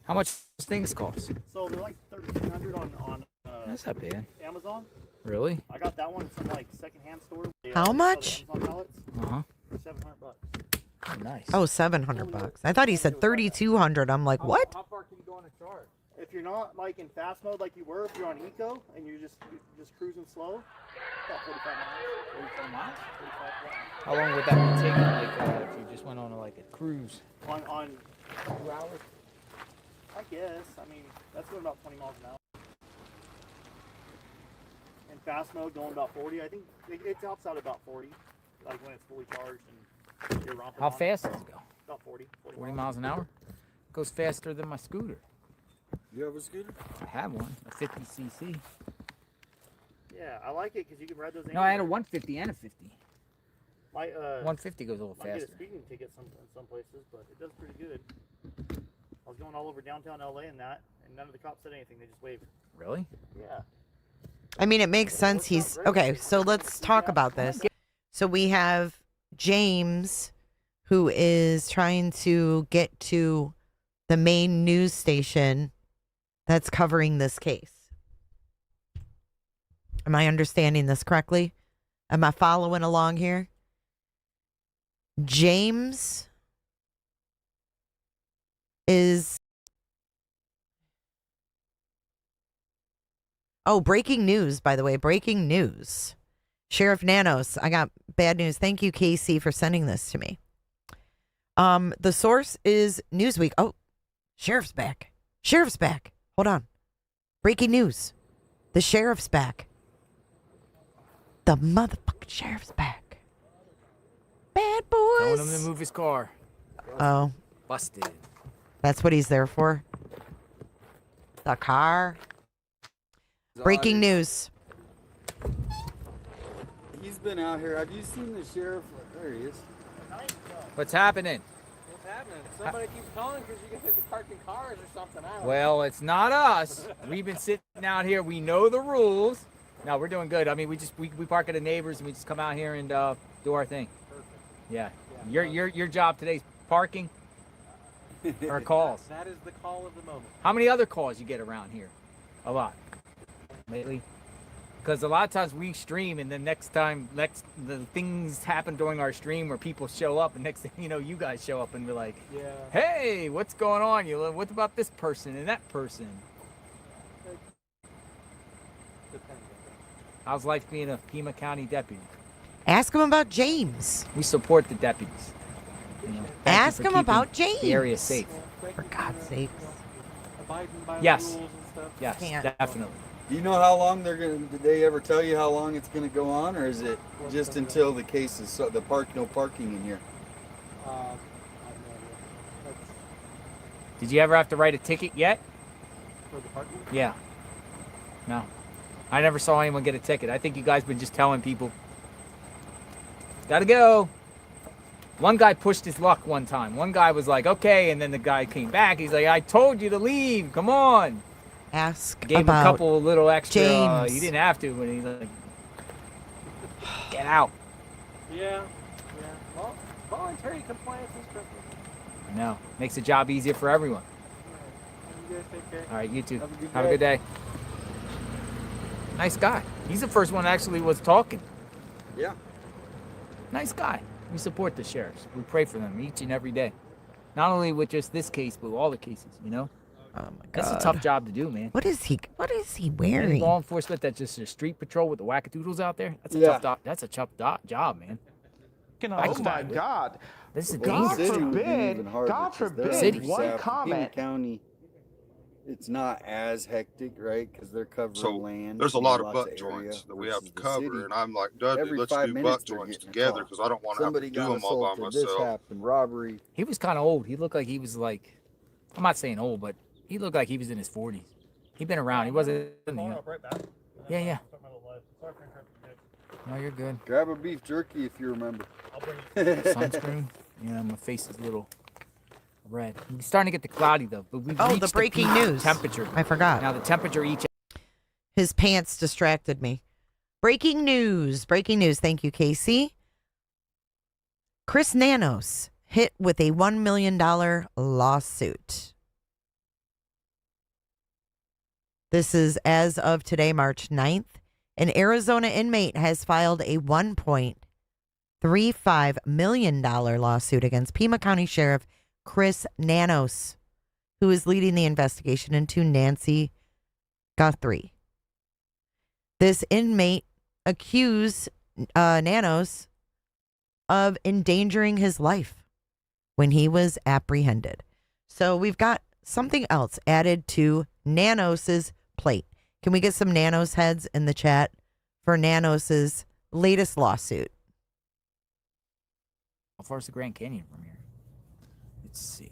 How much does things cost? So they're like $1,300 on That's not bad. Amazon. Really? I got that one from like secondhand store. How much? Uh-huh. $700. Nice. Oh, $700. I thought he said 3,200. I'm like, what? How far can you go on a charge? If you're not like in fast mode like you were, if you're on eco and you're just cruising slow, about 45 miles. 45 miles? 45 miles. How long would that be taking? Like if you just went on like a cruise? On 2 hours? I guess. I mean, that's going about 20 miles an hour. In fast mode, going about 40. I think it tops out about 40, like when it's fully charged and you're romping. How fast does it go? About 40. 40 miles an hour? Goes faster than my scooter. You have a scooter? I have one, a 50cc. Yeah, I like it because you can ride those. No, I had a 150 and a 50. My 150 goes a little might get faster. a speeding ticket in some places, but it does pretty good. I was going all over downtown LA and none of the cops said anything. They just waved. Really? Yeah. I mean, it makes sense. He's okay. So let's talk about this. So we have James, who is trying to get to the main news station that's covering this case. Am I understanding this correctly? Am I following along here? James is... Oh, breaking news, by the way. Breaking news. Sheriff Nanos, I got bad news. Thank you, Casey, for sending this to me. The source is Newsweek. Oh, sheriff's back. Sheriff's back. Hold on. Breaking news. The sheriff's back. The motherfucking sheriff's back. Bad boys. Telling him to move his car. Oh. Busted. That's what he's there for. The car. Breaking news. He's been out here. Have you seen the sheriff? There he is. What's happening? What's happening? Somebody keeps calling because you guys are parking cars or something. I don't know. Well, it's not us. We've been sitting out here. We know the rules. No, we're doing good. I mean, we park at the neighbors and we just come out here and do our thing. Perfect. Yeah. Your job today is parking or calls. That is the call of the moment. How many other calls you get around here? A lot. Lately. Because a lot of times we stream and then the things happen during our stream where people show up and next thing you know, you guys show up and we're like, Yeah. hey, what's going on? What about this person and that person? How's life being a Pima County deputy? Ask him about James. We support the deputies. You know, thank you Ask for him keeping about James. The area safe. For God's sakes. Abiding by Yes. the rules and stuff. Yes, Can't. definitely. Do you know how long did they ever tell you how long it's gonna go on, or is it just until the case is no parking in here? Did you ever have to write a ticket yet? For the parking? Yeah. No. I never saw anyone get a ticket. I think you guys been just telling people, gotta go. One guy pushed his luck one time. One guy was like, okay, and then the guy came back. He's like, I told you to leave. Come on. Ask Gave him a about couple of little extra. James. He didn't have to, but he's like, get out. Yeah. Well, voluntary compliance is perfect. I know. Makes the job easier for everyone. You guys take care. All right, you too. Have a good day. Nice guy. He's the first one actually was talking. Yeah. Nice guy. We support the sheriffs. We pray for them each and every day. Not only with just this case, but all the cases, you know? Oh my God. That's a tough job to do, man. What is he Any wearing? law enforcement that's just a street patrol with the wackadoodles out there, that's a Yeah. tough job, man. Oh my God. This is God dangerous. forbid, God forbid, one comment. County, it's not as hectic, right? Because they're covering So land. there's a and lot of lots butt area joints that we versus have to the cover, city. and I'm like, Dudley, Every let's 5 do minutes butt they're joints getting a together call. because I don't want to have to Somebody do got them all by assaulted, this myself. happened, robbery. He was kind of old. He looked like he was like, I'm not saying old, but he looked like he was in his 40s. He'd been around. He wasn't. Right back. Yeah. No, you're good. Grab a beef jerky if you remember. I'll bring you. Sunscreen. Yeah, my face is a little red. It's starting to get the cloudy though. But we've Oh, reached the breaking peak news. temperature. I forgot. Now the temperature each. His pants distracted me. Breaking news. Breaking news. Thank you, Casey. Chris Nanos hit with a $1 million lawsuit. This is as of today, March 9th. An Arizona inmate has filed a $1.35 million lawsuit against Pima County Sheriff Chris Nanos, who is leading the investigation into Nancy Guthrie. This inmate accused Nanos of endangering his life when he was apprehended. So we've got something else added to Nanos's plate. Can we get some Nanos heads in the chat for Nanos's latest lawsuit? How far is the Grand Canyon from here? Let's see.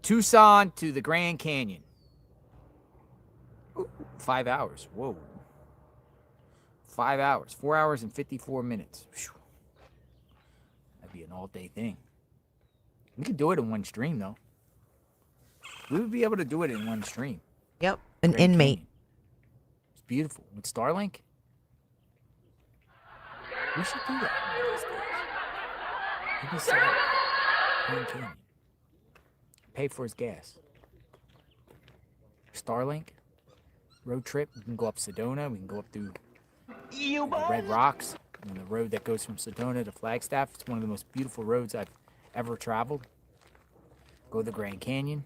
Tucson to the Grand Canyon. Ooh, 5 hours. Whoa. 5 hours. 4 hours and 54 minutes. Whew. That'd be an all-day thing. We could do it in one stream, though. We would be able to do it in one stream. Yep. An Grand inmate. Canyon. It's beautiful. With Starlink? We should do that one of these days. Maybe Saturday. Grand Canyon. Pay for his gas. Starlink. Road trip. We can go up Sedona. We can go up through the Red Rocks. And the road that goes from Sedona to Flagstaff. It's one of the most beautiful roads I've ever traveled. Go to the Grand Canyon.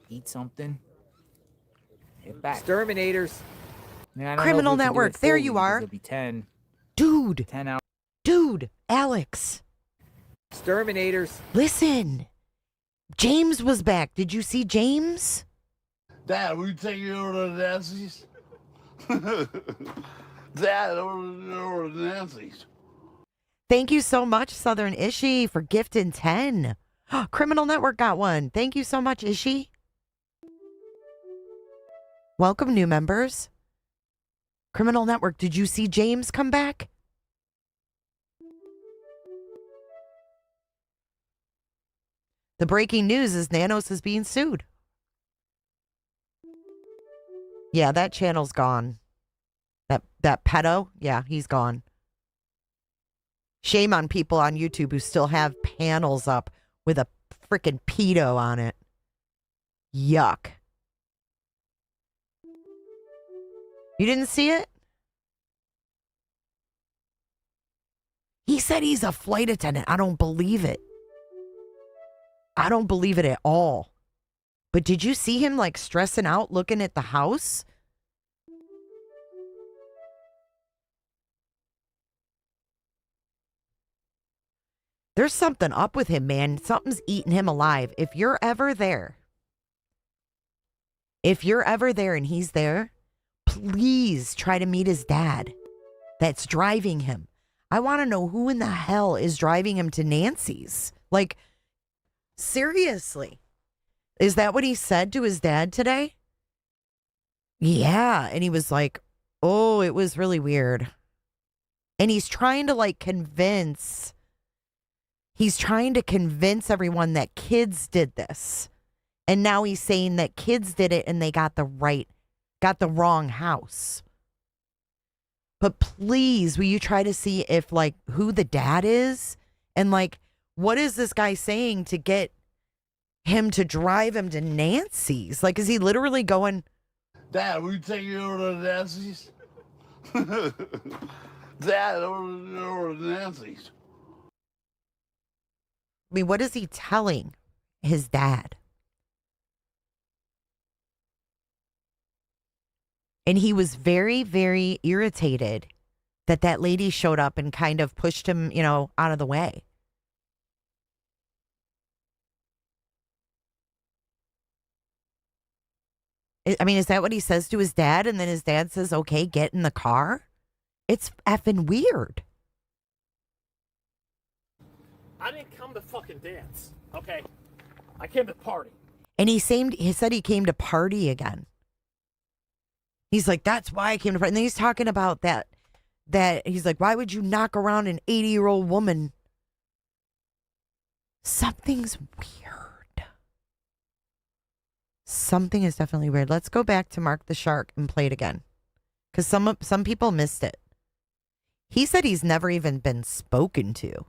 Eat something. Hit back. Exterminators. Man, I don't know if Criminal we can do Network. it There fully you because are. It'll be 10 Dude. hours. Dude. Alex. Exterminators. Listen. James was back. Did you see James? Dad, will you take me over to Nancy's? Dad, over to Nancy's. Thank you so much, Southern Ishi, for gifting 10. Criminal Network got one. Thank you so much, Ishi. Welcome, new members. Criminal Network, did you see James come back? The breaking news is Nanos is being sued. Yeah, that channel's gone. That pedo, yeah, he's gone. Shame on people on YouTube who still have panels up with a freaking pedo on it. Yuck. You didn't see it? He said he's a flight attendant. I don't believe it. I don't believe it at all. But did you see him like stressing out looking at the house? There's something up with him, man. Something's eating him alive. If you're ever there and he's there, please try to meet his dad. that's driving him. I want to know who in the hell is driving him to Nancy's. Like, seriously. Is that what he said to his dad today? Yeah. And he was like, oh, it was really weird. And he's trying to convince everyone that kids did this. And now he's saying that kids did it and they got the wrong house. But please, will you try to see if who the dad is? And what is this guy saying to get him to drive him to Nancy's? Is he literally going, Dad, will you take me over to Nancy's? Dad, over to Nancy's. I mean, what is he telling his dad? And he was very, very irritated that lady showed up and kind of pushed him, out of the way. I mean, is that what he says to his dad? And then his dad says, okay, get in the car? It's effing weird. I didn't come to fucking dance, okay? I came to party. And he said he came to party again. He's like, that's why I came to party. And then he's talking about that he's like, why would you knock around an 80-year-old woman? Something's weird. Something is definitely weird. Let's go back to Mark the Shark and play it again. Because some people missed it. He said he's never even been spoken to.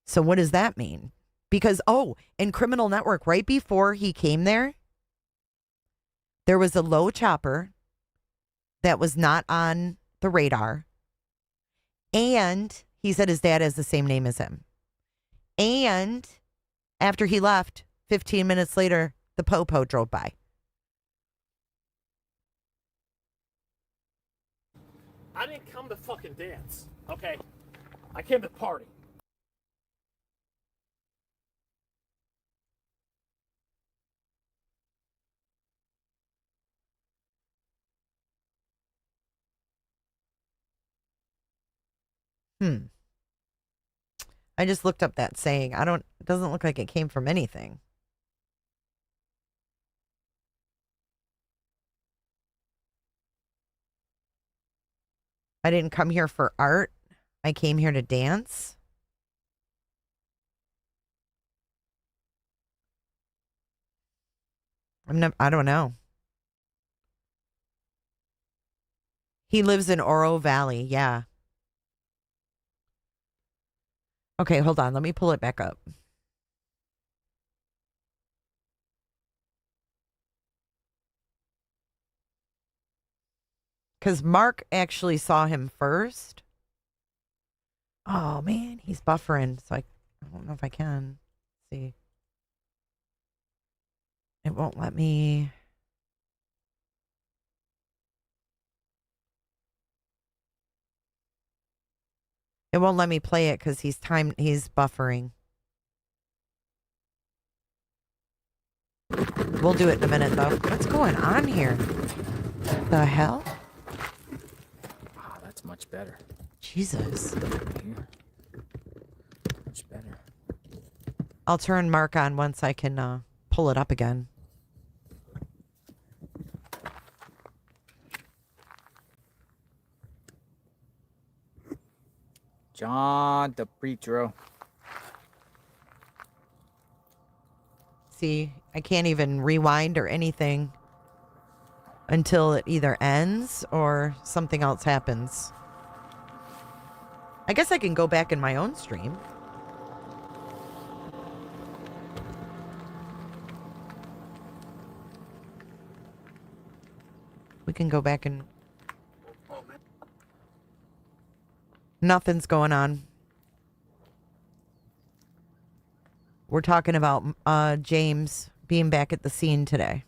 So what does that mean? Because, in Criminal Network, right before he came there was a low chopper that was not on the radar. And he said his dad has the same name as him. And after he left, 15 minutes later, the Popo drove by. I didn't come to fucking dance, okay? I came to party. I just looked up that saying. It doesn't look like it came from anything. I didn't come here for art. I came here to dance. I don't know. He lives in Oro Valley. Yeah. Okay, hold on. Let me pull it back up. Because Mark actually saw him first. Oh, man. He's buffering. So I don't know if I can. Let's see. It won't let me. It won't let me play it because he's buffering. We'll do it in a minute, though. What's going on here? The hell? Oh, that's much better. Jesus. Here. Much better. I'll turn Mark on once I can pull it up again. John DePietro. See, I can't even rewind or anything until it either ends or something else happens. I guess I can go back in my own stream. We can go back and... Nothing's going on. We're talking about James being back at the scene today.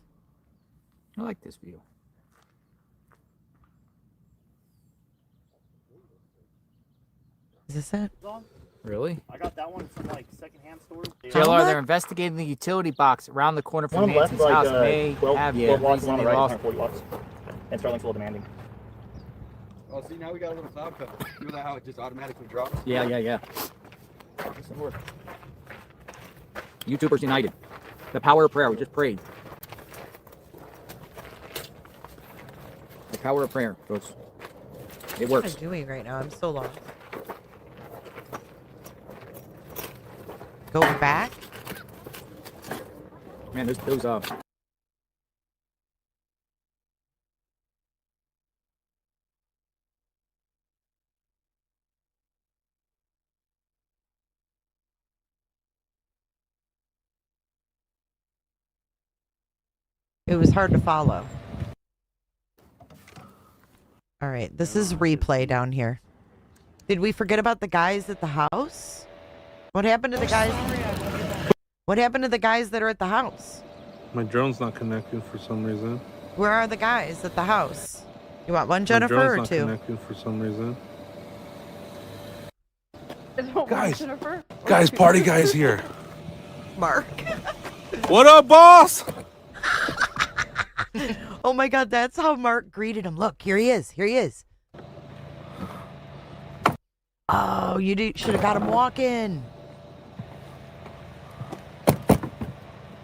I like this view. Is this it? Really? I got that one from secondhand stores. JLR, they're investigating the utility box around the corner from Nancy's house. May have 12 watts, recently on the right, lost. 140 watts. And Sterling's a little demanding. Oh, see, now we got a little cloud cover. You know how it just automatically drops? Yeah. YouTubers United. The power of prayer. We just prayed. The power of prayer. So it What works. am I doing right now? I'm so lost. Go back? Man, those It was hard to follow. All right, this is replay down here. Did we forget about the guys at the house? What happened to the guys? What happened to the guys that are at the house? My drone's not connecting for some reason. Where are the guys at the house? You want one, My Jennifer, drone's or not two? connecting for some reason. Guys, party guys here. Mark. What up, boss? Oh my God, that's how Mark greeted him. Look, here he is. Here he is. Oh, you should have got him walking.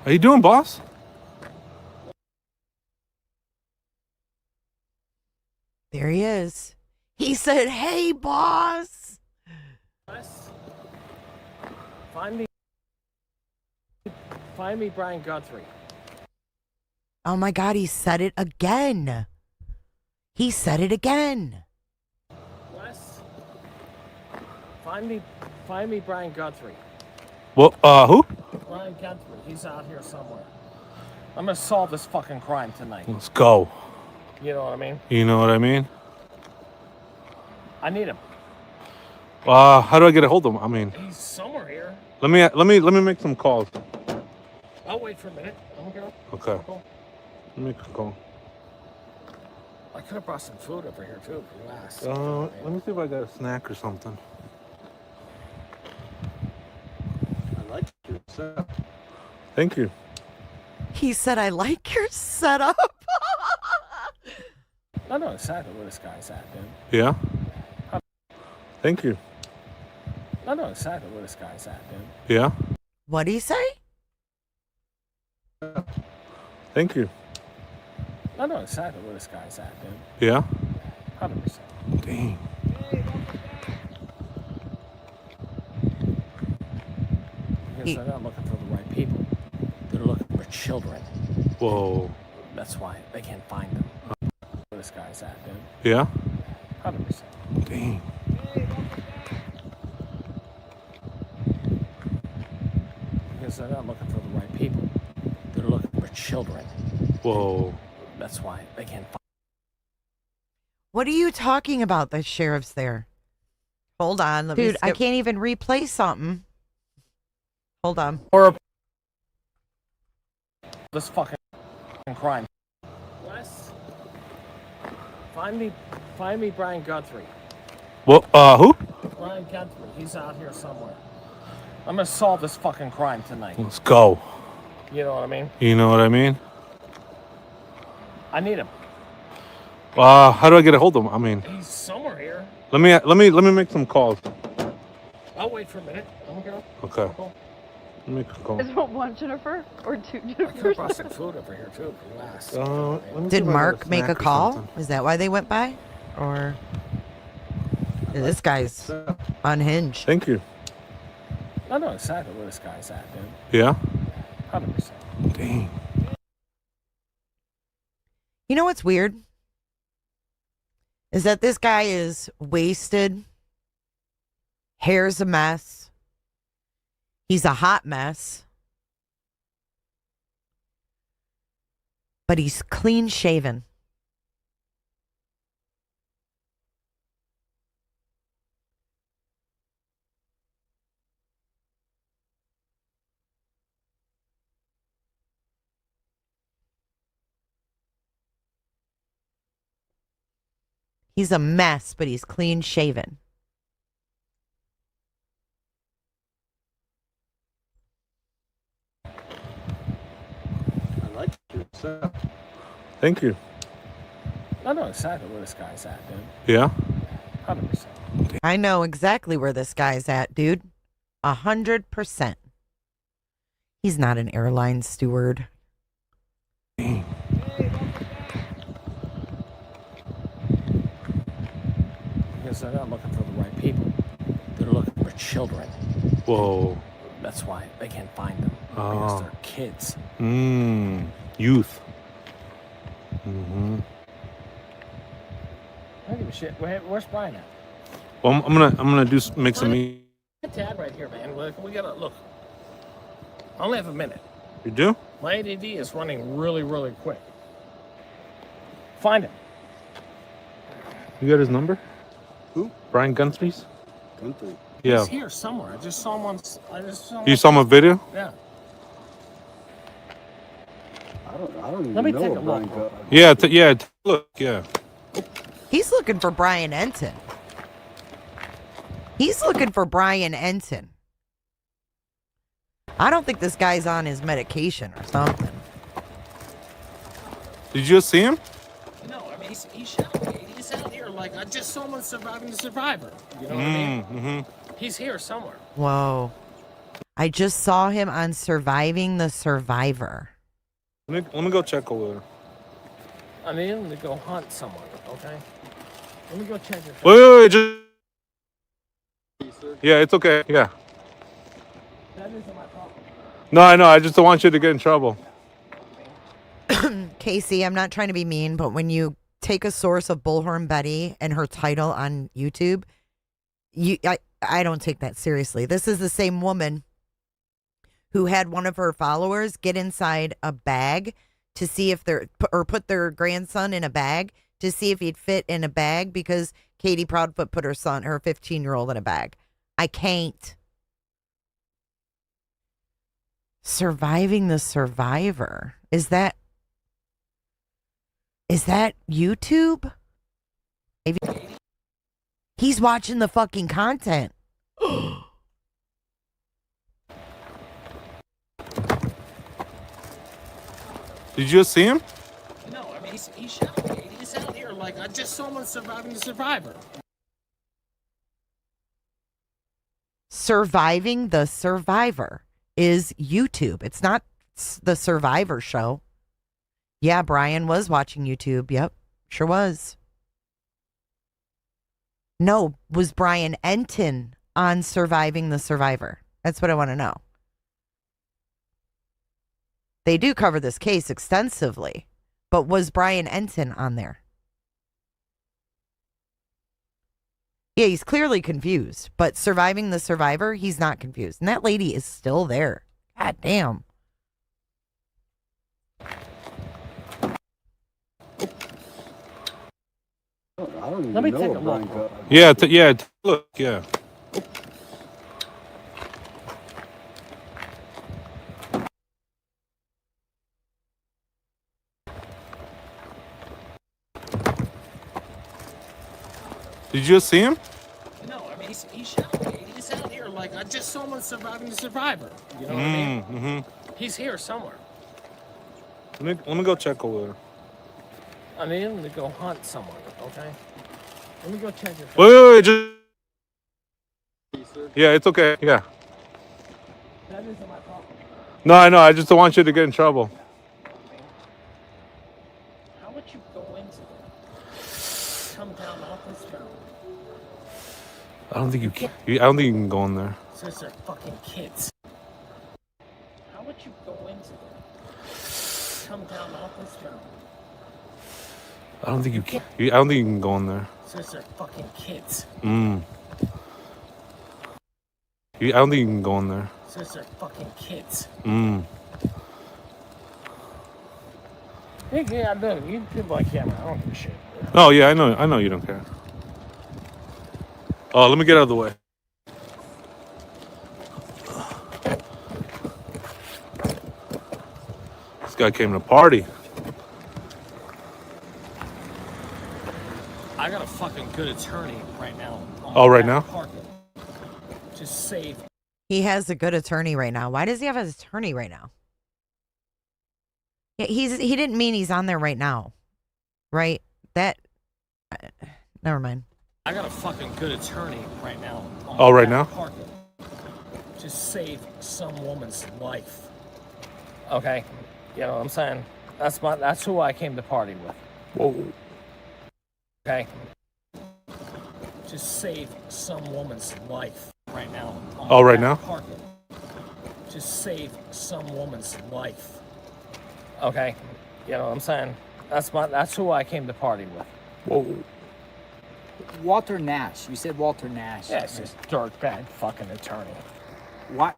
How you doing, boss? There he is. He said, "Hey, boss." Find me Brian Guthrie. Oh my God, he said it again. He said it again. Wes, find me Brian Guthrie. Well, who? Brian Guthrie, he's out here somewhere. I'm gonna solve this fucking crime tonight. Let's go. You know what I mean? You know what I mean? I need him. How do I get a hold of him? I mean, He's somewhere here. let me make some calls. I'll wait for a minute. Okay. Let me make a call. I could have brought some food over here too, if you asked. Let me see if I got a snack or something. I like your setup. Thank you. He said, "I like your setup." I know exactly where this guy's at, dude. Yeah? Thank you. I know exactly where this guy's at, dude. Yeah? What'd he say? Thank you. I know exactly where this guy's at, dude. Yeah? 100%. Dang. Because they're not looking for the right people. They're looking for children. Whoa. That's why they can't find them. Where this guy's at, dude. Yeah? 100%. Dang. Because they're not looking for the right people. They're looking for children. Whoa. That's why they can't find. What are you talking about? The sheriff's there. Hold on. Dude, I can't even replay something. Hold on. Or this fucking crime. Wes, find me Brian Guthrie. Well, who? Brian Guthrie, he's out here somewhere. I'm gonna solve this fucking crime tonight. Let's go. You know what I mean? You know what I mean? I need him. How do I get a hold of him? I mean, He's somewhere here. let me make some calls. I'll wait for a minute. Okay. Let me make a call. Is it one Jennifer or two I could Jennifers? have brought some food over here too, if you asked. Let me see Did if I got Mark make snack a or call? something. Is that why they went by? Or this guy's unhinged. Thank you. I know exactly where this guy's at, dude. Yeah? 100%. Dang. You know what's weird? Is that this guy is wasted. Hair's a mess. He's a hot mess. But he's clean shaven. He's a mess, but he's clean shaven. I like your setup. Thank you. I know exactly where this guy's at, dude. Yeah. 100%. I know exactly where this guy's at, dude. 100%. He's not an airline steward. Because they're not looking for the right people. They're looking for children. Whoa. That's why they can't find them. Oh. Because they're kids. Youth. Mm-hmm. I don't give a shit. Where's Brian at? Well, I'm gonna make some meat. Dad right here, man. We gotta look. I only have a minute. You do? My ADD is running really, really quick. Find him. You got his number? Who? Brian Gunthry's? Guthrie. Yeah. He's here somewhere. I just saw him on. You saw him on video? Yeah. I don't even Let me know take what a Brian look. Guthrie. Yeah. Look. Yeah. He's looking for Brian Enton. He's looking for Brian Enton. I don't think this guy's on his medication or something. Did you just see him? No, I mean, he's out here like I just saw him on Surviving the Survivor. You know what I mean? Mm-hmm. He's here somewhere. Whoa. I just saw him on Surviving the Survivor. Let me go check over there. I mean, to go hunt someone, okay? Let me go check your Wait, just... Yeah, it's okay. Yeah. That isn't my problem. No, I know. I just don't want you to get in trouble. Casey, I'm not trying to be mean, but when you take a source of Bullhorn Betty and her title on YouTube, I don't take that seriously. This is the same woman who had one of her followers get inside a bag to see if put their grandson in a bag to see if he'd fit in a bag because Katie Proudfoot put her 15-year-old in a bag. I can't. Surviving the Survivor. Is that YouTube? He's watching the fucking content. Did you just see him? No, I mean, he's out here like I just saw him on Surviving the Survivor. Surviving the Survivor is YouTube. It's not the Survivor show. Yeah, Brian was watching YouTube. Yep, sure was. No, was Brian Enton on Surviving the Survivor? That's what I want to know. They do cover this case extensively, but was Brian Enton on there? Yeah, he's clearly confused, but Surviving the Survivor, he's not confused. And that lady is still there. God damn. I don't even Let me know take what a Brian look. Guthrie. Yeah. Look. Yeah. Did you just see him? No, I mean, he's out here like I just saw him on Surviving the Survivor. You know what I mean? Mm-hmm. He's here somewhere. Let me go check over there. I mean, to go hunt someone, okay? Let me go check your Wait, just... Yeah, it's okay. Yeah. That isn't my problem. No, I know. I just don't want you to get in trouble. How would you go into it? Come down off this mountain. I don't think you can. I don't think you can go in there. Since they're fucking kids. How would you go into it? Come down off this mountain. I don't think you can. I don't think you can go in there. Since they're fucking kids. I don't think you can go in there. Since they're fucking kids. Yeah, look, you did my camera. I don't give a shit. Oh yeah, I know you don't care. Oh, let me get out of the way. This guy came to party. I got a fucking good attorney right now. Oh, right now? Just save. He has a good attorney right now. Why does he have an attorney right now? Yeah, he didn't mean he's on there right now, right? that. Never mind. I got a fucking good attorney right now. Oh, right now? To save some woman's life. Okay, you know what I'm saying? That's who I came to party with. Whoa. Okay. To save some woman's life right now. Oh, right now? To save some woman's life. Okay, you know what I'm saying? That's who I came to party with. Whoa. Walter Nash. You said Walter Nash. Yes, this dirtbag fucking attorney. What?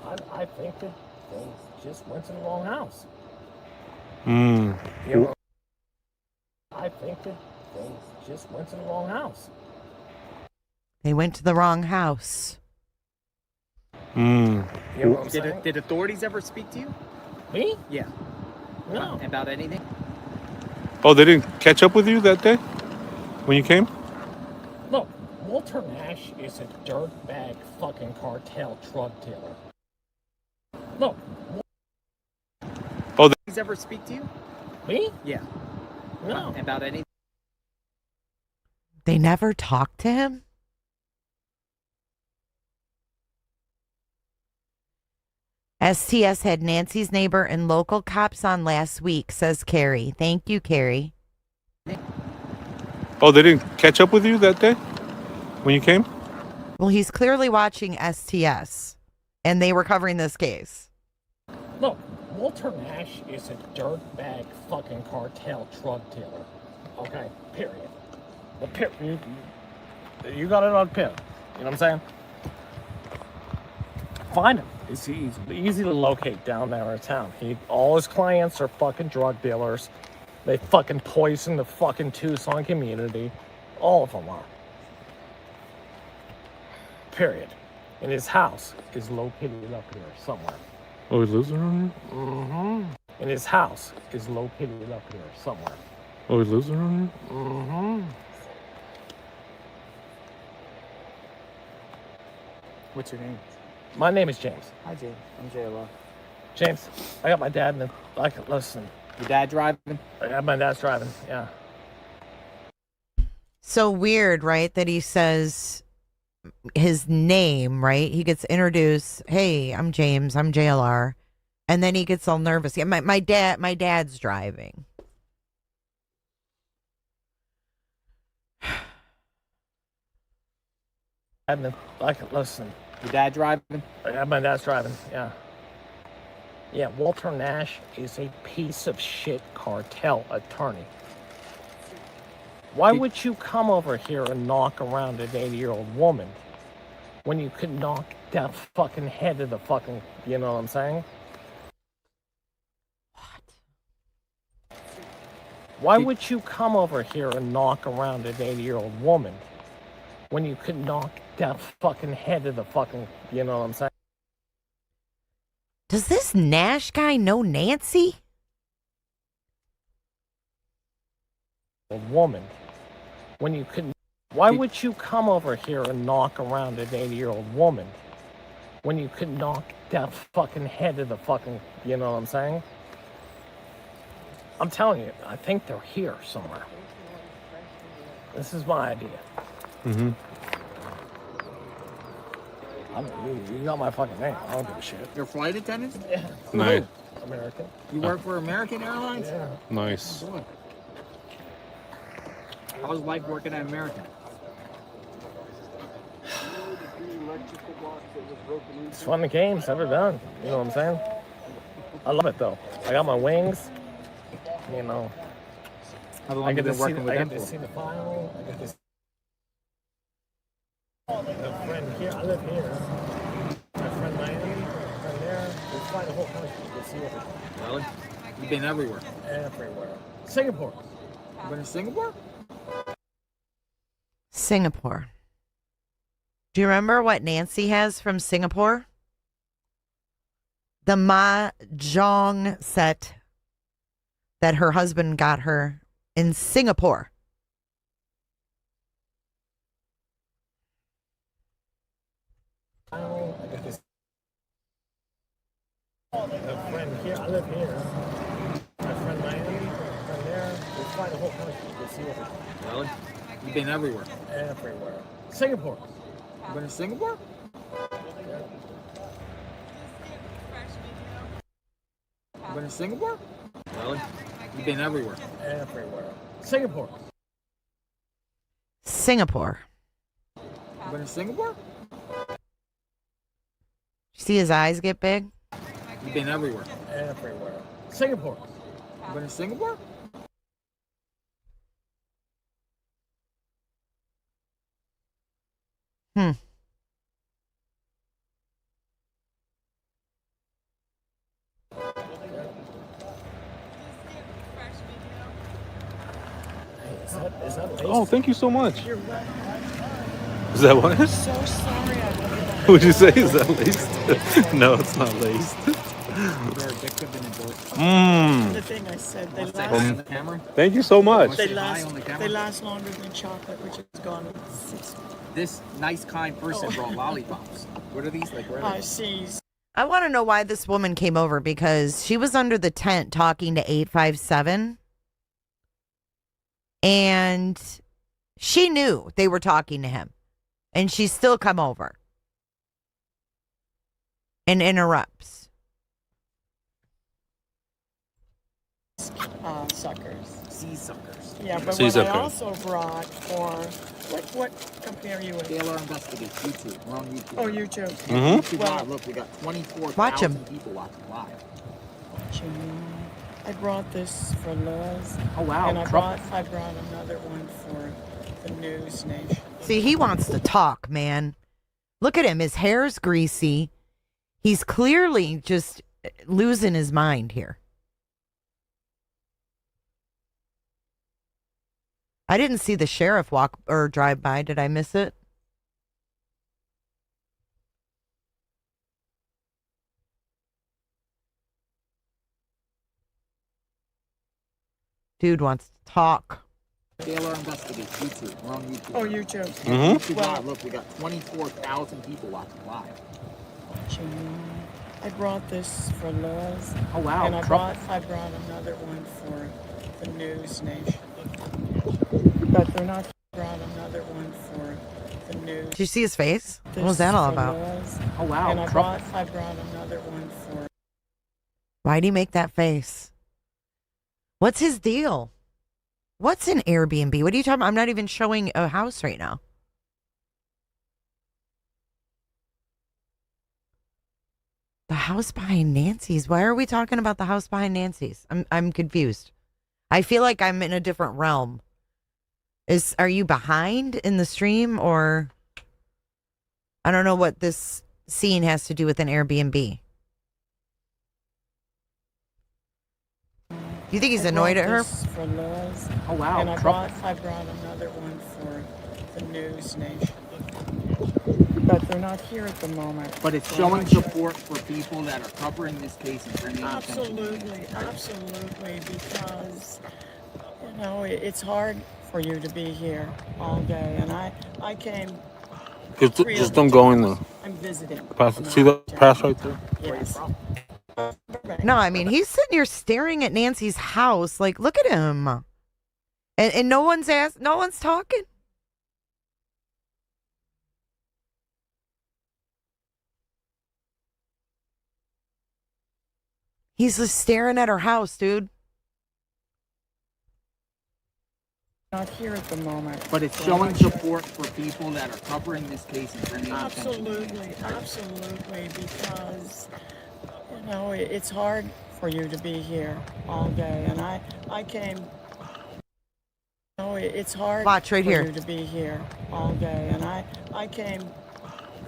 I think that they just went to the wrong house. Mm. You know, I think that they just went to the wrong house. They went to the wrong house. Mm. You know what I'm saying? Did authorities ever speak to you? Me? Yeah. No. About anything? Oh, they didn't catch up with you that day when you came? Look, Walter Nash is a dirtbag fucking cartel drug dealer. Look. Oh, Authorities ever speak to you? Me? Yeah. No. About anything? They never talked to him? STS had Nancy's neighbor and local cops on last week, says Carrie. Thank you, Carrie. Oh, they didn't catch up with you that day when you came? Well, he's clearly watching STS, and they were covering this case. Look, Walter Nash is a dirtbag fucking cartel drug dealer. Okay, period. You got it on pin. You know what I'm saying? Find him. He's easy to locate down there in town. All his clients are fucking drug dealers. They fucking poison the fucking Tucson community. All of them are. Period. And his house is located up here somewhere. Oh, we losing on you? Mm-hmm. And his house is located up here somewhere. Oh, we losing on you? Mm-hmm. What's your name? My name is James. Hi, James. I'm JLO. James, I got my dad in the... Listen. Your dad driving? I got my dad's driving, yeah. So weird, right? That he says his name, right? He gets introduced. Hey, I'm James. I'm JLR. And then he gets all nervous. Yeah, my dad's driving. Listen. Your dad driving? I got my dad's driving, yeah. Yeah, Walter Nash is a piece of shit cartel attorney. Why would you come over here and knock around an 80-year-old woman when you could knock that fucking head of the fucking, you know what I'm saying? What? Why would you come over here and knock around an 80-year-old woman when you could knock that fucking head of the fucking, you know what I'm saying? Does this Nash guy know Nancy? A woman when you could... Why would you come over here and knock around an 80-year-old woman when you could knock that fucking head of the fucking, you know what I'm saying? I'm telling you, I think they're here somewhere. This is my idea. Mm-hmm. You got my fucking name. I don't give a shit. You're a flight attendant? Yeah. Nice. American. You work for American Airlines? Yeah. Nice. Boy. How's life working at American? It's fun the game's ever done. You know what I'm saying? I love it though. I got my wings. You know. How long have you been working with them for? I get to see the file. I get to see a friend here. I live here. My friend Miami. My friend there. We fly the whole country to see everything. Really? You've been everywhere? Everywhere. Singapore. You've been in Singapore? Singapore. Do you remember what Nancy has from Singapore? The mahjong set that her husband got her in Singapore. I get this. A friend here. I live here. My friend Miami. My friend there. the whole country. You'll see everything. Really? You've been everywhere. Everywhere. Singapore. You been to Singapore? You been to Singapore? Really? You've been everywhere. Everywhere. Singapore. Singapore. You been to Singapore? See his eyes get big? You've been everywhere. Everywhere. Singapore. You been to Singapore? Hmm. Is that laced? Oh, thank you so much. You're welcome. Is that what? So sorry I believe Would you say is that laced? No, it's not laced. Very addictive and enjoyable. Mmm. the thing I said. They Say hi last, on the camera. Thank you so much. they Say hi last, on the camera. they last longer than chocolate, which is gone. This nice, kind person brought lollipops. What are these? Like, where are they? See. I want to know why this woman came over because she was under the tent talking to 857. And she knew they were talking to him. And she still come over and interrupts. Suckers. Sea suckers. Yeah, but Sea what I sucker. also brought for what company are you with? Taylor Investigates YouTube. We're on YouTube. Oh, YouTube. Mhm. YouTube Well- Live. Look, we got 24,000 Watch 'em. people watching live. I brought this for Liz. Oh, wow. And I Truffle. brought another one for the News Nation. See, he wants to talk, man. Look at him. His hair's greasy. He's clearly just losing his mind here. I didn't see the sheriff walk or drive by. Did I miss it? Dude wants to talk. Taylor Investigates YouTube. We're on YouTube. Oh, YouTube. Mhm. YouTube Well- Live. Look, we got 24,000 people watching live. I brought this for Liz. Oh, wow. And I Truffle. brought another one for the News Nation. But they're not brought another one for the News. Did you see his face? What This was that all for about? Liz. Oh, wow. And I Truffle. brought another one for. Why'd he make that face? What's his deal? What's an Airbnb? What are you talking about? I'm not even showing a house right now. The house behind Nancy's. Why are we talking about the house behind Nancy's? I'm confused. I feel like I'm in a different realm. Are you behind in the stream or I don't know what this scene has to do with an Airbnb. Do you think he's annoyed at her? For Liz. Oh, wow. And I Truffle. brought another one for the News Nation. But they're not here at the moment. But it's So showing I'm not support for people that are covering this case and bringing attention. Absolutely, because you know it's hard for you to be here all day, and I came. Just don't go in there. I'm visiting. See that pass right there? Yes. No, I mean he's sitting here staring at Nancy's house. Like, look at him, and no one's talking. He's just staring at her house, dude. Not here at the moment. But it's So showing I'm not support for people that are covering this case and bringing attention. Absolutely, because you know it's hard for you to be here all day, and I came. You know, it's hard. Watch right for here. you to be here all day, and I came.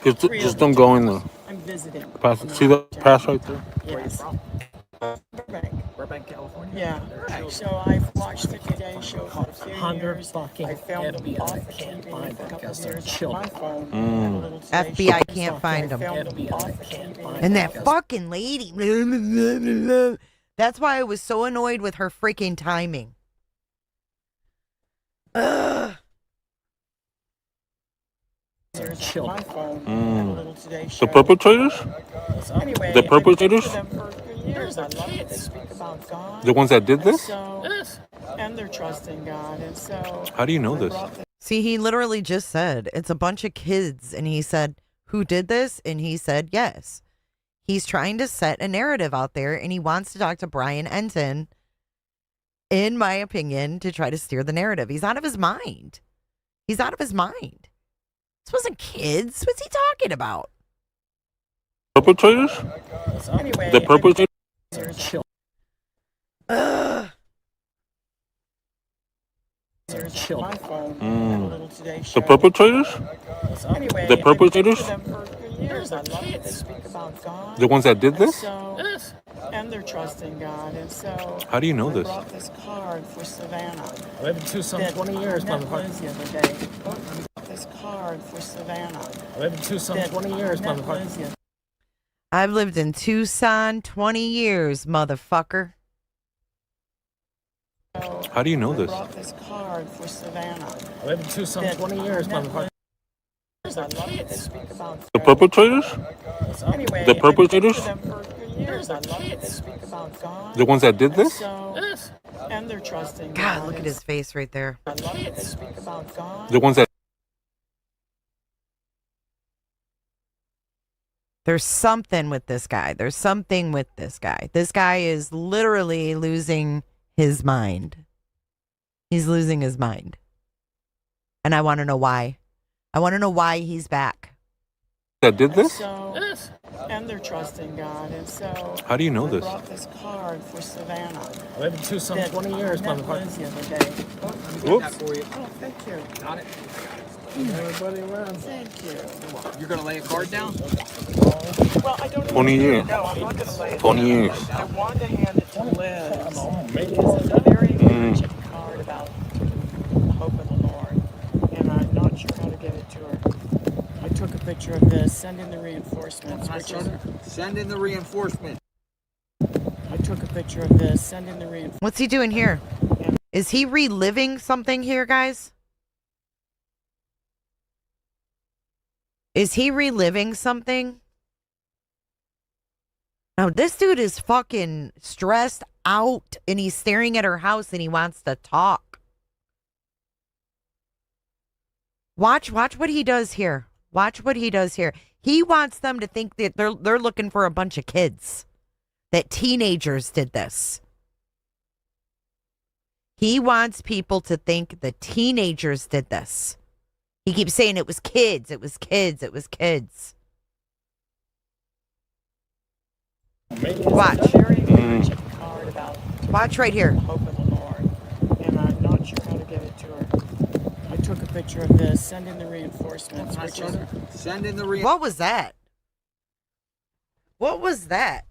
Just don't go in there. I'm visiting. See that pass right there? Yes. Burbank, California. Yeah. So I've watched the Today Show for a few 100 years. fucking I filmed them FBI off the can't TV find for a them couple of because they're years on children. my phone. Mm. Had a little Today FBI Show. can't I find them. filmed them FBI off the can't TV. find And that fucking lady. That's why I was so annoyed with her freaking timing. Ugh. My phone. Mm. Had a little Today Show. The perpetrators? Anyway, The perpetrators? I've worked with them for a few years. I love that they speak about God. The ones that did this? So, And they're trusting God. And so. How do you know this? See, he literally just said it's a bunch of kids, and he said, who did this? And he said, yes. He's trying to set a narrative out there, and he wants to talk to Brian Enton, in my opinion, to try to steer the narrative. He's out of his mind. He's out of his mind. This wasn't kids. What's he talking about? Perpetrators? Anyway, The perpetrators? Ugh. My phone. The perpetrators? Anyway, The perpetrators? Years. I love it. They speak about God. The ones that did this? And they're trusting God. And so. How do you know this? I brought this card for Savannah. I lived in Tucson 20 years, I met motherfucker. Liz the other day. I brought this card for Savannah. I lived in Tucson 20 years, motherfucker. I've lived in Tucson 20 years, motherfucker. How do you know this? I brought this card for Savannah. I lived in Tucson 20 years, motherfucker. I love it. They speak about The perpetrators? Anyway, The perpetrators? years. I love it. They speak about God. The ones that did this? And they're trusting God, look at his face right there. I love it. They speak about God. The ones that. There's something with this guy. There's something with this guy. This guy is literally losing his mind. He's losing his mind. And I want to know why. I want to know why he's back. That did this? And they're trusting God. And so. How do you know this? I brought this card for Savannah. I lived in Tucson 20 years, motherfucker. The other day. Whoops. Oh, thank you. Got it. Everybody around. Thank you. You're gonna lay a card down? Well, I don't know. 20 years. No, I'm not going to lay it 20 down. years. I wanted to hand it to Liz. It's a very encouraging card about hope in the Lord, and I'm not sure how to get it to her. I took a picture of this. Send in the reinforcements. Send in the reinforcement. I took a picture of this. Send in the reinforcements. What's he doing here? Is he reliving something here, guys? Is he reliving something? Now, this dude is fucking stressed out, and he's staring at her house, and he wants to talk. Watch what he does here. Watch what he does here. He wants them to think that they're looking for a bunch of kids, that teenagers did this. He wants people to think the teenagers did this. He keeps saying it was kids, it was kids, it was kids. Watch. Watch right here. Hope in the Lord, and I'm not sure how to get it to her. I took a picture of this. Send in the reinforcements. Send in the reinforcements. What was that? What was that?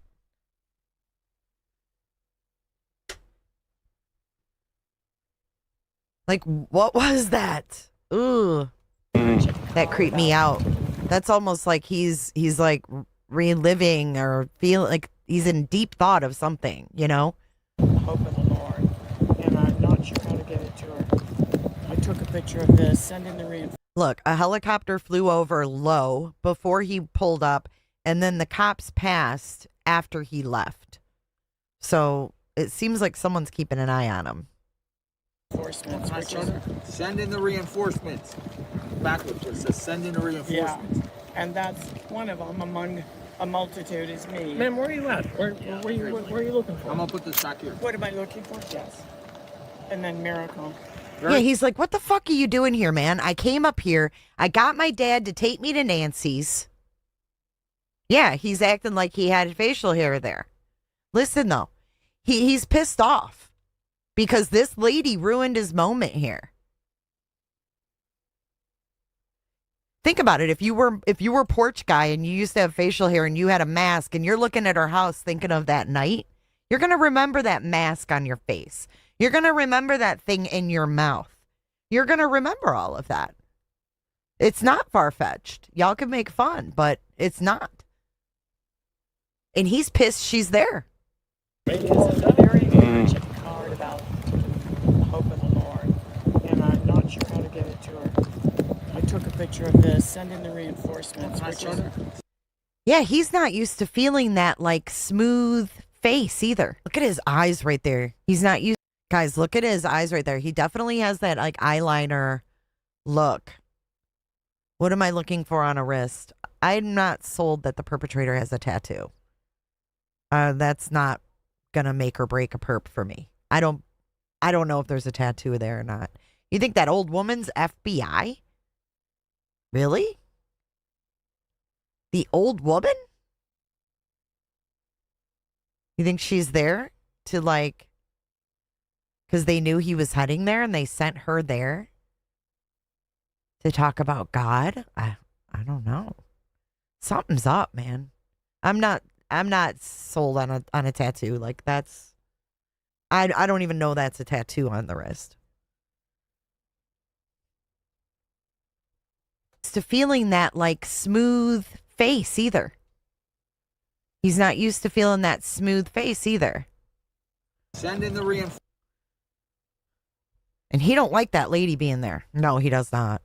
Like, what was that? Ooh. That creeped me out. That's almost like he's like reliving or feeling like he's in deep thought of something, you know? Hope in the Lord, and I'm not sure how to get it to her. I took a picture of this. Send in the reinforcements. Look, a helicopter flew over low before he pulled up, and then the cops passed after he left. So it seems like someone's keeping an eye on him. Send in the reinforcements. Backwards, it says send in the reinforcements. Yeah, and that's one of them among a multitude is me. Man, where are you at? Where are you looking for? I'm gonna put this back here. What am I looking for? Yes. And then Miracle. Yeah, he's like, what the fuck are you doing here, man? I came up here. I got my dad to take me to Nancy's. Yeah, he's acting like he had facial hair there. Listen, though, he's pissed off because this lady ruined his moment here. Think about it. If you were porch guy and you used to have facial hair and you had a mask and you're looking at her house thinking of that night, you're going to remember that mask on your face. You're going to remember that thing in your mouth. You're going to remember all of that. It's not far-fetched. Y'all can make fun, but it's not. And he's pissed she's there. It's a very encouraging card about hope in the Lord, and I'm not sure how to get it to her. I took a picture of this. Send in the reinforcements. Yeah, he's not used to feeling that like smooth face either. Look at his eyes right there. He's not used. Guys, look at his eyes right there. He definitely has that like eyeliner look. What am I looking for on a wrist? I'm not sold that the perpetrator has a tattoo. That's not gonna make or break a perp for me. I don't know if there's a tattoo there or not. You think that old woman's FBI? Really? The old woman? You think she's there to like, because they knew he was heading there and they sent her there to talk about God? I don't know. Something's up, man. I'm not sold on a tattoo. Like that's, I don't even know that's a tattoo on the wrist. It's to feeling that like smooth face either. He's not used to feeling that smooth face either. Send in the reinforcements. And he don't like that lady being there. No, he does not.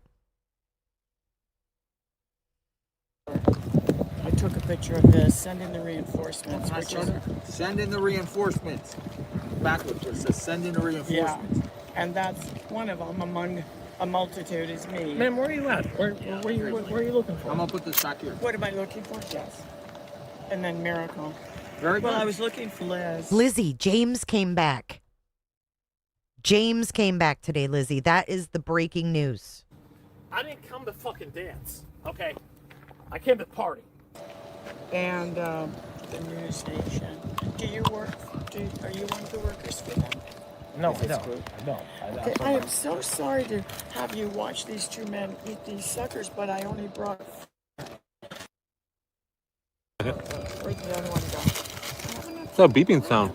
I took a picture of this. Send in the reinforcements. Send in the reinforcements. Backwards, it says send in the reinforcements. Yeah, and that's one of them among a multitude is me. Man, where are you at? Where are you looking for? I'm gonna put this back here. What am I looking for? Yes. And then Miracle. Very good. Well, I was looking for Liz. Lizzie, James came back. James came back today, Lizzie. That is the breaking news. I didn't come to fucking dance, okay? I came to party. And the news station. Do you work? Are you one of the workers for them? No, I don't. Okay, I am so sorry to have you watch these two men eat these suckers, but I only brought. Where'd the other one go? What's that beeping sound?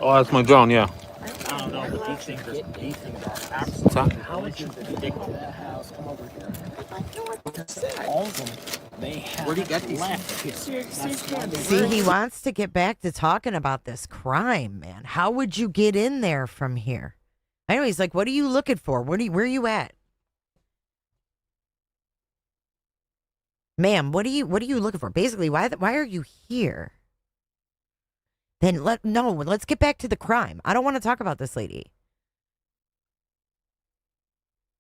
Oh, that's my drone, yeah. I don't know, but these things are What's that? How would you dig that house? Come over here. All of them, they have Where'd he get these? See, he wants to get back to talking about this crime, man. How would you get in there from here? I know he's like, what are you looking for? Where are you at? Ma'am, what are you looking for? Basically, why are you here? Then let's get back to the crime. I don't want to talk about this lady.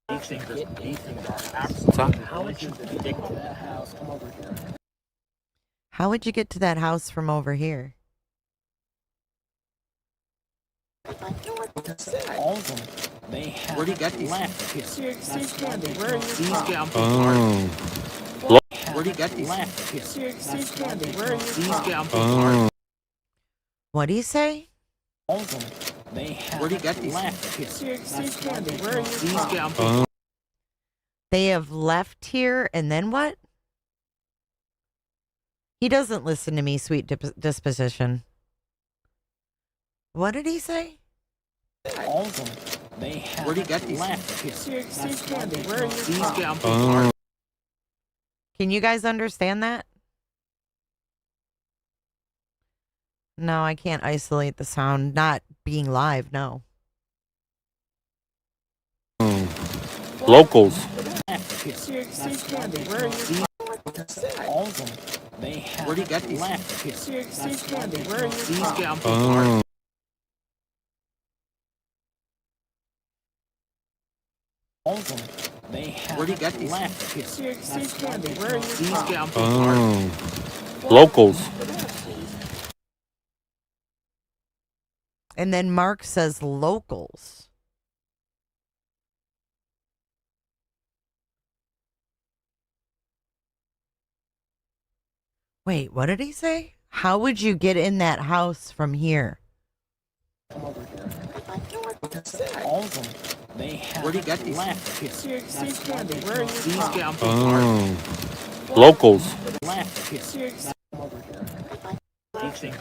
These things What's that? How would you dig that house? Come over here. How would you get to that house from over here? All of them, they have Where'd he get these? left here. Where are you from? Oh. Where'd he get these? Left here. Where are you from? Oh. What'd he say? All of them, they have Where'd he get these? left here. Where are you from? Oh. They have left here and then what? He doesn't listen to me, sweet disposition. What did he say? All of them, they have Where'd he get these? left here. Where are you from? Oh. Can you guys understand that? No, I can't isolate the sound. Not being live, no. Locals. Where are you from? All of them, they have Where'd he get these? left here. Where are you from? Oh. All of them, they have Where'd he get these? left here. Where are you from? Oh. Locals. And then Mark says locals. Wait, what did he say? How would you get in that house from here? All of them, they have Where'd he get these? left here. Where are you from? Oh. Locals. Left here. These things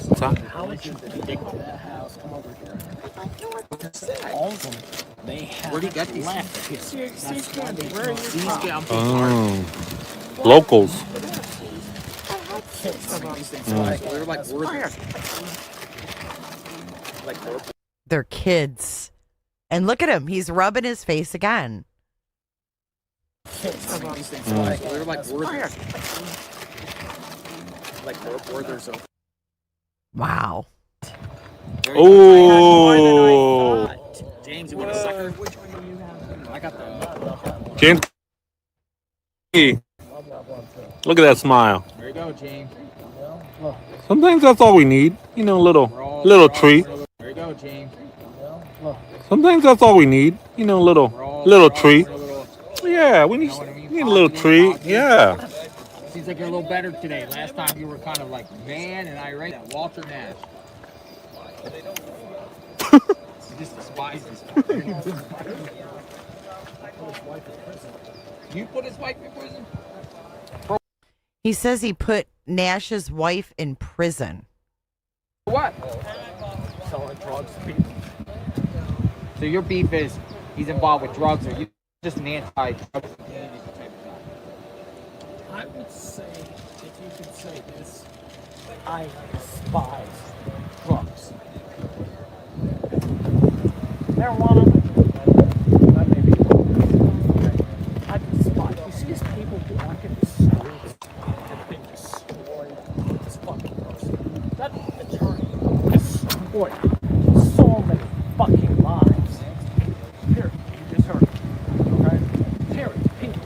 What's that? How would you dig that house? Come over here. All of them, they have Where'd he get these? left here. Where are you from? Oh. Locals. They're like They're kids. And look at him. He's rubbing his face again. They're like Wow. Oh, James, you want a sucker? Which one do you have? I got the. James. Look at that smile. There you go, James. Sometimes that's all we need. You know, a little treat. There you go, James. Sometimes that's all we need. You know, a little treat. Yeah, we need a little treat. Yeah. Seems like you're a little better today. Last time you were kind of like man and irate at Walter Nash. You just despise this guy. You put his wife in prison? He says he put Nash's wife in prison. What? Selling drugs to people. So your beef is he's involved with drugs, or you just an anti-drug community type of guy? I would say, if you could say this, I despise drugs. Marijuana, that may be okay. I despise. You see these people walking the streets have been destroyed. This fucking person. That attorney destroyed so many fucking lives. Here, you just heard it. Okay? Here, people.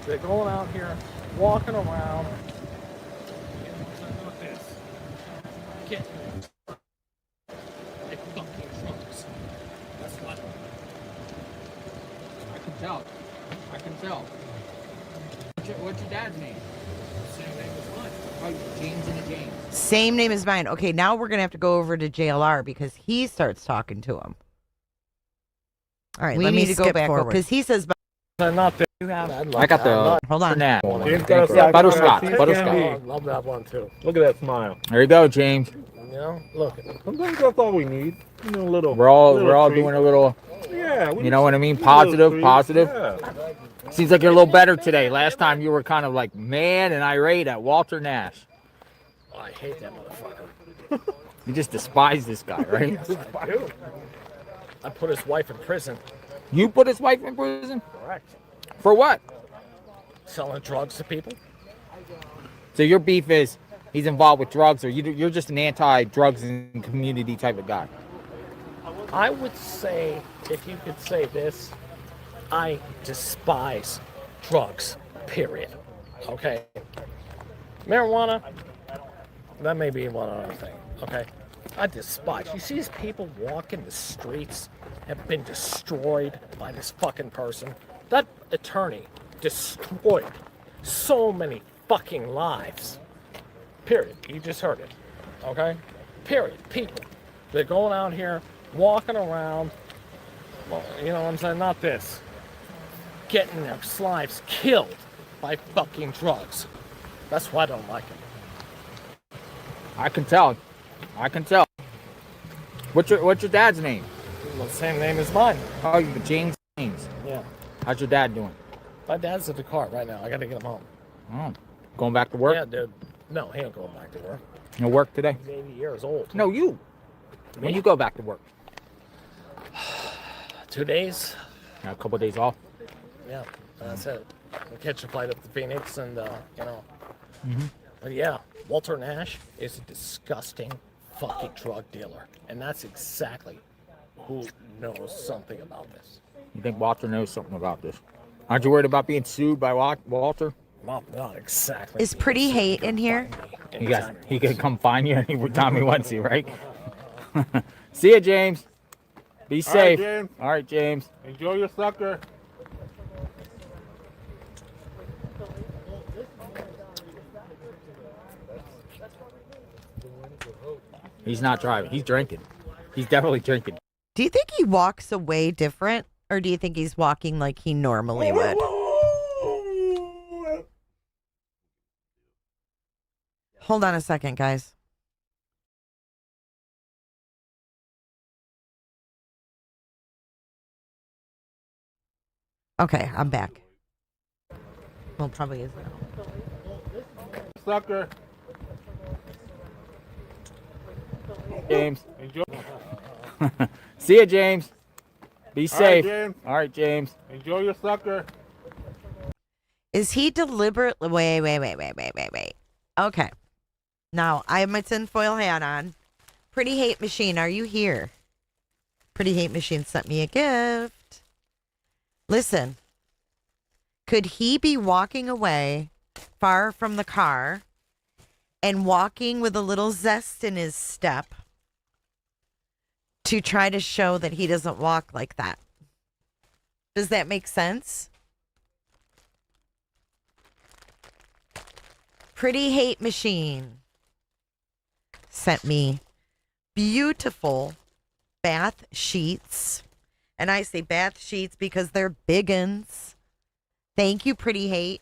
They're going out here, walking around. Like this. Getting they fucking drugs. That's what. I can tell. I can tell. What's your dad's name? Same name as mine. Oh, James and a James. Same name as mine. Okay, now we're going to have to go over to JLR because he starts talking to him. All right, We let me need to go skip back forward over. because he says. Not that You have. I got the Hold on. Nat. Yeah, Butterscotch. I Butterscotch. love that one too. Look at that smile. There you go, James. You know, look. Sometimes that's all we need. You know, a little. We're all treat. doing a little. Yeah. You know what I mean? Positive. Yeah. Seems like you're a little better today. Last time you were kind of like mad and irate at Walter Nash. Oh, I hate that motherfucker. You just despise this guy, right? I do. I put his wife in prison. You put his wife in prison? Correct. For what? Selling drugs to people. So your beef is he's involved with drugs, or you're just an anti-drugs and community type of guy? I would say, if you could say this, I despise drugs, period. Okay? Marijuana, that may be one other thing, okay? I despise. You see these people walking the streets have been destroyed by this fucking person. That attorney destroyed so many fucking lives. Period. You just heard it. Okay? Period. People. They're going out here, walking around, well, you know what I'm saying? Not this. Getting their lives killed by fucking drugs. That's why I don't like it. I can tell. I can tell. What's your dad's name? Well, the same name as mine. Oh, James. Yeah. How's your dad doing? My dad's at the car right now. I gotta get him home. Oh, going back to work? Yeah, dude. No, he ain't going back to work. No work today? He's 80 years old. No, you. When you go back to work? 2 days. Yeah, a couple of days off. Yeah, that's it. We'll catch a flight up to Phoenix and, you know. Mm-hmm. But yeah, Walter Nash is a disgusting fucking drug dealer. And that's exactly who knows something about this. You think Walter knows something about this? Aren't you worried about being sued by Walter? Not exactly. Is Pretty Hate in here? He could come find you any time he wants you, right? See ya, James. Be safe. All right, James. Enjoy your sucker. He's not driving. He's drinking. He's definitely drinking. Do you think he walks away different, or do you think he's walking like he normally would? Hold on a second, guys. Okay, I'm back. Well, probably is now. Sucker. James. Enjoy. See ya, James. Be safe. All right, James. Enjoy your sucker. Is he deliberately? Wait. Okay. Now, I have my tinfoil hat on. Pretty Hate Machine, are you here? Pretty Hate Machine sent me a gift. Listen, could he be walking away far from the car and walking with a little zest in his step to try to show that he doesn't walk like that? Does that make sense? Pretty Hate Machine sent me beautiful bath sheets. And I say bath sheets because they're biggins. Thank you, Pretty Hate.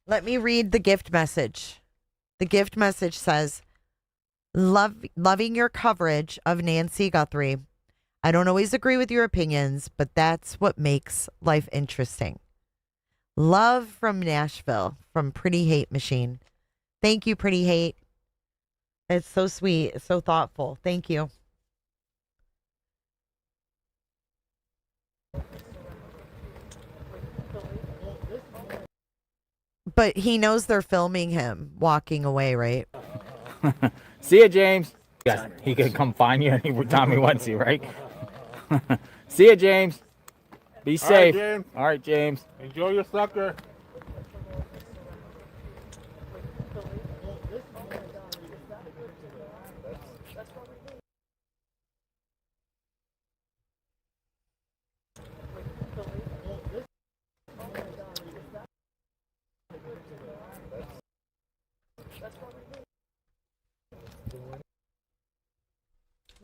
Let me read the gift message. The gift message says, loving your coverage of Nancy Guthrie. I don't always agree with your opinions, but that's what makes life interesting. Love from Nashville, from Pretty Hate Machine. Thank you, Pretty Hate. It's so sweet. It's so thoughtful. Thank you. But he knows they're filming him walking away, right? See ya, James. Yes, he could come find you anytime he wants you, right? See ya, James. Be safe. All right, James. Enjoy your sucker.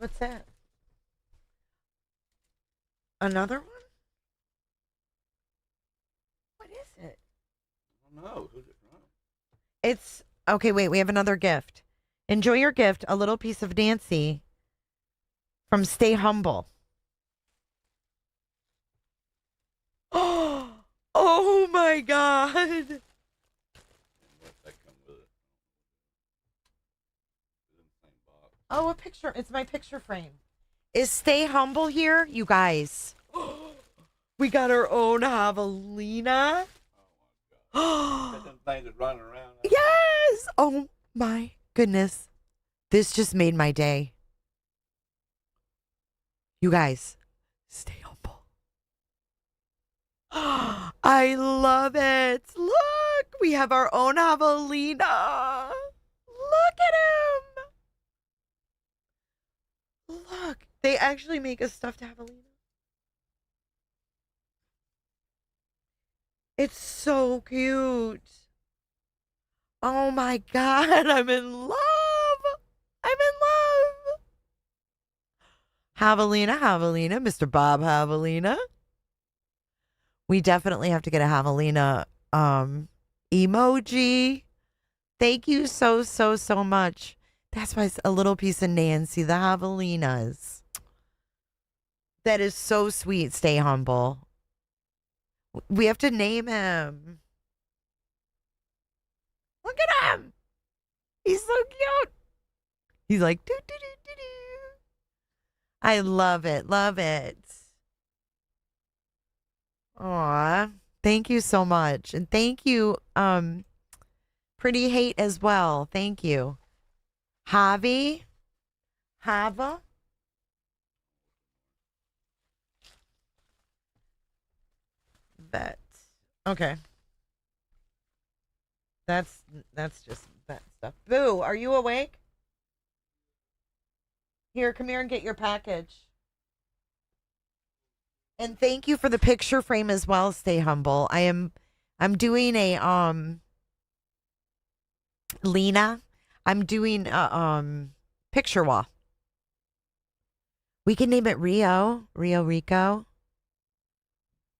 What's that? Another one? What is it? I don't know. Who's it from? It's okay. Wait, we have another gift. Enjoy your gift. A little piece of Nancy from Stay Humble. Oh my God. Oh, a picture. It's my picture frame. Is Stay Humble here? You guys. We got our own javelina. Them things that run around. Yes. Oh my goodness. This just made my day. You guys, stay humble. I love it. Look, we have our own javelina. Look at him. Look, they actually make a stuffed javelina. It's so cute. Oh my God, I'm in love. I'm in love. Javelina, Mr. Bob Javelina. We definitely have to get a javelina emoji. Thank you so much. That's why it's a little piece of Nancy, the javelinas. That is so sweet. Stay humble. We have to name him. Look at him. He's so cute. He's like, doo, doo, doo, doo, doo. I love it. Love it. Aw. Thank you so much. And thank you, Pretty Hate as well. Thank you. Hava. Bet. Okay. That's just that stuff. Boo, are you awake? Here, come here and get your package. And thank you for the picture frame as well. Stay humble. I'm doing a Lena. I'm doing a picture wall. We can name it Rio Rico.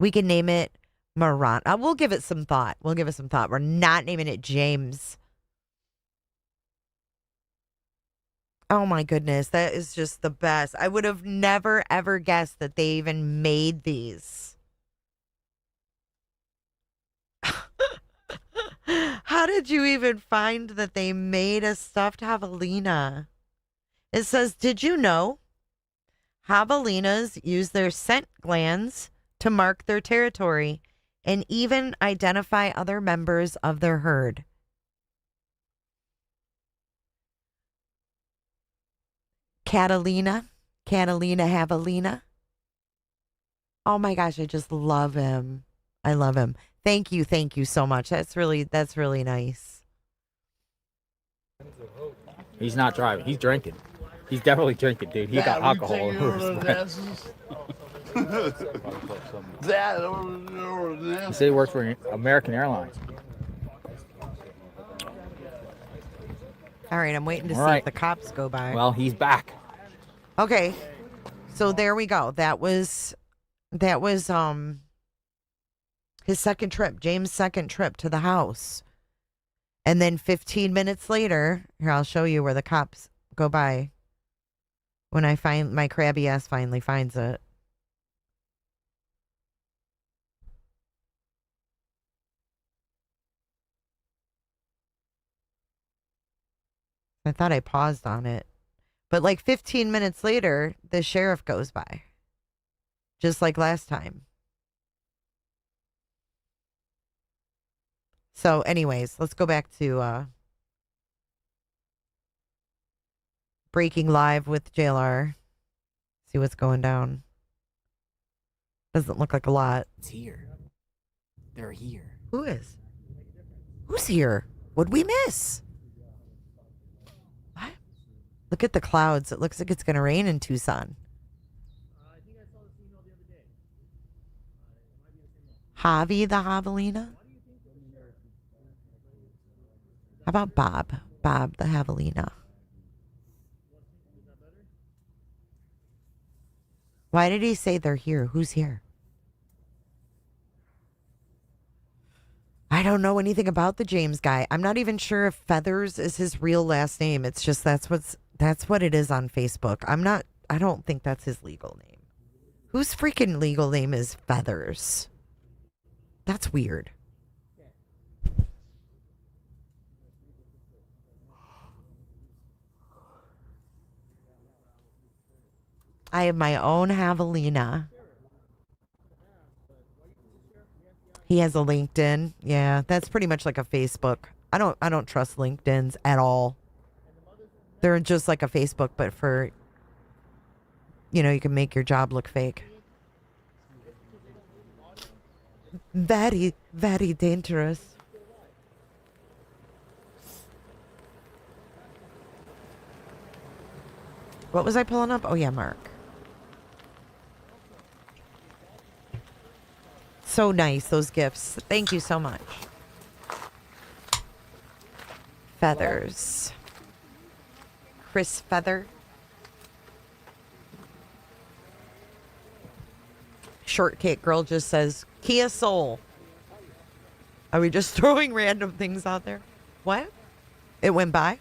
We can name it Maran. We'll give it some thought. We're not naming it James. Oh my goodness, that is just the best. I would have never ever guessed that they even made these. How did you even find that they made a stuffed javelina? It says, did you know javelinas use their scent glands to mark their territory and even identify other members of their herd? Catalina Javelina. Oh my gosh, I just love him. I love him. Thank you so much. That's really nice. He's not driving. He's drinking. He's definitely drinking, dude. He got alcohol all over his breath. He said he works for American Airlines. All right, I'm waiting to All see right. if the cops go by. Well, he's back. Okay. So there we go. That was his second trip, James' second trip to the house. And then 15 minutes later, here, I'll show you where the cops go by. When I find my crabby ass finally finds it. I thought I paused on it. But like 15 minutes later, the sheriff goes by. Just like last time. So anyways, let's go back to Breaking Live with JLR. See what's going down. Doesn't look like a lot. It's here. They're here. Who is? Who's here? What'd we miss? What? Look at the clouds. It looks like it's going to rain in Tucson. Javi the Javelina? How about Bob? Bob the Javelina. Why did he say they're here? Who's here? I don't know anything about the James guy. I'm not even sure if Feathers is his real last name. It's just that's what it is on Facebook. I don't think that's his legal name. Whose freaking legal name is Feathers? That's weird. I have my own Javelina. He has a LinkedIn. Yeah, that's pretty much like a Facebook. I don't trust LinkedIn's at all. They're just like a Facebook, but for, you can make your job look fake. Very, very dangerous. What was I pulling up? Oh yeah, Mark. So nice, those gifts. Thank you so much. Feathers. Chris Feather. Shortcake Girl just says, Kia Soul. Are we just throwing random things out there? What? It went by?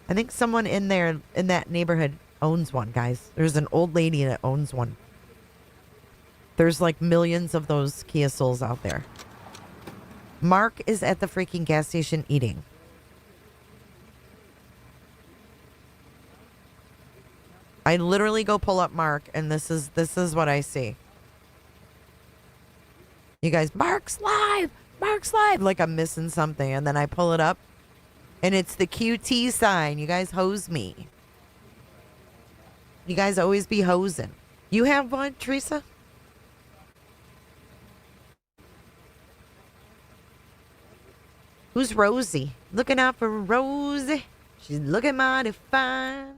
I think someone in that neighborhood owns one, guys. There's an old lady that owns one. There's like millions of those Kia Souls out there. Mark is at the freaking gas station eating. I literally go pull up Mark, and this is what I see. You guys, Mark's live, like I'm missing something, and then I pull it up, and it's the QT sign. You guys hose me. You guys always be hosing. You have one, Teresa? Who's Rosie? Looking out for Rosie. She's looking mighty fine.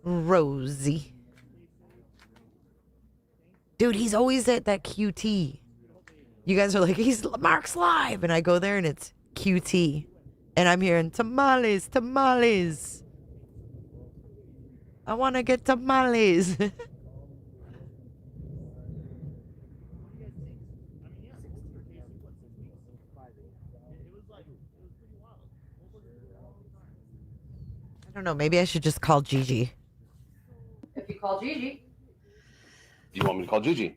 Rosie. Dude, he's always at that QT. You guys are like, Mark's live. And I go there and it's QT. And I'm hearing tamales, tamales. I want to get tamales. I don't know. Maybe I should just call Gigi. If you call Gigi. You want me to call Gigi?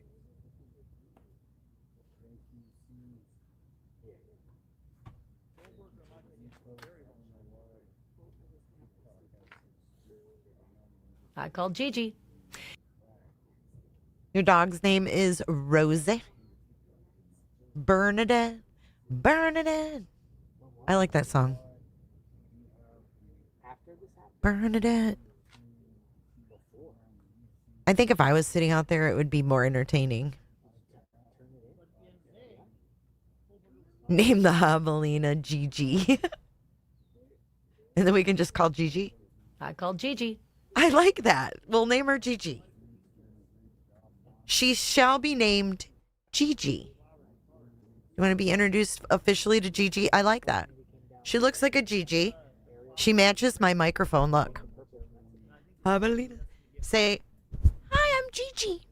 I called Gigi. Your dog's name is Rosie. Bernadette. Bernadette. I like that song. Bernadette. I think if I was sitting out there, it would be more entertaining. Name the javelina Gigi. And then we can just call Gigi. I called Gigi. I like that. We'll name her Gigi. She shall be named Gigi. You want to be introduced officially to Gigi? I like that. She looks like a Gigi. She matches my microphone. Look. Javelina. Say, hi, I'm Gigi.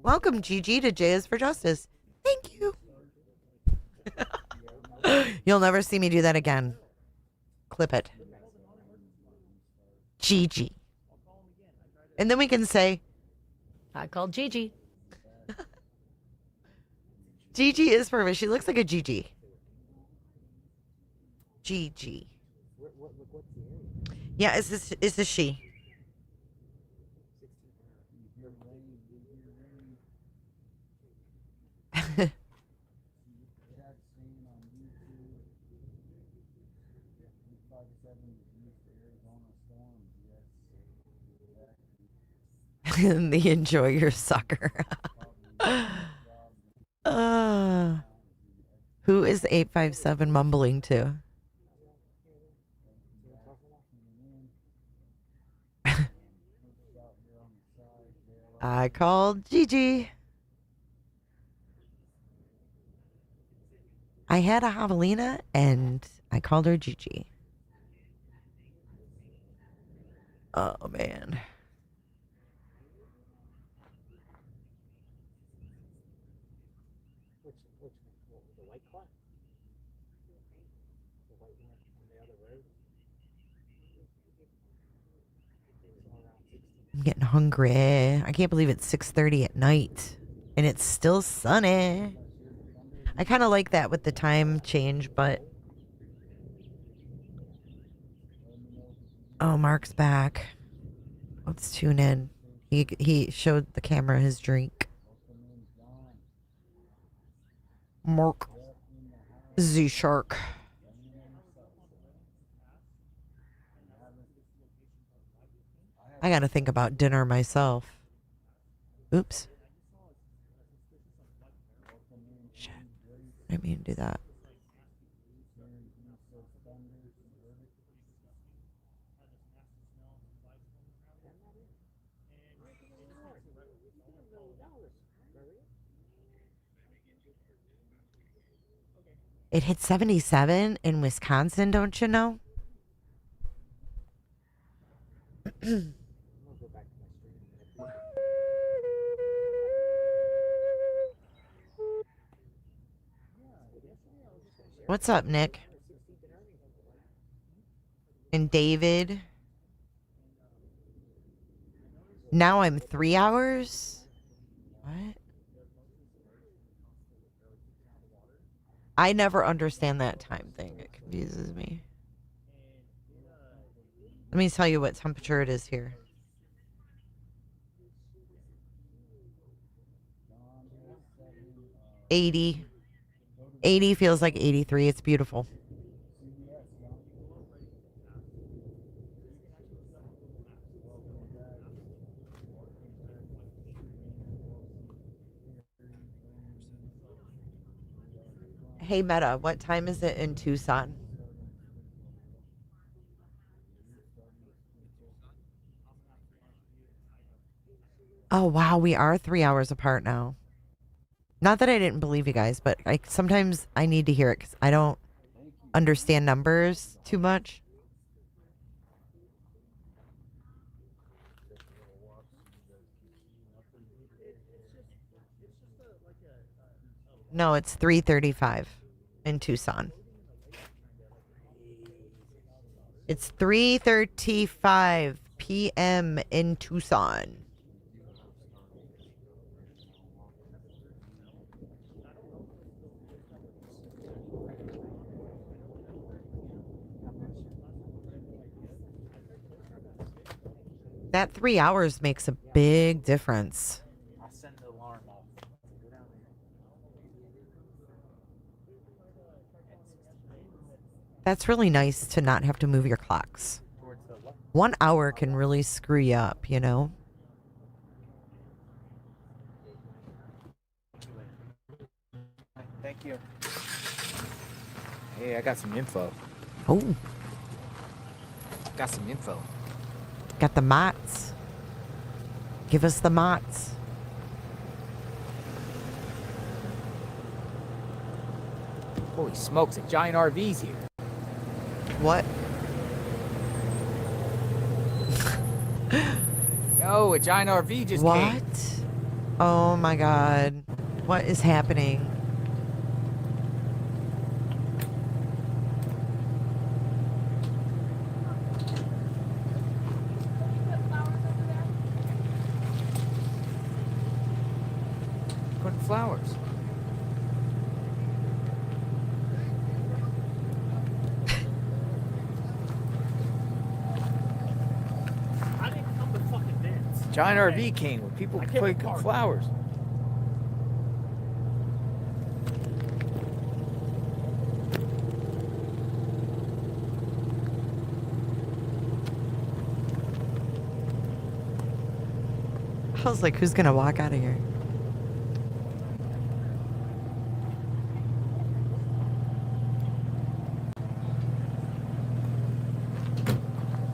Welcome, Gigi, to J is for Justice. Thank you. You'll never see me do that again. Clip it. Gigi. And then we can say, I called Gigi. Gigi is perfect. She looks like a Gigi. Gigi. Yeah, is this she? The enjoy your sucker. Who is 857 mumbling to? I called Gigi. I had a javelina and I called her Gigi. Oh, man. I'm getting hungry. I can't believe it's 6:30 at night and it's still sunny. I kind of like that with the time change, but oh, Mark's back. Let's tune in. He showed the camera his drink. Mark Z Shark. I got to think about dinner myself. Oops. Shit. I didn't mean to do that. It hit 77 in Wisconsin, don't you know? What's up, Nick? And David? Now I'm 3 hours? What? I never understand that time thing. It confuses me. Let me tell you what temperature it is here. $80. 80 feels like 83. It's beautiful. Hey, Meta, what time is it in Tucson? Oh, wow, we are 3 hours apart now. Not that I didn't believe you guys, but sometimes I need to hear it because I don't understand numbers too much. No, it's 3:35 in Tucson. It's 3:35 p.m. in Tucson. That 3 hours makes a big difference. I'll send the alarm off. That's really nice to not have to move your clocks. Toward 1 hour can really screw you up, you know? Thank you. Hey, I got some info. Oh, Got some info. got the mots. Give us the mots. Holy smokes, a giant RV's here. What? Yo, a giant RV just came. What? Oh my God. What is happening? Putting flowers. I didn't come to fucking dance. Giant RV came where people could play flowers. I was like, who's gonna walk out of here?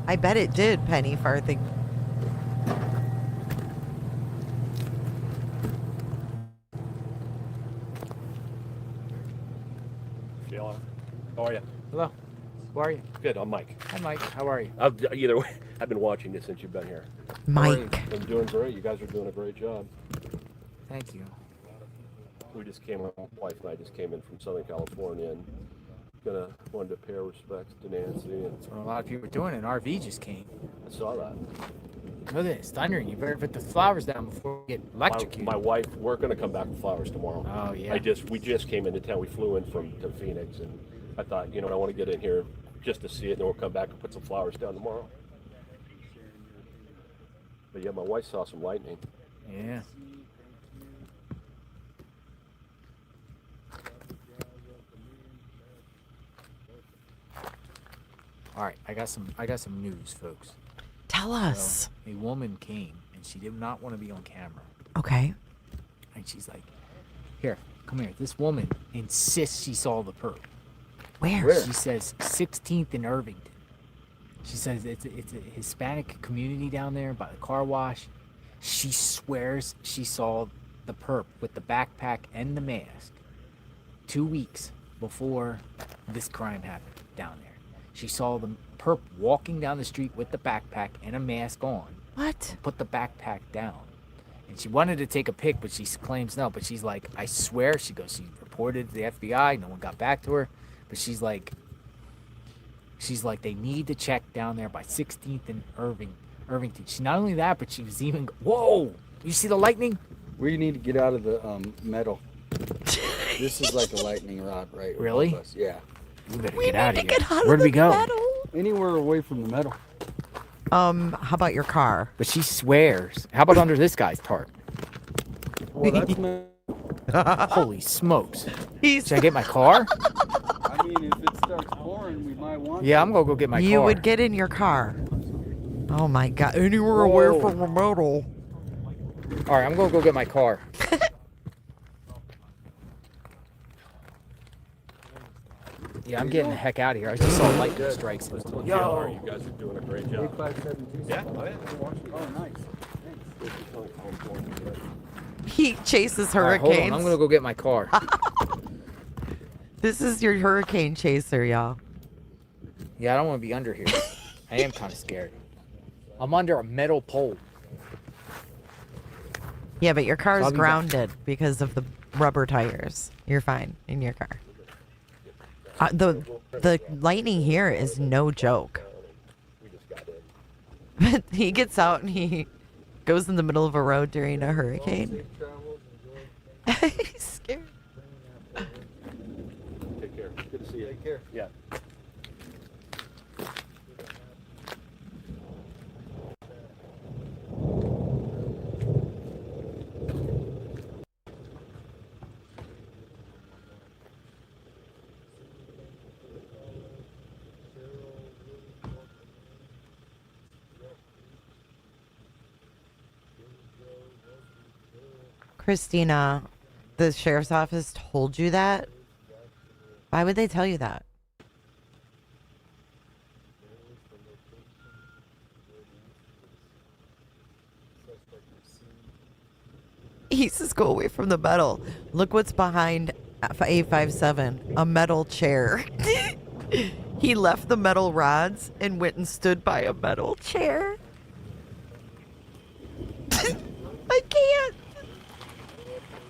I bet it did, Penny Farthing. Sheila, how are you? Hello. Who are you? Good. I'm Mike. Hi, Mike. How are you? Either way, I've been watching you since you've been here. Mike. I'm doing great. You guys are doing a great job. Thank you. We just came, my wife and I just came in from Southern California and wanted to pay our respects to Nancy. And That's what a lot of people are doing. An RV just came. I saw that. Look at this. Thundering. You better put the flowers down before we get electrocuted. My wife, we're going to come back with flowers tomorrow. Oh, yeah. We just came into town. We flew in to Phoenix, and I thought, I want to get in here just to see it, and then we'll come back and put some flowers down tomorrow. But yeah, my wife saw some lightning. Yeah. All right, I got some news, folks. Tell us. So, a woman came and she did not want to be on camera. Okay. And she's like, "Here, come here." This woman insists she saw the perp. Where? She says 16th and Irvington. She says it's a Hispanic community down there by the car wash. She swears she saw the perp with the backpack and the mask 2 weeks before this crime happened down there. She saw the perp walking down the street with the backpack and a mask on. What? Put the backpack down. And she wanted to take a pic, but she claims no. But she's like, I swear, she goes, she reported to the FBI. No one got back to her. But she's like, they need to check down there by 16th and Irvington. She not only that, but she was even, whoa, you see the lightning? We need to get out of the metal. This is like a lightning rod, right? Really? above us. Yeah. We better get out of here. Where'd we go? Anywhere away from the metal. How about your car? But she swears. How about under this guy's tarp? Well, that's metal. Holy smokes. Should I get my car? I mean, if it starts pouring, we might want Yeah, to. I'm gonna go get my car. You would get in your car. Oh my God. Anywhere away from the metal. All right, I'm gonna go get my car. Yeah, I'm getting the heck out of here. I just saw lightning strikes. You Yo. guys are doing a great job. 8572. Yeah, oh, yeah. Oh, nice. He chases All right, hurricanes. hold on. I'm gonna go get my car. This is your hurricane chaser, y'all. Yeah, I don't want to be under here. I am kind of scared. I'm under a metal pole. Yeah, but your car So is I'll be back. grounded because of the rubber tires. You're fine in your car. The lightning here is no joke. But he gets out and he goes in the middle of a road during a hurricane. He's scared. Take care. Good to see you. Take care. Yeah. Christina, the sheriff's office told you that? Why would they tell you that? He says go away from the metal. Look what's behind A57, a metal chair. He left the metal rods and went and stood by a metal chair. I can't.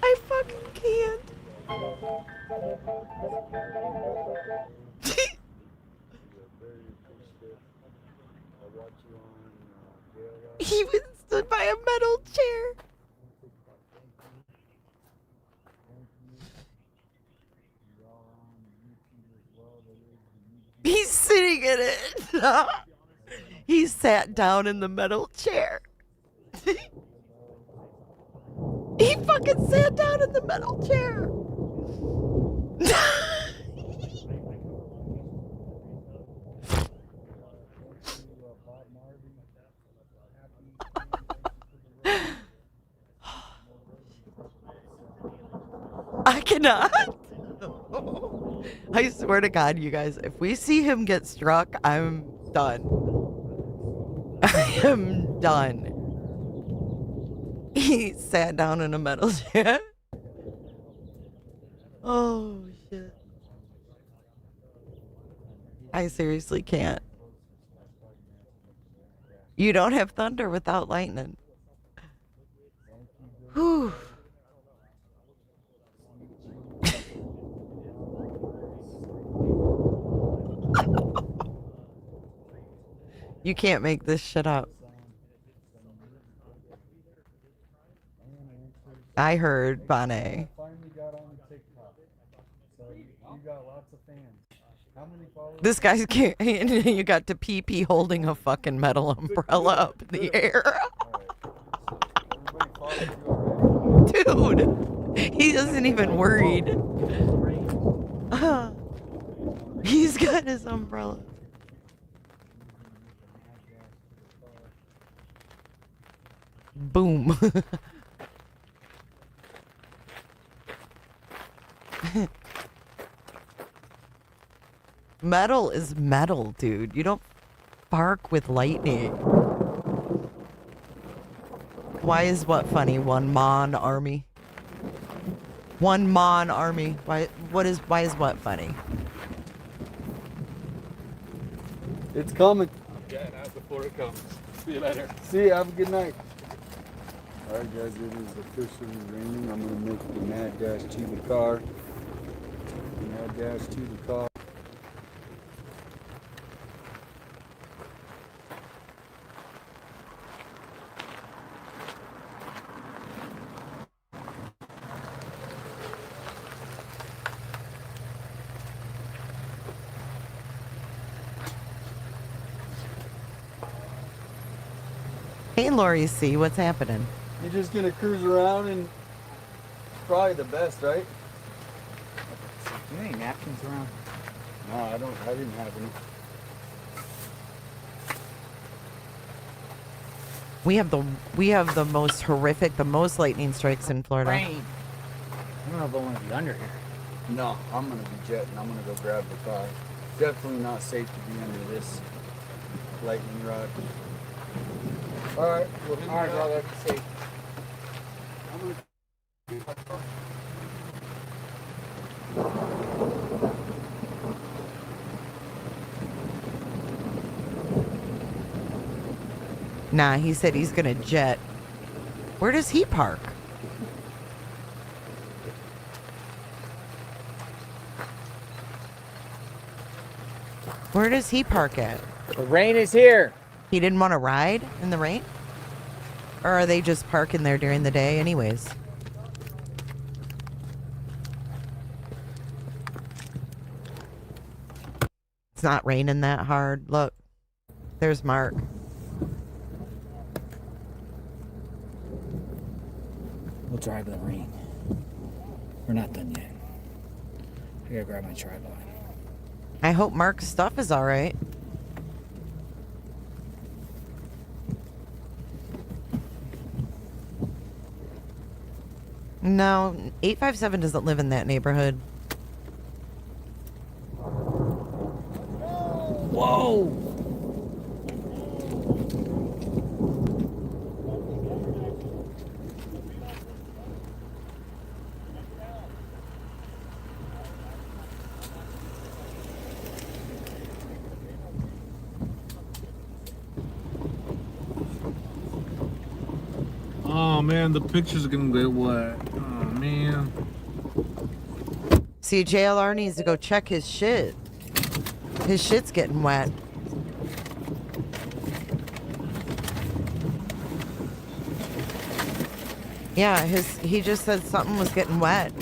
I fucking can't. He went and stood by a metal chair. He's sitting in it. He sat down in the metal chair. He fucking sat down in the metal chair. I cannot. I swear to God, you guys, if we see him get struck, I'm done. I am done. He sat down in a metal chair. Oh, shit. I seriously can't. You don't have thunder without lightning. Whew. You can't make this shit up. I heard Bonnet. This guy's you got to pee holding a fucking metal umbrella up in the air. Dude, he isn't even worried. He's got his umbrella. Boom. Metal is metal, dude. You don't bark with lightning. Why is what funny? One Mon army. One Mon army. Why is what funny? It's coming. I'm getting out before it comes. See you later. See you. Have a good night. All right, guys. It is officially raining. I'm gonna make the mad dash to the car. Mad dash to the car. Hey, Lori C, what's happening? You're just gonna cruise around and probably the best, right? You have any napkins around? No, I didn't have any. We have the most horrific, the most lightning strikes in Florida. Rain. I don't know if I want to be under here. No, I'm gonna be jetting. I'm gonna go grab the car. Definitely not safe to be under this lightning rod. All right. Well, All right, brother. Safe. I'm gonna. Nah, he said he's gonna jet. Where does he park? Where does he park at? The rain is here. He didn't want to ride in the rain? Or are they just parking there during the day anyways? It's not raining that hard. Look, there's Mark. We'll drive in the rain. We're not done yet. I gotta grab my tripod. I hope Mark's stuff is all right. No, 857 doesn't live in that neighborhood. Whoa! Oh man, the pictures are gonna get wet. Oh man. See, JLR needs to go check his shit. His shit's getting wet. Yeah, he just said something was getting wet.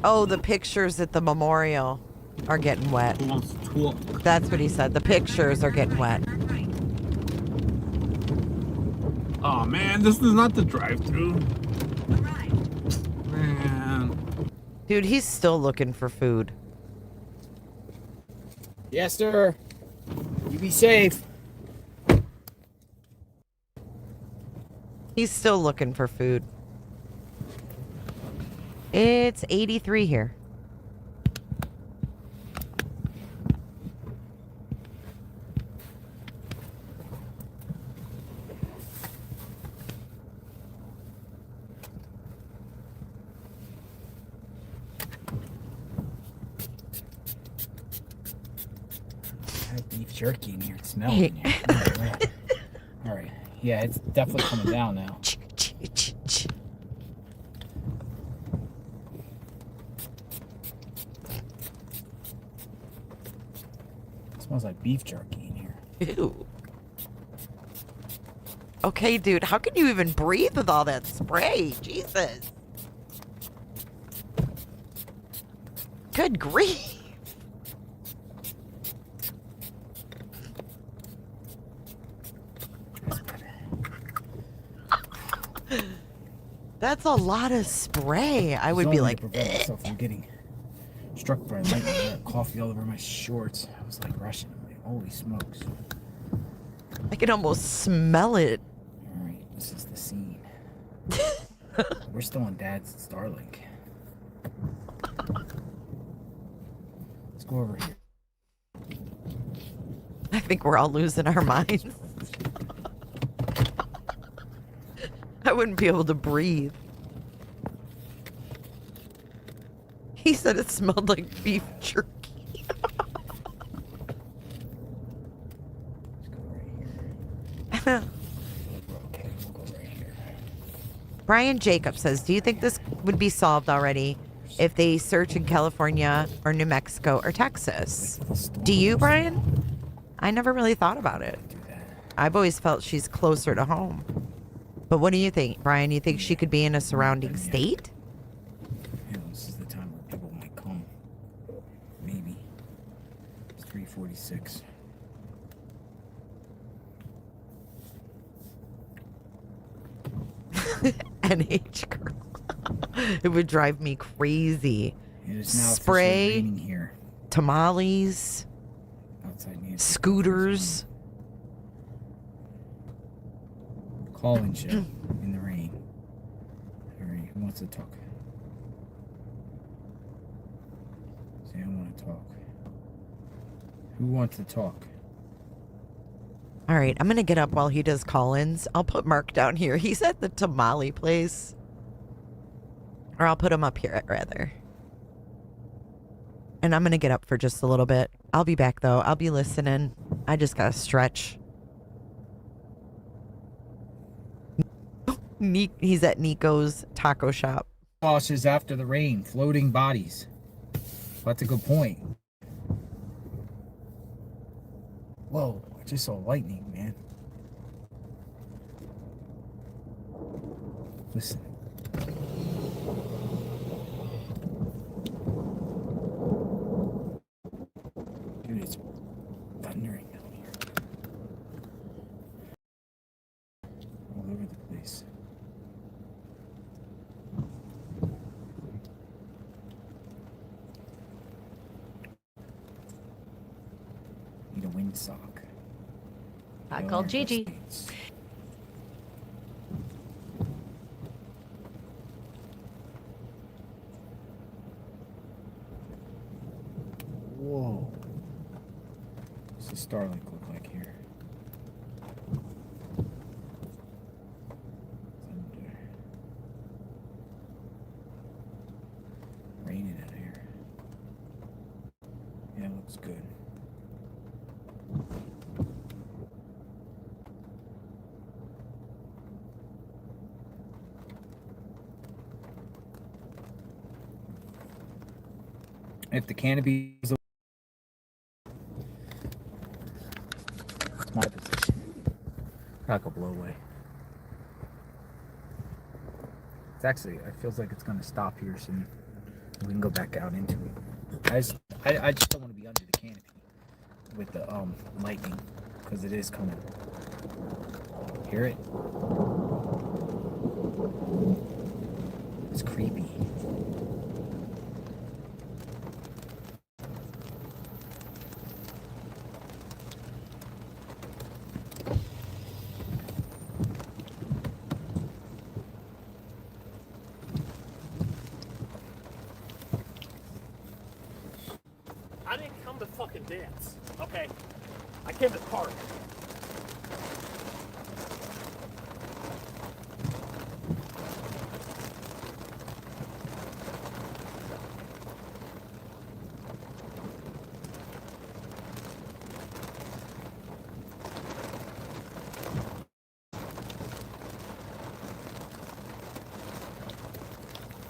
Oh, the pictures at the memorial are getting wet. That's what he said. The pictures are getting wet. Oh man, this is not the drive-through. Man. Dude, he's still looking for food. Yes, sir. You be safe. He's still looking for food. It's 83 here. Beef jerky in here. It's smelling in here. All right. Yeah, it's definitely coming down now. It smells like beef jerky in here. Ew. Okay, dude, how can you even breathe with all that spray? Jesus. Good grief. That's a lot of spray. I would be like, prevent myself from getting struck by lightning. I had coffee all over my shorts. I was like rushing. I'm like, holy smokes. I can almost smell it. All right, this is the scene. We're still on Dad's Starlink. Let's go over here. I think we're all losing our minds. I wouldn't be able to breathe. He said it smelled like beef jerky. Brian Jacob says, do you think this would be solved already if they search in California or New Mexico or Texas? Do you, Brian? I never really thought about it. I've always felt she's closer to home. But what do you think, Brian? You think she could be in a surrounding state? Yeah, this is the time where people might come. Maybe. It's 3:46. NH girl. It would drive me crazy. It is now Spray, raining here. tamales, scooters. Call-in show in the rain. All right, who wants to talk? Say, I want to talk. Who wants to talk? All right, I'm going to get up while he does call-ins. I'll put Mark down here. He's at the tamale place. Or I'll put him up here, rather. And I'm going to get up for just a little bit. I'll be back, though. I'll be listening. I just got to stretch. He's at Nico's taco shop. Washes after the rain, floating bodies. That's a good point. Whoa, I just saw lightning, man. Listen. Dude, it's thundering down here. All over the place. Need a windsock. I called Gigi. Whoa. What's the Starlink look like here? Thunder. Raining out here. Yeah, looks good. If the canopy is my position. I'll go blow away. It's actually, it feels like it's going to stop here soon. We can go back out into it. I just don't want to be under the canopy with the lightning because it is coming. Hear it? It's creepy. I didn't come to fucking dance, okay? I came to park.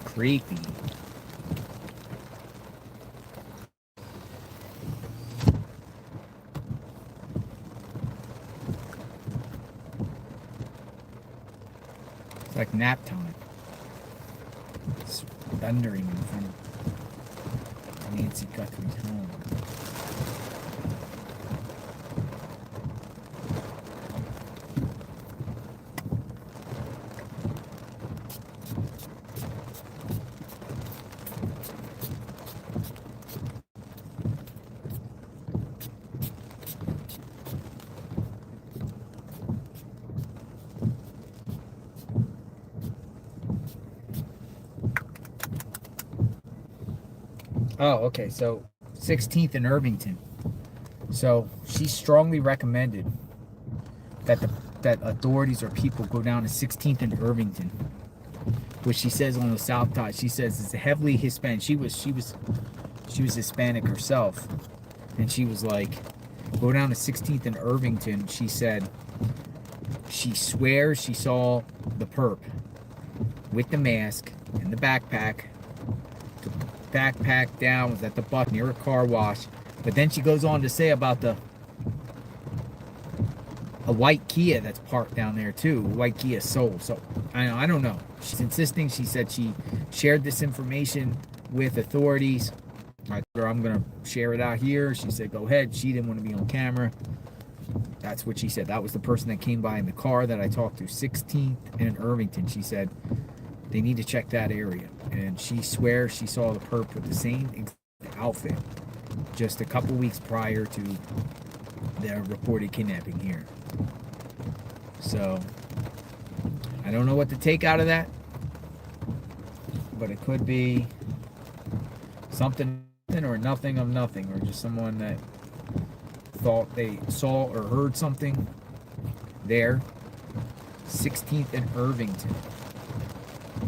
Creepy. It's like nap time. It's thundering in front of Nancy Guthrie's home. Oh, okay. So 16th and Irvington. So she strongly recommended that that authorities or people go down to 16th and Irvington, which she says on the south side. She says it's heavily Hispanic. She was Hispanic herself, and she was like, go down to 16th and Irvington. She said she swears she saw the perp with the mask and the backpack. Backpack down, was at the buck near a car wash. But then she goes on to say about a white Kia that's parked down there too. A white Kia Soul. So I don't know. She's insisting. She said she shared this information with authorities. I told her I'm gonna share it out here. She said go ahead. She didn't want to be on camera. That's what she said. That was the person that came by in the car that I talked to. 16th and Irvington. She said they need to check that area. And she swears she saw the perp with the same exact outfit just a couple weeks prior to their reported kidnapping here. So, I don't know what to take out of that, but it could be something or nothing of nothing, or just someone that thought they saw or heard something there. 16th and Irvington.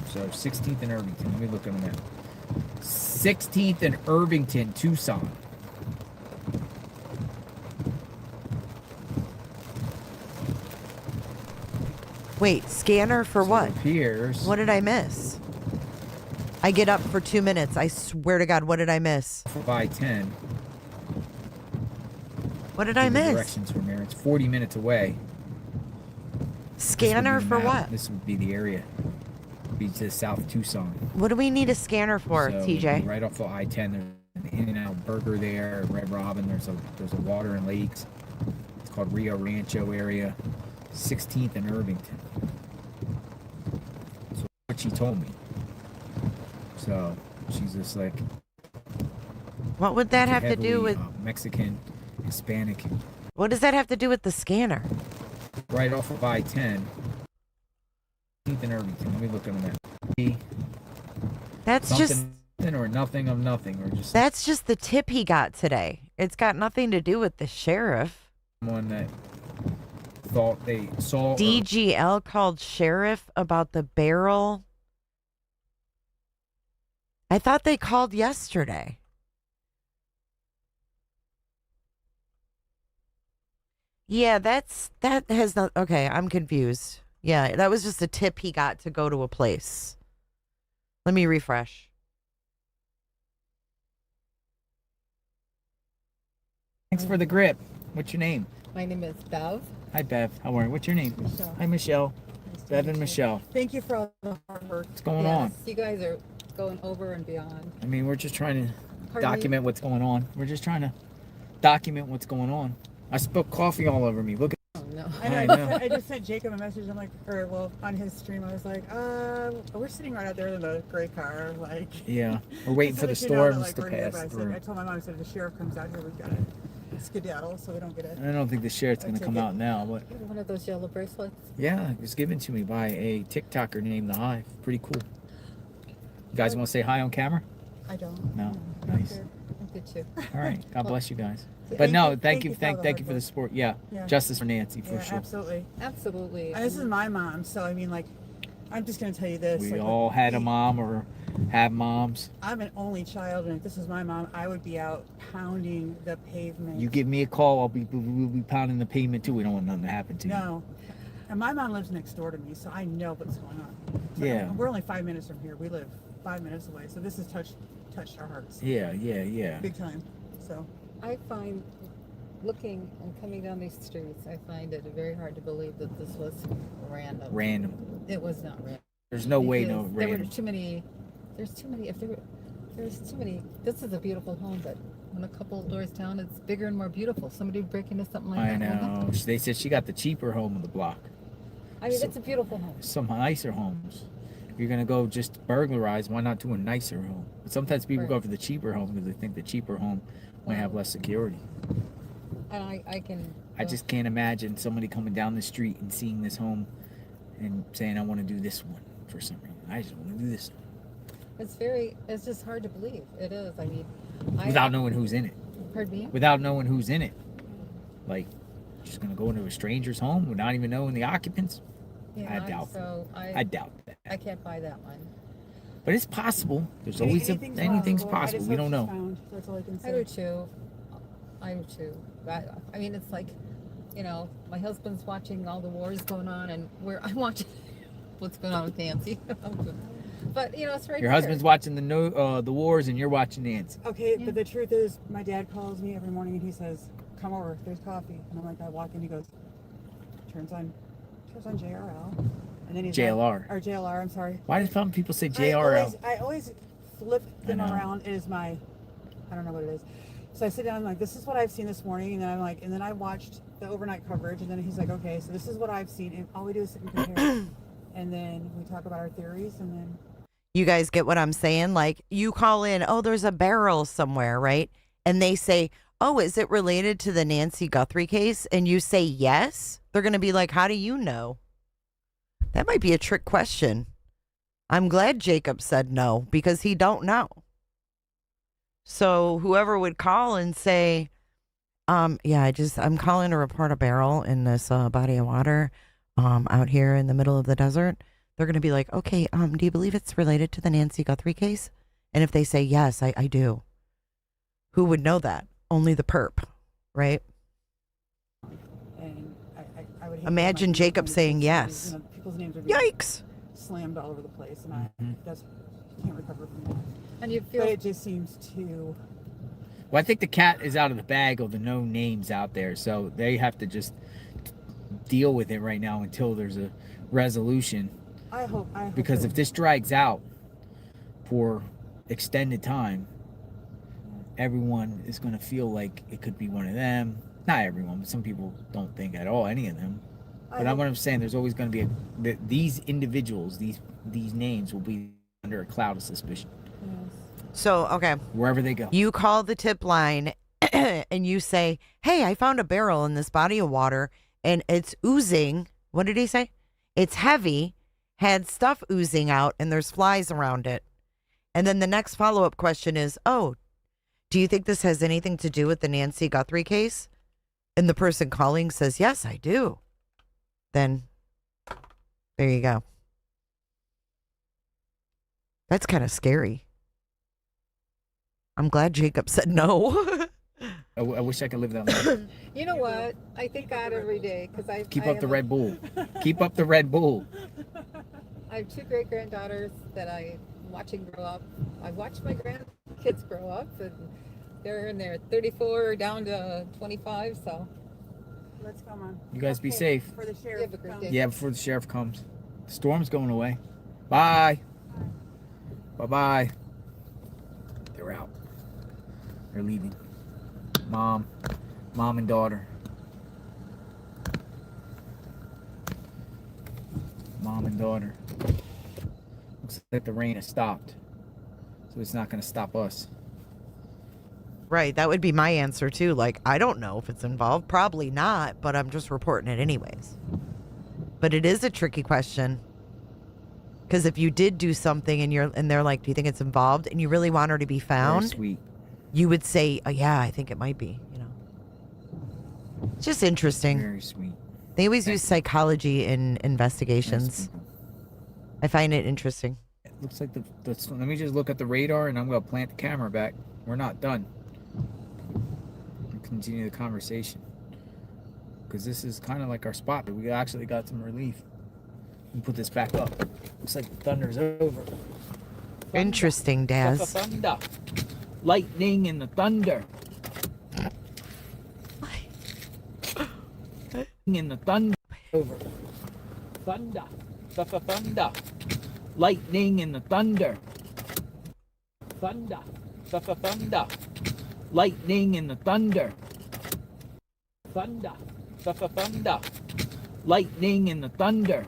So 16th and Irvington. Let me look at them now. 16th and Irvington, Tucson. Wait, scanner for what? Appears. What did I miss? I get up for 2 minutes. I swear to God, what did I miss? By 10. What did I miss? Directions from there. It's 40 minutes away. Scanner for what? This would be the area. Be to South Tucson. What do we need a scanner for, So, TJ? right off of I-10, there's an In-N-Out Burger there, Red Robin. There's a Water and Lakes. It's called Rio Rancho area. 16th and Irvington. So what she told me. So she's just like. What would that have to do with Mexican, Hispanic? What does that have to do with the scanner? right off of I-10. 18th and Irvington. Let me look on that. That's Something just or nothing of nothing, or just that's just the tip he got today. It's got nothing to do with the sheriff. someone that thought they saw. DGL called sheriff about the barrel. I thought they called yesterday. Yeah, that has not. Okay, I'm confused. Yeah, that was just a tip he got to go to a place. Let me refresh. Thanks for the grip. What's your name? My name is Bev. Hi, Bev. How are you? What's your name? Michelle. Hi, Michelle. Bev and Michelle. Thank you for all the hard work. What's going on? You guys are going over and beyond. I mean, we're just trying to Pardon me? document what's going on. We're just trying to document what's going on. I spilled coffee all over me. Look at. Oh, no. I know. I just sent Jacob a message. I'm like, or well, on his stream, I was like, we're sitting right out there in the gray car, like. Yeah, we're waiting for the storms to pass through. I told my mom, I said, if the sheriff comes out here, we've got to skedaddle so we don't get I don't think the sheriff's going to come out now, but One of those yellow bracelets. yeah, it was given to me by a TikToker named The Hive. Pretty cool. You guys want to say hi on camera? I don't. No. Nice. I did too. All right. God bless you guys. But Thank no, you- thank you all for the support. Yeah. Yeah. Justice for Nancy, for Yeah, sure. absolutely. Absolutely. And this is my mom, so I mean, like, I'm just going to tell you this. We like, all had a mom or have moms. I'm an only child, and if this was my mom, I would be out pounding the pavement. You give me a call, we'll be pounding the pavement too. We don't want nothing to happen to you. No. And my mom lives next door to me, so I know what's going on. So Yeah. We're only 5 minutes from here. We live 5 minutes away, so this has touched our hearts. Yeah. Big time. So I find, looking and coming down these streets, I find it very hard to believe that this was random. Random. It was not random. There's no way Because no there random. were too many. There's too many. There's too many. This is a beautiful home, but when a couple doors down, it's bigger and more beautiful. Somebody break into something like I that. won't know. They said she got the cheaper home on the block. I mean, it's a beautiful home. Some nicer homes. If you're gonna go just burglarize, why not do a nicer home? But sometimes people go for the cheaper home because they think the cheaper home might have less security. And I can. I just can't imagine somebody coming down the street and seeing this home and saying, I want to do this one for some reason. I just want to do this one. It's just hard to believe. It is. I mean, Without knowing who's in it. Pardon me? Without knowing who's in it. Like, just going to go into a stranger's home without even knowing the occupants? Yeah, I doubt I doubt that. I can't buy that one. But it's possible. There's always anything's possible. We don't know. That's all I can say. I do too. I do too. I mean, it's like, you know, my husband's watching all the wars going on, and I'm watching what's going on with Nancy. But you know, it's right. Your husband's watching the wars, and you're watching Nancy. Okay, but the truth is, my dad calls me every morning and he says, "Come over, there's coffee." And I'm like, I walk in, he goes, turns on JRL, and then he's JLR. Like, or JLR. I'm sorry. Why do some people say JRL? I always flip them around. It is I don't know what it is. So I sit down and I'm like, this is what I've seen this morning, and then I'm like, and then I watched the overnight coverage, and then he's like, okay, so this is what I've seen, and all we do is sit and compare, and then we talk about our theories, and then. You guys get what I'm saying? Like, you call in, oh, there's a barrel somewhere, right? And they say, oh, is it related to the Nancy Guthrie case? And you say yes. They're going to be like, how do you know? That might be a trick question. I'm glad Jacob said no, because he don't know. So whoever would call and say, I'm calling to report a barrel in this body of water out here in the middle of the desert. They're going to be like, okay, do you believe it's related to the Nancy Guthrie case? And if they say, yes, I do. Who would know that? Only the perp, right? And I would hate Imagine Jacob saying yes. You know, people's names are being Yikes. slammed all over the place, and I can't recover from that. And you feel but it just seems to. Well, I think the cat is out of the bag of the known names out there, so they have to just deal with it right now until there's a resolution. I hope because if this drags out for extended time, everyone is going to feel like it could be one of them. Not everyone, but some people don't think at all any of them. But what I'm saying, there's always going to be these individuals, these names will be under a cloud of suspicion. So, okay. Wherever they go. You call the tip line and you say, hey, I found a barrel in this body of water and it's oozing. What did he say? It's heavy, had stuff oozing out, and there's flies around it. And then the next follow-up question is, oh, do you think this has anything to do with the Nancy Guthrie case? And the person calling says, yes, I do. Then there you go. That's kind of scary. I'm glad Jacob said no. I wish I could live that life. You know what? I thank God every day because Keep up the Red Bull. Keep up the Red Bull. I have 2 great granddaughters that I'm watching grow up. I've watched my grandkids grow up, and they're in their 34 down to 25. So Let's come on. You guys be safe. For the sheriff. Yeah, before the sheriff comes. The storm's going away. Bye. Bye-bye. They're out. They're leaving. Mom and daughter. Mom and daughter. Looks like the rain has stopped. So it's not going to stop us. Right. That would be my answer, too. Like, I don't know if it's involved. Probably not, but I'm just reporting it anyways. But it is a tricky question. Because if you did do something and they're like, do you think it's involved? And you really want her to be found. Very sweet. You would say, oh, yeah, I think it might be, you know. It's just interesting. Very sweet. They always use psychology in investigations. I find it interesting. It looks like let me just look at the radar and I'm going to plant the camera back. We're not done. We'll continue the conversation. Because this is kind of like our spot. But we actually got some relief. We put this back up. Looks like the thunder's over. Interesting, Daz. Thunder. Lightning and the thunder. In the thunder over. Thunder. Thunder. Lightning and the thunder. Thunder. Thunder. Lightning and the thunder. Thunder. Thunder. Lightning and the thunder.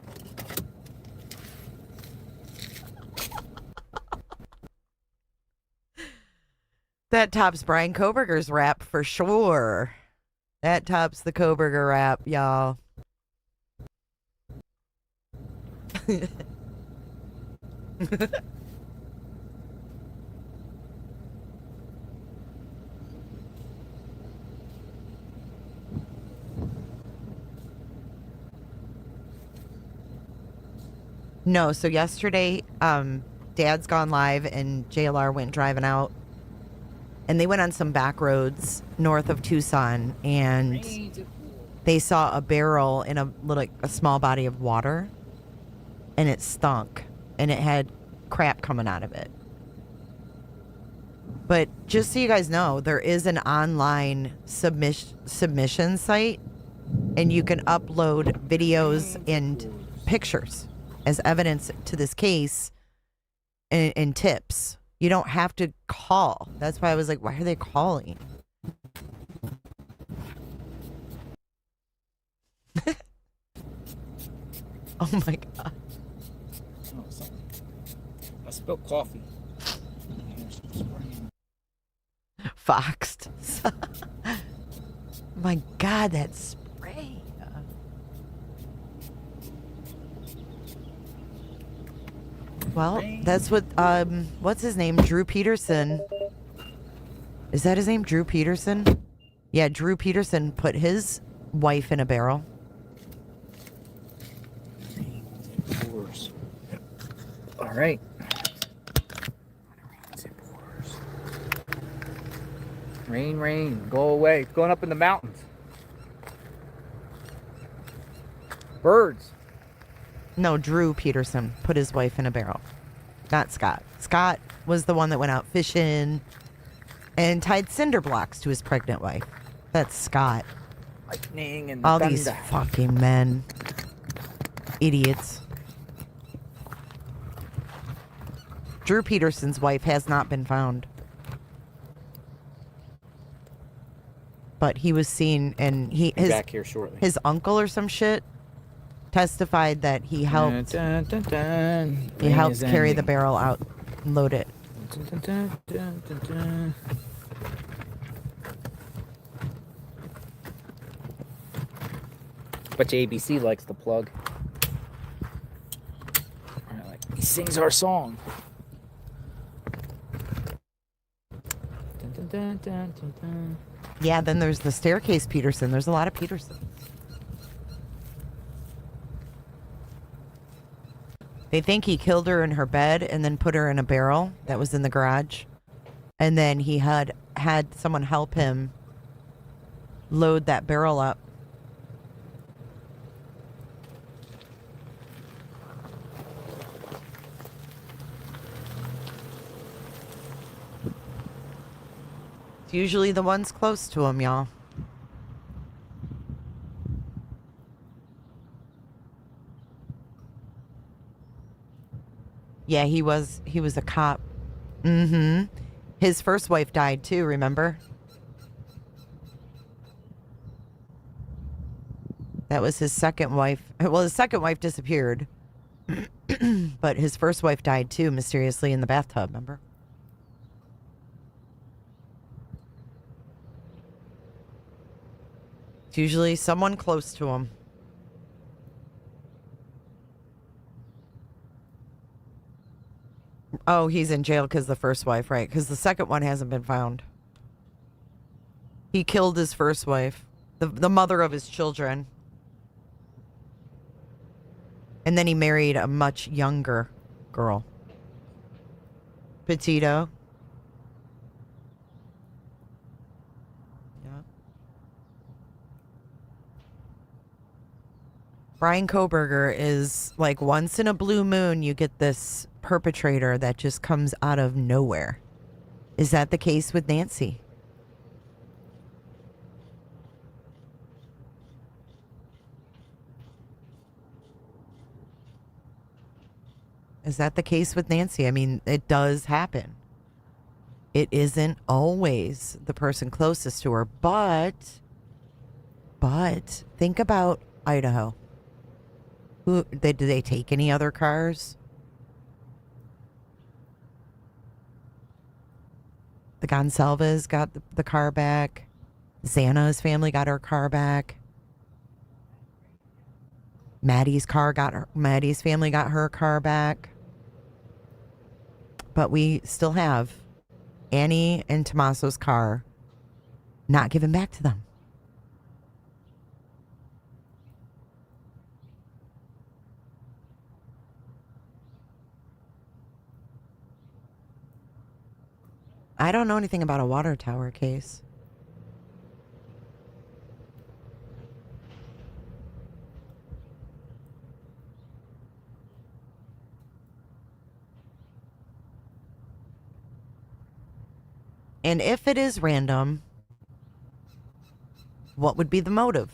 That tops Brian Koberger's rap for sure. That tops the Koberger rap, y'all. No, so yesterday, Dad's gone live and JLR went driving out. And they went on some back roads north of Tucson, and they saw a barrel in a small body of water, and it stunk, and it had crap coming out of it. But just so you guys know, there is an online submission site, and you can upload videos and pictures as evidence to this case and tips. You don't have to call. That's why I was like, why are they calling? Oh my God. Oh, I spilled coffee. Foxed. My God, that spray. Well, that's what, what's his name? Drew Peterson. Is that his name? Drew Peterson? Yeah, Drew Peterson put his wife in a barrel. All right. Rain, go away. It's going up in the mountains. Birds. No, Drew Peterson put his wife in a barrel. Not Scott. Scott was the one that went out fishing and tied cinder blocks to his pregnant wife. That's Scott. Lightning and all thunder. These fucking men. Idiots. Drew Peterson's wife has not been found. But he was seen, and back here shortly. His uncle or some shit testified that he helped. He helped carry the barrel out and load it. But ABC likes the plug. He sings our song. Dun, dun, dun, dun, dun, dun. Yeah, then there's the staircase Peterson. There's a lot of Peterson. They think he killed her in her bed and then put her in a barrel that was in the garage. And then he had someone help him load that barrel up. It's usually the ones close to him, y'all. Yeah, he was a cop. Mm-hmm. His first wife died too, remember? That was his second wife. Well, his second wife disappeared. But his first wife died too, mysteriously in the bathtub, remember? It's usually someone close to him. Oh, he's in jail because the first wife, right? Because the second one hasn't been found. He killed his first wife, the mother of his children. And then he married a much younger girl. Petito. Yeah. Brian Koberger is like, once in a blue moon, you get this perpetrator that just comes out of nowhere. Is that the case with Nancy? Is that the case with Nancy? I mean, it does happen. It isn't always the person closest to her, but think about Idaho. Did they take any other cars? The Gonsalves got the car back. Xana's family got her car back. Maddie's family got her car back. But we still have Annie and Tommaso's car not given back to them. I don't know anything about a water tower case. And if it is random, what would be the motive?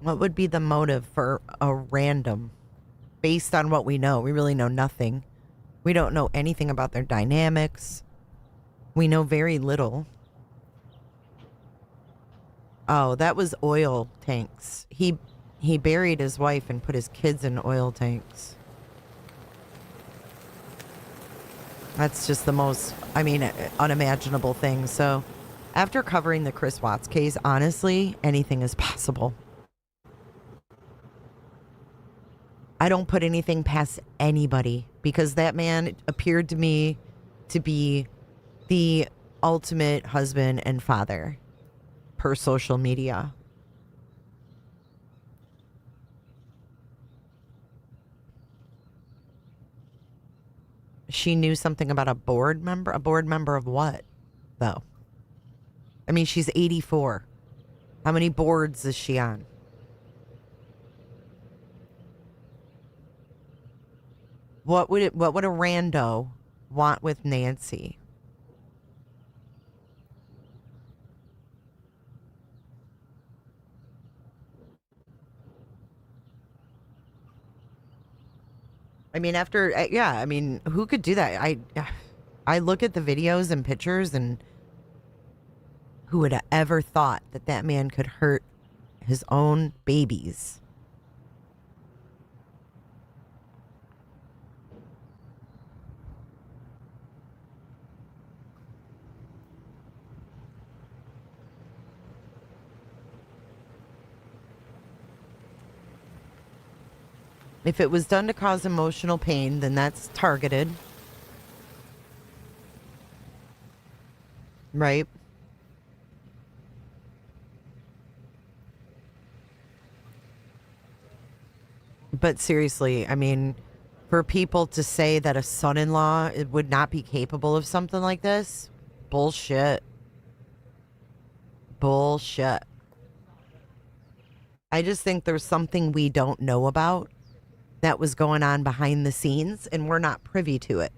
What would be the motive for a random, based on what we know? We really know nothing. We don't know anything about their dynamics. We know very little. Oh, that was oil tanks. He buried his wife and put his kids in oil tanks. That's just the most, unimaginable thing. So, after covering the Chris Watts case, honestly, anything is possible. I don't put anything past anybody because that man appeared to me to be the ultimate husband and father per social media. She knew something about a board member? A board member of what, though? I mean, she's 84. How many boards is she on? What would a rando want with Nancy? I mean, who could do that? I look at the videos and pictures, and who would have ever thought that man could hurt his own babies? If it was done to cause emotional pain, then that's targeted. Right? But seriously, I mean, for people to say that a son-in-law would not be capable of something like this, bullshit. Bullshit. I just think there's something we don't know about that was going on behind the scenes, and we're not privy to it.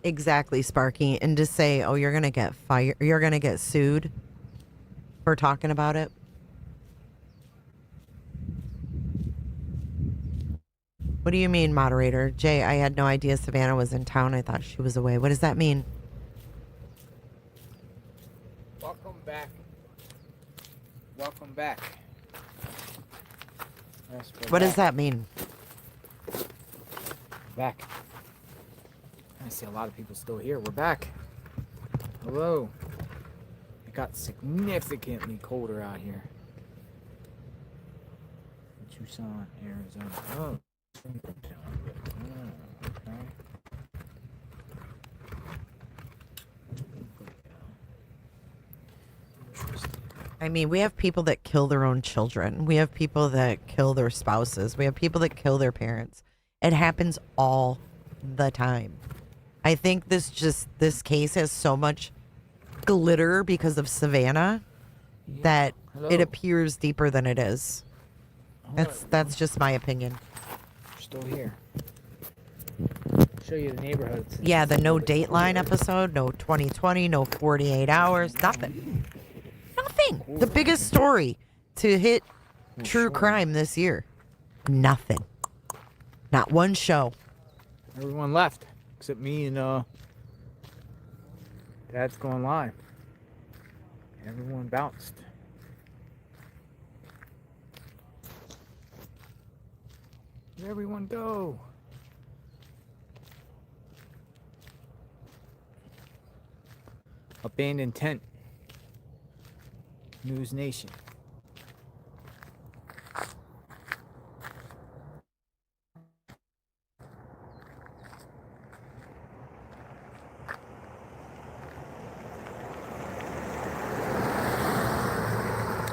Exactly, Sparky. And to say, oh, you're going to get fired, you're going to get sued for talking about it. What do you mean, moderator? Jay, I had no idea Savannah was in town. I thought she was away. What does that mean? Welcome back. Welcome back. What does that mean? Back. I see a lot of people still here. We're back. Hello. It got significantly colder out here. Tucson, Arizona. Oh. Okay. I mean, we have people that kill their own children. We have people that kill their spouses. We have people that kill their parents. It happens all the time. I think this case has so much glitter because of Savannah that it appears deeper than it is. That's just my opinion. Still here. Show you the neighborhoods. Yeah, the no Dateline episode, no 2020, no 48 hours, nothing. Nothing. The biggest story to hit true crime this year. Nothing. Not one show. Everyone left except me and Dad's going live. Everyone bounced. Where'd everyone go? Abandoned tent. News Nation.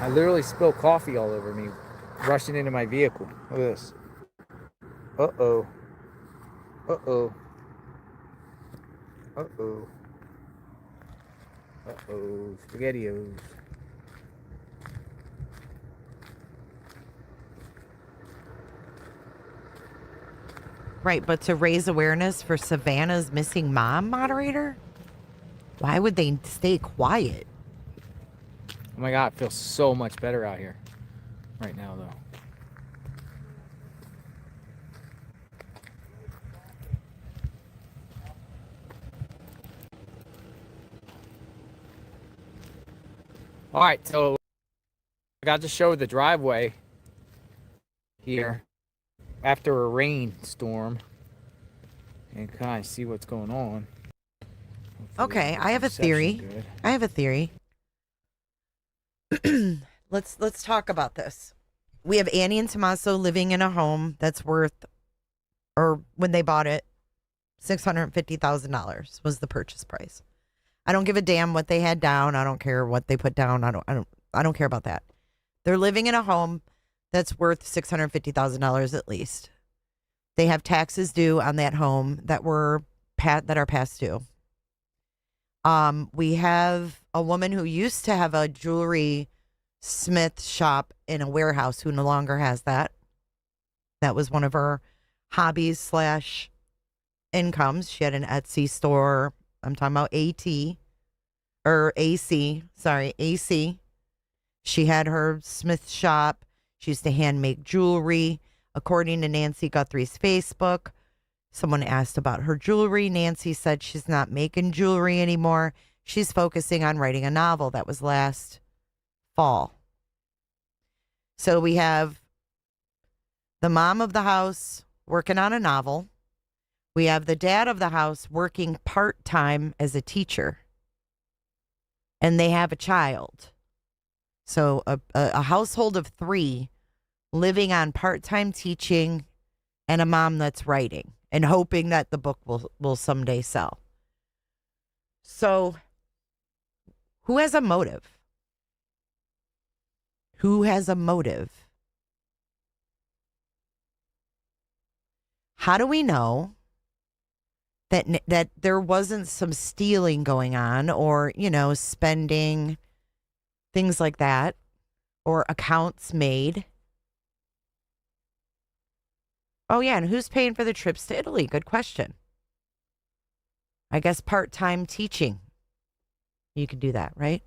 I literally spilled coffee all over me, rushing into my vehicle. Look at this. Uh-oh. Uh-oh. Uh-oh. Uh-oh. SpaghettiOs. Right, but to raise awareness for Savannah's missing mom, moderator? Why would they stay quiet? Oh my God, it feels so much better out here right now, though. All right, so I got to show the driveway here after a rainstorm and kind of see what's going on. Okay, I have a theory. I have a theory. Let's talk about this. We have Annie and Tommaso living in a home that's worth, or when they bought it, $650,000 was the purchase price. I don't give a damn what they had down. I don't care what they put down. I don't care about that. They're living in a home that's worth $650,000 at least. They have taxes due on that home that are past due. We have a woman who used to have a jewelry smith shop in a warehouse who no longer has that. That was one of her hobbies incomes. She had an Etsy store. I'm talking about AC. Sorry, AC. She had her Smith shop. She used to hand make jewelry. According to Nancy Guthrie's Facebook, someone asked about her jewelry. Nancy said she's not making jewelry anymore. She's focusing on writing a novel. That was last fall. So we have the mom of the house working on a novel. We have the dad of the house working part-time as a teacher. And they have a child. So a household of 3 living on part-time teaching and a mom that's writing and hoping that the book will someday sell. So who has a motive? Who has a motive? How do we know that there wasn't some stealing going on or, spending, things like that, or accounts made? Oh, yeah, and who's paying for the trips to Italy? Good question. I guess part-time teaching. You could do that, right?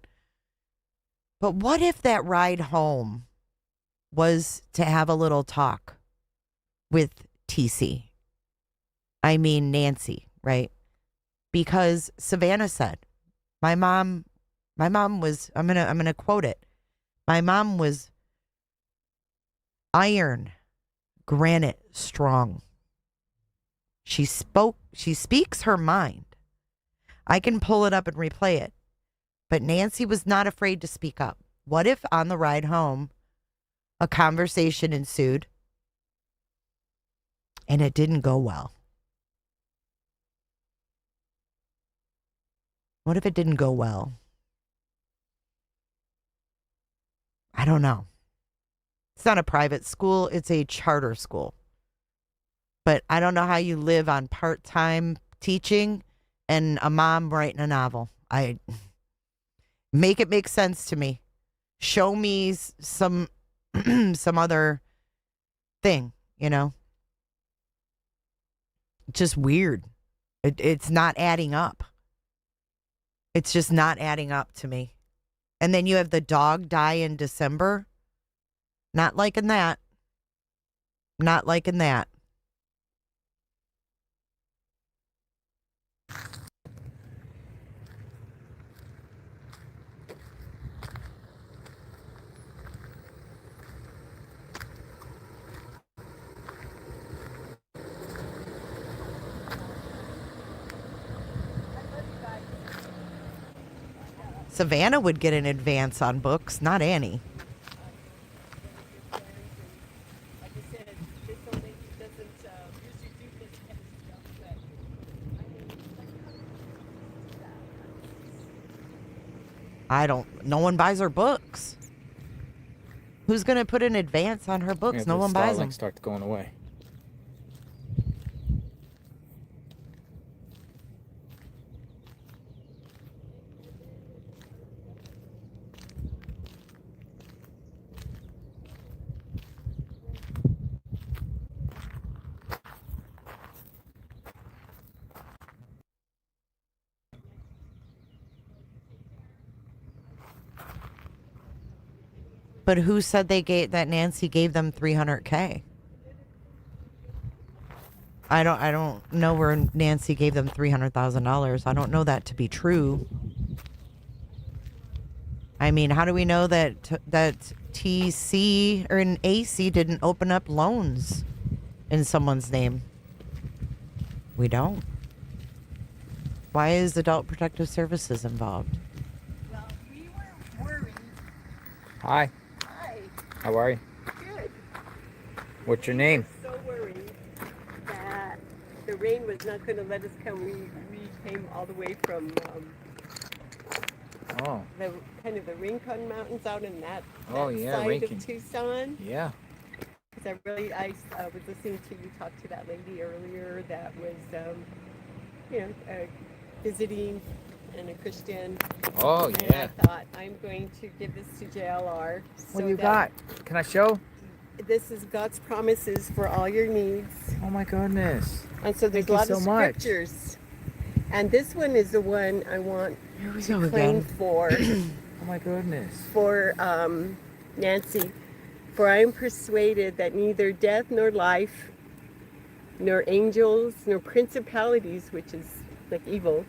But what if that ride home was to have a little talk with TC? I mean, Nancy, right? Because Savannah said, my mom was, I'm gonna quote it. My mom was iron, granite strong. She speaks her mind. I can pull it up and replay it. But Nancy was not afraid to speak up. What if on the ride home, a conversation ensued and it didn't go well? What if it didn't go well? I don't know. It's not a private school. It's a charter school. But I don't know how you live on part-time teaching and a mom writing a novel. Make it make sense to me. Show me some other thing, Just weird. It's not adding up. It's just not adding up to me. And then you have the dog die in December. Not liking that. Not liking that. Savannah would get an advance on books, not Annie. No one buys her books. Who's going to put an advance on her books? No one buys them. Starts going away. But who said that Nancy gave them $300K? I don't know where Nancy gave them $300,000. I don't know that to be true. I mean, how do we know that TC or an AC didn't open up loans in someone's name? We don't. Why is Adult Protective Services involved? Well, we were worried. Hi. Hi. How are you? Good. What's your name? So worried that the rain was not going to let us come. We came all the way from the kind of the Rincon Mountains out in that side Rincon. of Tucson. Yeah. Because I was listening to you talk to that lady earlier that was, visiting and a Christian. Oh, and I thought, I'm going to give this to JLR. What do you got? Can I show? this is God's promises for all your needs. Oh my goodness. And so there's Thank a you lot of so much. scriptures. And this one is the one I want to claim for. Oh my goodness. For Nancy. For I am persuaded that neither death nor life, nor angels, nor principalities, which is like evil,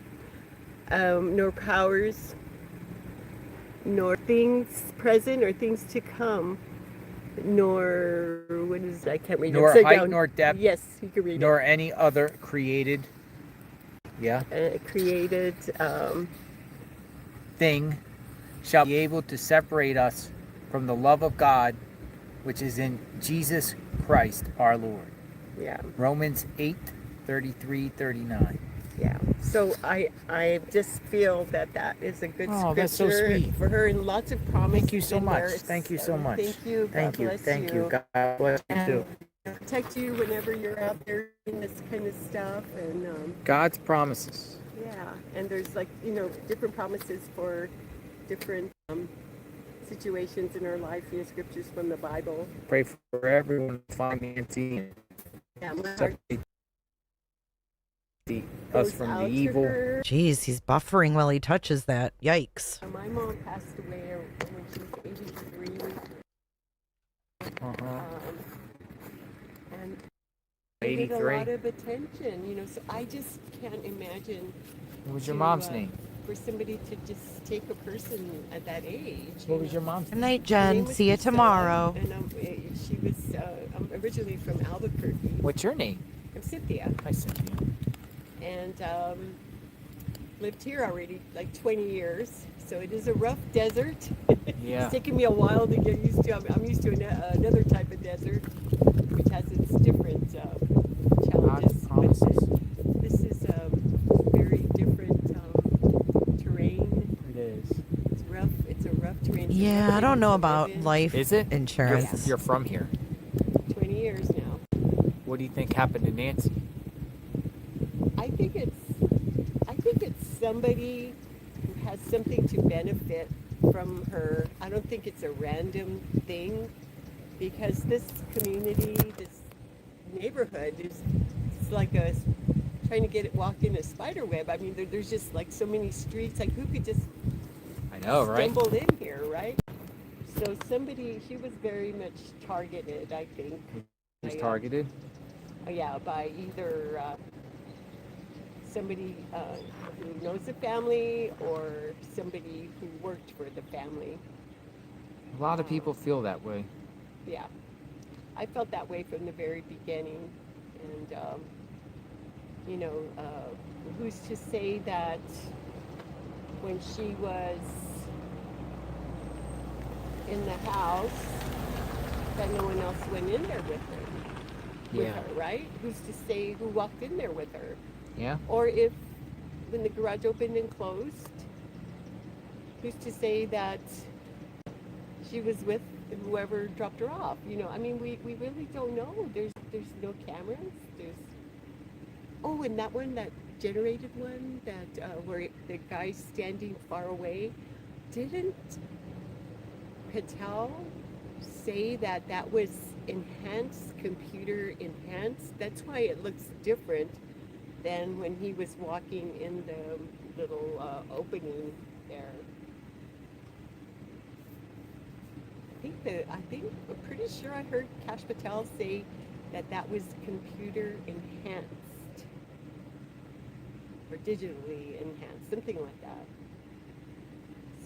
nor powers, nor things present or things to come, nor what is I can't read it. Nor Upside height down. nor depth. Yes, you can read Nor it. any other created. Yeah. Created thing shall be able to separate us from the love of God, which is in Jesus Christ our Lord. Yeah. Romans 8:33-39. Yeah. So I just feel that is a good Oh, scripture that's so sweet. for her, and lots of promises. Thank you so in much. there. Thank you so much. Thank you. Thank God you. bless Thank you. you. God bless you too. And protect you whenever you're out there doing this kind of stuff, and God's promises. yeah. And there's like different promises for different situations in our life. Scriptures from the Bible. Pray for everyone to find Nancy and Yeah, my heart separate us from the evil. Jeez, he's buffering while he touches that. Yikes. My mom passed away when she was 83. And they needed a 83. lot of attention, so I just can't imagine. What was your mom's name? For somebody to just take a person at that age. What was your mom's Good name? night, Her Jen. name was See you Priscilla, tomorrow. And she was I'm originally from Albuquerque. What's your name? I'm Cynthia. Hi, Cynthia. And lived here already like 20 years. So it is a rough desert. Yeah. It's taken me a while to get used to. I'm used to another type of desert, which has its different challenges. But this is a very different terrain. It is. It's rough. It's a rough terrain. It's a Yeah, rough I don't place know to about live in. life Is it? insurance. You're from here. 20 years now. What do you think happened to Nancy? I think it's somebody who has something to benefit from her. I don't think it's a random thing, because this community, this neighborhood is it's like trying to walk in a spider web. I mean, there's just like so many streets. Like who could just I know, right? stumble in here, right? So she was very much targeted, I think. Who's targeted? Yeah, by either somebody who knows the family or somebody who worked for the family. A lot of people feel that way. Yeah, I felt that way from the very beginning. And, who's to say that when she was in the house that no one else went in there with her, right? Who's to say who walked in there with her? Yeah. Or if when the garage opened and closed, who's to say that she was with whoever dropped her off? I mean, we really don't know. There's no cameras. And that one, that generated one, that where the guy's standing far away, didn't Patel say that was enhanced, computer enhanced? That's why it looks different than when he was walking in the little opening there. I'm pretty sure I heard Cash Patel say that was computer enhanced or digitally enhanced, something like that.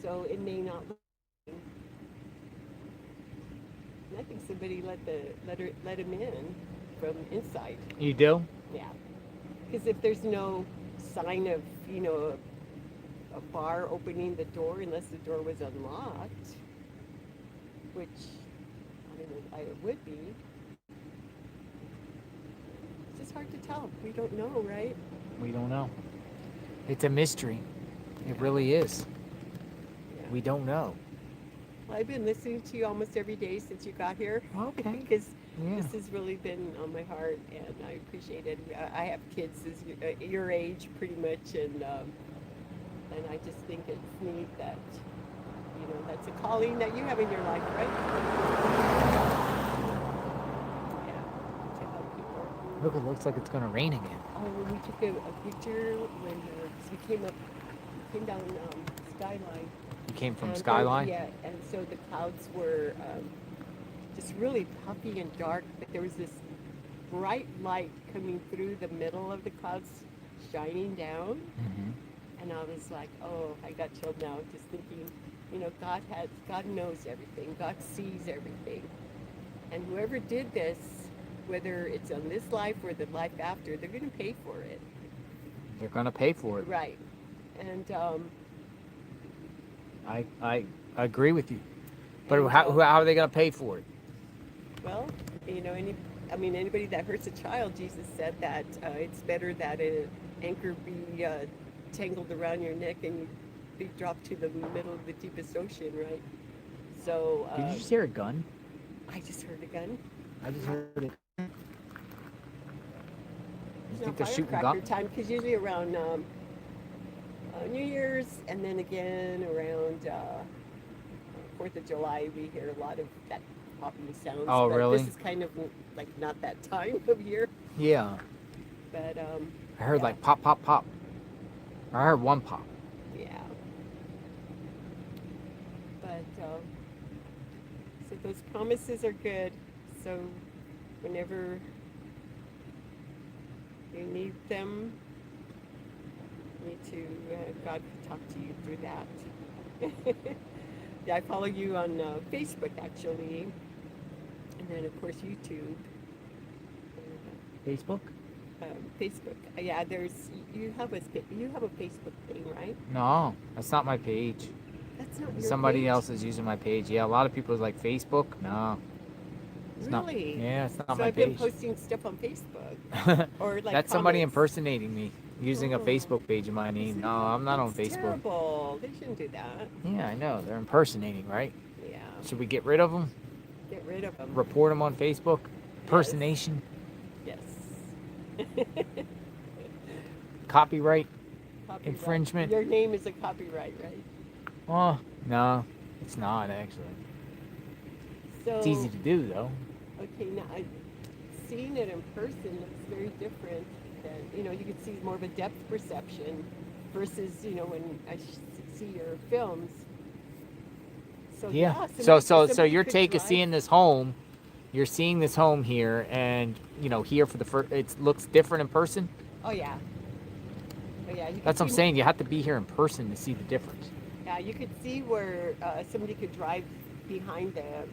So it may not look. I think somebody let him in from inside. You do? Yeah. Because if there's no sign of, a bar opening the door, unless the door was unlocked, which I don't know, it would be. It's just hard to tell. We don't know, right? We don't know. It's a mystery. It really is. Yeah. We don't know. Well, I've been listening to you almost every day since you got here. Okay. Because Yeah. this has really been on my heart, and I appreciate it. I have kids your age, pretty much, and I just think it's neat that, that's a calling that you have in your life, right? Look, it looks like it's gonna rain again. Oh, when we took a picture when we came down Skyline. You came from And, Skyline? yeah, and so the clouds were just really puffy and dark, but there was this bright light coming through the middle of the clouds, shining down. Mm-hmm. And I was like, oh, I got chilled now, just thinking, you know, God knows everything. God sees everything. And whoever did this, whether it's on this life or the life after, they're going to pay for it. They're gonna pay for it. Right. And I agree with you. But how are they gonna pay for it? well, you know, anybody that hurts a child, Jesus said that it's better that an anchor be tangled around your neck and you be dropped to the middle of the deepest ocean, right? So. Did you just hear a gun? I just heard a gun. I just heard it. You It's think not they're shooting firecracker guns? time, because usually around New Year's and then again around 4th of July we hear a lot of that popping sounds. Oh, but really? This is kind of like not that time of year. Yeah. But I heard like pop, pop, pop. I heard one pop. yeah. But so those promises are good. So whenever you need them, God can talk to you through that. Yeah, I follow you on Facebook actually, and then of course YouTube. Facebook? Facebook. Yeah, you have a Facebook thing, right? No, that's not my page. That's not your Somebody page? else is using my page. Yeah, a lot of people is like Facebook. No. It's Really? Not, yeah, it's not so my I've page. been posting stuff on Facebook. Or like That's somebody comments. impersonating me using a Facebook page in my name. No, I'm not on That's Facebook. terrible. They shouldn't do that. Yeah, I know. They're impersonating, right? Yeah. Should we get rid of them? Get rid of them. Report them on Facebook? Impersonation? Yes. Copyright? Copyright. Infringement? Your name is a copyright, right? Oh, no, it's not actually. So It's easy to do though. Okay, now seeing it in person looks very different. Than, you can see more of a depth perception versus when I see your films. So Yeah. somebody So you're could seeing this home. You're seeing this home here, and here for the first. It looks different in person. Oh yeah. Oh yeah. That's what I'm saying. You have to be here in person to see the difference. Yeah, you could see where somebody could drive behind the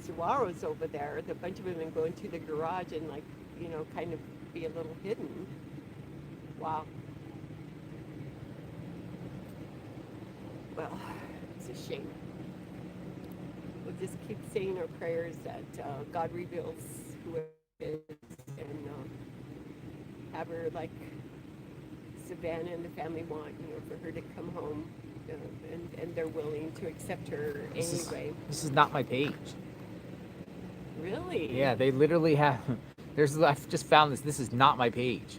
saguaros over there, the bunch of them, and go into the garage and kind of be a little hidden. Wow. Well, it's a shame. We'll just keep saying our prayers that God reveals who it is and have her like Savannah and the family want, for her to come home, and they're willing to accept her anyway. This is not my page. Really? Yeah, they literally have. I've just found this. This is not my page.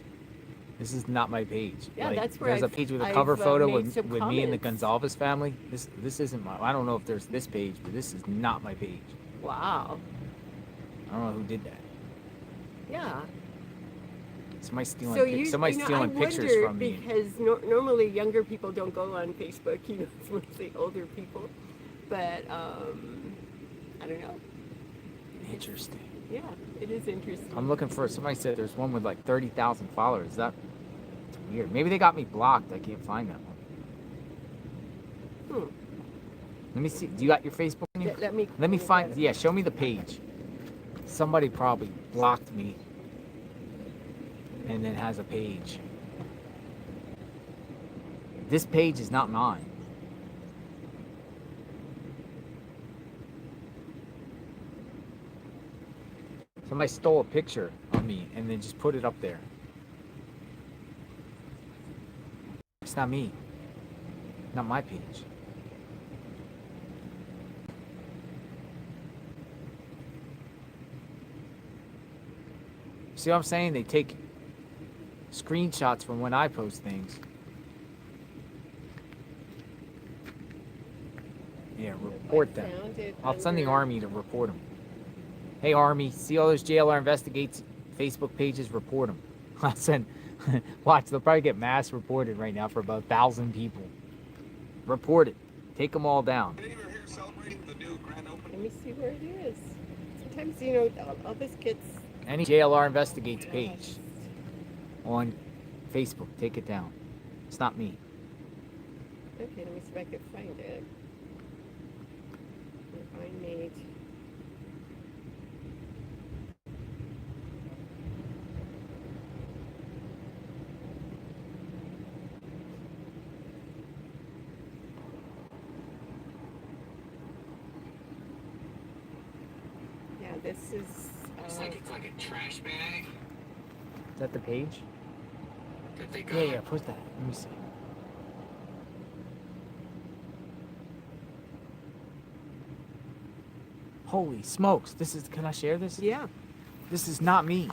This is not my page. Yeah, Like, that's where there's a I've- page with a I've, cover photo made with some me and the comments. Gonzalez family. This isn't my. I don't know if there's this page, but this is not my page. Wow. I don't know who did that. Yeah. Somebody's stealing. So you, somebody's stealing I pictures wonder, from me. because normally younger people don't go on Facebook. It's mostly older people. But I don't know. Interesting. Yeah, it is interesting. I'm looking for. Somebody said there's one with like 30,000 followers. That's weird. Maybe they got me blocked. I can't find that one. Let me see. Do you got your Facebook? In here? Let me find. Yeah, show me the page. Somebody probably blocked me, and then has a page. This page is not mine. Somebody stole a picture of me and then just put it up there. It's not me. Not my page. See what I'm saying? They take screenshots from when I post things. Yeah, report them. I'll send the Army to report them. Hey Army, see all those JLR Facebook pages, report them. I said, watch, they'll probably get mass reported right now for about 1,000 people. Report it. Take them all down. Let me see where it is. Sometimes, you know, all this gets... Any JLR Investigates page on Facebook, take it down. It's not me. Okay, let me see if I can find it. Find Nate. Yeah, this is... Looks like it's like a trash bag. Is that the page? Yeah, post that. Let me see. Holy smokes, this is, can I share this? Yeah. This is not me.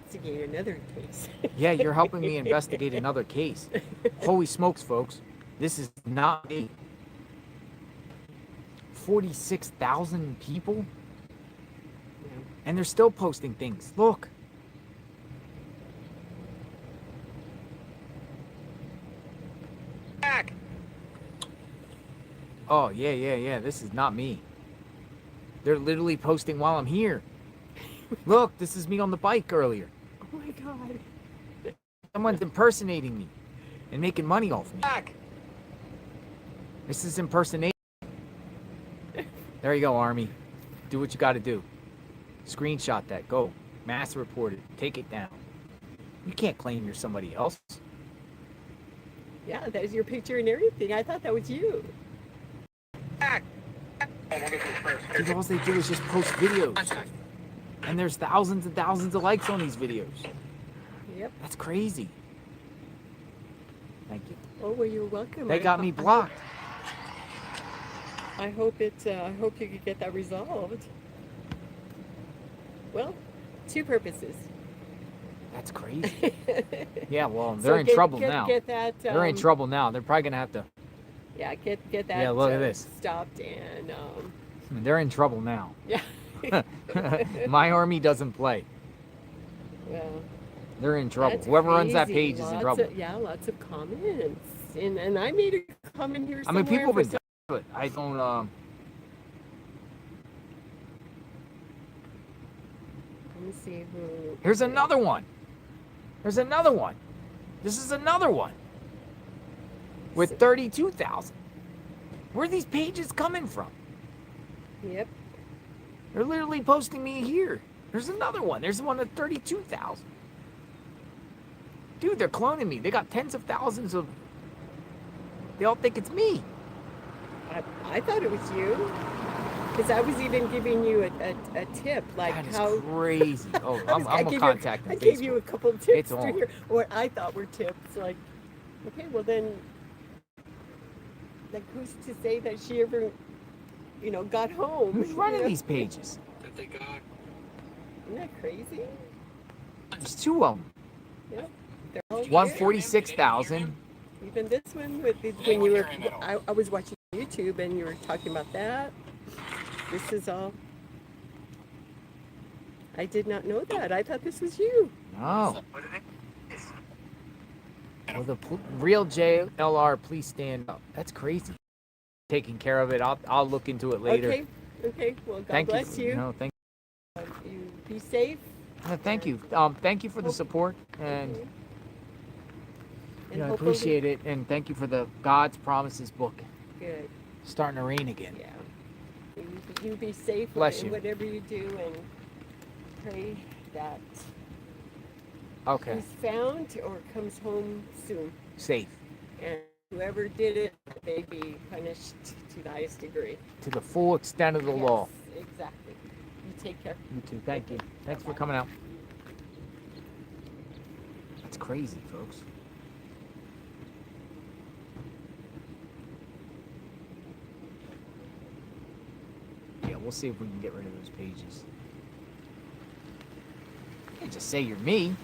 Investigate another case. Yeah, you're helping me investigate another case. Holy smokes, folks. This is not me. 46,000 people? Yeah. And they're still posting things. Look. Back. Oh, yeah. This is not me. They're literally posting while I'm here. Look, this is me on the bike earlier. Oh my God. Someone's impersonating me and making money off me. Back. This is impersonation. There you go, Army. Do what you got to do. Screenshot that. Go. Mass report it. Take it down. You can't claim you're somebody else. Yeah, there's your picture and everything. I thought that was you. Dude, all they do is just post videos. And there's thousands and thousands of likes on these videos. Yep. That's crazy. Thank you. Oh, well, you're welcome. They got me blocked. I hope it. I hope you could get that resolved. Well, two purposes. That's crazy. Yeah, well, So they're in trouble now. Get that. They're in trouble now. They're probably gonna have to. Yeah, get that. Yeah, look at this. Stopped and. They're in trouble now. Yeah. My Army doesn't play. Well. They're in trouble. That's Whoever runs that crazy. page is in trouble. Yeah, lots of comments, and I made a comment here. I mean, people have somewhere been, but I don't. Let me see who. Here's another one. There's another one. This is another one. With 32,000. Where are these pages coming from? Yep. They're literally posting me here. There's another one. There's one at 32,000. Dude, they're cloning me. They got tens of thousands of... They all think it's me. I thought it was you. Because I was even giving you a tip, like That is how crazy. Oh, I'm gonna contact them. I gave you a couple of tips It's to on. hear what I thought were tips. Like, okay, well then, like, who's to say that she ever, got home? Who's running these pages? Isn't that crazy? There's two of them. Yep. They're all 146,000. Even this one, when you were, I was watching YouTube and you were talking about that. This is all. I did not know that. I thought this was you. No. Well, the real JLR, please stand up. That's crazy. Taking care of it. I'll look into it later. Okay. Well, God Thank bless you. No, thank You be safe. Thank you. Thank you for the support and. And I hopefully- appreciate it, and thank you for the God's Promises book. Good. Starting to rain again. Yeah. You be safe Bless in you. whatever you do, and pray that Okay. he's found or comes home soon. Safe. And whoever did it, they be punished to the highest degree. To the full extent of the law. Yes, exactly. You take care. You too. Thank you. Thanks for coming out. That's crazy, folks. Yeah, we'll see if we can get rid of those pages. You can't just say you're me.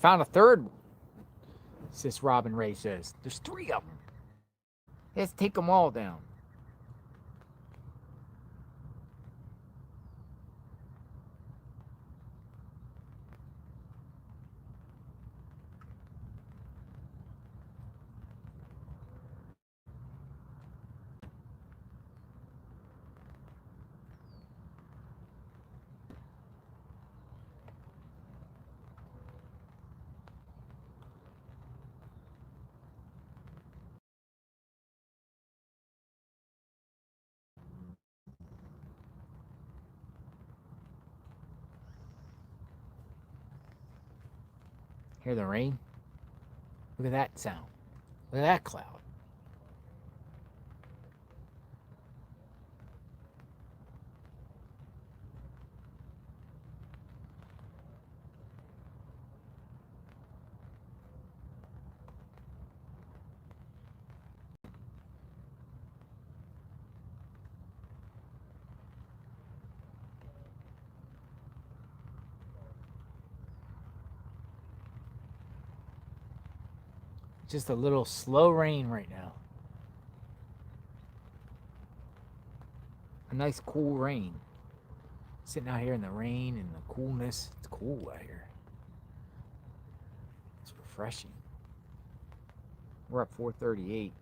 found a third one. Sis Robin Ray says. There's 3 of them. Let's take them all down. Hear the rain? Look at that sound. Look at that cloud. Just a little slow rain right now. A nice cool rain. Sitting out here in the rain and the coolness. It's cool out here. It's refreshing. We're at 438.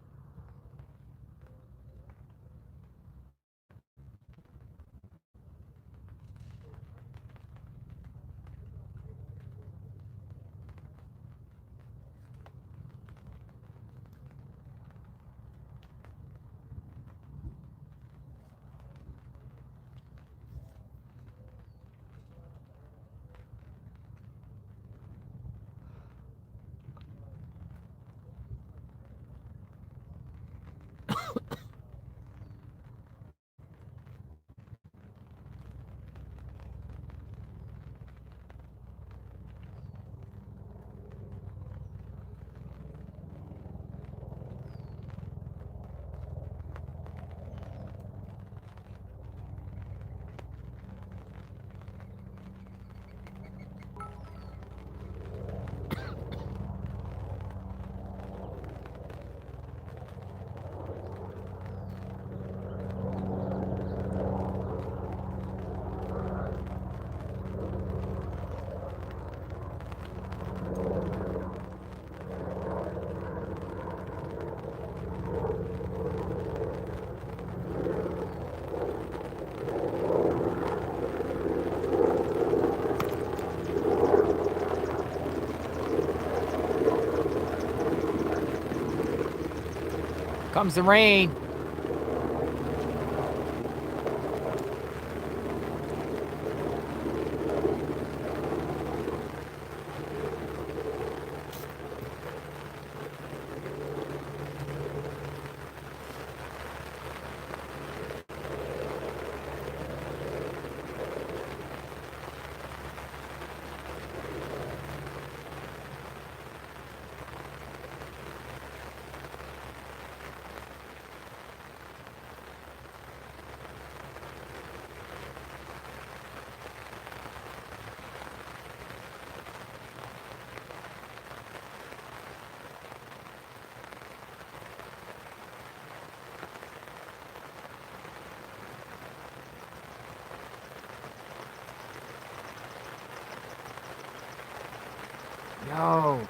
Comes the rain. Yo.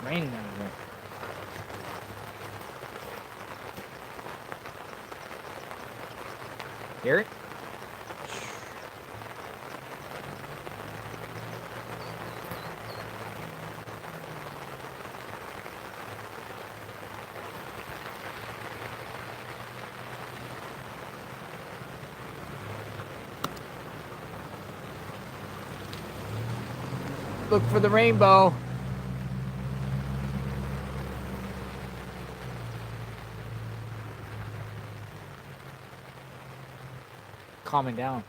Raining out here. Hear it? Look for the rainbow. Calming down.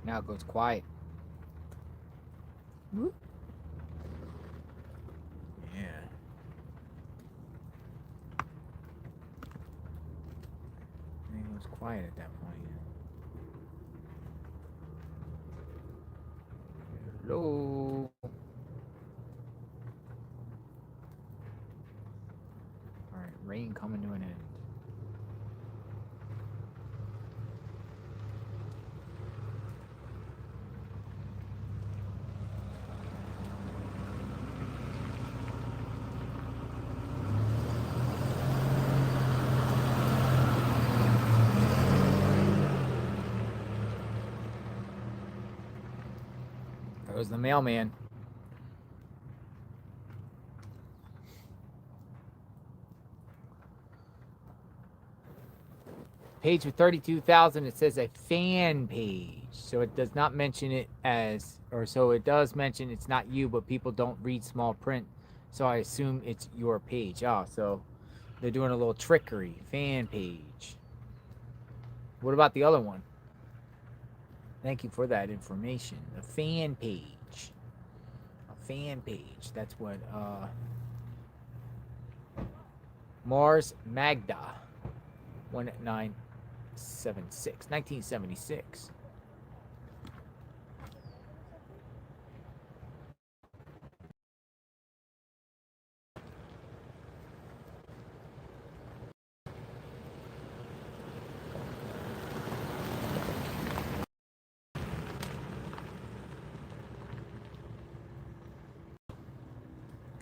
Now it goes quiet. Whoop. Yeah. And it goes quiet at that point. Hello. Alright, rain coming to an end. There was the mailman. Page with 32,000, it says a fan page. So it does not mention it as, or so it does mention it's not you, but people don't read small print. So I assume it's your page. Oh, so they're doing a little trickery. Fan page. What about the other one? Thank you for that information. A fan page. A fan page. That's what, Mars Magda. 1976.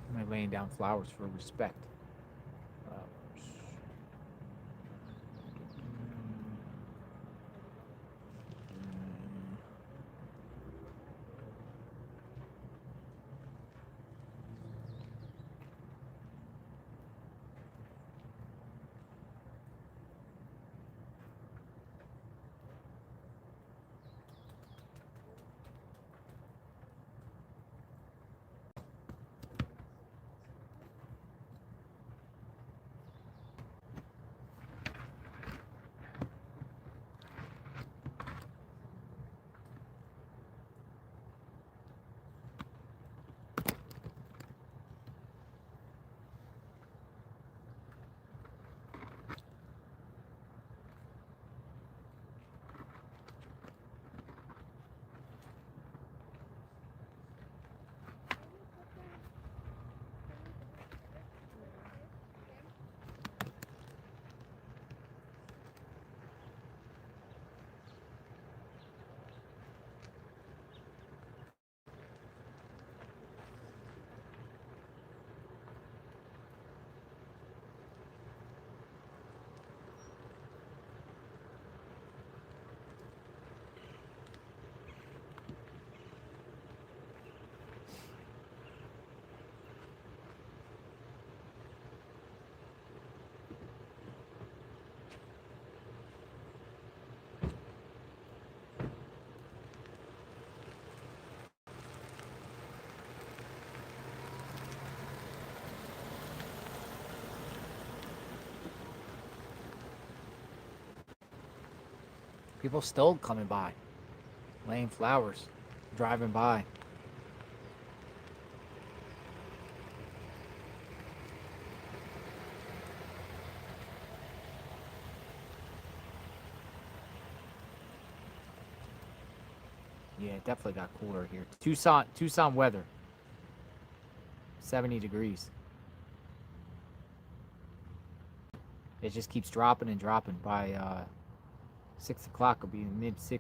Am I laying down flowers for respect? People still coming by, laying flowers, driving by. Yeah, it definitely got cooler here. Tucson weather. 70 degrees. It just keeps dropping and dropping. By 6 o'clock, it'll be in mid 60s.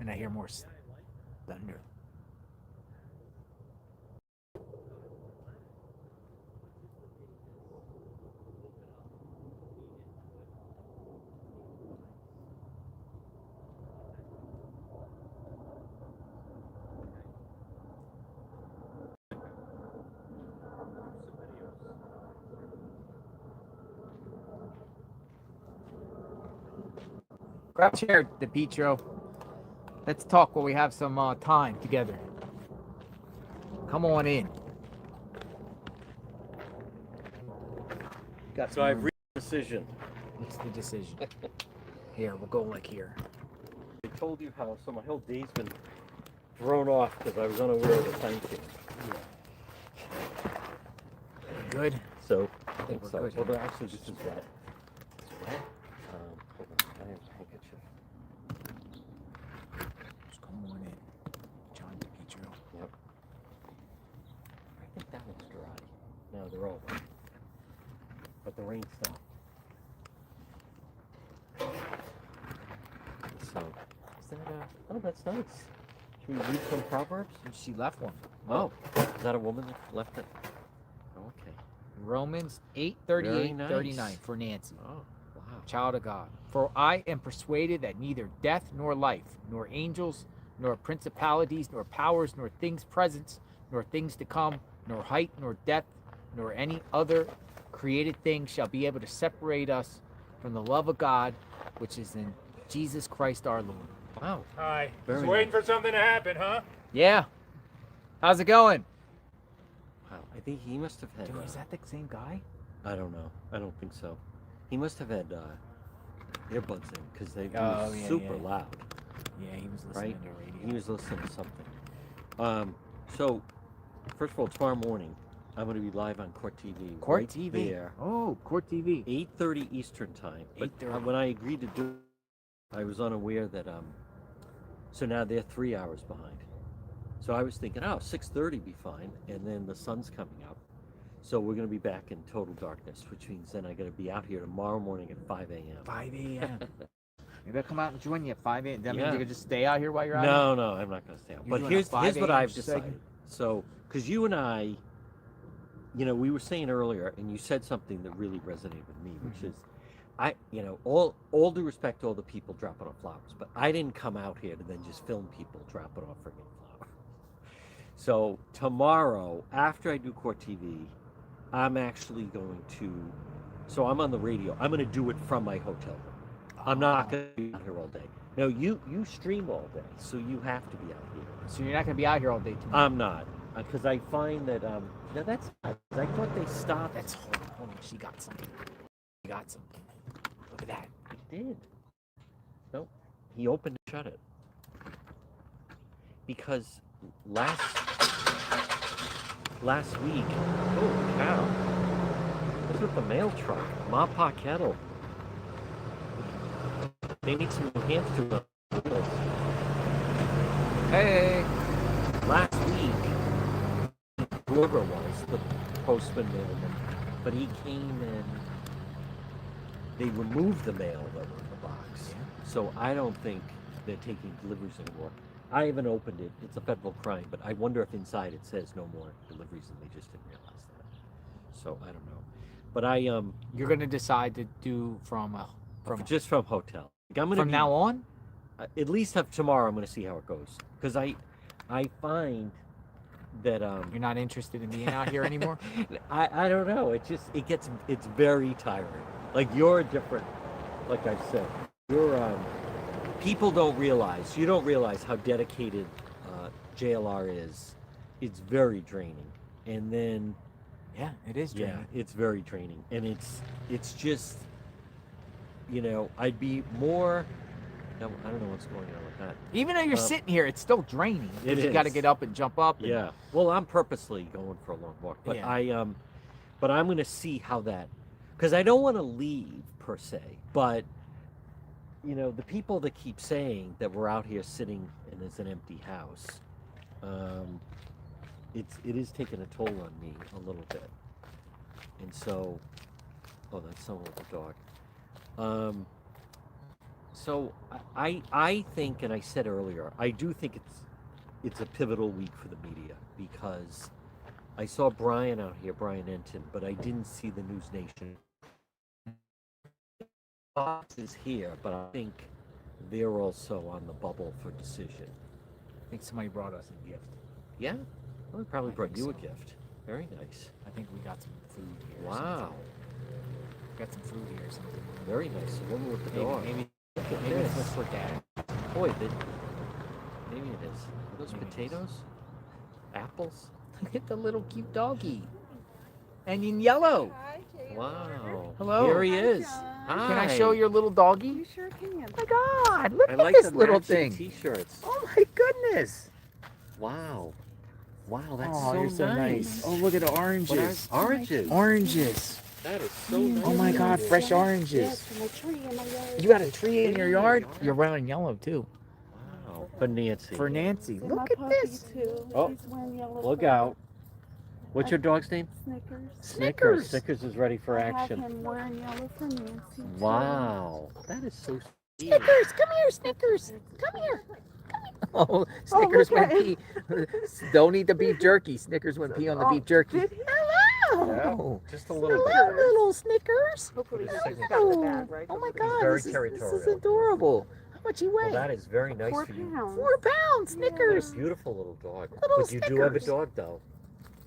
And I hear more thunder. Grab a chair, DePietro. Let's talk while we have some time together. Come on in. Got so I've reached a decision. What's the decision? Here, we'll go like here. I told you how, so my whole day's been thrown off because I was unaware of the time change. Good. So, I think we're good. well, actually, this is wet. It's wet? Hold on, I have a handkerchief. Just come on in. John DePietro. Yep. I think that one's dry. No, they're all wet. But the rain stopped. So, is that oh, that's nice. Should we read some Proverbs? She left one. Oh, is that a woman that left it? Okay. Romans 8:38, Very nice. 39 for Nancy. Oh, wow. Child of God. For I am persuaded that neither death nor life, nor angels, nor principalities, nor powers, nor things present, nor things to come, nor height, nor depth, nor any other created thing shall be able to separate us from the love of God, which is in Jesus Christ our Lord. Wow. Hi. Very Just waiting nice. for something to happen, huh? Yeah. How's it going? Wow. I think he must have had. Dude, is that the same guy? I don't know. I don't think so. He mst have had earbuds in because they Oh, were yeah, super yeah. loud. Yeah, he was listening Right? to radio. He was listening to something. So, first of all, tomorrow morning, I'm going to be live on Court TV. Court right TV? There, Oh, Court TV. 8:30 Eastern time. But 8:30. when I agreed to do it, I was unaware that so now they're 3 hours behind. So I was thinking, oh, 6:30 be fine, and then the sun's coming up. So we're going to be back in total darkness, which means then I got to be out here tomorrow morning at 5 a.m. 5 a.m. Maybe I'll come out and join you at 5 a.m. That means Yeah. you can just stay out here while you're out No, here? no, I'm not going to stay out. You're But doing a here's 5 what a.m. I've decided. segment? So, because you and I, we were saying earlier, and you said something that really resonated with me, which is, all due respect to all the people dropping off flowers, but I didn't come out here to then just film people dropping off friggin' flowers. So tomorrow, after I do Court TV, I'm actually going to, so I'm on the radio. I'm going to do it from my hotel room. I'm not going to be out here all day. No, you stream all day, so you have to be out here. So you're not going to be out here all day tomorrow? I'm not, because I find that, no, that's not, I thought they stopped. That's, hold on, she got something. She got something. Look at that. He did. No, he opened and shut it. Because last week, holy cow, what's with the mail truck? Mapa kettle. They need some new hands to it. Hey! Last week, whoever it was, the postman mailman, but he came and they removed the mail that was in the box. Yeah. So I don't think they're taking deliveries anymore. I haven't opened it. It's a federal crime, but I wonder if inside it says no more deliveries and they just didn't realize that. So I don't know. But You're going to decide to do from just from hotel. Like, I'm gonna from now on? At least have tomorrow. I'm going to see how it goes because I find that You're not interested in being out here anymore? I don't know. It's very tiring. Like you're different. Like I said, you're people don't realize. You don't realize how dedicated JLR is. It's very draining. And then yeah, it is draining. Yeah, it's very draining. And it's just I'd be more. No, I don't know what's going on with that. Even though you're sitting here, it's still draining. You got to get up and jump up. Yeah. Well, I'm purposely going for a long walk, but Yeah. but I'm going to see how that, because I don't want to leave per se, but the people that keep saying that we're out here sitting and it's an empty house, it is taking a toll on me a little bit, and so, oh, that's someone with a dog. So I think, and I said earlier, I do think it's a pivotal week for the media because I saw Brian out here, Brian Enton, but I didn't see the News Nation. Fox is here, but I think they're also on the bubble for decision. I think somebody brought us a gift. Yeah? Well, they probably I brought think you a so. gift. Very nice. I think we got some food here. or Wow. something. Got some food here or something. Very nice. The woman with the Maybe, dog. maybe, Look at maybe this. it's for Dad. Boy, maybe it is. Are those Maybe it is. potatoes? Apples? Look at the little cute doggy. And in yellow. Wow. Hello. Here he is. Hi. Can I Hi. show your little doggy? You sure can. Oh my God! Look I at like this the little matching thing. T-shirts. Oh my goodness! Wow. Wow, that's Oh, so you're so nice. Oh, look at the oranges. What are oranges? Oranges. That is so nice. Oh my God! Fresh oranges. Yes, from a tree in my yard. You got a tree in your yard? You're wearing yellow too. Wow. For Nancy. For Nancy. And my Look at puppy, this. Too. Oh, He's wearing yellow look fur. out. What's your dog's name? Snickers. Snickers. Snickers is ready for I have action. him wearing yellow for Nancy. too. Wow. That is so sweet. Snickers, come here, Snickers. Come here. Oh, Snickers look went at pee. Don't eat the beef jerky. Snickers went pee on the beef jerky. Did he? Hello. Just a little bit. Hello, little Snickers. Hopefully He's he's got Hello. the bag right. Oh my over God, very this is territorial. adorable. How much you weigh? Well, that is very nice there. for you. 4 pounds. 4 pounds, Snickers. Beautiful little dog. Little But you do have a Snickers. dog, though.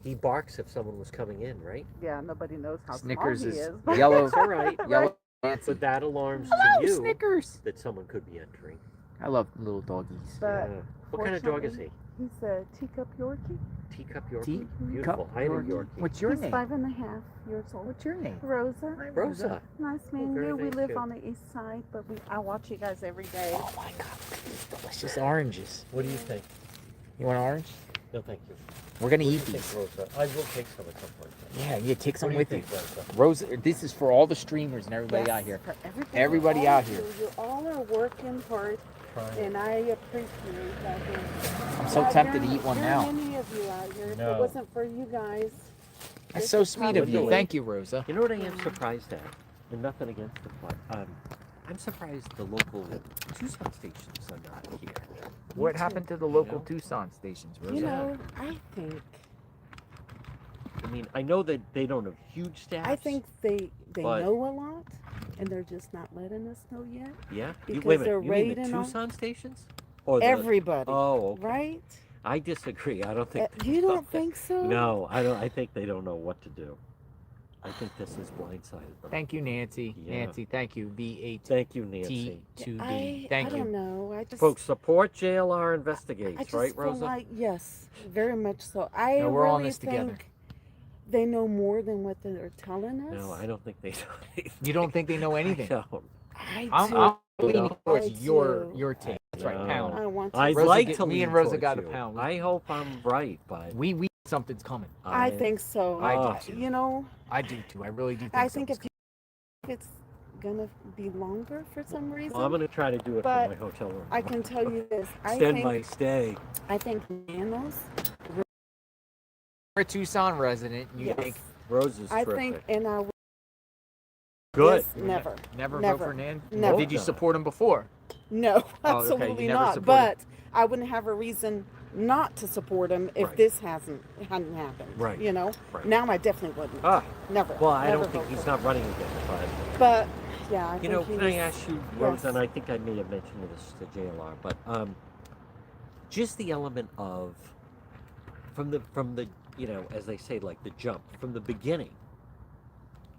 He barks if someone was coming in, right? Yeah, nobody knows how Snickers small he is is. yellow. That's all right. Yellow Nancy. But that alarms Hello, to you Snickers. that someone could be entering. I love little doggies. But Yeah. What kind of dog is he? He's a teacup Yorkie. Teacup Yorkie. Tea Beautiful. cup I had a Yorkie. Yorkie. What's your He's name? 5.5 years old. What's your name? Rosa. Rosa. Nice meeting very you. We nice live too. on the east side, but I watch you guys every day. Oh my God, look at these delicious oranges. What do you think? You want orange? No, thank you. We're gonna What do eat you these. think, Rosa? I will take some at some point. Yeah, you take some What do you with think, you. Rosa? Rosa, this is for all the streamers and everybody out here. For Everybody all out of here. You all are working hard, Trying. and I appreciate that. I'm so tempted to eat one there are now. many of you out here. If No. it wasn't for you guys, That's this so is sweet of you. probably- Thank you, Rosa. You know what I am surprised at? And nothing against the plot. I'm surprised the local Tucson stations are not here. What too. happened to the local know? Tucson stations, Rosa? You know, I think I mean, I know that they don't have huge staffs. I think they but- know a lot, and they're just not letting us know yet. Yeah. because Wait a minute. they're You mean the raiding on- Tucson stations? Or the, Everybody, Oh, okay. right? I disagree. I don't think. You don't think so? No, I don't. I think they don't know what to do. I think this has blindsided them. Thank you, Nancy. Yeah. Nancy, thank you. V8T Thank you, Nancy. to I B. Thank don't you. know. I just Folks, support JLR I investigates, just right, feel Rosa? like yes, very much so. I No, we're really on this think together. they know more than what they're telling us. No, I don't think they know. You don't think they know anything? I don't. I do. I'm leaning towards I your do. take. That's right, No. pound. I want to. I'd Rosa like get- to me lean and Rosa towards got a you. pound. I hope I'm right, but We something's coming. I think so. I do too. You know, I do too. I really do think I think if something's it's gonna be longer for some reason. Well, I'm going to try to do it But from my hotel room. I can tell you this. I Extend think my stay. I think Nanos. You're a Tucson resident. You Yes. think Rose is I terrific. think, and I would. Good. Yes, never. never vote Never. for Nan? Never. Did you support him before? No, Oh, okay, you absolutely never not. supported- But I wouldn't have a reason not to support him if Right. this hadn't happened. Right. You know. Right. Now I definitely wouldn't. Ah, Never. well, I never don't think vote he's for not running again, but him. But yeah, I you think know, he can I was- ask you, Rose? yes. And I think I may have mentioned this to JLR, but just the element of from the you know, as they say, like the jump from the beginning.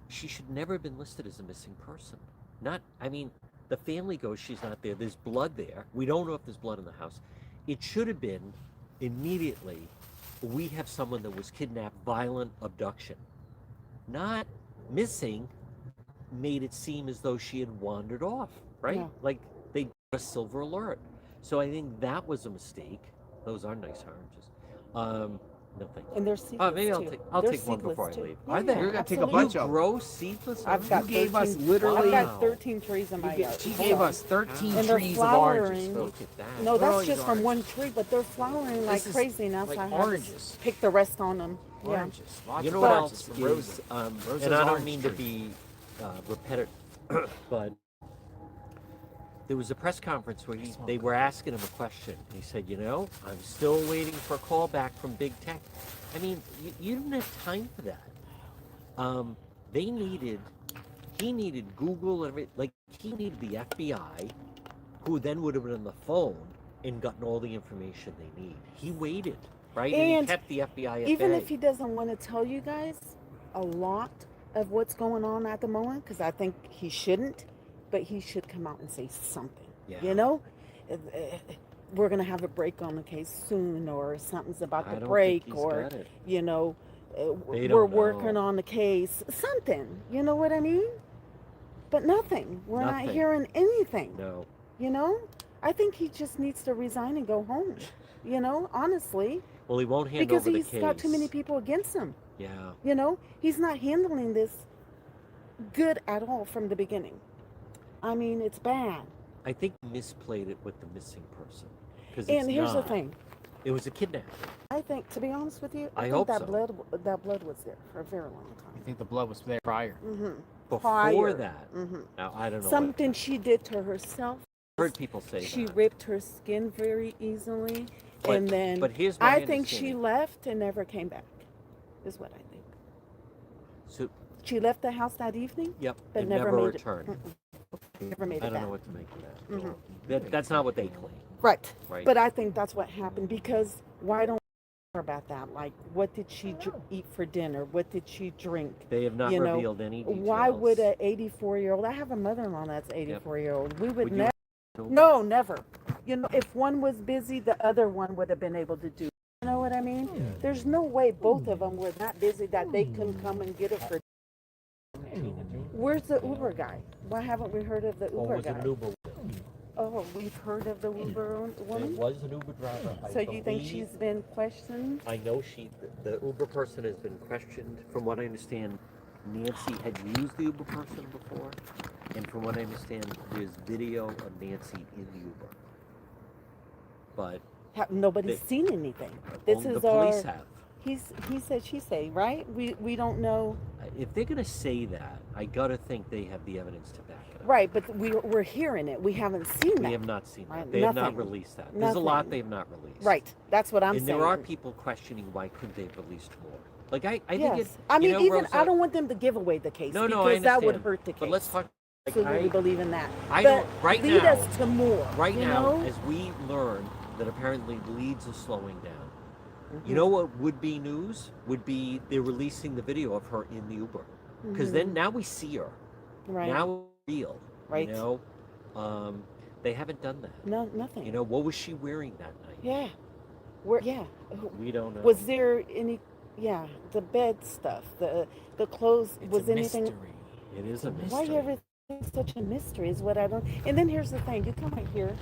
She should never have been listed as a missing person. Not, I mean, the family goes, she's not there. There's blood there. We don't know if there's blood in the house. It should have been immediately, we have someone that was kidnapped, violent abduction. Not missing made it seem as though she had wandered off, right? Yeah. Like they got a silver alert. So I think that was a mistake. Those are nice oranges. No, thank you. And they're seedless maybe I'll too. take They're one seedless before I too. leave. Yeah, Are they? You're gonna take a absolutely. bunch You of them. grow seedless I've got oranges? You gave us 13 literally- I've got 13 trees in my yard. She So- gave us 13 And they're trees of oranges, flowering. folks. Look at that. No, Where are that's your just from one oranges? tree, but they're flowering like This is crazy now. like so I have oranges. to pick the rest on them. Yeah. Oranges. Lots You know of what oranges else from is, Rosa. Rosa's and I don't orange mean tree. to be repetitive, but there was a press conference where they were asking him a question. He said, I'm still waiting for a call back from big tech. I mean, you didn't have time for that. He needed Google, and he needed the FBI, who then would have been on the phone and gotten all the information they need. He waited, right? And he kept the FBI at even bay. if he doesn't want to tell you guys a lot of what's going on at the moment, because I think he shouldn't, but he should come out and say something. Yeah. We're going to have a break on the case soon, or something's about I to don't break, think he's or, got it. we're working on the case. Something, you know what I mean? But nothing. We're not hearing anything. No. I think he just needs to resign and go home, honestly. Well, he won't hand Because over the he's case. got too many people against him. Yeah. He's not handling this good at all from the beginning. I mean, it's bad. I think he misplayed it with the missing person. And here's the thing. It was a kidnapping. I think, to be honest with you, I think hope that so. blood was there for a very long time. I think the blood was there prior. Mm-hmm. Before that. Now, I don't know. Something she did to herself. I've heard people say she that. ripped her skin very easily. But here's my I think she understanding. left and never came back, is what I think. So, she left the house that evening? Yep, but and never never made returned. Never made it I don't back. know what to make of that. That's not what they claim. Right. Right. But I think that's what happened, because why don't we hear about that? Like, what did she eat for dinner? What did she drink? They have not revealed any details. Why would an 84-year-old, I have a mother-in-law that's 84-year-old. We would you- never. No, never. If one was busy, the other one would have been able to do. You know what I mean? There's no way both of them were that busy that they couldn't come and get it for. Where's the Uber guy? Why haven't we heard of the Uber guy? Oh, we've heard of the Uber woman? There was an Uber driver. So you think she's been questioned? I know the Uber person has been questioned. From what I understand, Nancy had used the Uber person before. And from what I understand, there's video of Nancy in the Uber. But nobody's seen anything. This only is the police our. have. He said, she say, right? We don't know. If they're going to say that, I got to think they have the evidence to back it up. Right, but we're hearing it. We haven't seen that. We have not seen that. Right, They have not nothing. released that. There's a lot Nothing. they have not released. Right, that's what I'm and saying. there are people questioning why couldn't they have released more. Like I think Yes. it's. I mean, you know, even Rosa, I don't want them to give away the case No, because I that would understand. hurt the case. But let's talk. Like, Absolutely believe in that. I but don't. Right lead now. us to more. Right you now, know? as we learn that apparently leads are slowing down. Mm-hmm. You know what would be news? Would be they're releasing the video of her in the Uber. Because then now we see her. Right. Now it's real. Right. You know? They haven't done that. No, nothing. You know, what was she wearing that night? Yeah. Yeah. We don't know. Was there any? Yeah, the bed stuff, the clothes. Was anything? It is a mystery. Why everything's such a mystery is what I don't. And then here's the thing: you come right here.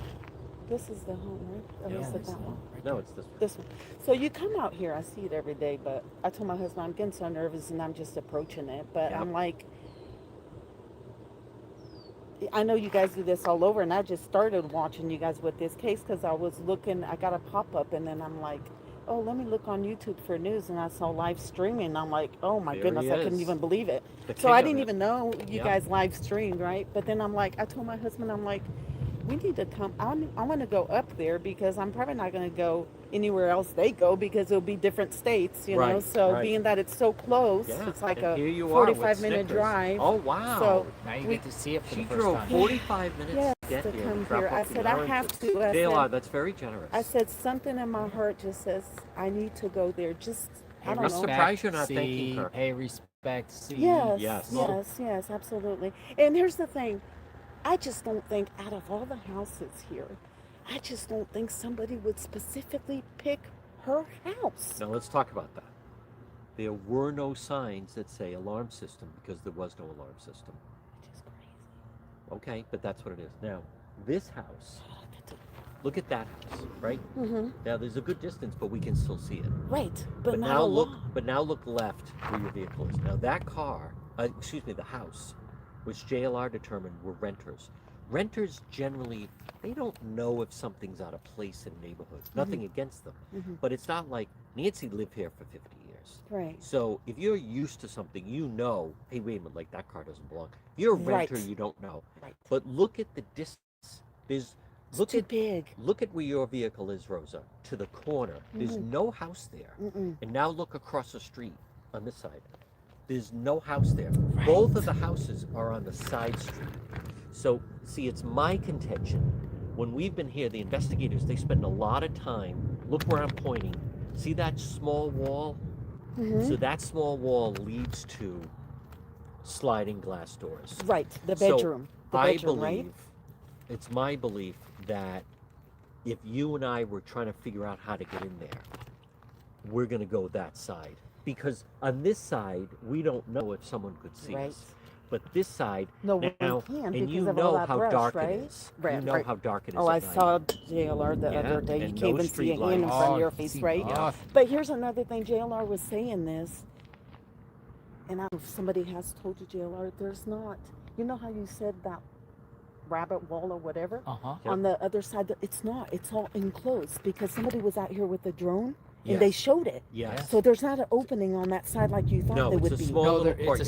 This is the home, right? Or is it that one? No, it's this one. This one. So you come out here. I see it every day, but I told my husband I'm getting so nervous and I'm just approaching it. But Yep. I'm like, I know you guys do this all over, and I just started watching you guys with this case because I was looking. I got a pop up, and then I'm like, oh, let me look on YouTube for news, and I saw live streaming. I'm like, oh my There goodness, he I couldn't is. even believe it. The So king I of didn't it. even know you Yep. guys live streamed, right? But then I'm like, I told my husband, I'm like, we need to come. I want to go up there because I'm probably not going to go anywhere else they go because it'll be different states, you know. Right, So right. being that it's so close, Yeah, it's like and a here you are with 45-minute Snickers. drive. Oh, wow. So Now you we- get to see it for She the first drove time. 45 minutes Yes, to get to here. come drop here. I off the said, I have oranges. to. I They said- are. That's very generous. I said something in my heart just says I need to go there. Just I Pay don't I'm know. surprised you're not see, thanking her. Pay respect. See. Yes, Yes. yes, absolutely. And here's the thing, I just don't think out of all the houses here, I just don't think somebody would specifically pick her house. Now let's talk about that. There were no signs that say alarm system because there was no alarm system. Which is crazy. Okay, but that's what it is. Now, this house, look at that house, right? Mm-hmm. Now there's a good distance, but we can still see it. Right, but not now a look, lot. but now look left where your vehicle is. Now that car, the house, which JLR determined were renters. Renters generally, they don't know if something's out of place in neighborhoods. Nothing against them, but it's not like Nancy lived here for 50 years. Right. So if you're used to something, you know, hey, wait a minute, like that car doesn't belong. If you're a renter, Right. you don't know. Right. But look at the distance There's Too big. Look at where your vehicle is, Rosa, to the corner. There's no house there. And now look across the street on this side. There's no house there. Both of the houses are on the side street. So, see, it's my contention. When we've been here, the investigators, they spend a lot of time. Look where I'm pointing. See that small wall? So that small wall leads to sliding glass doors. Right, the bedroom. So the I bedroom, believe, right? it's my belief that if you and I were trying to figure out how to get in there, we're going to go that side. Because on this side, we don't know if someone could see Right. us. But this side, No, we now, can and because you of all know that how brush, dark right? it is. Right, You know right. how dark it is Oh, at I night. saw JLR the Yeah, other day. You and can't no even see a street hand in lights. front of Oh, your face, see right? nothing. But here's another thing. JLR was saying this, and I don't know if somebody has told you, JLR, there's not. You know how you said that rabbit wall or whatever? On the other side, it's not. It's all enclosed because somebody was out here with a drone. And they Yes. showed it. Yes. So there's not an opening on that side like you thought there would be. No, it's a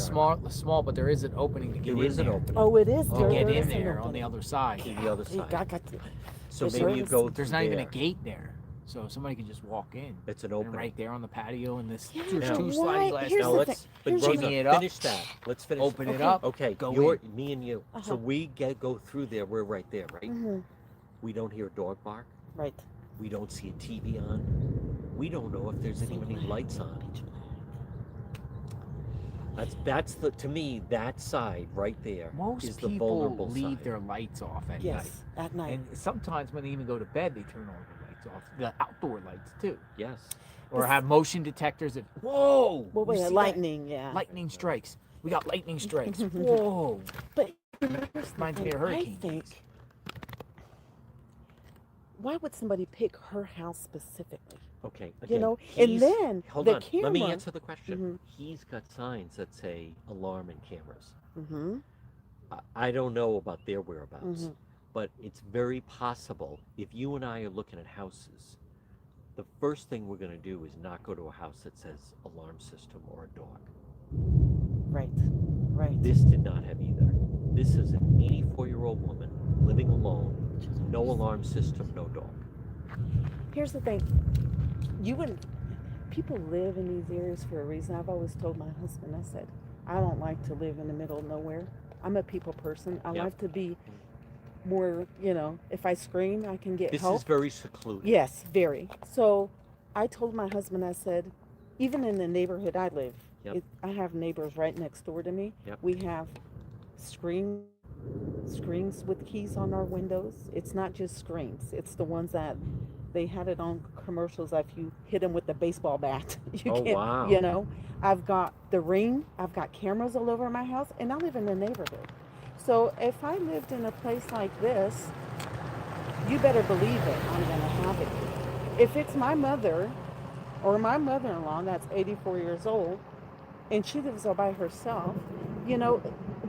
small, but there is an opening to get There in is an there. opening. Oh, it is? To There get is in an there on opening. the other side. To the other side. I got to. So It maybe sure you is. go There's through not even a there. gate there, so somebody can just walk in. It's an And opening. right there on the patio, and this Yeah, there's but two why- sliding glass here's Now the doors. let's, thing. but Here's the Rosa, thing. It up. finish that. Let's finish. Open it Okay. up. Okay, Go you're in. me and you. So Uh-huh. we go through there. We're right there, right? We don't hear a dog bark. Right. We don't see a TV on. We don't know if there's even any lights on. That's the, to me, that side right there is Most the people vulnerable leave side. their lights off at Yes, night. at night. And sometimes when they even go to bed, they turn all the lights off. The outdoor lights too. Yes. Or have motion detectors that, whoa! Well, you wait, see that? lightning, yeah. Lightning strikes. We got lightning strikes. Whoa! But here's the Reminds me thing, of I hurricanes. think, why would somebody pick her house specifically? Okay. You Again, know, and he's- then hold the on. camera. Let me answer the question. He's got signs that say alarm and cameras. Mm-hmm. I don't know about their whereabouts, Mhm. but it's very possible if you and I are looking at houses, the first thing we're going to do is not go to a house that says alarm system or a dog. Right. Right. This did not have either. This is an 84-year-old woman living alone, no alarm system, no dog. Here's the thing. People live in these areas for a reason. I've always told my husband, I said, I don't like to live in the middle of nowhere. I'm a people person. I Yep. like to be more, if I scream, I can get This help. is very secluded. Yes, very. So I told my husband, I said, even in the neighborhood I live, Yep. I have neighbors right next door to me. Yep. We have screens with keys on our windows. It's not just screens. It's the ones that they had it on commercials. If you hit them with the baseball bat, you Oh, can't, wow. I've got the Ring. I've got cameras all over my house, and I live in the neighborhood. So if I lived in a place like this, you better believe it, I'm going to have it. If it's my mother or my mother-in-law that's 84 years old and she lives all by herself,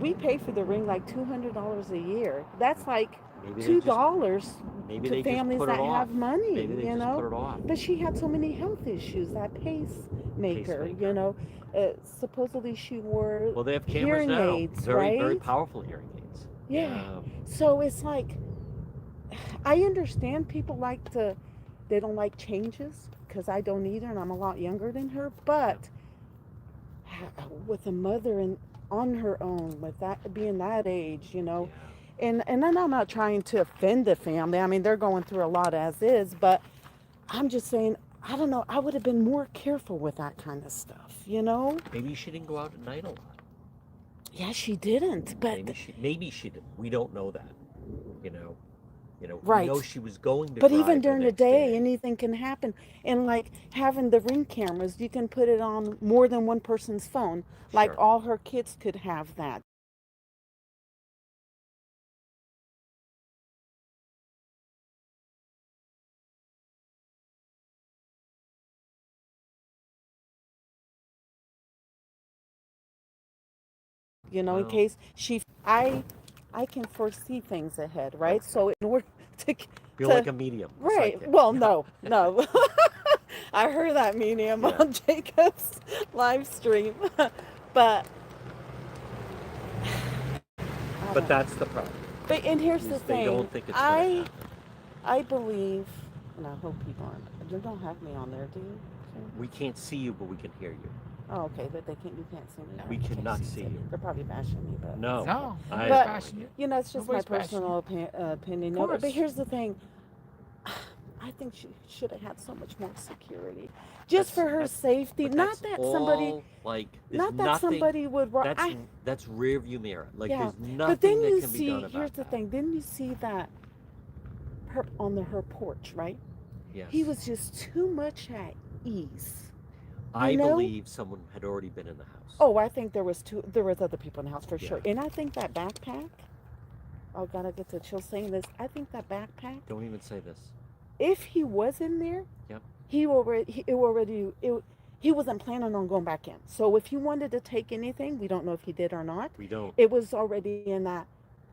we pay for the Ring like $200 a year. That's like Maybe they $2 maybe to they just families put it that off. have money, Maybe they just put it off. But she had so many health issues, that pacemaker, supposedly she wore Well, they have cameras hearing now. aids, Very, right? very powerful hearing aids. Yeah. So it's like, I understand people they don't like changes because I don't either, and I'm a lot younger than her. But with a mother on her own, with that being that age, and then I'm not trying to offend the family. I mean, they're going through a lot as is, but I'm just saying, I don't know. I would have been more careful with that kind of stuff, Maybe she didn't go out at night a lot. Yeah, she didn't, but maybe she did. We don't know that. Right. We know she was going to But drive even the during the next day, anything can happen. And like having the Ring cameras, you can put it on more than one person's phone. Like Sure. all her kids could have that. In Wow. case I can foresee things ahead, right? So in order to You're like a medium. a right. psychic. Well, no. I heard that medium Yeah. on Jacob's live stream, but But that's the problem. But and here's the is they thing. don't think it's gonna happen. I believe, and I hope people aren't. You don't have me on there, do you? We can't see you, but we can hear you. Oh, okay, but you can't see me. We cannot see you. They're probably bashing me, but No. No, I- but bashing you. you know, it's just Nobody's my bashing personal opinion. No, but course. here's the thing. I think she should have had so much more security, just for her safety. But Not that's that all, somebody, like, there's not that nothing- somebody would. That's rear view mirror. Like yeah, there's but then nothing that you can be see. done about Here's the thing. Didn't you see that? Her on her porch, right? Yes. He was just too much at ease. I know? believe someone had already been in the house. Oh, I think there was other people in the house for sure. Yeah. And I think that backpack, oh, gotta get the chill saying this. I think that backpack, Don't even say this. if he was in there, Yep. he wasn't planning on going back in. So if he wanted to take anything, we don't know if he did or not. We don't. It was already in that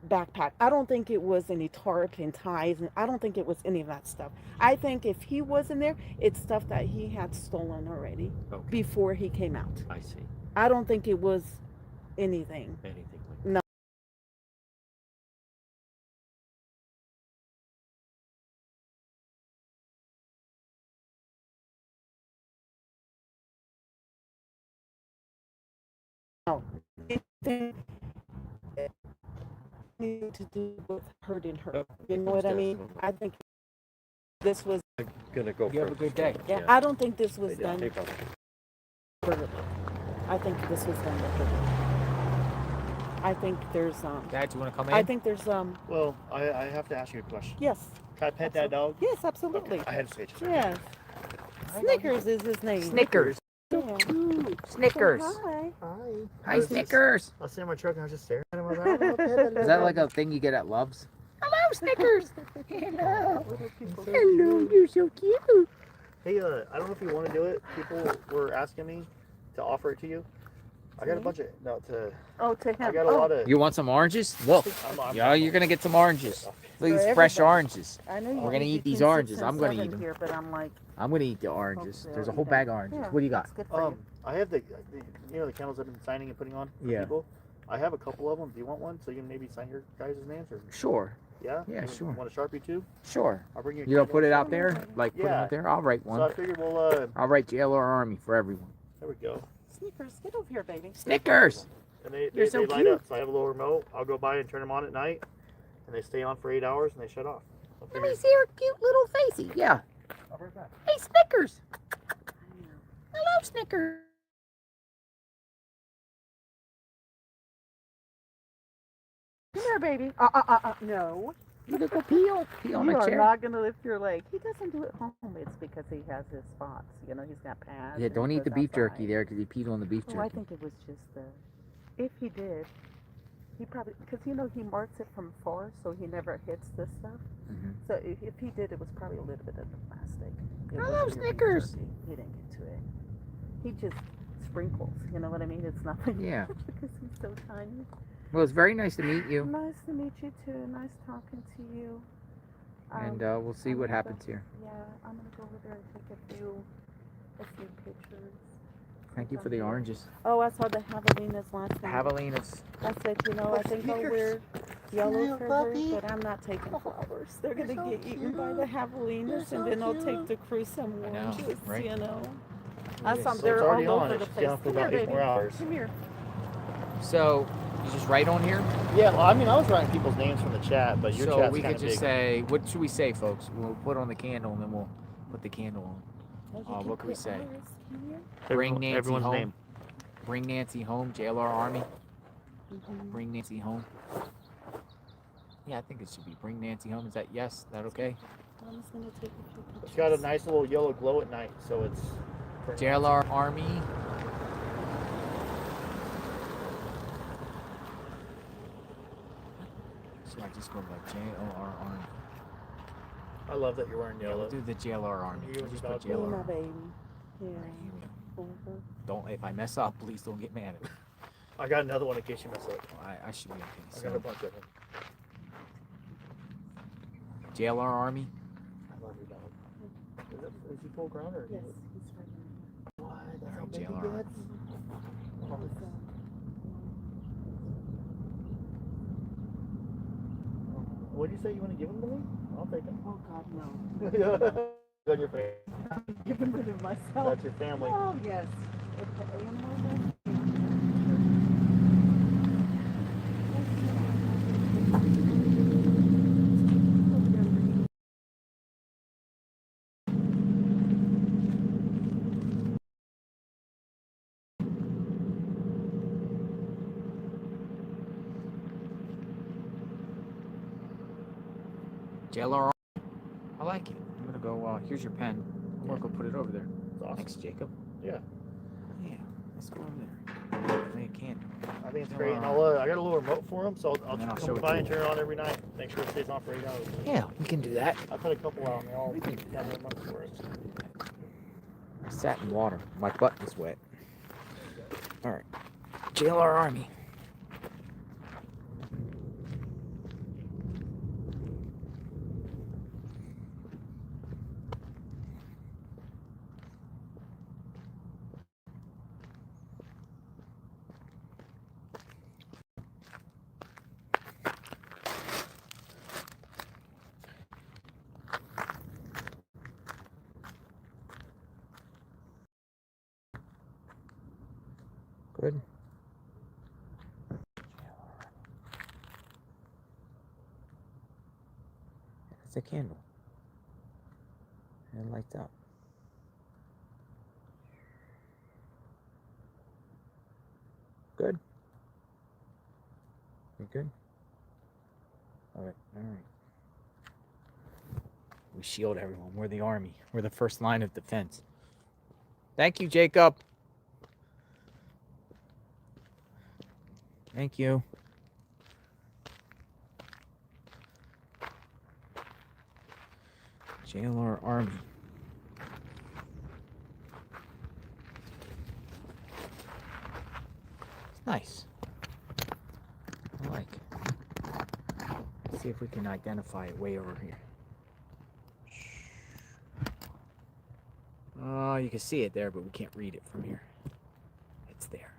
backpack. I don't think it was any tarp and ties, and I don't think it was any of that stuff. I think if he was in there, it's stuff that he had stolen already before he came out. I see. I don't think it was anything. Anything like No. No. Anything to do with hurting her. You know what I mean? I think this was. I'm gonna go. You have a good day. Yeah, I don't think this was done. Hey, brother. I think this was done with her. I think there's Dad, you want to come in? I think there's Well, I have to ask you a question. yes. Can I pet that dog? Yes, absolutely. I had to say it. Yes. Snickers is his name. Snickers. Yeah. Snickers. Hi. Hi, Snickers. I was sitting in my truck and I was just staring at him. I was like, I don't know, pet that Is that like a thing you get at Love's? Hello, Snickers. Hello. Hello, you're so cute. Hey, I don't know if you want to do it. People were asking me to offer it to you. I got a bunch of to him. I got a lot of. You want some oranges? Look, you're gonna get some oranges. These fresh oranges. I know you We're gonna eat eat these between oranges. 6 and I'm gonna 7 eat them. here, but I'm like, I'm gonna eat the oranges. There's a whole eat bag them. of oranges. Yeah, What do you got? it's good for you. I have the candles I've been signing and putting on for Yeah. people. I have a couple of them. Do you want one so you can maybe sign your guys' names or? Sure. Yeah. Yeah, You sure. Want a Sharpie too? Sure. I'll bring you. You gonna put it out there? Like put it Yeah. out there? I'll write one. So I figured we'll. I'll write jail or army for everyone. There we go. Snickers, get over here, baby. Snickers. And they You're so light cute. up. So I have a little remote. I'll go by and turn them on at night, and they stay on for 8 hours and they shut off. Let me see her cute little facey. Yeah. I'll be right back. Hey, Snickers. Hello, Snickers. Come here, baby. No. You gonna go pee on You my are chair? not going to lift your leg. He doesn't do it home. It's because he has his spots. You know, he's got pads. Yeah, and don't he eat the goes beef outside. jerky there because he peed on the beef Oh, I jerky. think it was just the. If he did, he probably because you know he marks it from far, so he never hits this stuff. Mhm. So if he did, it was probably a little bit of the plastic. It Hello, wasn't your beef Snickers. jerky. He didn't get to it. He just sprinkles. You know what I mean? It's nothing. Yeah. because he's so tiny. Well, it's very nice to meet you, Nice to meet you too. Nice talking to you. and we'll see I'm what gonna happens go, here. Yeah, I'm gonna go over there and take a few pictures. Thank you for the oranges. Oh, I saw the javelinas last night. Javelinas. I said, you know, I think I'll wear yellow Little for puppy. her, but I'm not taking flowers. They're gonna get eaten by the javelinas, and then I'll take the crew some I know, oranges. right? You know, It I is. saw So they're it's already all on. over It's the just place. down for Come here, about 8 baby. more hours. Come here. So you just write on here. Yeah, well, I mean, I was writing people's names from the chat, but your So chat's we kind could of just big. say, what should we say, folks? We'll put on the candle and then we'll put the candle on. What can we say? Bring Nancy Everyone's home. name. Bring Nancy home. JLR Army. Bring Nancy home. Yeah, I think it should be bring Nancy home. Is that yes? Is that okay? I'm just gonna take a few pictures. It's got a nice little yellow glow at night, so it's. JLR Army. So I just go like JLR Army. I love that you're wearing Yeah, yellow. we'll do the JLR Army. You We'll just about put Yeah, my JLR. baby. Yeah. Here we go. Over. Don't, if I mess up, please don't get mad at me. I got another one in case you mess up. I should be okay. I got a So, bunch of them. JLR Army. I love your dog. Is he full grown or? Yes, he's right. What? That's how Alright, big he JLR. gets? What did you say? You want to give them to me? I'll take them. Oh God, no. On your face. Give them to myself. That's your family. Oh yes. You know, JLR. I like it. I'm gonna go. Here's your pen. I'm gonna go put it over there. Awesome. Thanks, Jacob. Yeah. Yeah. Let's go over there. Play a can. I think it's great. And I got a little remote for them, so I'll come by and turn it on every night. Make sure it stays on for 8 hours. Yeah, we can do that. I put a couple out and they all have their months for it. I sat in water. My butt was wet. All right. JLR Army. Good. It's a candle. And it lights up. Good. You good? All right. We shield everyone. We're the army. We're the first line of defense. Thank you, Jacob. Thank you. JLR Army. It's nice. I like it. Let's see if we can identify it way over here. Oh, you can see it there, but we can't read it from here. It's there.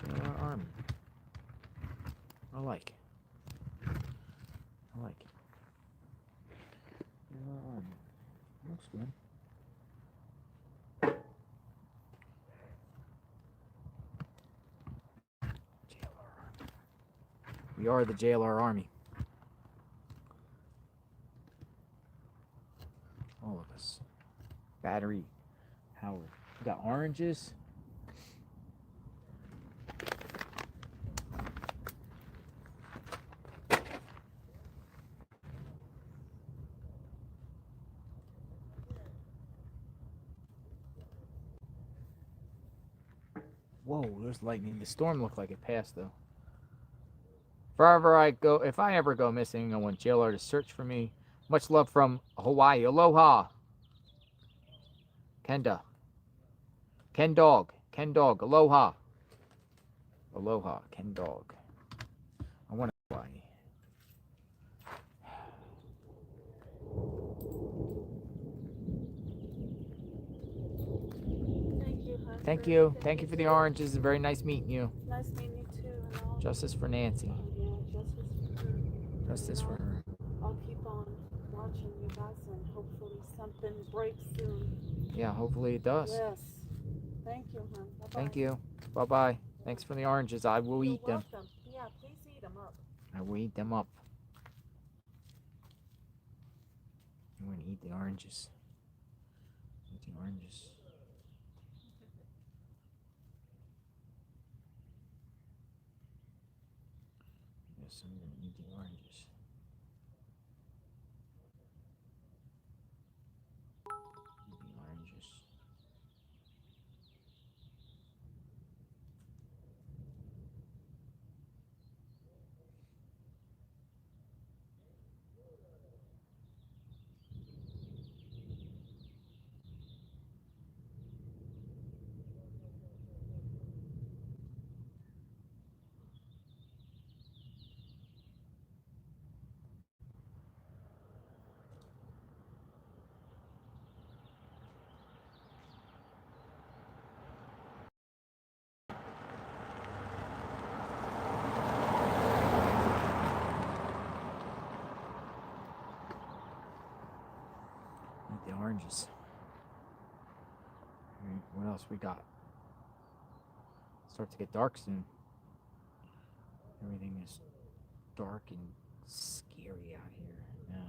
JLR Army. I like it. I like it. JLR Army. Looks good. JLR Army. We are the JLR Army. All of us. Battery powered. We got oranges. Whoa, there's lightning. The storm looked like it passed though. If I ever go missing, I want JLR to search for me. Much love from Hawaii. Aloha. Kenda. Ken Dog. Ken Dog. Aloha. Aloha. Ken Dog. I want to Hawaii. thank you, hon. Thank you. Thank you for the oranges. Very nice meeting you. Nice meeting you too. And all. Justice for Nancy. Yeah, justice for her. Justice for her. I'll keep on watching you guys and hopefully something breaks soon. Yeah, hopefully it does. Yes. Thank you, hon. Bye-bye. Thank you. Bye-bye. Thanks for the oranges. I will You're eat them. welcome. Yeah, please eat them up. I will eat them up. I'm going to eat the oranges. Eat the oranges. Yes, I'm going to eat the oranges. Eat the oranges. else we got? Starts to get dark soon. Everything is dark and scary out here now.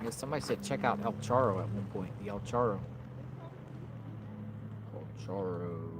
I guess somebody said check out El Charro at one point. The El Charro. El Charro.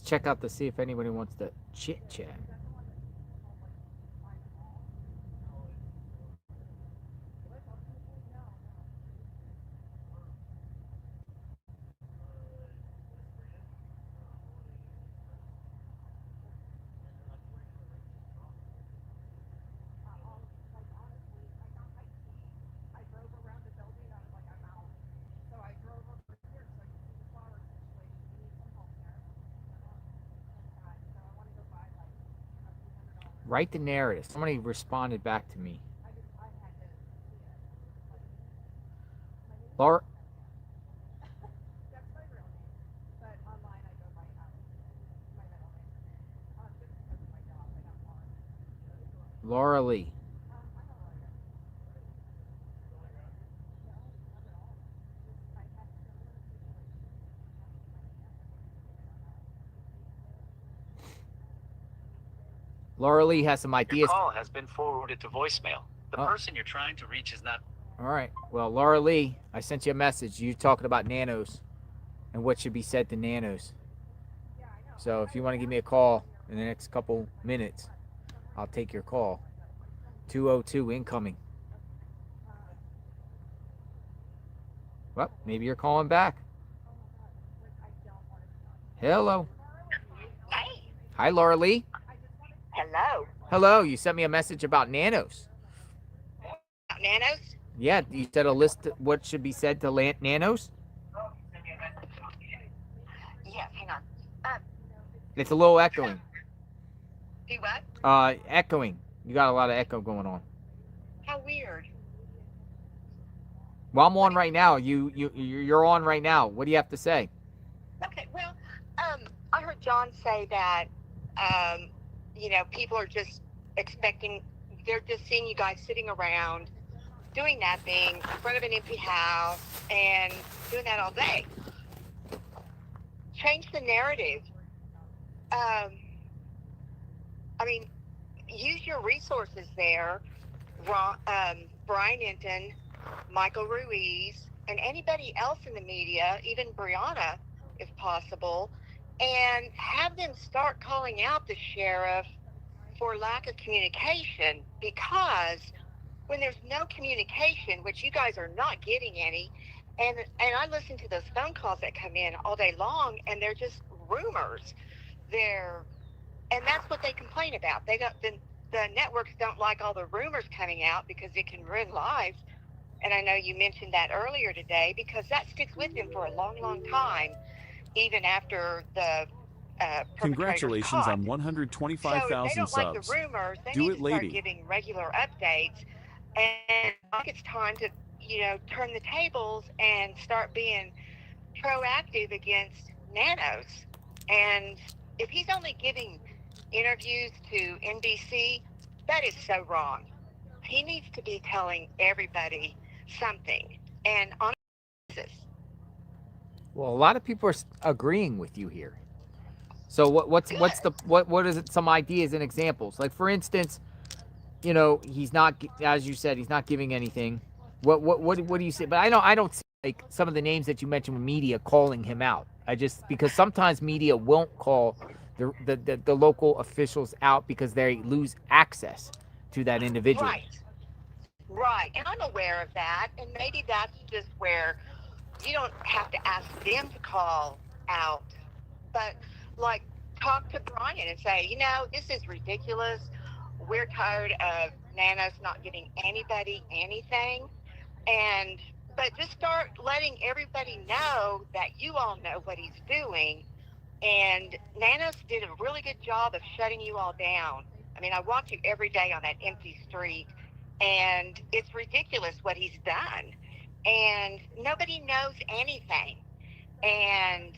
Let's check out to see if anybody wants to chit chat. Write the narrative. Somebody responded back to me. Laura. Laura Lee. Laura Lee has some ideas. Your call has been forwarded to voicemail. The person you're trying to reach is not. All right. Well, Laura Lee, I sent you a message. You talking about nanos and what should be said to nanos. So if you want to give me a call in the next couple minutes, I'll take your call. 202 incoming. Well, maybe you're calling back. Hello. Hey. Hi, Laura Lee. Hello. Hello. You sent me a message about nanos. Nanos? Yeah, you said a list of what should be said to nanos. Yes, hang on. It's a little echoing. Do what? Echoing. You got a lot of echo going on. How weird. Well, I'm on right now. You're on right now. What do you have to say? Okay, well, I heard John say that, people are just expecting, they're just seeing you guys sitting around doing nothing in front of an empty house and doing that all day. Change the narrative. Use your resources there. Brian Enton, Michael Ruiz, and anybody else in the media, even Brianna, if possible, and have them start calling out the sheriff for lack of communication, because when there's no communication, which you guys are not getting any, and I listen to those phone calls that come in all day long, and they're just rumors. And that's what they complain about. The networks don't like all the rumors coming out because it can ruin lives. And I know you mentioned that earlier today, because that sticks with them for a long, long time, even after the Congratulations on 125,000 they don't like the subs. rumors. They Do need it, to start lady. giving regular updates. And I think it's time to, turn the tables and start being proactive against nanos. And if he's only giving interviews to NBC, that is so wrong. He needs to be telling everybody something, and on a basis. Well, a lot of people are agreeing with you here. So what is it? Some ideas and examples. Like, for instance, he's not, as you said, he's not giving anything. What do you say? But I don't see, like, some of the names that you mentioned with media calling him out. Because sometimes media won't call the local officials out because they lose access to that individual. Right, and I'm aware of that, and maybe that's just where you don't have to ask them to call out, but like talk to Brian and say, this is ridiculous. We're tired of nanos not giving anybody anything, but just start letting everybody know that you all know what he's doing. And nanos did a really good job of shutting you all down. I watch you every day on that empty street, and it's ridiculous what he's done. And nobody knows anything. And,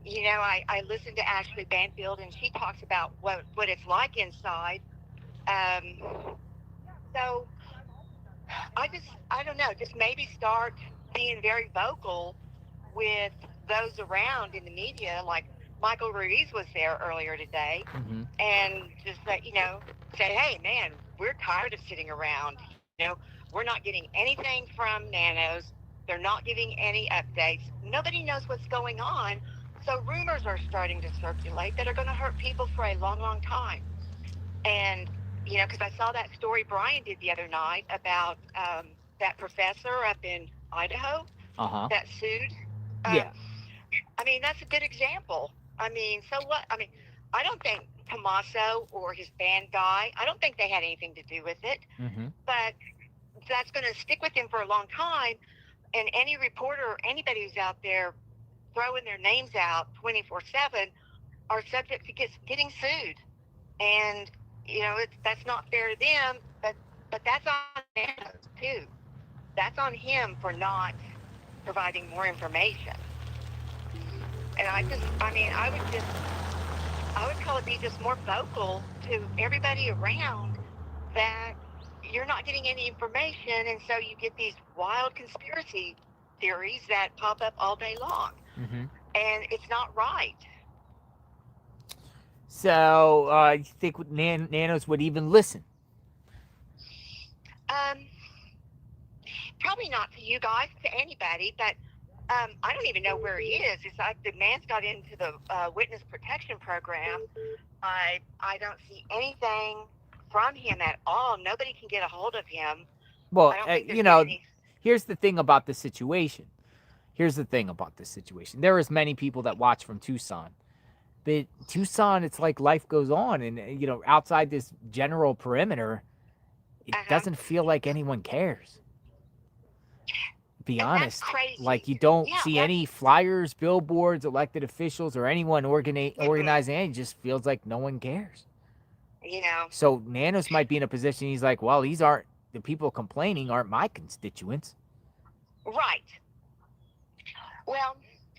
I listened to Ashley Banfield, and she talks about what it's like inside. So I don't know, just maybe start being very vocal with those around in the media, like Michael Ruiz was there earlier today, and just say, hey, man, we're tired of sitting around. We're not getting anything from nanos. They're not giving any updates. Nobody knows what's going on. So rumors are starting to circulate that are going to hurt people for a long, long time. And, because I saw that story Brian did the other night about that professor up in Idaho that sued. Yeah. That's a good example. So what? I don't think Tommaso or his band guy, I don't think they had anything to do with it. But that's going to stick with him for a long time. And any reporter or anybody who's out there throwing their names out 24/7 are subject to getting sued. And, that's not fair to them, but that's on Nanos too. That's on him for not providing more information. And I would probably be just more vocal to everybody around that you're not getting any information, and so you get these wild conspiracy theories that pop up all day long. And it's not right. So, you think nanos would even listen? Probably not to you guys, to anybody, but I don't even know where he is. It's like the man's got into the witness protection program. I don't see anything from him at all. Nobody can get a hold of him. Well, I don't think there's here's the thing about the situation. here's the thing about this situation. There is many people that watch from Tucson. But Tucson, it's like life goes on. And, outside this general perimeter, it doesn't feel like anyone cares. Be honest. Like, you don't see any flyers, billboards, elected officials, or anyone organizing it. It just feels like no one cares. So Nanos might be in a position, he's like, well, the people complaining aren't my constituents. Right. Well,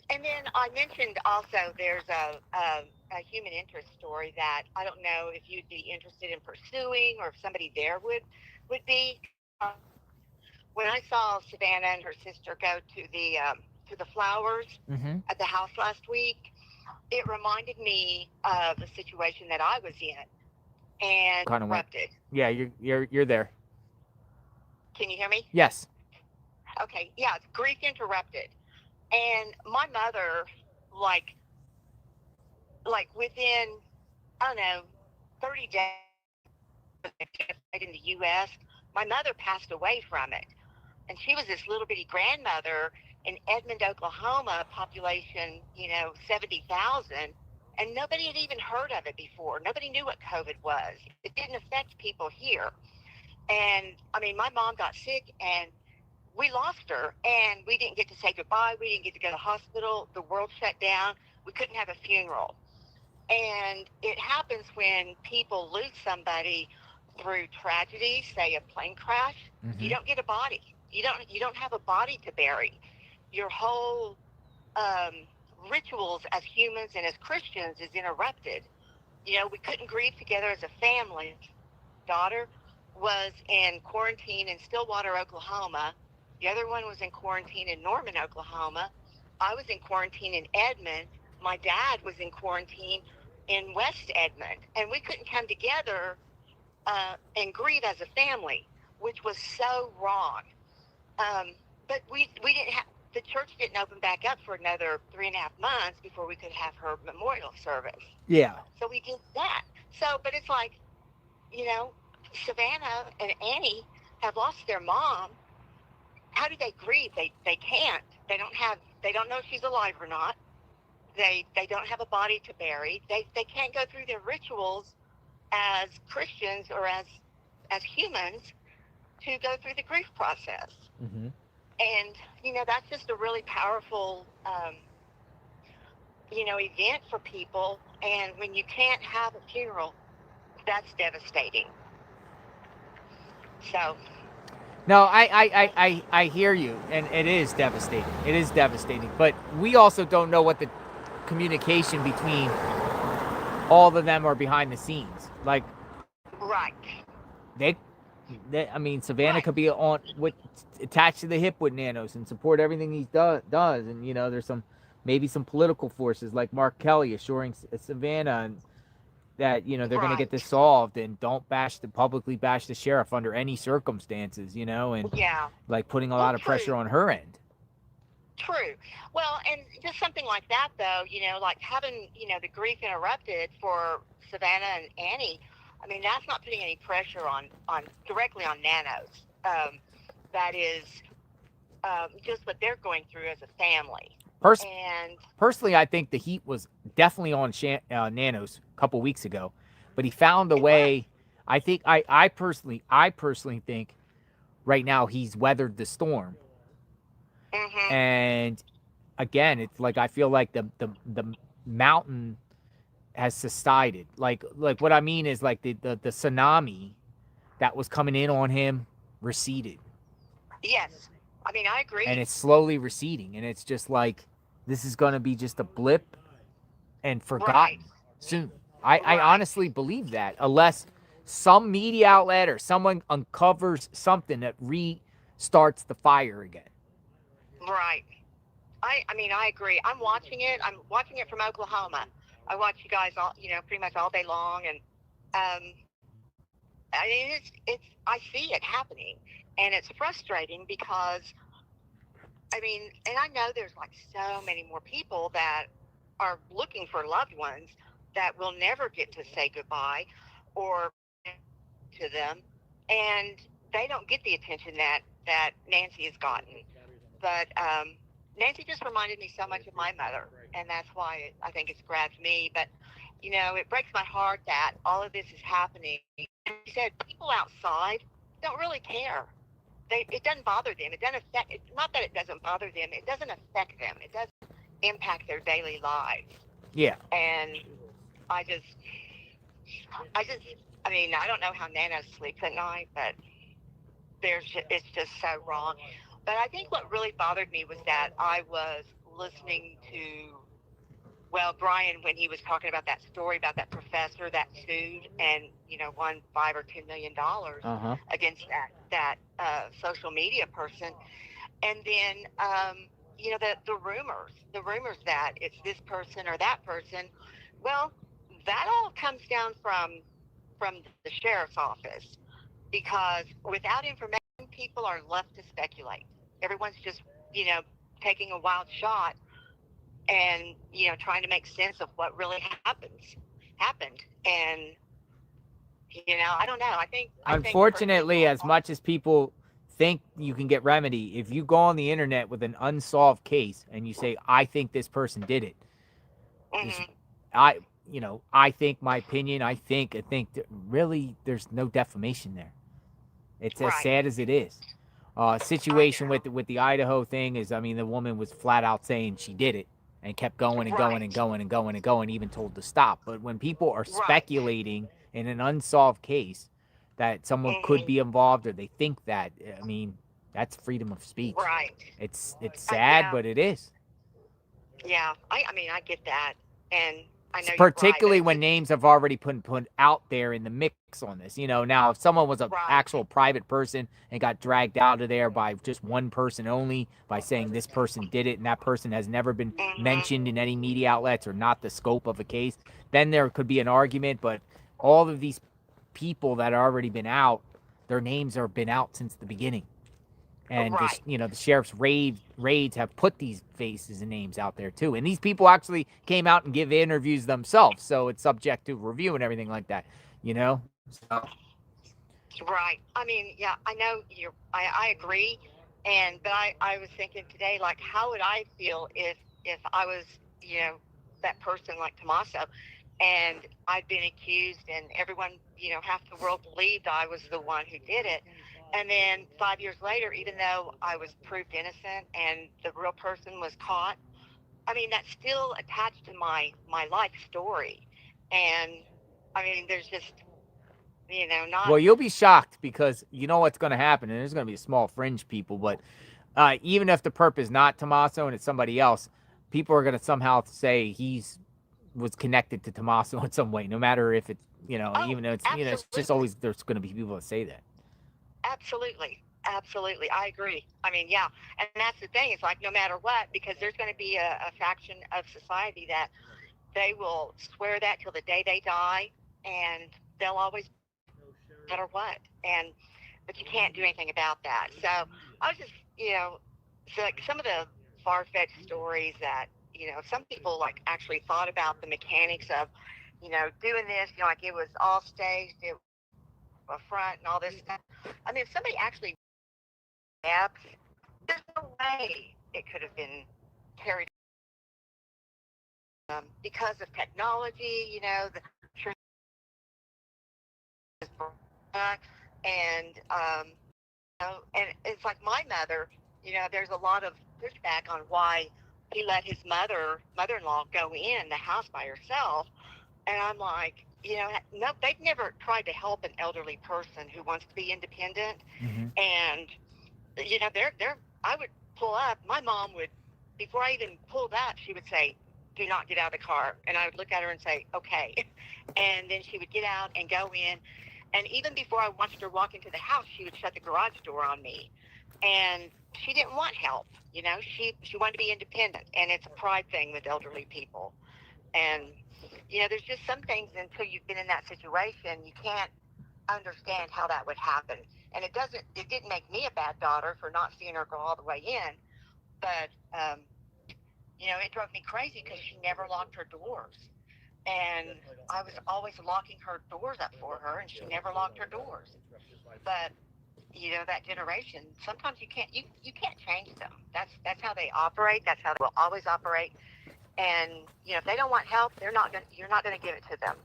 and then I mentioned also there's a human interest story that I don't know if you'd be interested in pursuing or if somebody there would be. When I saw Savannah and her sister go to the flowers at the house last week, it reminded me of a situation that I was in and Kind of interrupted. Yeah, you're there. Can you hear me? Yes. Okay. Yeah, it's grief interrupted. And my mother, like within, I don't know, 30 days in the U.S., my mother passed away from it. And she was this little bitty grandmother in Edmond, Oklahoma, population, 70,000. And nobody had even heard of it before. Nobody knew what COVID was. It didn't affect people here. And, I mean, my mom got sick and we lost her. And we didn't get to say goodbye. We didn't get to go to the hospital. The world shut down. We couldn't have a funeral. And it happens when people lose somebody through tragedy, say a plane crash. You don't get a body. You don't have a body to bury. Your whole rituals as humans and as Christians is interrupted. We couldn't grieve together as a family. Daughter was in quarantine in Stillwater, Oklahoma. The other one was in quarantine in Norman, Oklahoma. I was in quarantine in Edmond. My dad was in quarantine in West Edmond. And we couldn't come together and grieve as a family, which was so wrong. But we didn't have, the church didn't open back up for another 3.5 months before we could have her memorial service. Yeah. So we did that. So, but it's like, Savannah and Annie have lost their mom. How do they grieve? They can't. They don't know if she's alive or not. They don't have a body to bury. They can't go through their rituals as Christians or as humans to go through the grief process. And, that's just a really powerful, event for people. And when you can't have a funeral, that's devastating. So. No, I hear you, and it is devastating. It is devastating. But we also don't know what the communication between all of them are behind the scenes. Like, right. Savannah could be attached to the hip with Nanos and support everything he does. And there's maybe some political forces like Mark Kelly assuring Savannah and that they're going to get this solved and don't publicly bash the sheriff under any circumstances. And like putting a lot of pressure on her end. True. Well, and just something like that, though, like having, the grief interrupted for Savannah and Annie, I mean, that's not putting any pressure directly on Nanos. That is just what they're going through as a family. Personally, I think the heat was definitely on Nanos a couple weeks ago, but he found a way. I think I personally think right now he's weathered the storm. And again, it's like I feel like the mountain has subsided. Like what I mean is like the tsunami that was coming in on him receded. Yes. I mean, I agree. And it's slowly receding, and it's just like this is going to be just a blip and forgotten soon. I honestly believe that, unless some media outlet or someone uncovers something that restarts the fire again. Right. I mean, I agree. I'm watching it. I'm watching it from Oklahoma. I watch you guys all, pretty much all day long, and I mean, I see it happening, and it's frustrating because, I mean, and I know there's like so many more people that are looking for loved ones that will never get to say goodbye or to them, and they don't get the attention that Nancy has gotten. But Nancy just reminded me so much of my mother, and that's why I think it's grabbed me. But, you know, it breaks my heart that all of this is happening. And she said people outside don't really care. It doesn't bother them. It doesn't affect. Not that it doesn't bother them. It doesn't affect them. It doesn't impact their daily lives. Yeah. And I mean, I don't know how Nana sleeps at night, but it's just so wrong. But I think what really bothered me was that I was listening to, well, Brian, when he was talking about that story about that professor that sued and, you know, won $5 or $10 million against that social media person. And then, you know, the rumors that it's this person or that person. Well, that all comes down from the sheriff's office, because without information, people are left to speculate. Everyone's just, you know, taking a wild shot and, you know, trying to make sense of what really happened. And, you know, I don't know. I think Unfortunately, as much as people think you can get remedy, if you go on the internet with an unsolved case and you say, I think this person did it, I think, my opinion, I think that really there's no defamation there. It's as sad as it is. Situation with the Idaho thing is, I mean, the woman was flat out saying she did it and kept going and going and going and going and going, even told to stop. But when people are speculating in an unsolved case that someone could be involved, or they think that, I mean, that's freedom of speech. Right. It's sad, but it is. Yeah, I mean, I get that, and I know particularly when names have already put out there in the mix on this. You know, now if someone was an actual private person and got dragged out of there by just one person only, by saying this person did it and that person has never been mentioned in any media outlets or not the scope of a case, then there could be an argument. But all of these people that have already been out, their names have been out since the beginning. And the sheriff's raids have put these faces and names out there too. And these people actually came out and give interviews themselves, so it's subject to review and everything like that. You know. So. Right. I mean, yeah, I know I agree, but I was thinking today, like, how would I feel if I was, you know, that person like Tommaso, and I'd been accused, and everyone, you know, half the world believed I was the one who did it. And then 5 years later, even though I was proved innocent and the real person was caught, I mean, that's still attached to my life story. And, I mean, there's just, you know, not... Well, you'll be shocked, because you know what's going to happen, and there's going to be a small fringe people, but even if the perp is not Tommaso and it's somebody else, people are going to somehow say was connected to Tommaso in some way, no matter if it's, you know, even though it's, you know, it's just always, there's going to be people that say that. Absolutely. I agree. I mean, yeah. And that's the thing. It's like, no matter what, because there's going to be a faction of society that they will swear that till the day they die, and they'll always, no matter what. But you can't do anything about that. So I was just, you know, so like some of the far-fetched stories that, you know, some people like actually thought about the mechanics of, you know, doing this, you know, like it was all staged, it a front and all this stuff. I mean, if somebody actually apps, there's no way it could have been carried because of technology, you know, the truth is and you know, and it's like my mother, you know, there's a lot of pushback on why he let his mother-in-law go in the house by herself, and I'm like, you know, no, they've never tried to help an elderly person who wants to be independent. And, you know, I would pull up. My mom would, before I even pulled up, she would say, do not get out of the car. And I would look at her and say, okay. And then she would get out and go in. And even before I watched her walk into the house, she would shut the garage door on me. And she didn't want help. You know, she wanted to be independent. And it's a pride thing with elderly people. And, you know, there's just some things until you've been in that situation, you can't understand how that would happen. And it didn't make me a bad daughter for not seeing her go all the way in. But, you know, it drove me crazy because she never locked her doors. And I was always locking her doors up for her, and she never locked her doors. But, you know, that generation, sometimes you can't change them. That's how they operate. That's how they will always operate. And you know, if they don't want help, you're not gonna give it to them,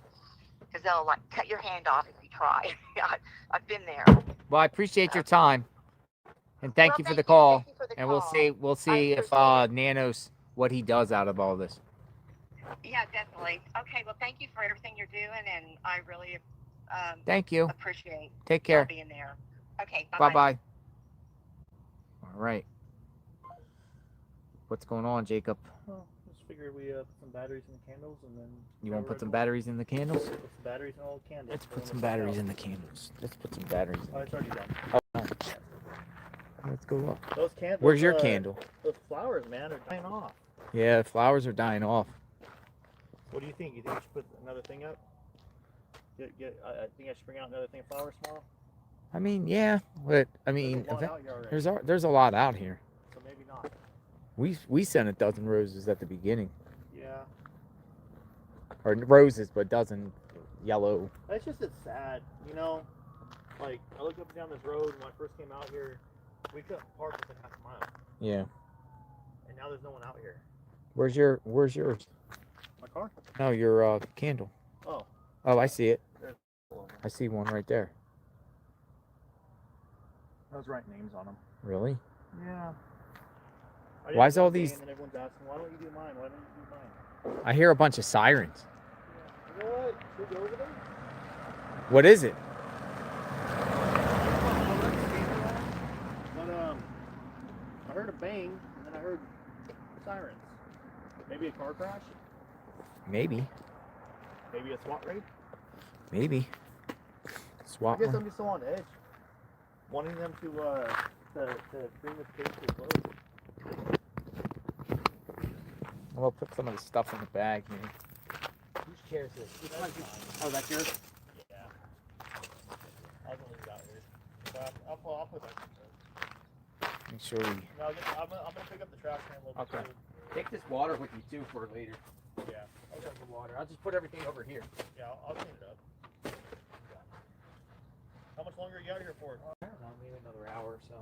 because they'll like cut your hand off if you try. I've been there. Well, I appreciate your time, and thank you for the call. Thank you for the And call. we'll see if Nanos what he does out of all this. Yeah, definitely. Okay, well, thank you for everything you're doing, and I really Thank you. appreciate Take care. y'all being there. Okay, Bye bye. All right. What's going on, Jacob? Well, just figured we put some batteries in the candles and then. You want to put some batteries in the candles? Put some batteries in all the candles. Let's put some batteries in the candles. Let's put some batteries. Oh, it's already done. Oh, no. Let's go up. Those candles. Where's your candle? Those flowers, man, are dying off. Yeah, the flowers are dying off. What do you think? You think we should put another thing up? I think I should bring out another thing of flowers tomorrow. I mean, yeah, but I mean, There's a lot out here already. there's a lot out here. So maybe not. We sent a dozen roses at the beginning, Yeah. or roses, but dozen yellow. It's sad, you know. Like I looked up and down this road when I first came out here. We couldn't park within half a mile, Yeah. and now there's no one out here. Where's yours? My car? No, your candle. Oh. Oh, I see it. There's I see one right there. those right names on them. Really? Yeah. Why is all these? And then everyone's asking, why don't you do mine? Why don't you do mine? I hear a bunch of sirens. You know what? Should we go over there? What is it? But I heard a bang, and then I heard sirens. Maybe a car crash? Maybe. Maybe a SWAT raid? Maybe. SWAT. I guess I'm just so on edge, wanting them to bring this case to a close. We'll put some of the stuff in the bag here. Whose chair is this? Oh, that's yours? Yeah. I'll go leave it out here. But I'll put that in the trash. Make sure we. No, I'm gonna pick up the trash can a little bit. Okay. Take this water with you too for later. Yeah. I'll get the water. I'll just put everything over here. Yeah, I'll clean it up. How much longer are you out here for? I don't know, maybe another hour or so.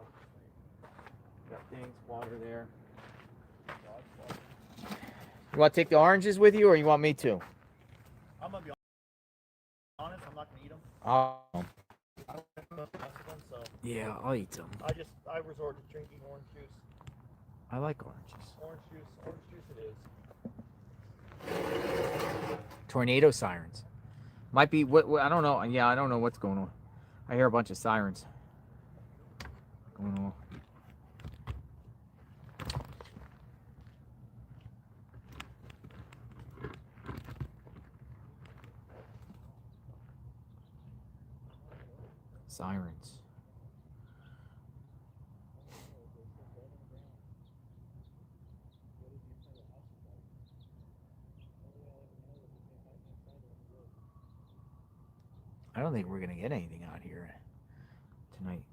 Got things, water there. You want to take the oranges with you, or you want me to? I'm gonna be honest. I'm not gonna eat them. Oh. I don't like the rest of them, so. Yeah, I'll eat them. I resort to drinking orange juice. I like oranges. Orange juice it is. Tornado sirens. Might be what I don't know. Yeah, I don't know what's going on. I hear a bunch of sirens going on. Sirens. I don't think we're gonna get anything out here tonight.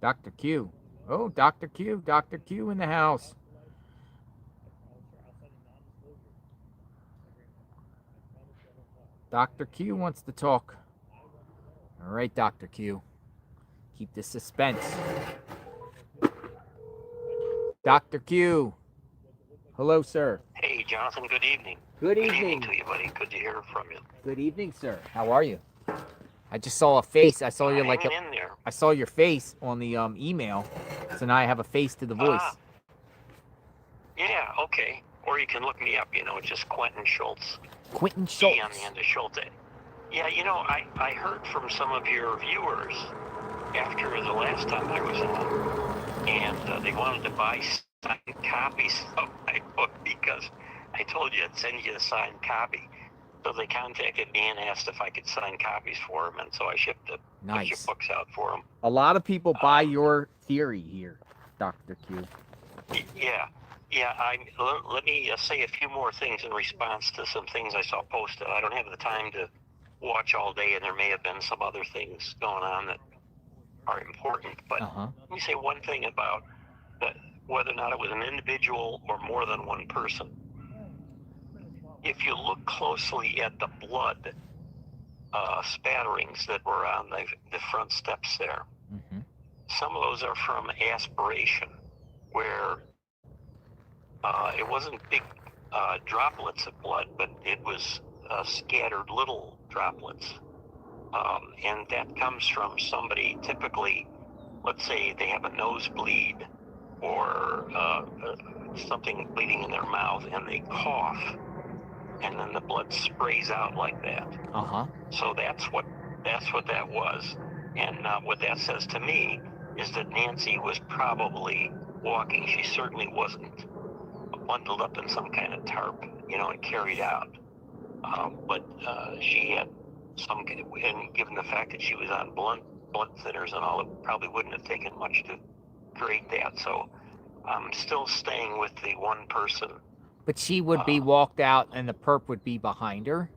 Dr. Q. Oh, Dr. Q. Dr. Q in the house. Dr. Q wants to talk. All right, Dr. Q. Keep the suspense. Dr. Q. Hello, sir. Hey, Jonathan, good evening. Good Good evening. evening to you, buddy. Good to hear from you. Good evening, sir. How are you? I just saw a face. I saw you like Hanging in there. I saw your face on the email. So now I have a face to the voice. Yeah, okay. Or you can look me up, it's just Quentin Schultz. Quentin E Schultz. on the end of Schultz. Yeah, I heard from some of your viewers after the last time I was on, and they wanted to buy signed copies of my book because I told you I'd send you a signed copy. So they contacted me and asked if I could sign copies for them, and so I shipped a bunch of books out for them. A lot of people buy your theory here, Dr. Q. Yeah. Let me say a few more things in response to some things I saw posted. I don't have the time to watch all day, and there may have been some other things going on that are important. But let me say one thing about whether or not it was an individual or more than one person. if you look closely at the blood spatterings that were on the front steps there, some of those are from aspiration, where it wasn't big droplets of blood, but it was scattered little droplets. And that comes from somebody, typically, let's say they have a nosebleed or something bleeding in their mouth, and they cough, and then the blood sprays out like that. So that's what that was. And what that says to me is that Nancy was probably walking. She certainly wasn't bundled up in some kind of tarp, and carried out. But she had some, and given the fact that she was on blood thinners and all, it probably wouldn't have taken much to create that. So I'm still staying with the one person. But she would be walked out, and the perp would be behind her?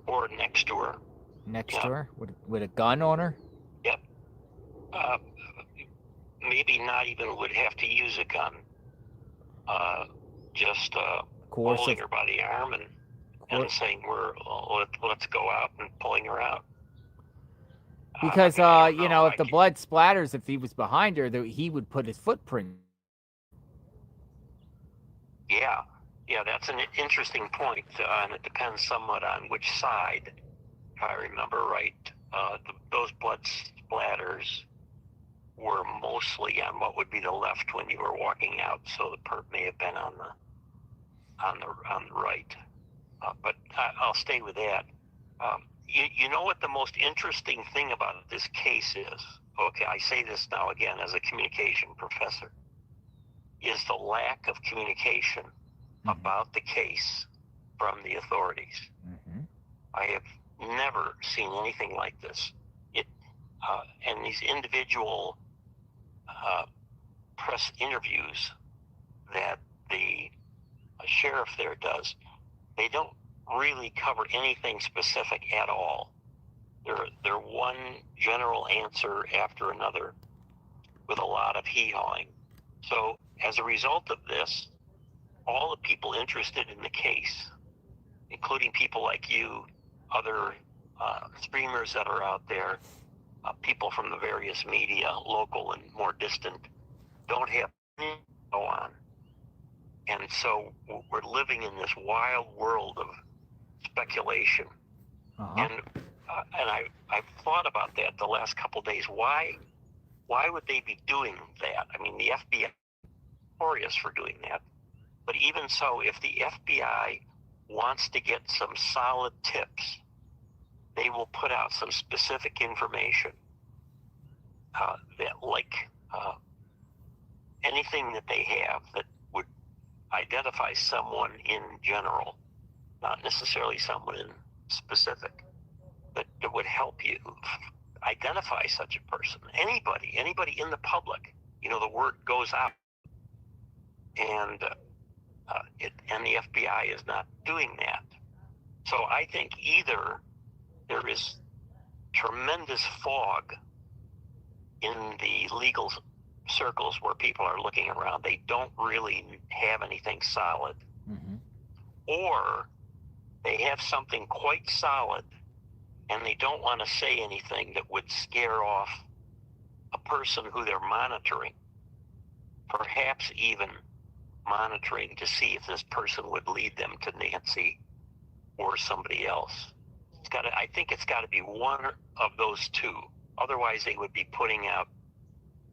Or next to her. Next to her? With a gun on her? Yep. Maybe not even would have to use a gun. Just holding her by the arm and saying, let's go out, and pulling her out. Because, if the blood splatters, if he was behind her, he would put his footprint. Yeah, that's an interesting point, and it depends somewhat on which side, if I remember right. Those blood splatters were mostly on what would be the left when you were walking out, so the perp may have been on the right. But I'll stay with that. You know what the most interesting thing about this case is? Okay, I say this now again as a communication professor, is the lack of communication about the case from the authorities. I have never seen anything like this. And these individual press interviews that the sheriff there does, they don't really cover anything specific at all. They're one general answer after another with a lot of hee-hawing. So as a result of this, all the people interested in the case, including people like you, other streamers that are out there, people from the various media, local and more distant, don't have anything to go on. And so we're living in this wild world of speculation. And I've thought about that the last couple of days. Why would they be doing that? I mean, the FBI is notorious for doing that. But even so, if the FBI wants to get some solid tips, they will put out some specific information that, anything that they have that would identify someone in general, not necessarily someone in specific, that would help you identify such a person. Anybody in the public, the word goes out, and the FBI is not doing that. So I think either there is tremendous fog in the legal circles where people are looking around. They don't really have anything solid. Or they have something quite solid, and they don't want to say anything that would scare off a person who they're monitoring, perhaps even monitoring to see if this person would lead them to Nancy or somebody else. I think it's got to be one of those two. Otherwise, they would be putting out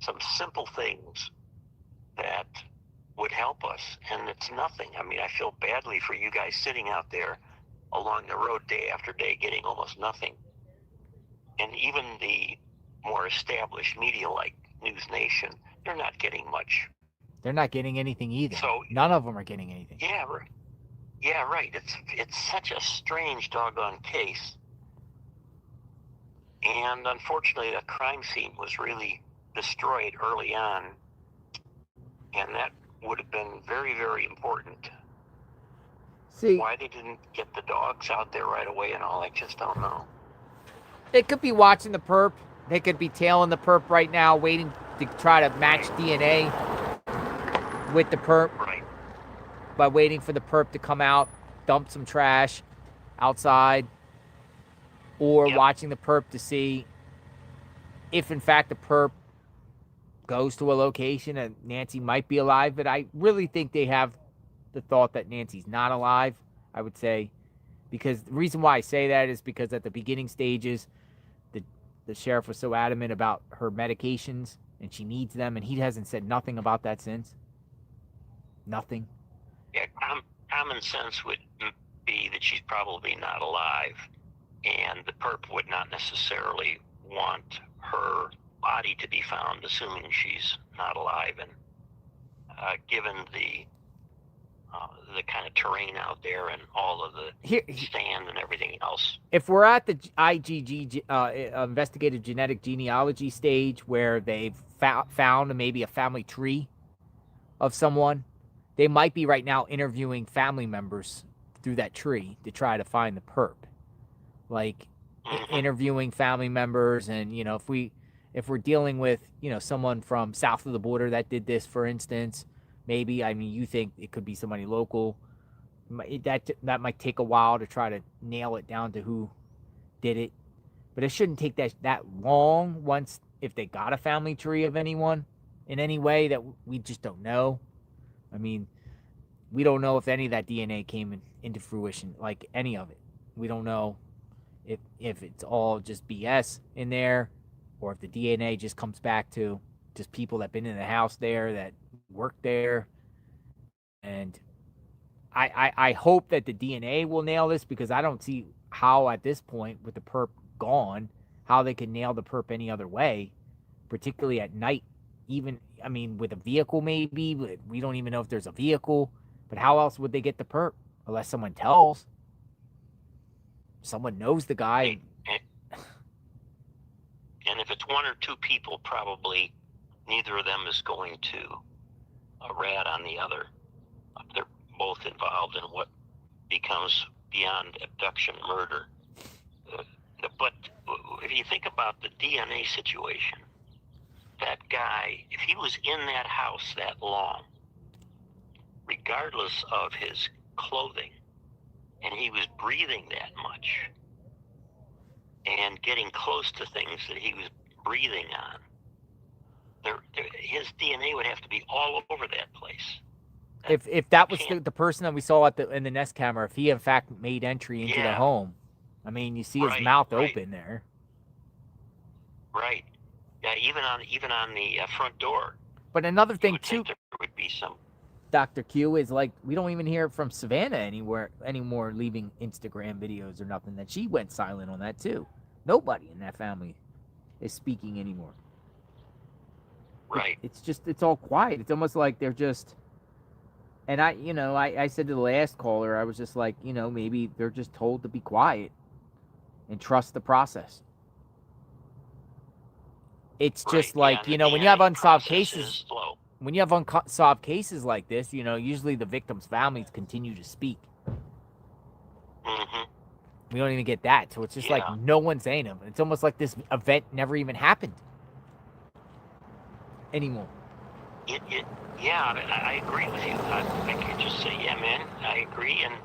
some simple things that would help us, and it's nothing. I mean, I feel badly for you guys sitting out there along the road day after day getting almost nothing. And even the more established media like News Nation, they're not getting much. They're not getting anything either. So none of them are getting anything. Yeah, right. Yeah, right. It's such a strange doggone case. And unfortunately, the crime scene was really destroyed early on, and that would have been very, very important. See, why they didn't get the dogs out there right away and all, I just don't know. They could be watching the perp. They could be tailing the perp right now, waiting to try to match DNA with the perp. Right. by waiting for the perp to come out, dump some trash outside, or watching the perp to see if, in fact, the perp goes to a location and Nancy might be alive. But I really think they have the thought that Nancy's not alive, I would say. Because the reason why I say that is because at the beginning stages, the sheriff was so adamant about her medications and she needs them, and he hasn't said nothing about that since. Nothing. Yeah, common sense would be that she's probably not alive, and the perp would not necessarily want her body to be found, assuming she's not alive. And given the kind of terrain out there and all of the stand and everything else. If we're at the IgG investigative genetic genealogy stage where they've found maybe a family tree of someone, they might be right now interviewing family members through that tree to try to find the perp. Like interviewing family members, and if we're dealing with someone from south of the border that did this, for instance, maybe, I mean, you think it could be somebody local. That might take a while to try to nail it down to who did it. But it shouldn't take that long if they got a family tree of anyone in any way that we just don't know. I mean, we don't know if any of that DNA came into fruition, like any of it. We don't know if it's all just BS in there, or if the DNA just comes back to just people that been in the house there, that worked there. And I hope that the DNA will nail this, because I don't see how at this point, with the perp gone, how they can nail the perp any other way, particularly at night. Even, I mean, with a vehicle maybe, but we don't even know if there's a vehicle. But how else would they get the perp? Unless someone tells. Someone knows the guy. And if it's one or two people, probably neither of them is going to rat on the other. They're both involved in what becomes beyond abduction murder. But if you think about the DNA situation, that guy, if he was in that house that long, regardless of his clothing, and he was breathing that much and getting close to things that he was breathing on, his DNA would have to be all over that place. If that was the person that we saw in the Nest camera, if he in fact made entry into the home, I mean, you see his mouth open there. Right. Yeah, even on the front door. But another thing too, there would be some. Dr. Q, is like, we don't even hear from Savannah anymore leaving Instagram videos or nothing. That she went silent on that too. Nobody in that family is speaking anymore. Right. It's all quiet. It's almost like they're just. And I said to the last caller, I was just like, maybe they're just told to be quiet and trust the process. It's just like, when you have unsolved cases, when you have unsolved cases like this, usually the victims' families continue to speak. Mm-hmm. We don't even get that. So it's just like no one's saying them. It's almost like this event never even happened anymore. Yeah, I agree with you. I could just say, yeah, man, I agree. And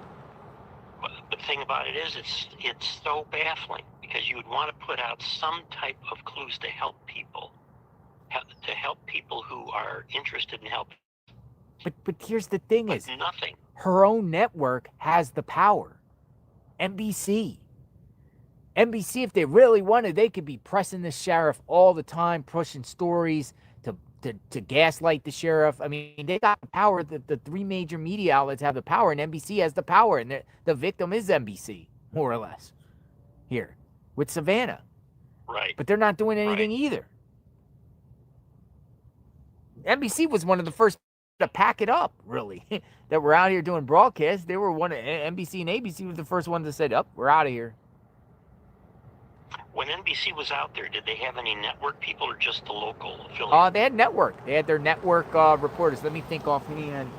the thing about it is, it's so baffling, because you would want to put out some type of clues to help people, who are interested in helping. But here's the thing: is nothing. Her own network has the power. NBC, if they really wanted, they could be pressing the sheriff all the time, pushing stories to gaslight the sheriff. I mean, they got the power. The three major media outlets have the power, and NBC has the power, and the victim is NBC, more or less, here with Savannah. Right. But they're not doing anything either. NBC was one of the first to pack it up, really, that were out here doing broadcasts. They were one of NBC and ABC were the first ones that said, we're out of here. When NBC was out there, did they have any network people, or just the local affiliate? They had network. They had their network reporters. Let me think offhand.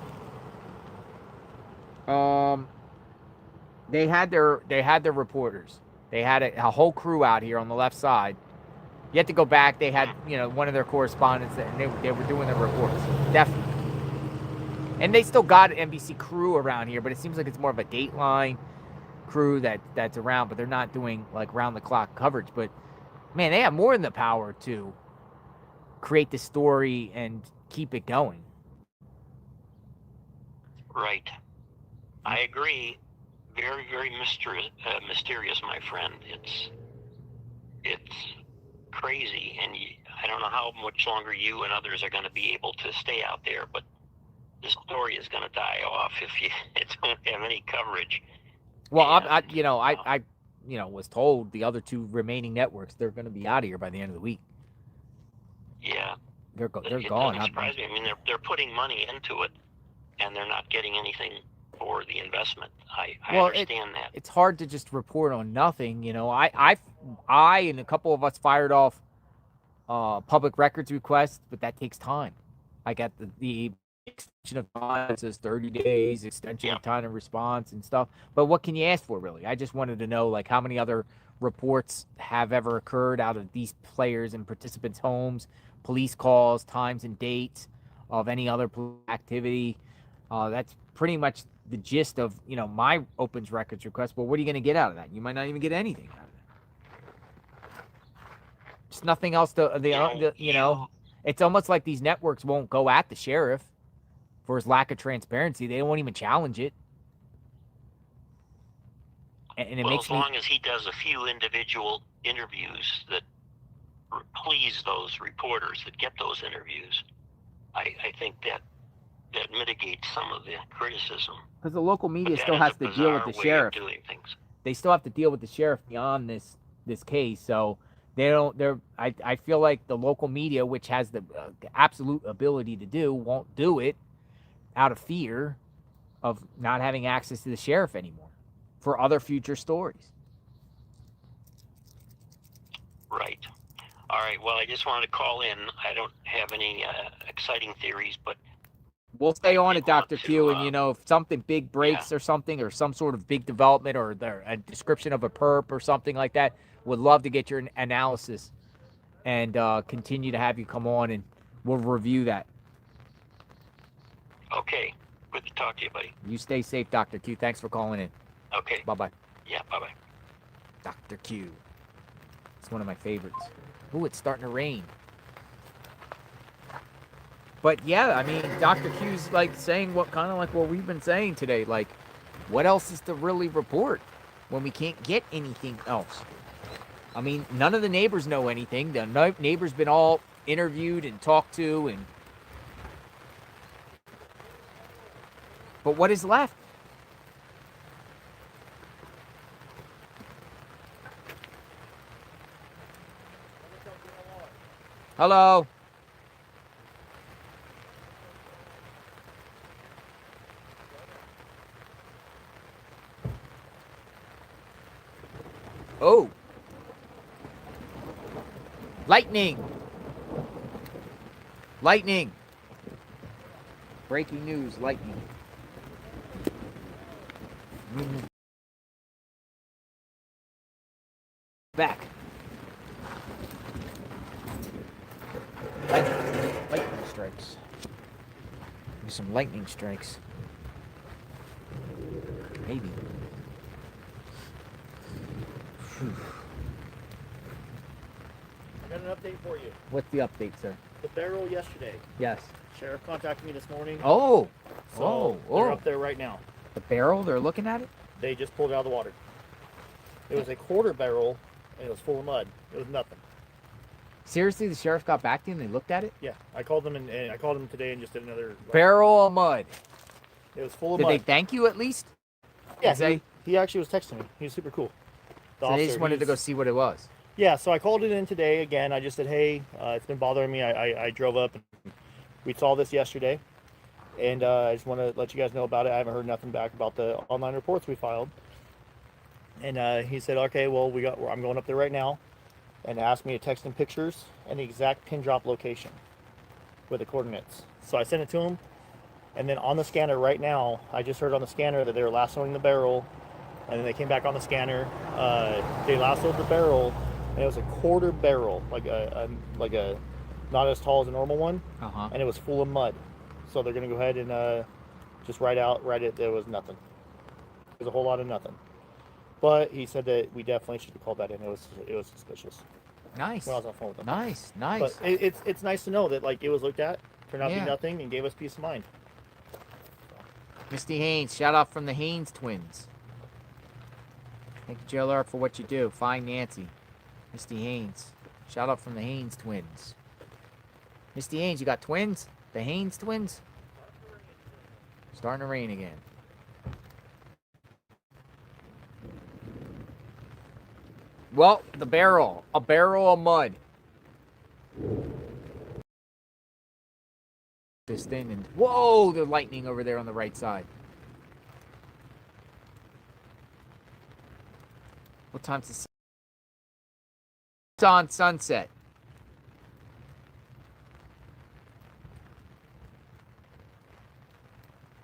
They had their reporters. They had a whole crew out here on the left side. You have to go back. They had one of their correspondents, and they were doing their reports. Definitely. And they still got an NBC crew around here, but it seems like it's more of a Dateline crew that's around, but they're not doing like round-the-clock coverage. But, man, they have more than the power to create the story and keep it going. Right. I agree. Very, very mysterious, my friend. It's crazy, and I don't know how much longer you and others are going to be able to stay out there, but the story is going to die off if you don't have any coverage. Well, I was told the other two remaining networks, they're going to be out of here by the end of the week. Yeah. They're It gone. doesn't surprise me. I mean, they're putting money into it, and they're not getting anything for the investment. I understand that. It's hard to just report on nothing. I and a couple of us fired off public records requests, but that takes time. I got the extension of time. It says 30 days, extension of time of response and stuff. But what can you ask for, really? I just wanted to know, like, how many other reports have ever occurred out of these players and participants' homes, police calls, times and dates of any other activity. That's pretty much the gist of, my opens records request. But what are you going to get out of that? You might not even get anything out of it. Just nothing else it's almost like these networks won't go at the sheriff for his lack of transparency. They won't even challenge it. And it makes as long as he does a few individual interviews that please those reporters that get those interviews, I think that mitigates some of the criticism. Because the local media still has to deal with the sheriff. They still have to deal with the sheriff beyond this case. So I feel like the local media, which has the absolute ability to won't do it out of fear of not having access to the sheriff anymore for other future stories. Right. All right. Well, I just wanted to call in. I don't have any exciting theories, but we'll stay on it, Dr. Q, and if something big breaks or something, or some sort of big development, or a description of a perp or something like that, would love to get your analysis and continue to have you come on, and we'll review that. Okay. Good to talk to you, buddy. You stay safe, Dr. Q. Thanks for calling in. Okay. Bye-bye. Yeah, bye-bye. Dr. Q. It's one of my favorites. Ooh, it's starting to rain. But yeah, I mean, Dr. Q's like saying what we've been saying today. Like, what else is to really report when we can't get anything else? I mean, none of the neighbors know anything. The neighbors been all interviewed and talked to, but what is left? Hello. Oh. Lightning. Lightning. Breaking news, lightning. Back. Lightning strikes. Maybe some lightning strikes. Maybe. Whew. I got an update for you. What's the update, sir? The barrel yesterday. Yes. Sheriff contacted me this morning. Oh. So they're up there right now. The barrel? They're looking at it? They just pulled it out of the water. It was a quarter barrel, and it was full of mud. It was nothing. Seriously, the sheriff got back to you and they looked at it? Yeah, I called them and I called them today and just did another barrel of mud. It was full of Did mud. they thank you at least? Yeah, he actually was texting me. He was super cool. So they just wanted to go see what it was. Yeah, so I called it in today again. I just said, hey, it's been bothering me. I drove up and we saw this yesterday. And I just want to let you guys know about it. I haven't heard nothing back about the online reports we filed. And he said, okay, well, I'm going up there right now. And asked me to text him pictures and the exact pin drop location with the coordinates. So I sent it to him. And then on the scanner right now, I just heard on the scanner that they were lassoing the barrel. And then they came back on the scanner. They lassoed the barrel, and it was a quarter barrel, like a not as tall as a normal one. Uh-huh. And it was full of mud. So they're gonna go ahead and Just right it, there was nothing. There was a whole lot of nothing. But he said that we definitely should have called that in. It was suspicious. Nice. When I was on the phone with him. Nice. But it's nice to know that like it was looked at, turned out to Yeah. be nothing, and gave us peace of mind. Misty Haynes, shout out from the Haynes twins. Thank you, JLR, for what you do. Find Nancy. Misty Haynes. Shout out from the Haynes twins. Misty Haynes, you got twins? The Haynes twins? Starting to rain again. Well, the barrel. A barrel of mud. This thing and whoa, the lightning over there on the right side. What time's the It's on sunset.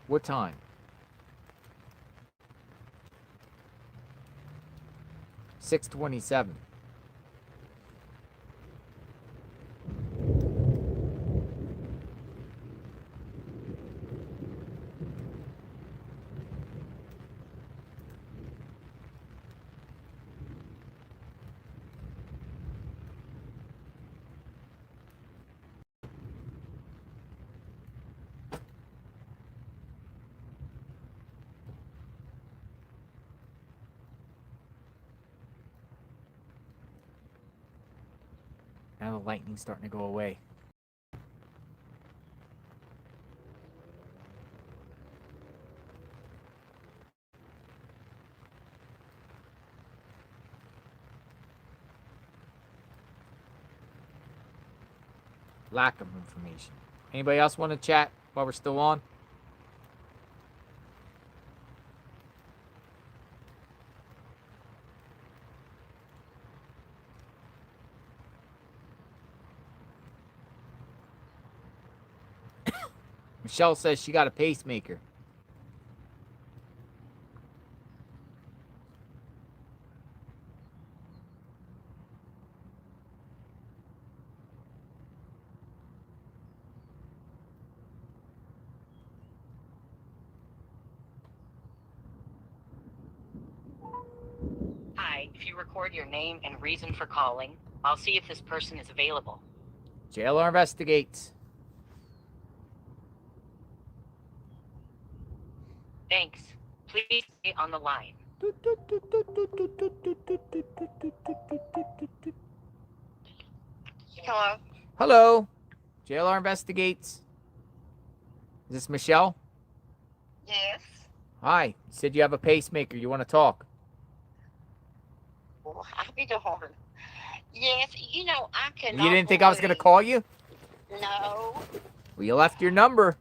What time? 6:27. Now the lightning's starting to go away. Lack of information. Anybody else want to chat while we're still on? Michelle says she got a pacemaker. Hi, if you record your name and reason for calling, I'll see if this person is available. JLR investigates. Thanks. Please stay on the line. Hello. Hello. JLR investigates. Is this Michelle? Yes. Hi. You said you have a pacemaker. You want to talk? Well, how you doing? Yes, you know I can. You didn't think I was going to call you? No. Well, you left your number.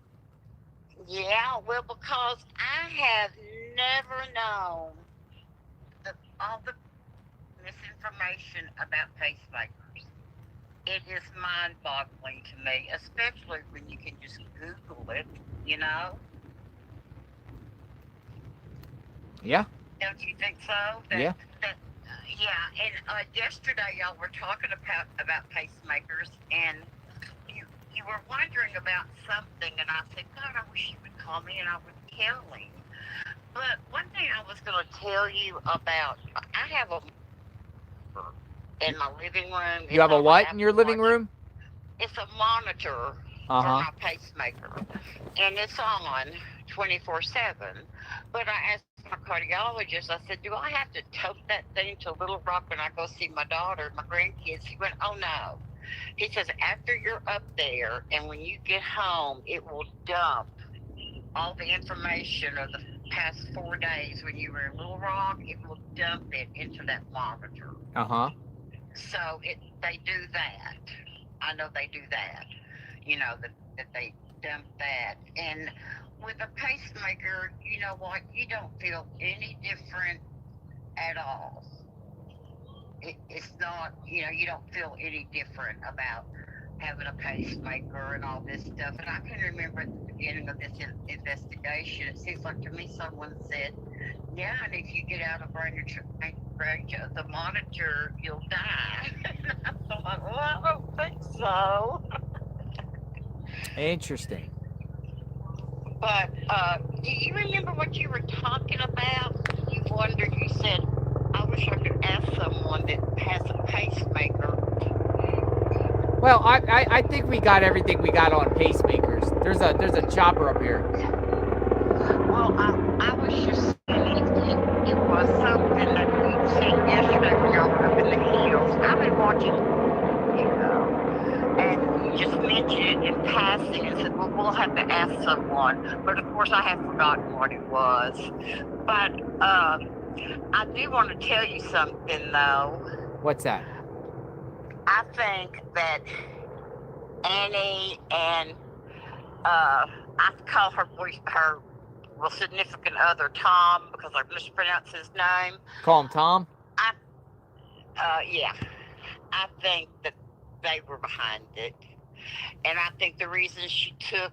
Yeah, well, because I have never known all the misinformation about pacemakers. It is mind-boggling to me, especially when you can just Google it, you know? Yeah. Don't you think so? Yeah. Yeah, and yesterday y'all were talking about pacemakers, and you were wondering about something, and I said, God, I wish you would call me and I would tell him. But one thing I was going to tell you about, I have a in my living room. You have a what in your living room? It's a monitor for my pacemaker, and it's on 24/7. But I asked my cardiologist, I said, do I have to tote that thing to Little Rock when I go see my daughter, my grandkids? He went, oh no. He says, after you're up there and when you get home, it will dump all the information of the past 4 days when you were in Little Rock. It will dump it into that monitor. Uh-huh. So they do that. I know they do that. You know, that they dump that. And with a pacemaker, you know what? You don't feel any different at all. It's not, you know, you don't feel any different about having a pacemaker and all this stuff. And I can remember at the beginning of this investigation, it seems like to me someone said, yeah, and if you get out of range of the monitor, you'll die. And I thought, well, I don't think so. Interesting. But do you remember what you were talking about? You wondered. You said, "I wish I could ask someone that has a pacemaker." Well, I think we got everything we got on pacemakers. There's a chopper up here. Well, I was just saying it was something that we'd seen yesterday when y'all were up in the hills. I've been watching, and you just mentioned it in passing and said, well, we'll have to ask someone. But of course, I have forgotten what it was. But I do want to tell you something, though. What's that? I think that Annie and I call her significant other Tom because I mispronounced his name. Call him Tom? Yeah. I think that they were behind it. And I think the reason she took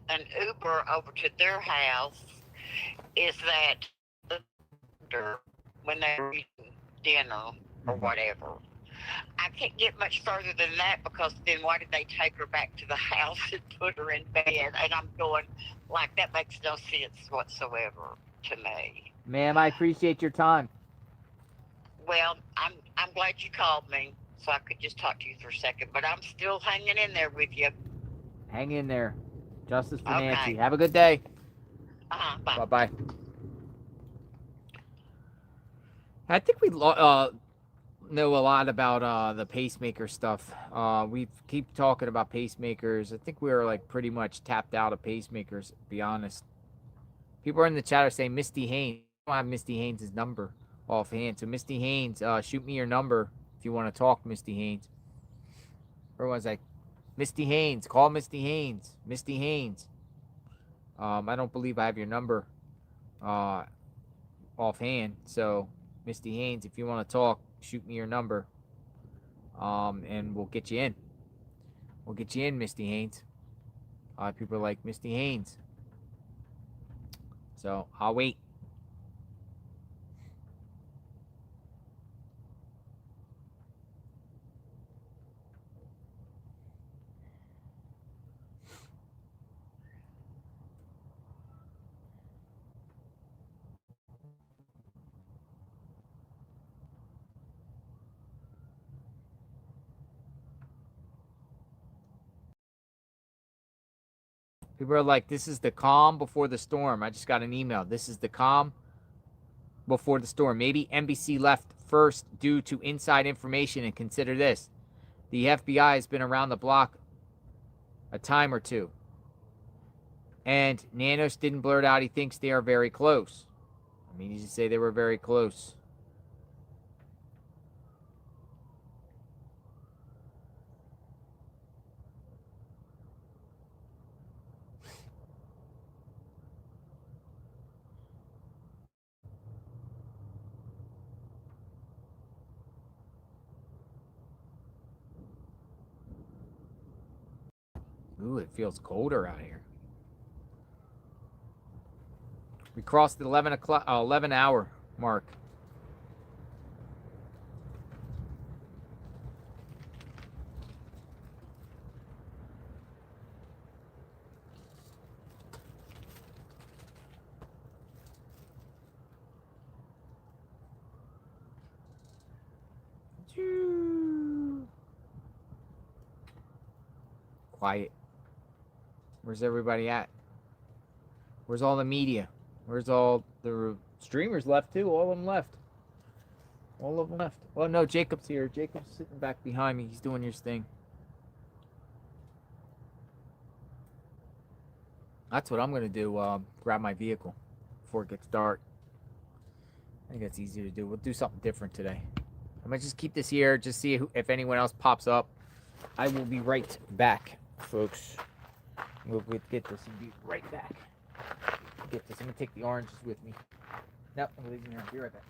an Uber over to their house is that when they were eating dinner or whatever. I can't get much further than that because then why did they take her back to the house and put her in bed? And I'm going, like, that makes no sense whatsoever to me. Ma'am, I appreciate your time. Well, I'm glad you called me so I could just talk to you for a second, but I'm still hanging in there with you. Hang in there. Justice for Okay. Nancy. Have a good day. Bye. Bye-bye. I think we know a lot about the pacemaker stuff. We keep talking about pacemakers. I think we're like pretty much tapped out of pacemakers, to be honest. People are in the chat are saying Misty Haynes. I don't have Misty Haynes' number offhand. So Misty Haynes, shoot me your number if you want to talk, Misty Haynes. Everyone's like, Misty Haynes, call Misty Haynes. Misty Haynes. I don't believe I have your number offhand. So Misty Haynes, if you want to talk, shoot me your number. And we'll get you in. We'll get you in, Misty Haynes. People are like, Misty Haynes. So I'll wait. People are like, this is the calm before the storm. I just got an email. This is the calm before the storm. Maybe NBC left first due to inside information. And consider this. The FBI has been around the block a time or two. And Nanos didn't blurt out he thinks they are very close. I mean, you just say they were very close. Ooh, it feels colder out here. We crossed the 11 hour mark. Quiet. Where's everybody at? Where's all the media? Where's all the streamers left too? All of them left. All of them left. Well, no, Jacob's here. Jacob's sitting back behind me. He's doing his thing. That's what I'm going to do. Grab my vehicle before it gets dark. I think that's easier to do. We'll do something different today. I might just keep this here. Just see if anyone else pops up. I will be right back, folks. We'll get this and be right back. Get this. I'm going to take the oranges with me. Nope, I'm leaving here. I'll be right back.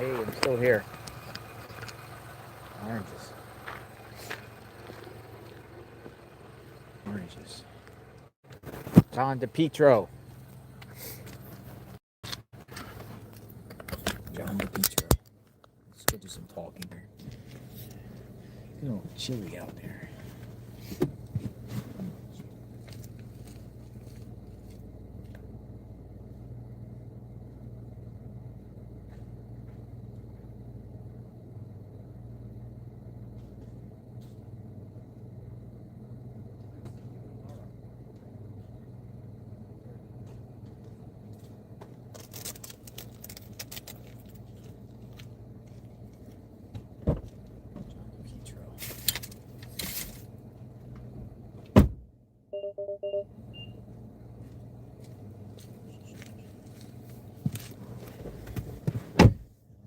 Hey, I'm still here. Oranges. Oranges. John DePietro. John DePietro. Let's go do some talking here. It's a little chilly out there.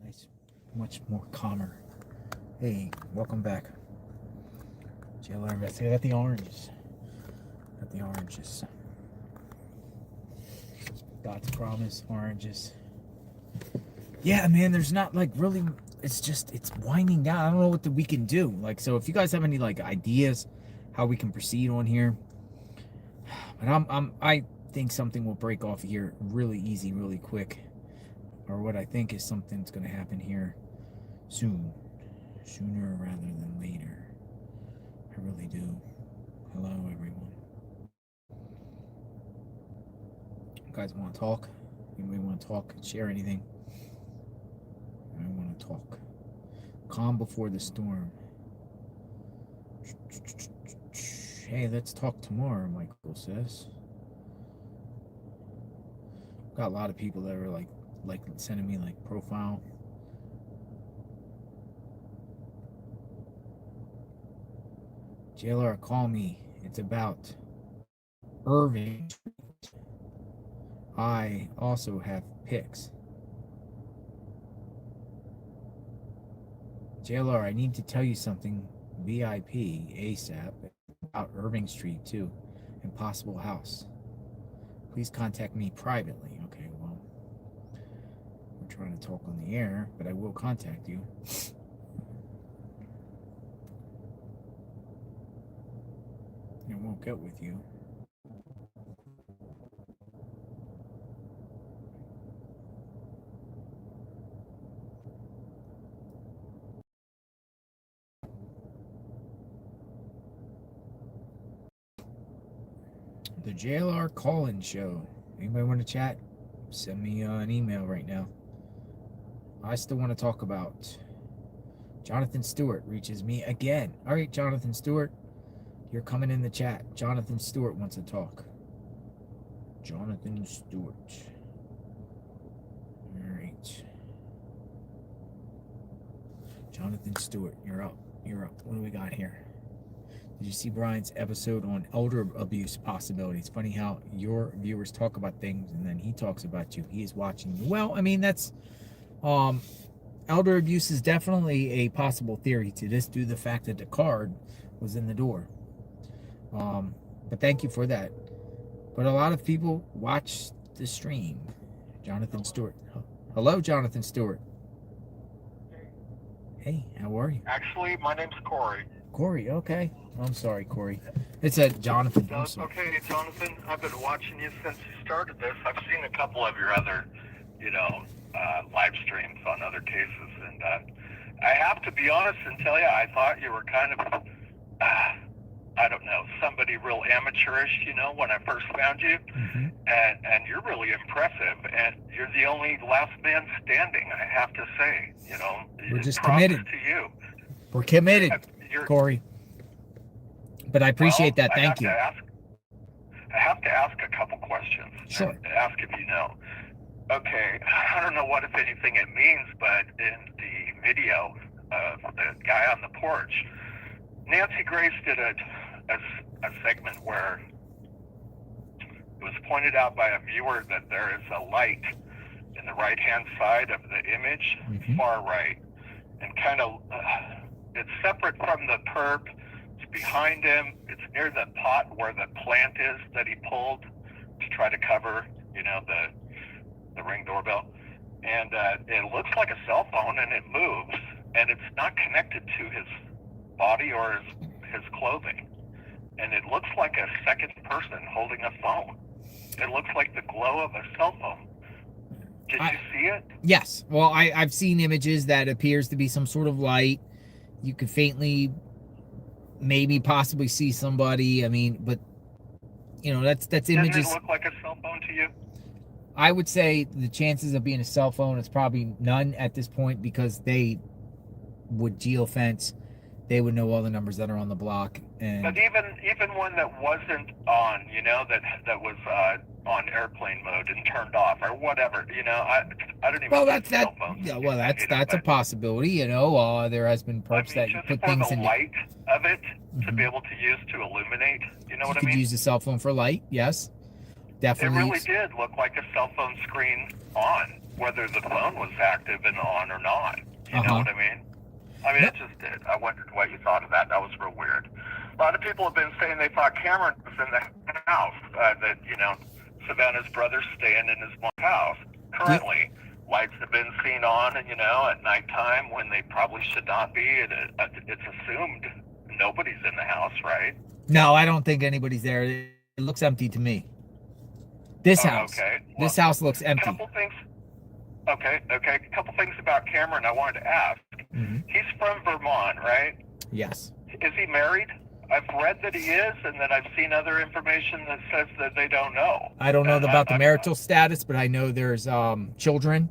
Nice, much more calmer. Hey, welcome back. JLR investigator. I got the oranges. Got the oranges. God's promise, oranges. Yeah, man, there's not like really, it's just, it's winding down. I don't know what we can do. Like, so if you guys have any like ideas how we can proceed on here, but I think something will break off here really easy, really quick. Or what I think is something's going to happen here soon. Sooner rather than later. I really do. Hello, everyone. You guys want to talk? Anybody want to talk? Share anything? I want to talk. Calm before the storm. Hey, let's talk tomorrow, Michael says. Got a lot of people that are like sending me like profile. JLR, call me. It's about Irving. I also have pics. JLR, I need to tell you something VIP ASAP about Irving Street too, and possible house. Please contact me privately. Okay, well, we're trying to talk on the air, but I will contact you. I won't get with you. The JLR call-in show. Anybody want to chat? Send me an email right now. I still want to talk about Jonathan Stewart reaches me again. All right, Jonathan Stewart, you're coming in the chat. Jonathan Stewart wants to talk. Jonathan Stewart. All right. Jonathan Stewart, you're up. You're up. What do we got here? Did you see Brian's episode on elder abuse possibility? It's funny how your viewers talk about things and then he talks about you. He is watching you. Well, I mean, that's elder abuse is definitely a possible theory to this due to the fact that the card was in the door. But thank you for that. But a lot of people watch the stream. Jonathan Stewart. Hello, Jonathan Stewart. Hey, how are you? Actually, my name's Corey. Corey, okay. I'm sorry, Corey. It's a Jonathan. No, it's okay, Jonathan. I've been watching you since you started this. I've seen a couple of your other, live streams on other cases, and I have to be honest and tell you, I thought you were kind of, I don't know, somebody real amateurish, when I first found you, and you're really impressive, and you're the only last man standing, I have to say, We're just props committed. to you. We're committed, Corey. But I appreciate that. Thank you. I have to ask a couple questions. Sure. Ask if you know. Okay, I don't know what, if anything, it means, but in the video of the guy on the porch, Nancy Grace did a segment where it was pointed out by a viewer that there is a light in the right-hand side of the image, far right, and kind of, it's separate from the perp. It's behind him. It's near the pot where the plant is that he pulled to try to cover, the Ring doorbell. and it looks like a cell phone, and it moves, and it's not connected to his body or his clothing, and it looks like a second person holding a phone. It looks like the glow of a cell phone. Did you see it? Yes. Well, I've seen images that appears to be some sort of light. You could faintly, maybe possibly see somebody. I mean, but you know, that's images. Does it look like a cell phone to you? I would say the chances of being a cell phone is probably none at this point, because they would geofence. They would know all the numbers that are on the block. And But even one that wasn't on, you know, that was on airplane mode and turned off or whatever, you know, I don't even. well, use that's cell phones. that's a possibility. You know, there has been perps that Just put for things the in. light of it to be able to use to illuminate, you know what I You could mean? use a cell phone for light. Yes, definitely. It really did look like a cell phone screen on, whether the phone was active and on or not. You know what I mean? It just did. I wondered what you thought of that. That was real weird. A lot of people have been saying they thought Cameron was in the house, that, you know, Savannah's brother's staying in his mom's house. Currently, lights have been seen on, and, you know, at nighttime when they probably should not be. It's assumed nobody's in the house, right? No, I don't think anybody's there. It looks empty to me. This house. Okay. This house looks empty. A couple things about Cameron I wanted to ask. He's from Vermont, right? Yes. Is he married? I've read that he is, and then I've seen other information that says that they don't know. I don't know about the marital status, but I know there's children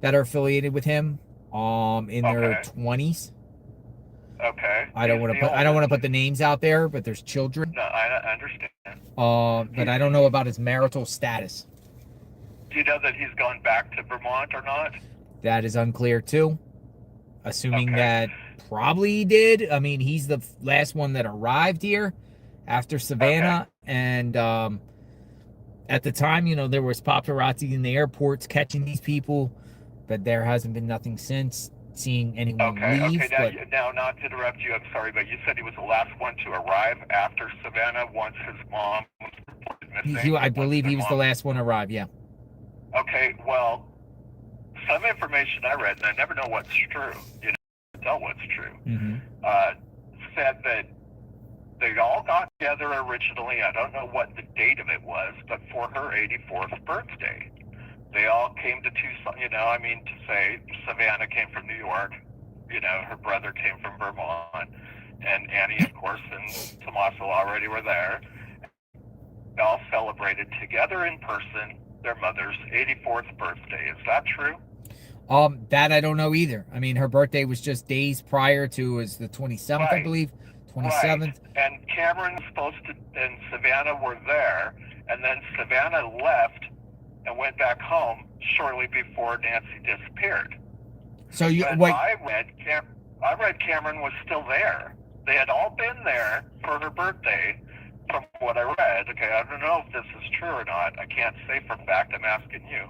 that are affiliated with him in their 20s. Okay. I don't want to put the names out there, but there's children. No, I understand. But I don't know about his marital status. Do you know that he's gone back to Vermont or not? That is unclear too. Assuming that probably he did. I mean, he's the last one that arrived here after Savannah, and at the time, you know, there was paparazzi in the airports catching these people, but there hasn't been nothing since seeing anyone leave. Okay, now, not to interrupt you, I'm sorry, but you said he was the last one to arrive after Savannah once his mom was reported missing. I believe he was the last one to arrive, yeah. Okay, well, some information I read, and I never know what's true, you know, tell what's true, said that they all got together originally, I don't know what the date of it was, but for her 84th birthday. They all came to Tucson, you know, I mean, to say Savannah came from New York, you know, her brother came from Vermont, and Annie, of course, and Tommaso already were there. They all celebrated together in person their mother's 84th birthday. Is that true? That I don't know either. I mean, her birthday was just days prior to, was the 27th, I believe, 27th. Right. And Cameron and Savannah were there, and then Savannah left and went back home shortly before Nancy disappeared. So you but wait. I read Cameron was still there. They had all been there for her birthday, from what I read. Okay, I don't know if this is true or not. I can't say for fact. I'm asking you,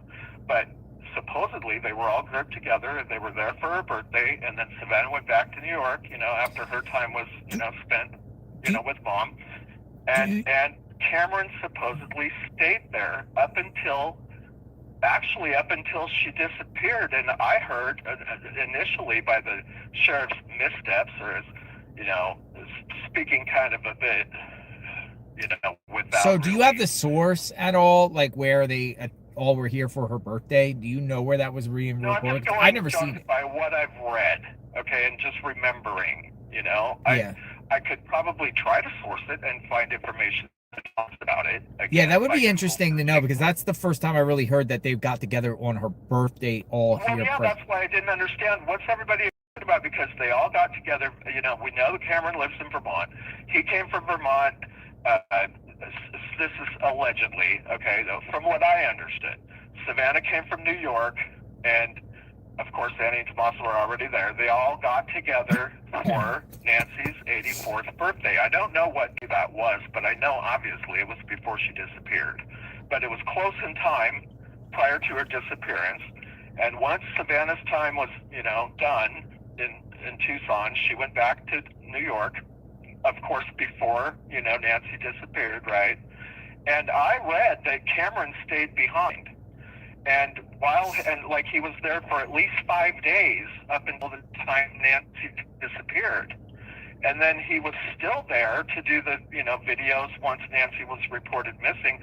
but supposedly they were all grouped together and they were there for her birthday. And then Savannah went back to New York. You know, after her time was spent, with mom, and Cameron supposedly stayed there up until she disappeared. And I heard initially by the sheriff's missteps, or speaking kind of a bit, without. So do you have the source at all, like where they all were here for her birthday? Do you know where that was being No, recorded? I'm just I never seen it. by what I've read, okay, and just remembering, I could probably try to source it and find information that talks about it. Yeah, that would be interesting to know, because that's the first time I really heard that they've got together on her birthday all Well, here. yeah, that's why I didn't understand. What's everybody excited about? Because they all got together. We know that Cameron lives in Vermont. He came from Vermont. This is allegedly, okay, from what I understood. Savannah came from New York, and of course, Annie and Tommaso were already there. They all got together for Nancy's 84th birthday. I don't know what that was, but I know obviously it was before she disappeared. But it was close in time prior to her disappearance. And once Savannah's time was, done in Tucson, she went back to New York, of course, before, Nancy disappeared, right? And I read that Cameron stayed behind. And and like he was there for at least 5 days up until the time Nancy disappeared. And then he was still there to do the, videos once Nancy was reported missing.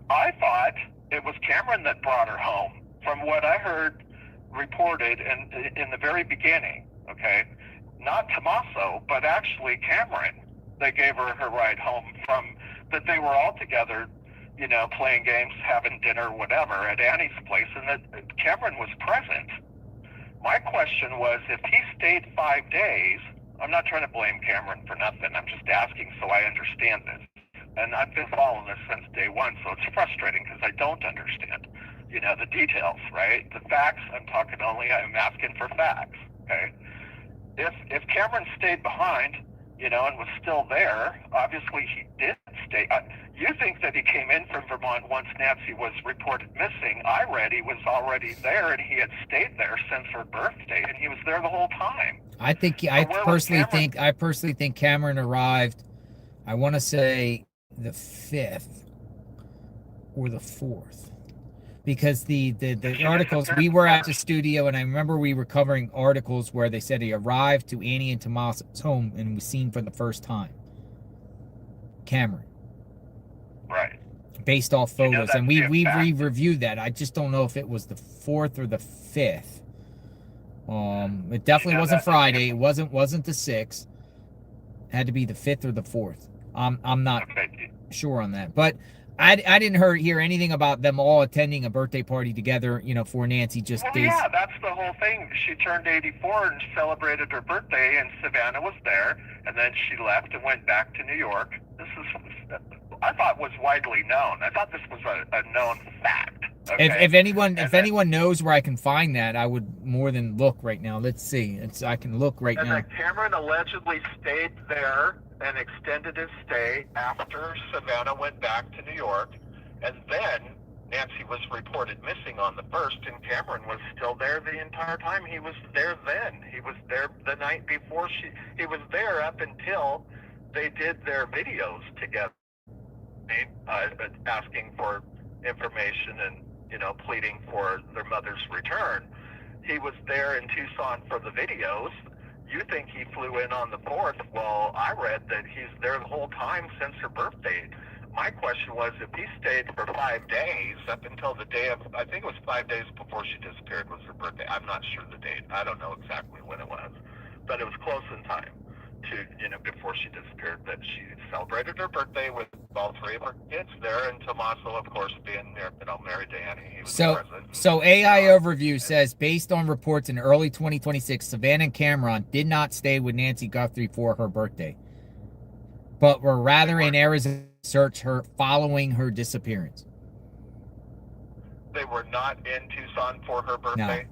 I thought it was Cameron that brought her home, from what I heard reported in the very beginning, okay? Not Tommaso, but actually Cameron. They gave her ride home that they were all together, playing games, having dinner, whatever, at Annie's place, and that Cameron was present. My question was, if he stayed 5 days, I'm not trying to blame Cameron for nothing, I'm just asking so I understand this. And I've been following this since day one, so it's frustrating because I don't understand, the details, right? The facts, I'm asking for facts, okay? If Cameron stayed behind, and was still there, obviously he did stay. You think that he came in from Vermont once Nancy was reported missing. I read he was already there and he had stayed there since her birthday, and he was there the whole time. I personally think Cameron arrived, I want to say the 5th or the 4th. Because the articles, we were at the studio, and I remember we were covering articles where they said he arrived to Annie and Tommaso's home and was seen for the first time. Cameron. Right. Based off photos. And we reviewed that. I just don't know if it was the 4th or the 5th. It definitely wasn't Friday. It wasn't the 6th. It had to be the 5th or the 4th. I'm not sure on that. But I didn't hear anything about them all attending a birthday party together, for Nancy just days. Yeah, that's the whole thing. She turned 84 and celebrated her birthday, and Savannah was there, and then she left and went back to New York. I thought was widely known. I thought this was a known fact. Okay? If anyone knows where I can find that, I would more than look right now. Let's see. I can look right now. And that Cameron allegedly stayed there and extended his stay after Savannah went back to New York, and then Nancy was reported missing on the 1st, and Cameron was still there the entire time. He was there then. He was there the night before he was there up until they did their videos together, asking for information and, pleading for their mother's return. He was there in Tucson for the videos. You think he flew in on the 4th? Well, I read that he's there the whole time since her birthday. My question was, if he stayed for 5 days, up until the day of, I think it was 5 days before she disappeared was her birthday. I'm not sure the date. I don't know exactly when it was. But it was close in time to, before she disappeared, that she celebrated her birthday with all 3 of her kids there, and Tommaso, of course, being, married to Annie. He was present. So AI Overview says, based on reports in early 2026, Savannah and Cameron did not stay with Nancy Guthrie for her birthday, but were rather in Arizona to search her following her disappearance. They were not in Tucson for her birthday?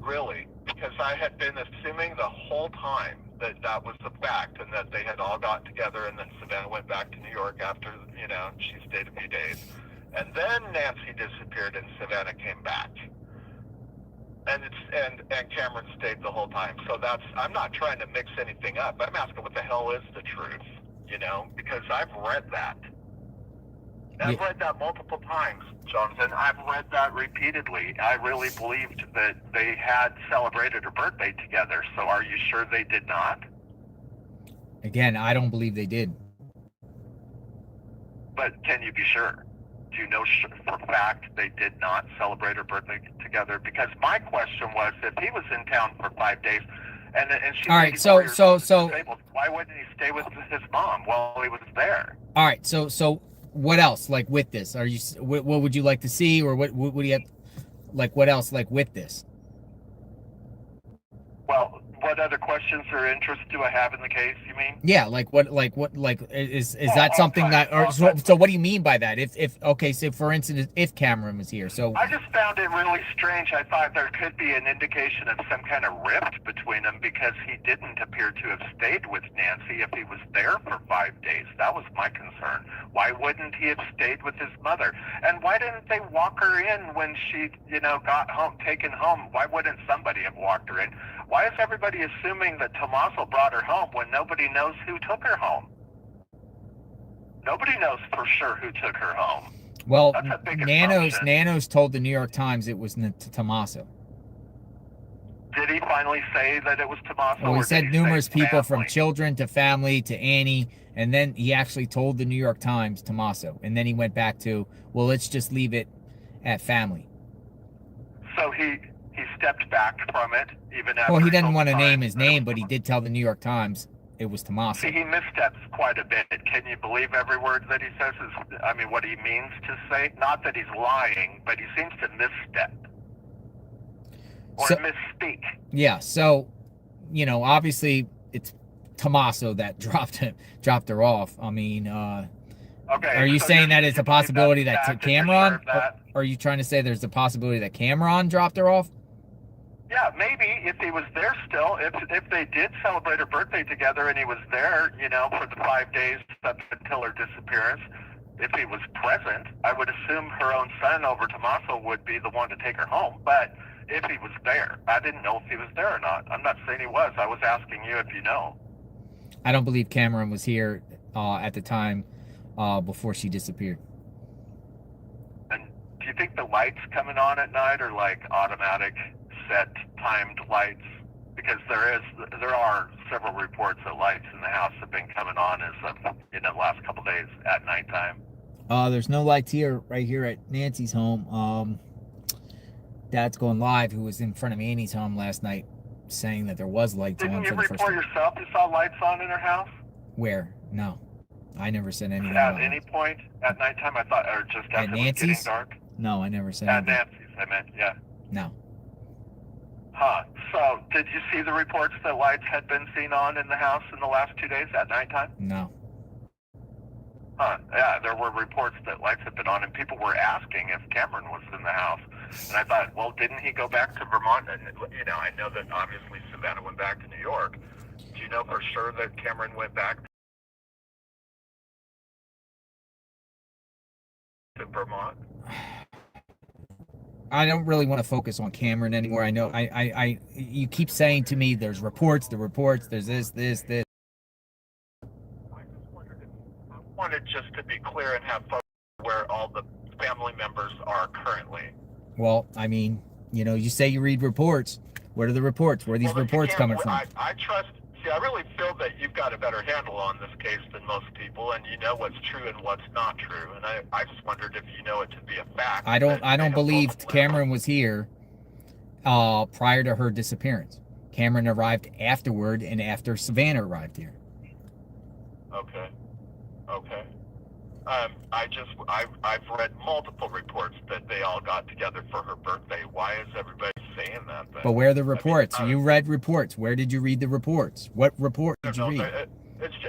No. Really? Because I had been assuming the whole time that was the fact, and that they had all got together, and then Savannah went back to New York after, she stayed a few days. And then Nancy disappeared and Savannah came back. And Cameron stayed the whole time. So I'm not trying to mix anything up. I'm asking what the hell is the truth, because I've read that. I've read that multiple times, Jonathan. I've read that repeatedly. I really believed that they had celebrated her birthday together. So are you sure they did not? Again, I don't believe they did. But can you be sure? Do you know for a fact they did not celebrate her birthday together? Because my question was, if he was in town for 5 days, and she's all right, so disabled, why wouldn't he stay with his mom while he was there? All right, so what else, like, with this? Are you, what would you like to see, or what do you have, like, what else, like, with this? Well, what other questions or interests do I have in the case, you mean? Yeah, like what is that something that, or so what do you mean by that? If okay, so for instance, if Cameron was here, so I just found it really strange. I thought there could be an indication of some kind of rift between them, because he didn't appear to have stayed with Nancy if he was there for 5 days. That was my concern. Why wouldn't he have stayed with his mother? And why didn't they walk her in when she, got home, taken home? Why wouldn't somebody have walked her in? Why is everybody assuming that Tommaso brought her home when nobody knows who took her home? Nobody knows for sure who took her home. Well, That's a big Nanos assumption. told the New York Times it was Tommaso. Did he finally say that it was Tommaso? Well, he or said did numerous say people from family? children to family to Annie, and then he actually told the New York Times Tommaso, and then he went back to, well, let's just leave it at family. So he stepped back from it even after Well, he he didn't told want the to name Times his that it name, was but he did tell the New York Times it was Tommaso. See, he missteps quite a bit. Can you believe every word that he says? What he means to say? Not that he's lying, but he seems to misstep or misspeak. Yeah, so, obviously it's Tommaso that dropped her off. I mean, Okay, are you so saying that it's you a believe possibility that's that fact and you're sure Cameron, of that? or are you trying to say there's a possibility that Cameron dropped her off? Yeah, maybe if he was there still, if they did celebrate her birthday together and he was there, for the 5 days up until her disappearance, if he was present, I would assume her own son over Tommaso would be the one to take her home. But if he was there, I didn't know if he was there or not. I'm not saying he was. I was asking you if you know. I don't believe Cameron was here at the time before she disappeared. And do you think the lights coming on at night are like automatic set timed lights? Because there are several reports that lights in the house have been coming on in the last couple of days at nighttime. There's no lights here, right here at Nancy's home. Dad's going live, who was in front of Annie's home last night, saying that there was lights on Didn't for you the first report time. yourself you saw lights on in her house? Where? No. I never said anything At about any it. point at nighttime, I thought, or just At as it was getting Nancy's? dark? No, I never said At anything. Nancy's, I meant, yeah. No. Huh. So, did you see the reports that lights had been seen on in the house in the last 2 days at nighttime? No. Huh. Yeah, there were reports that lights had been on, and people were asking if Cameron was in the house. And I thought, well, didn't he go back to Vermont? And, I know that obviously Savannah went back to New York. Do you know for sure that Cameron went back to Vermont? I don't really want to focus on Cameron anymore. I know you keep saying to me there's reports, there's this. I wanted just to be clear and have focus where all the family members are currently. Well, I mean, you say you read reports. What are the reports? Where are these reports coming from? I trust, I really feel that you've got a better handle on this case than most people, and you know what's true and what's not true. And I just wondered if you know it to be a fact. I don't believe Cameron was here prior to her disappearance. Cameron arrived afterward and after Savannah arrived here. Okay. I've read multiple reports that they all got together for her birthday. Why is everybody saying that then? But where are the reports? You read reports. Where did you read the reports? What report did you read?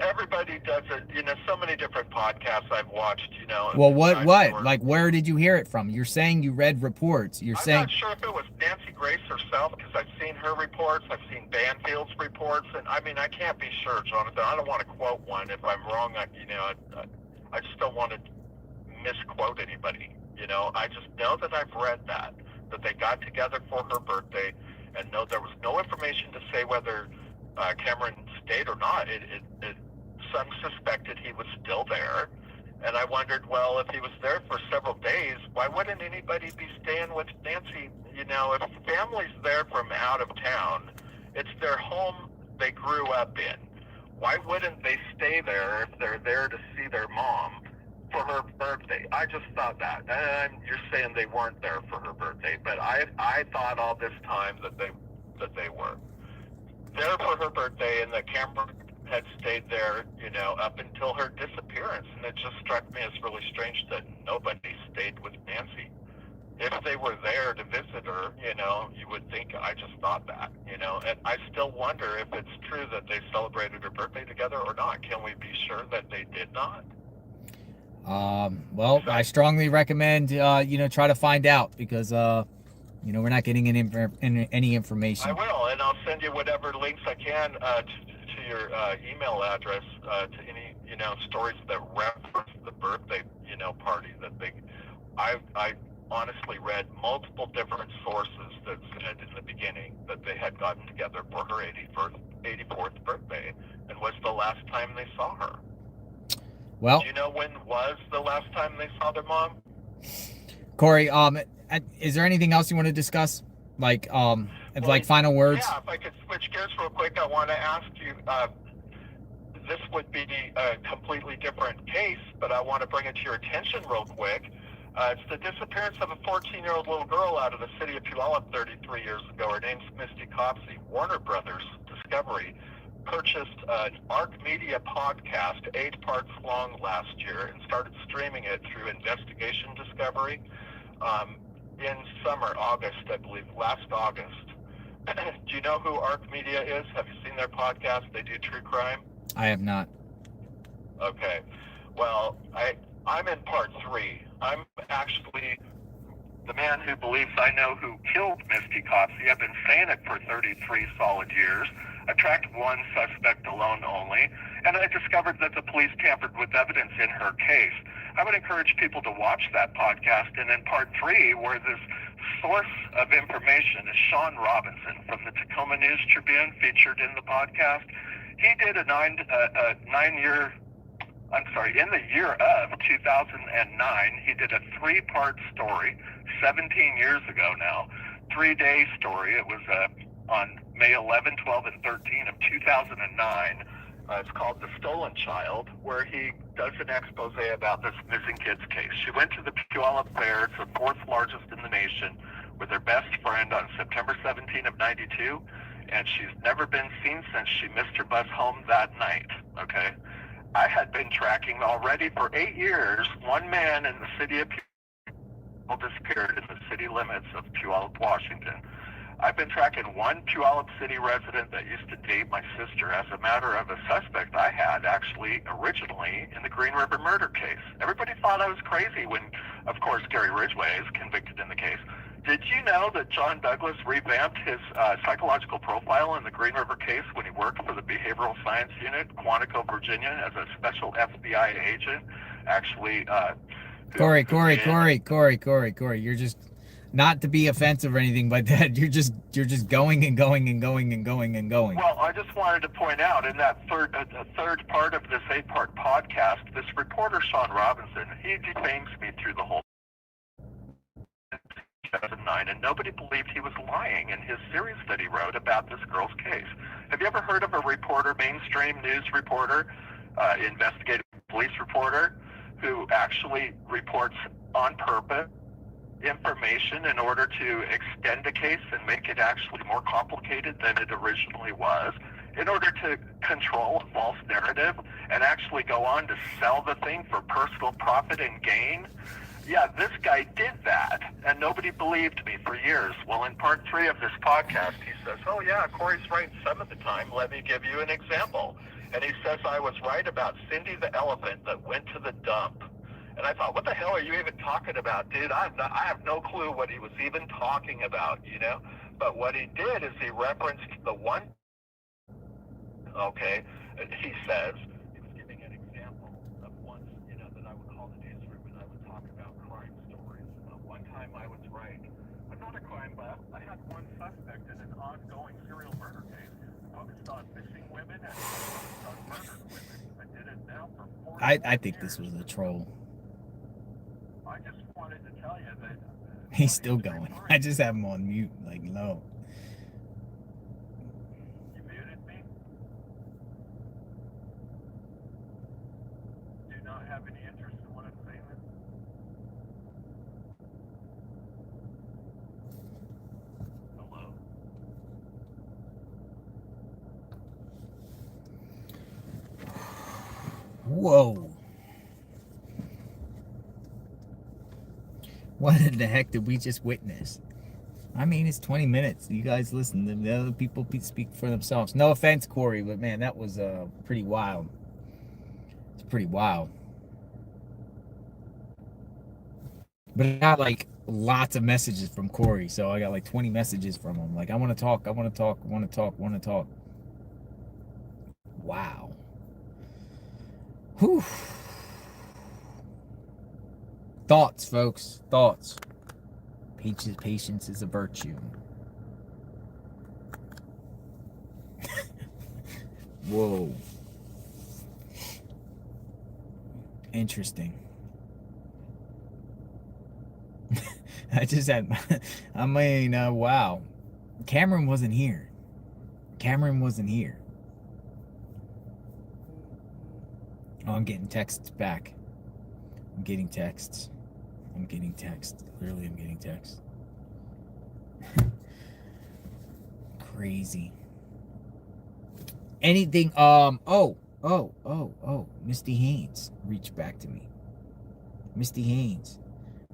Everybody does it. So many different podcasts I've watched. Well, what? Like, where did you hear it from? You're saying you read reports. I'm not sure if it was Nancy Grace herself, because I've seen her reports. I've seen Banfield's reports, and I can't be sure, Jonathan. I don't want to quote one. If I'm wrong, I just don't want to misquote anybody. I just know that I've read that they got together for her birthday, and no, there was no information to say whether Cameron stayed or not. Some suspected he was still there, and I wondered, well, if he was there for several days, why wouldn't anybody be staying with Nancy? If family's there from out of town, it's their home they grew up in. Why wouldn't they stay there if they're there to see their mom for her birthday? I just thought that. And you're saying they weren't there for her birthday, but I thought all this time that they were there for her birthday, and that Cameron had stayed there, up until her disappearance. And it just struck me as really strange that nobody stayed with Nancy. If they were there to visit her, you would think. I just thought that, and I still wonder if it's true that they celebrated her birthday together or not. Can we be sure that they did not? Well, I strongly recommend, try to find out, because, we're not getting any information. I will, and I'll send you whatever links I can to your email address to any, stories that reference the birthday, party that they. I honestly read multiple different sources that said in the beginning that they had gotten together for her 84th birthday, and was the last time they saw her. Well, do you know when was the last time they saw their mom? Corey, is there anything else you want to discuss? Like, final words? Yeah, if I could switch gears real quick, I want to ask you, this would be a completely different case, but I want to bring it to your attention real quick. It's the disappearance of a 14-year-old little girl out of the city of Puyallup 33 years ago. Her name's Misty Copsey. Warner Brothers Discovery purchased an ARC Media podcast, 8 parts long last year, and started streaming it through Investigation Discovery in summer, August, I believe, last August. Do you know who ARC Media is? Have you seen their podcast? They do true crime. I have not. Okay. Well, I'm in part 3. I'm actually the man who believes I know who killed Misty Copsey. I've been saying it for 33 solid years. I tracked one suspect alone only, and I discovered that the police tampered with evidence in her case. I would encourage people to watch that podcast, and in part 3, where this source of information is Sean Robinson from the Tacoma News Tribune, featured in the podcast. He did in the year of 2009, he did a 3-part story, 17 years ago now, 3-day story. It was on May 11, 12, and 13 of 2009. It's called The Stolen Child, where he does an expose about this missing kids case. She went to the Puyallup Fair, it's the 4th largest in the nation, with her best friend on September 17 of 92, and she's never been seen since she missed her bus home that night, okay? I had been tracking already for 8 years one man in the city of Puyallup disappeared in the city limits of Puyallup, Washington. I've been tracking one Puyallup City resident that used to date my sister as a matter of a suspect I had actually originally in the Green River murder case. Everybody thought I was crazy when, of course, Gary Ridgway is convicted in the case. Did you know that John Douglas revamped his psychological profile in the Green River case when he worked for the Behavioral Science Unit, Quantico, Virginia, as a special FBI agent? Actually, Corey, you're just, not to be offensive or anything like that, you're just going and going and going and going and going. Well, I just wanted to point out in that third part of this 8-part podcast, this reporter, Sean Robinson, he defames me through the whole 2009, and nobody believed he was lying in his series that he wrote about this girl's case. Have you ever heard of a reporter, mainstream news reporter, investigative police reporter, who actually reports on purpose information in order to extend a case and make it actually more complicated than it originally was, in order to control a false narrative and actually go on to sell the thing for personal profit and gain? Yeah, this guy did that, and nobody believed me for years. Well, in part 3 of this podcast, he says, oh yeah, Corey's right some of the time. Let me give you an example. And he says I was right about Cindy the elephant that went to the dump. And I thought, what the hell are you even talking about, dude? I have no clue what he was even talking about, you know? But what he did is he referenced the one, okay, and he says, he was giving an example of once, you know, that I would call the newsroom and I would talk about crime stories. One time I was right. I'm not a crime buff. I had one suspect in an ongoing serial murder case focused on missing women and focused on murdered women. I did it now for 4 I think this was a troll. I just wanted to tell you that He's still going. I just have him on mute, like low. you muted me. Do not have any interest in what I'm saying. Hello. Whoa. What in the heck did we just witness? I mean, it's 20 minutes. You guys listen. The other people speak for themselves. No offense, Corey, but man, that was pretty wild. It's pretty wild. But I got like lots of messages from Corey, so I got like 20 messages from him. Like, I want to talk, I want to talk, I want to talk, I want to talk. Wow. Whew. Thoughts, folks. Thoughts. Patience is a virtue. Whoa. Interesting. I mean, wow. Cameron wasn't here. Cameron wasn't here. Oh, I'm getting texts back. I'm getting texts. Clearly, I'm getting texts. Crazy. Anything, oh. Misty Haynes reached back to me. Misty Haynes.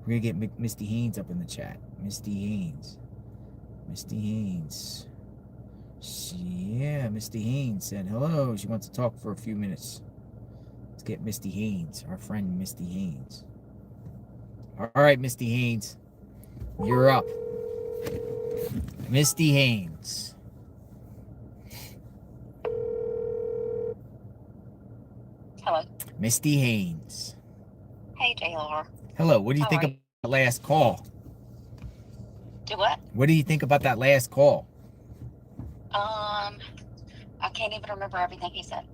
We're gonna get Misty Haynes up in the chat. Misty Haynes. Misty Haynes. Misty Haynes said hello. She wants to talk for a few minutes. Let's get Misty Haynes, our friend Misty Haynes. All right, Misty Haynes, you're up. Misty Haynes. Hello. Misty Haynes. Hey, JLR. Hello. What do you How think are of the last call? Do what? What do you think about that last call? I can't even remember everything he said.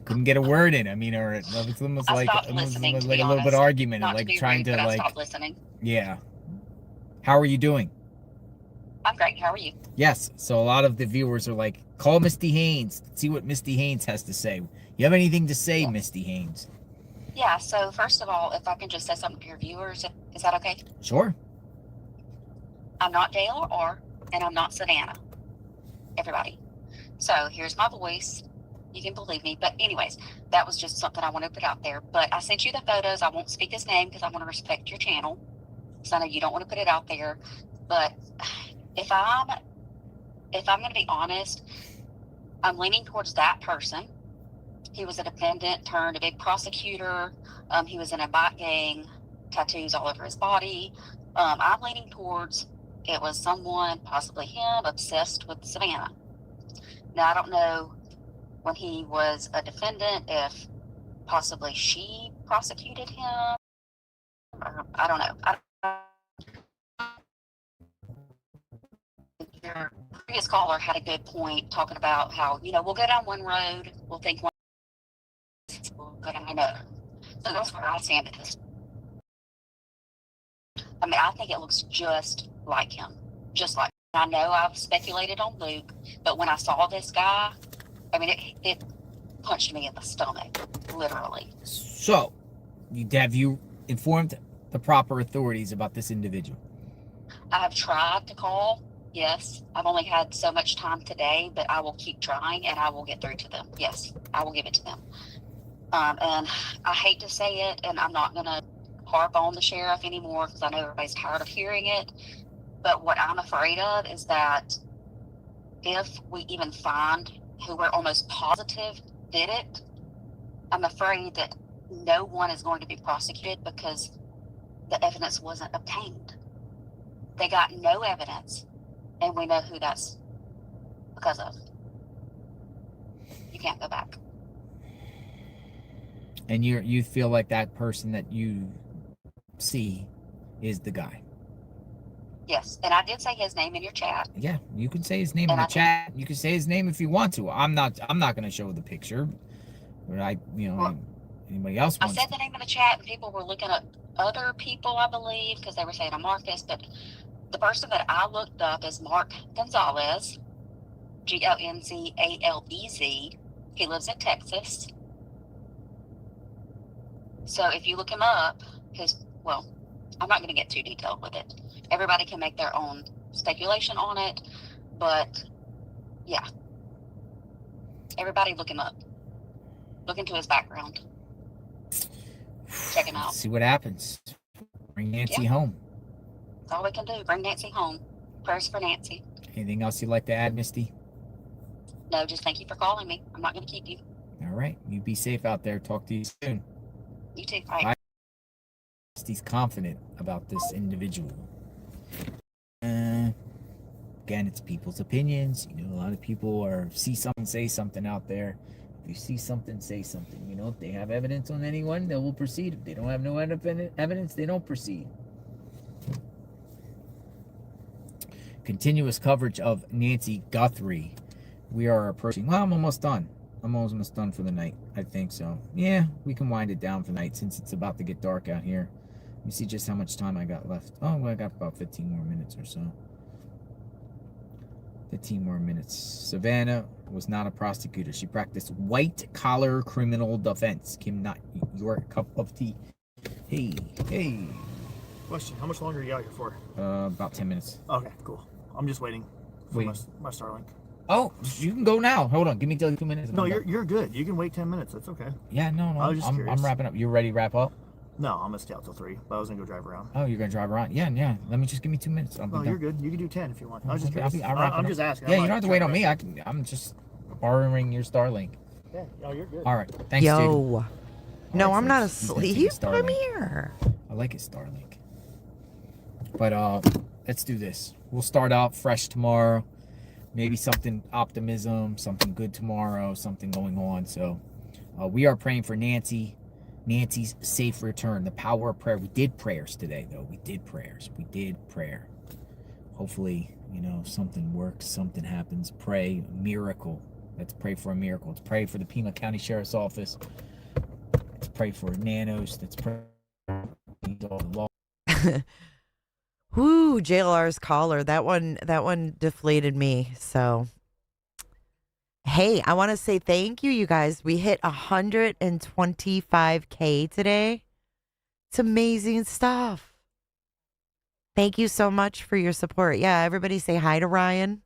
Couldn't get a word in. I mean, or it was almost I like stopped listening, to like be a little bit honest. argument, Not and to like be trying rude, to but I like. stopped listening. Yeah. How are you doing? I'm great. How are you? Yes. So a lot of the viewers are like, call Misty Haynes. See what Misty Haynes has to say. You have anything to say, Misty Haynes? Yeah, so first of all, if I can just say something to your viewers, is that okay? Sure. I'm not JLR, and I'm not Savannah. Everybody. So here's my voice. You can believe me. But anyways, that was just something I want to put out there. But I sent you the photos. I won't speak his name because I want to respect your channel. So I know you don't want to put it out there. But if I'm going to be honest, I'm leaning towards that person. He was a defendant turned a big prosecutor. He was in a bike gang, tattoos all over his body. I'm leaning towards it was someone, possibly him, obsessed with Savannah. Now, I don't know when he was a defendant if possibly she prosecuted him. Or, I don't know. Your previous caller had a good point talking about how, we'll go down one road, we'll think one, we'll go down another. So that's where I stand at this. I mean, I think it looks just like him. Just like, I know I've speculated on Luke, but when I saw this guy, I mean, it punched me in the stomach, literally. So, have you informed the proper authorities about this individual? I've tried to call, yes. I've only had so much time today, but I will keep trying and I will get through to them. Yes, I will give it to them. And I hate to say it, and I'm not going to harp on the sheriff anymore because I know everybody's tired of hearing it. But what I'm afraid of is that if we even find who we're almost positive did it, I'm afraid that no one is going to be prosecuted because the evidence wasn't obtained. They got no evidence, and we know who that's because of. You can't go back. And you feel like that person that you see is the guy? Yes, and I did say his name in your chat. Yeah, you can say his name in the chat. You can say his name if you want to. I'm not going to show the picture. But anybody else wants. I said the name in the chat, and people were looking up other people, I believe, because they were saying I'm Marcus. But the person that I looked up is Mark Gonzalez, Gonzalez. He lives in Texas. So if you look him up, I'm not going to get too detailed with it. Everybody can make their own speculation on it, but yeah. Everybody look him up. Look into his background. Check him out. See what happens. Bring Nancy home. That's all we can do. Bring Nancy home. Prayers for Nancy. Anything else you'd like to add, Misty? No, just thank you for calling me. I'm not going to keep you. All right. You be safe out there. Talk to you soon. You too. Bye. Bye. Misty's confident about this individual. Again, it's people's opinions. A lot of people see something, say something out there. If you see something, say something. If they have evidence on anyone, they will proceed. If they don't have no evidence, they don't proceed. Continuous coverage of Nancy Guthrie. We are approaching. Well, I'm almost done. I'm almost done for the night. I think so. Yeah, we can wind it down for the night since it's about to get dark out here. Let me see just how much time I got left. Oh, well, I got about 15 more minutes or so. 15 more minutes. Savannah was not a prosecutor. She practiced white-collar criminal defense. Kim, not your cup of tea. Hey, hey. Question, how much longer you got here for? About 10 minutes. Okay, cool. I'm just waiting for my Starlink. Oh, you can go now. Hold on. Give me 2 minutes. No, you're good. You can wait 10 minutes. That's okay. Yeah, no. I'm wrapping up. You ready to wrap up? No, I'm gonna stay out till 3, but I was gonna go drive around. Oh, you're gonna drive around? Yeah. Let me just give me 2 minutes. No, you're good. You can do 10 if you want. I was just I'm just asking. Yeah, you don't have to wait on me. I'm just borrowing your Starlink. Yeah, no, you're good. All right. Thanks, Yo. Judy. No, I'm not asleep. I'm here. I like it, Starlink. But let's do this. We'll start out fresh tomorrow. Maybe something optimism, something good tomorrow, something going on. So we are praying for Nancy's safe return. The power of prayer. We did prayers today, though. We did prayers. We did prayer. Hopefully, something works, something happens. Pray a miracle. Let's pray for a miracle. Let's pray for the Pima County Sheriff's Office. Let's pray for Nanos. Let's pray for all the law. Whoo, JLR's caller. That one deflated me. So, hey, I want to say thank you, you guys. We hit 125K today. It's amazing stuff. Thank you so much for your support. Yeah, everybody say hi to Ryan.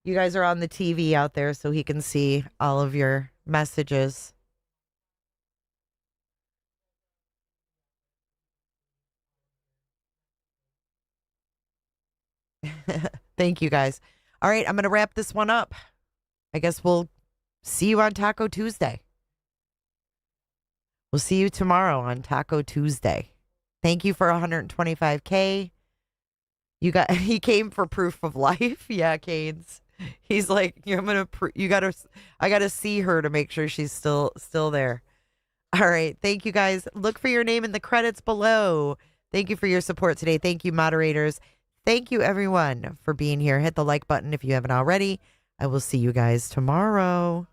You guys are on the TV out there so he can see all of your messages. Thank you, guys. All right, I'm going to wrap this one up. I guess we'll see you on Taco Tuesday. We'll see you tomorrow on Taco Tuesday. Thank you for 125K. He came for proof of life. Yeah, Canes. He's like, I gotta see her to make sure she's still there. All right. Thank you, guys. Look for your name in the credits below. Thank you for your support today. Thank you, moderators. Thank you, everyone, for being here. Hit the like button if you haven't already. I will see you guys tomorrow.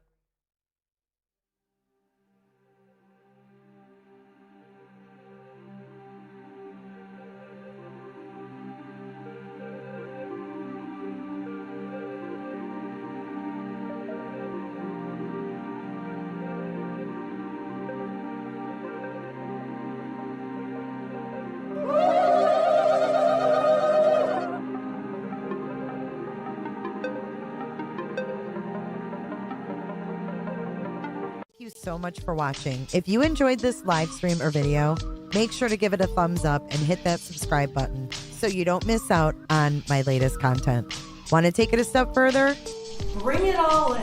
So much for watching. If you enjoyed this live stream or video, make sure to give it a thumbs up and hit that subscribe button so you don't miss out on my latest content. Want to take it a step further? Bring it all in.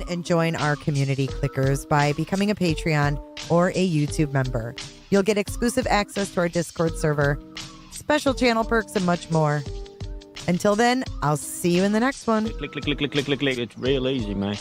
And join our community clickers by becoming a Patreon or a YouTube member. You'll get exclusive access to our Discord server, special channel perks, and much more. Until then, I'll see you in the next one. Click. It's real easy, man.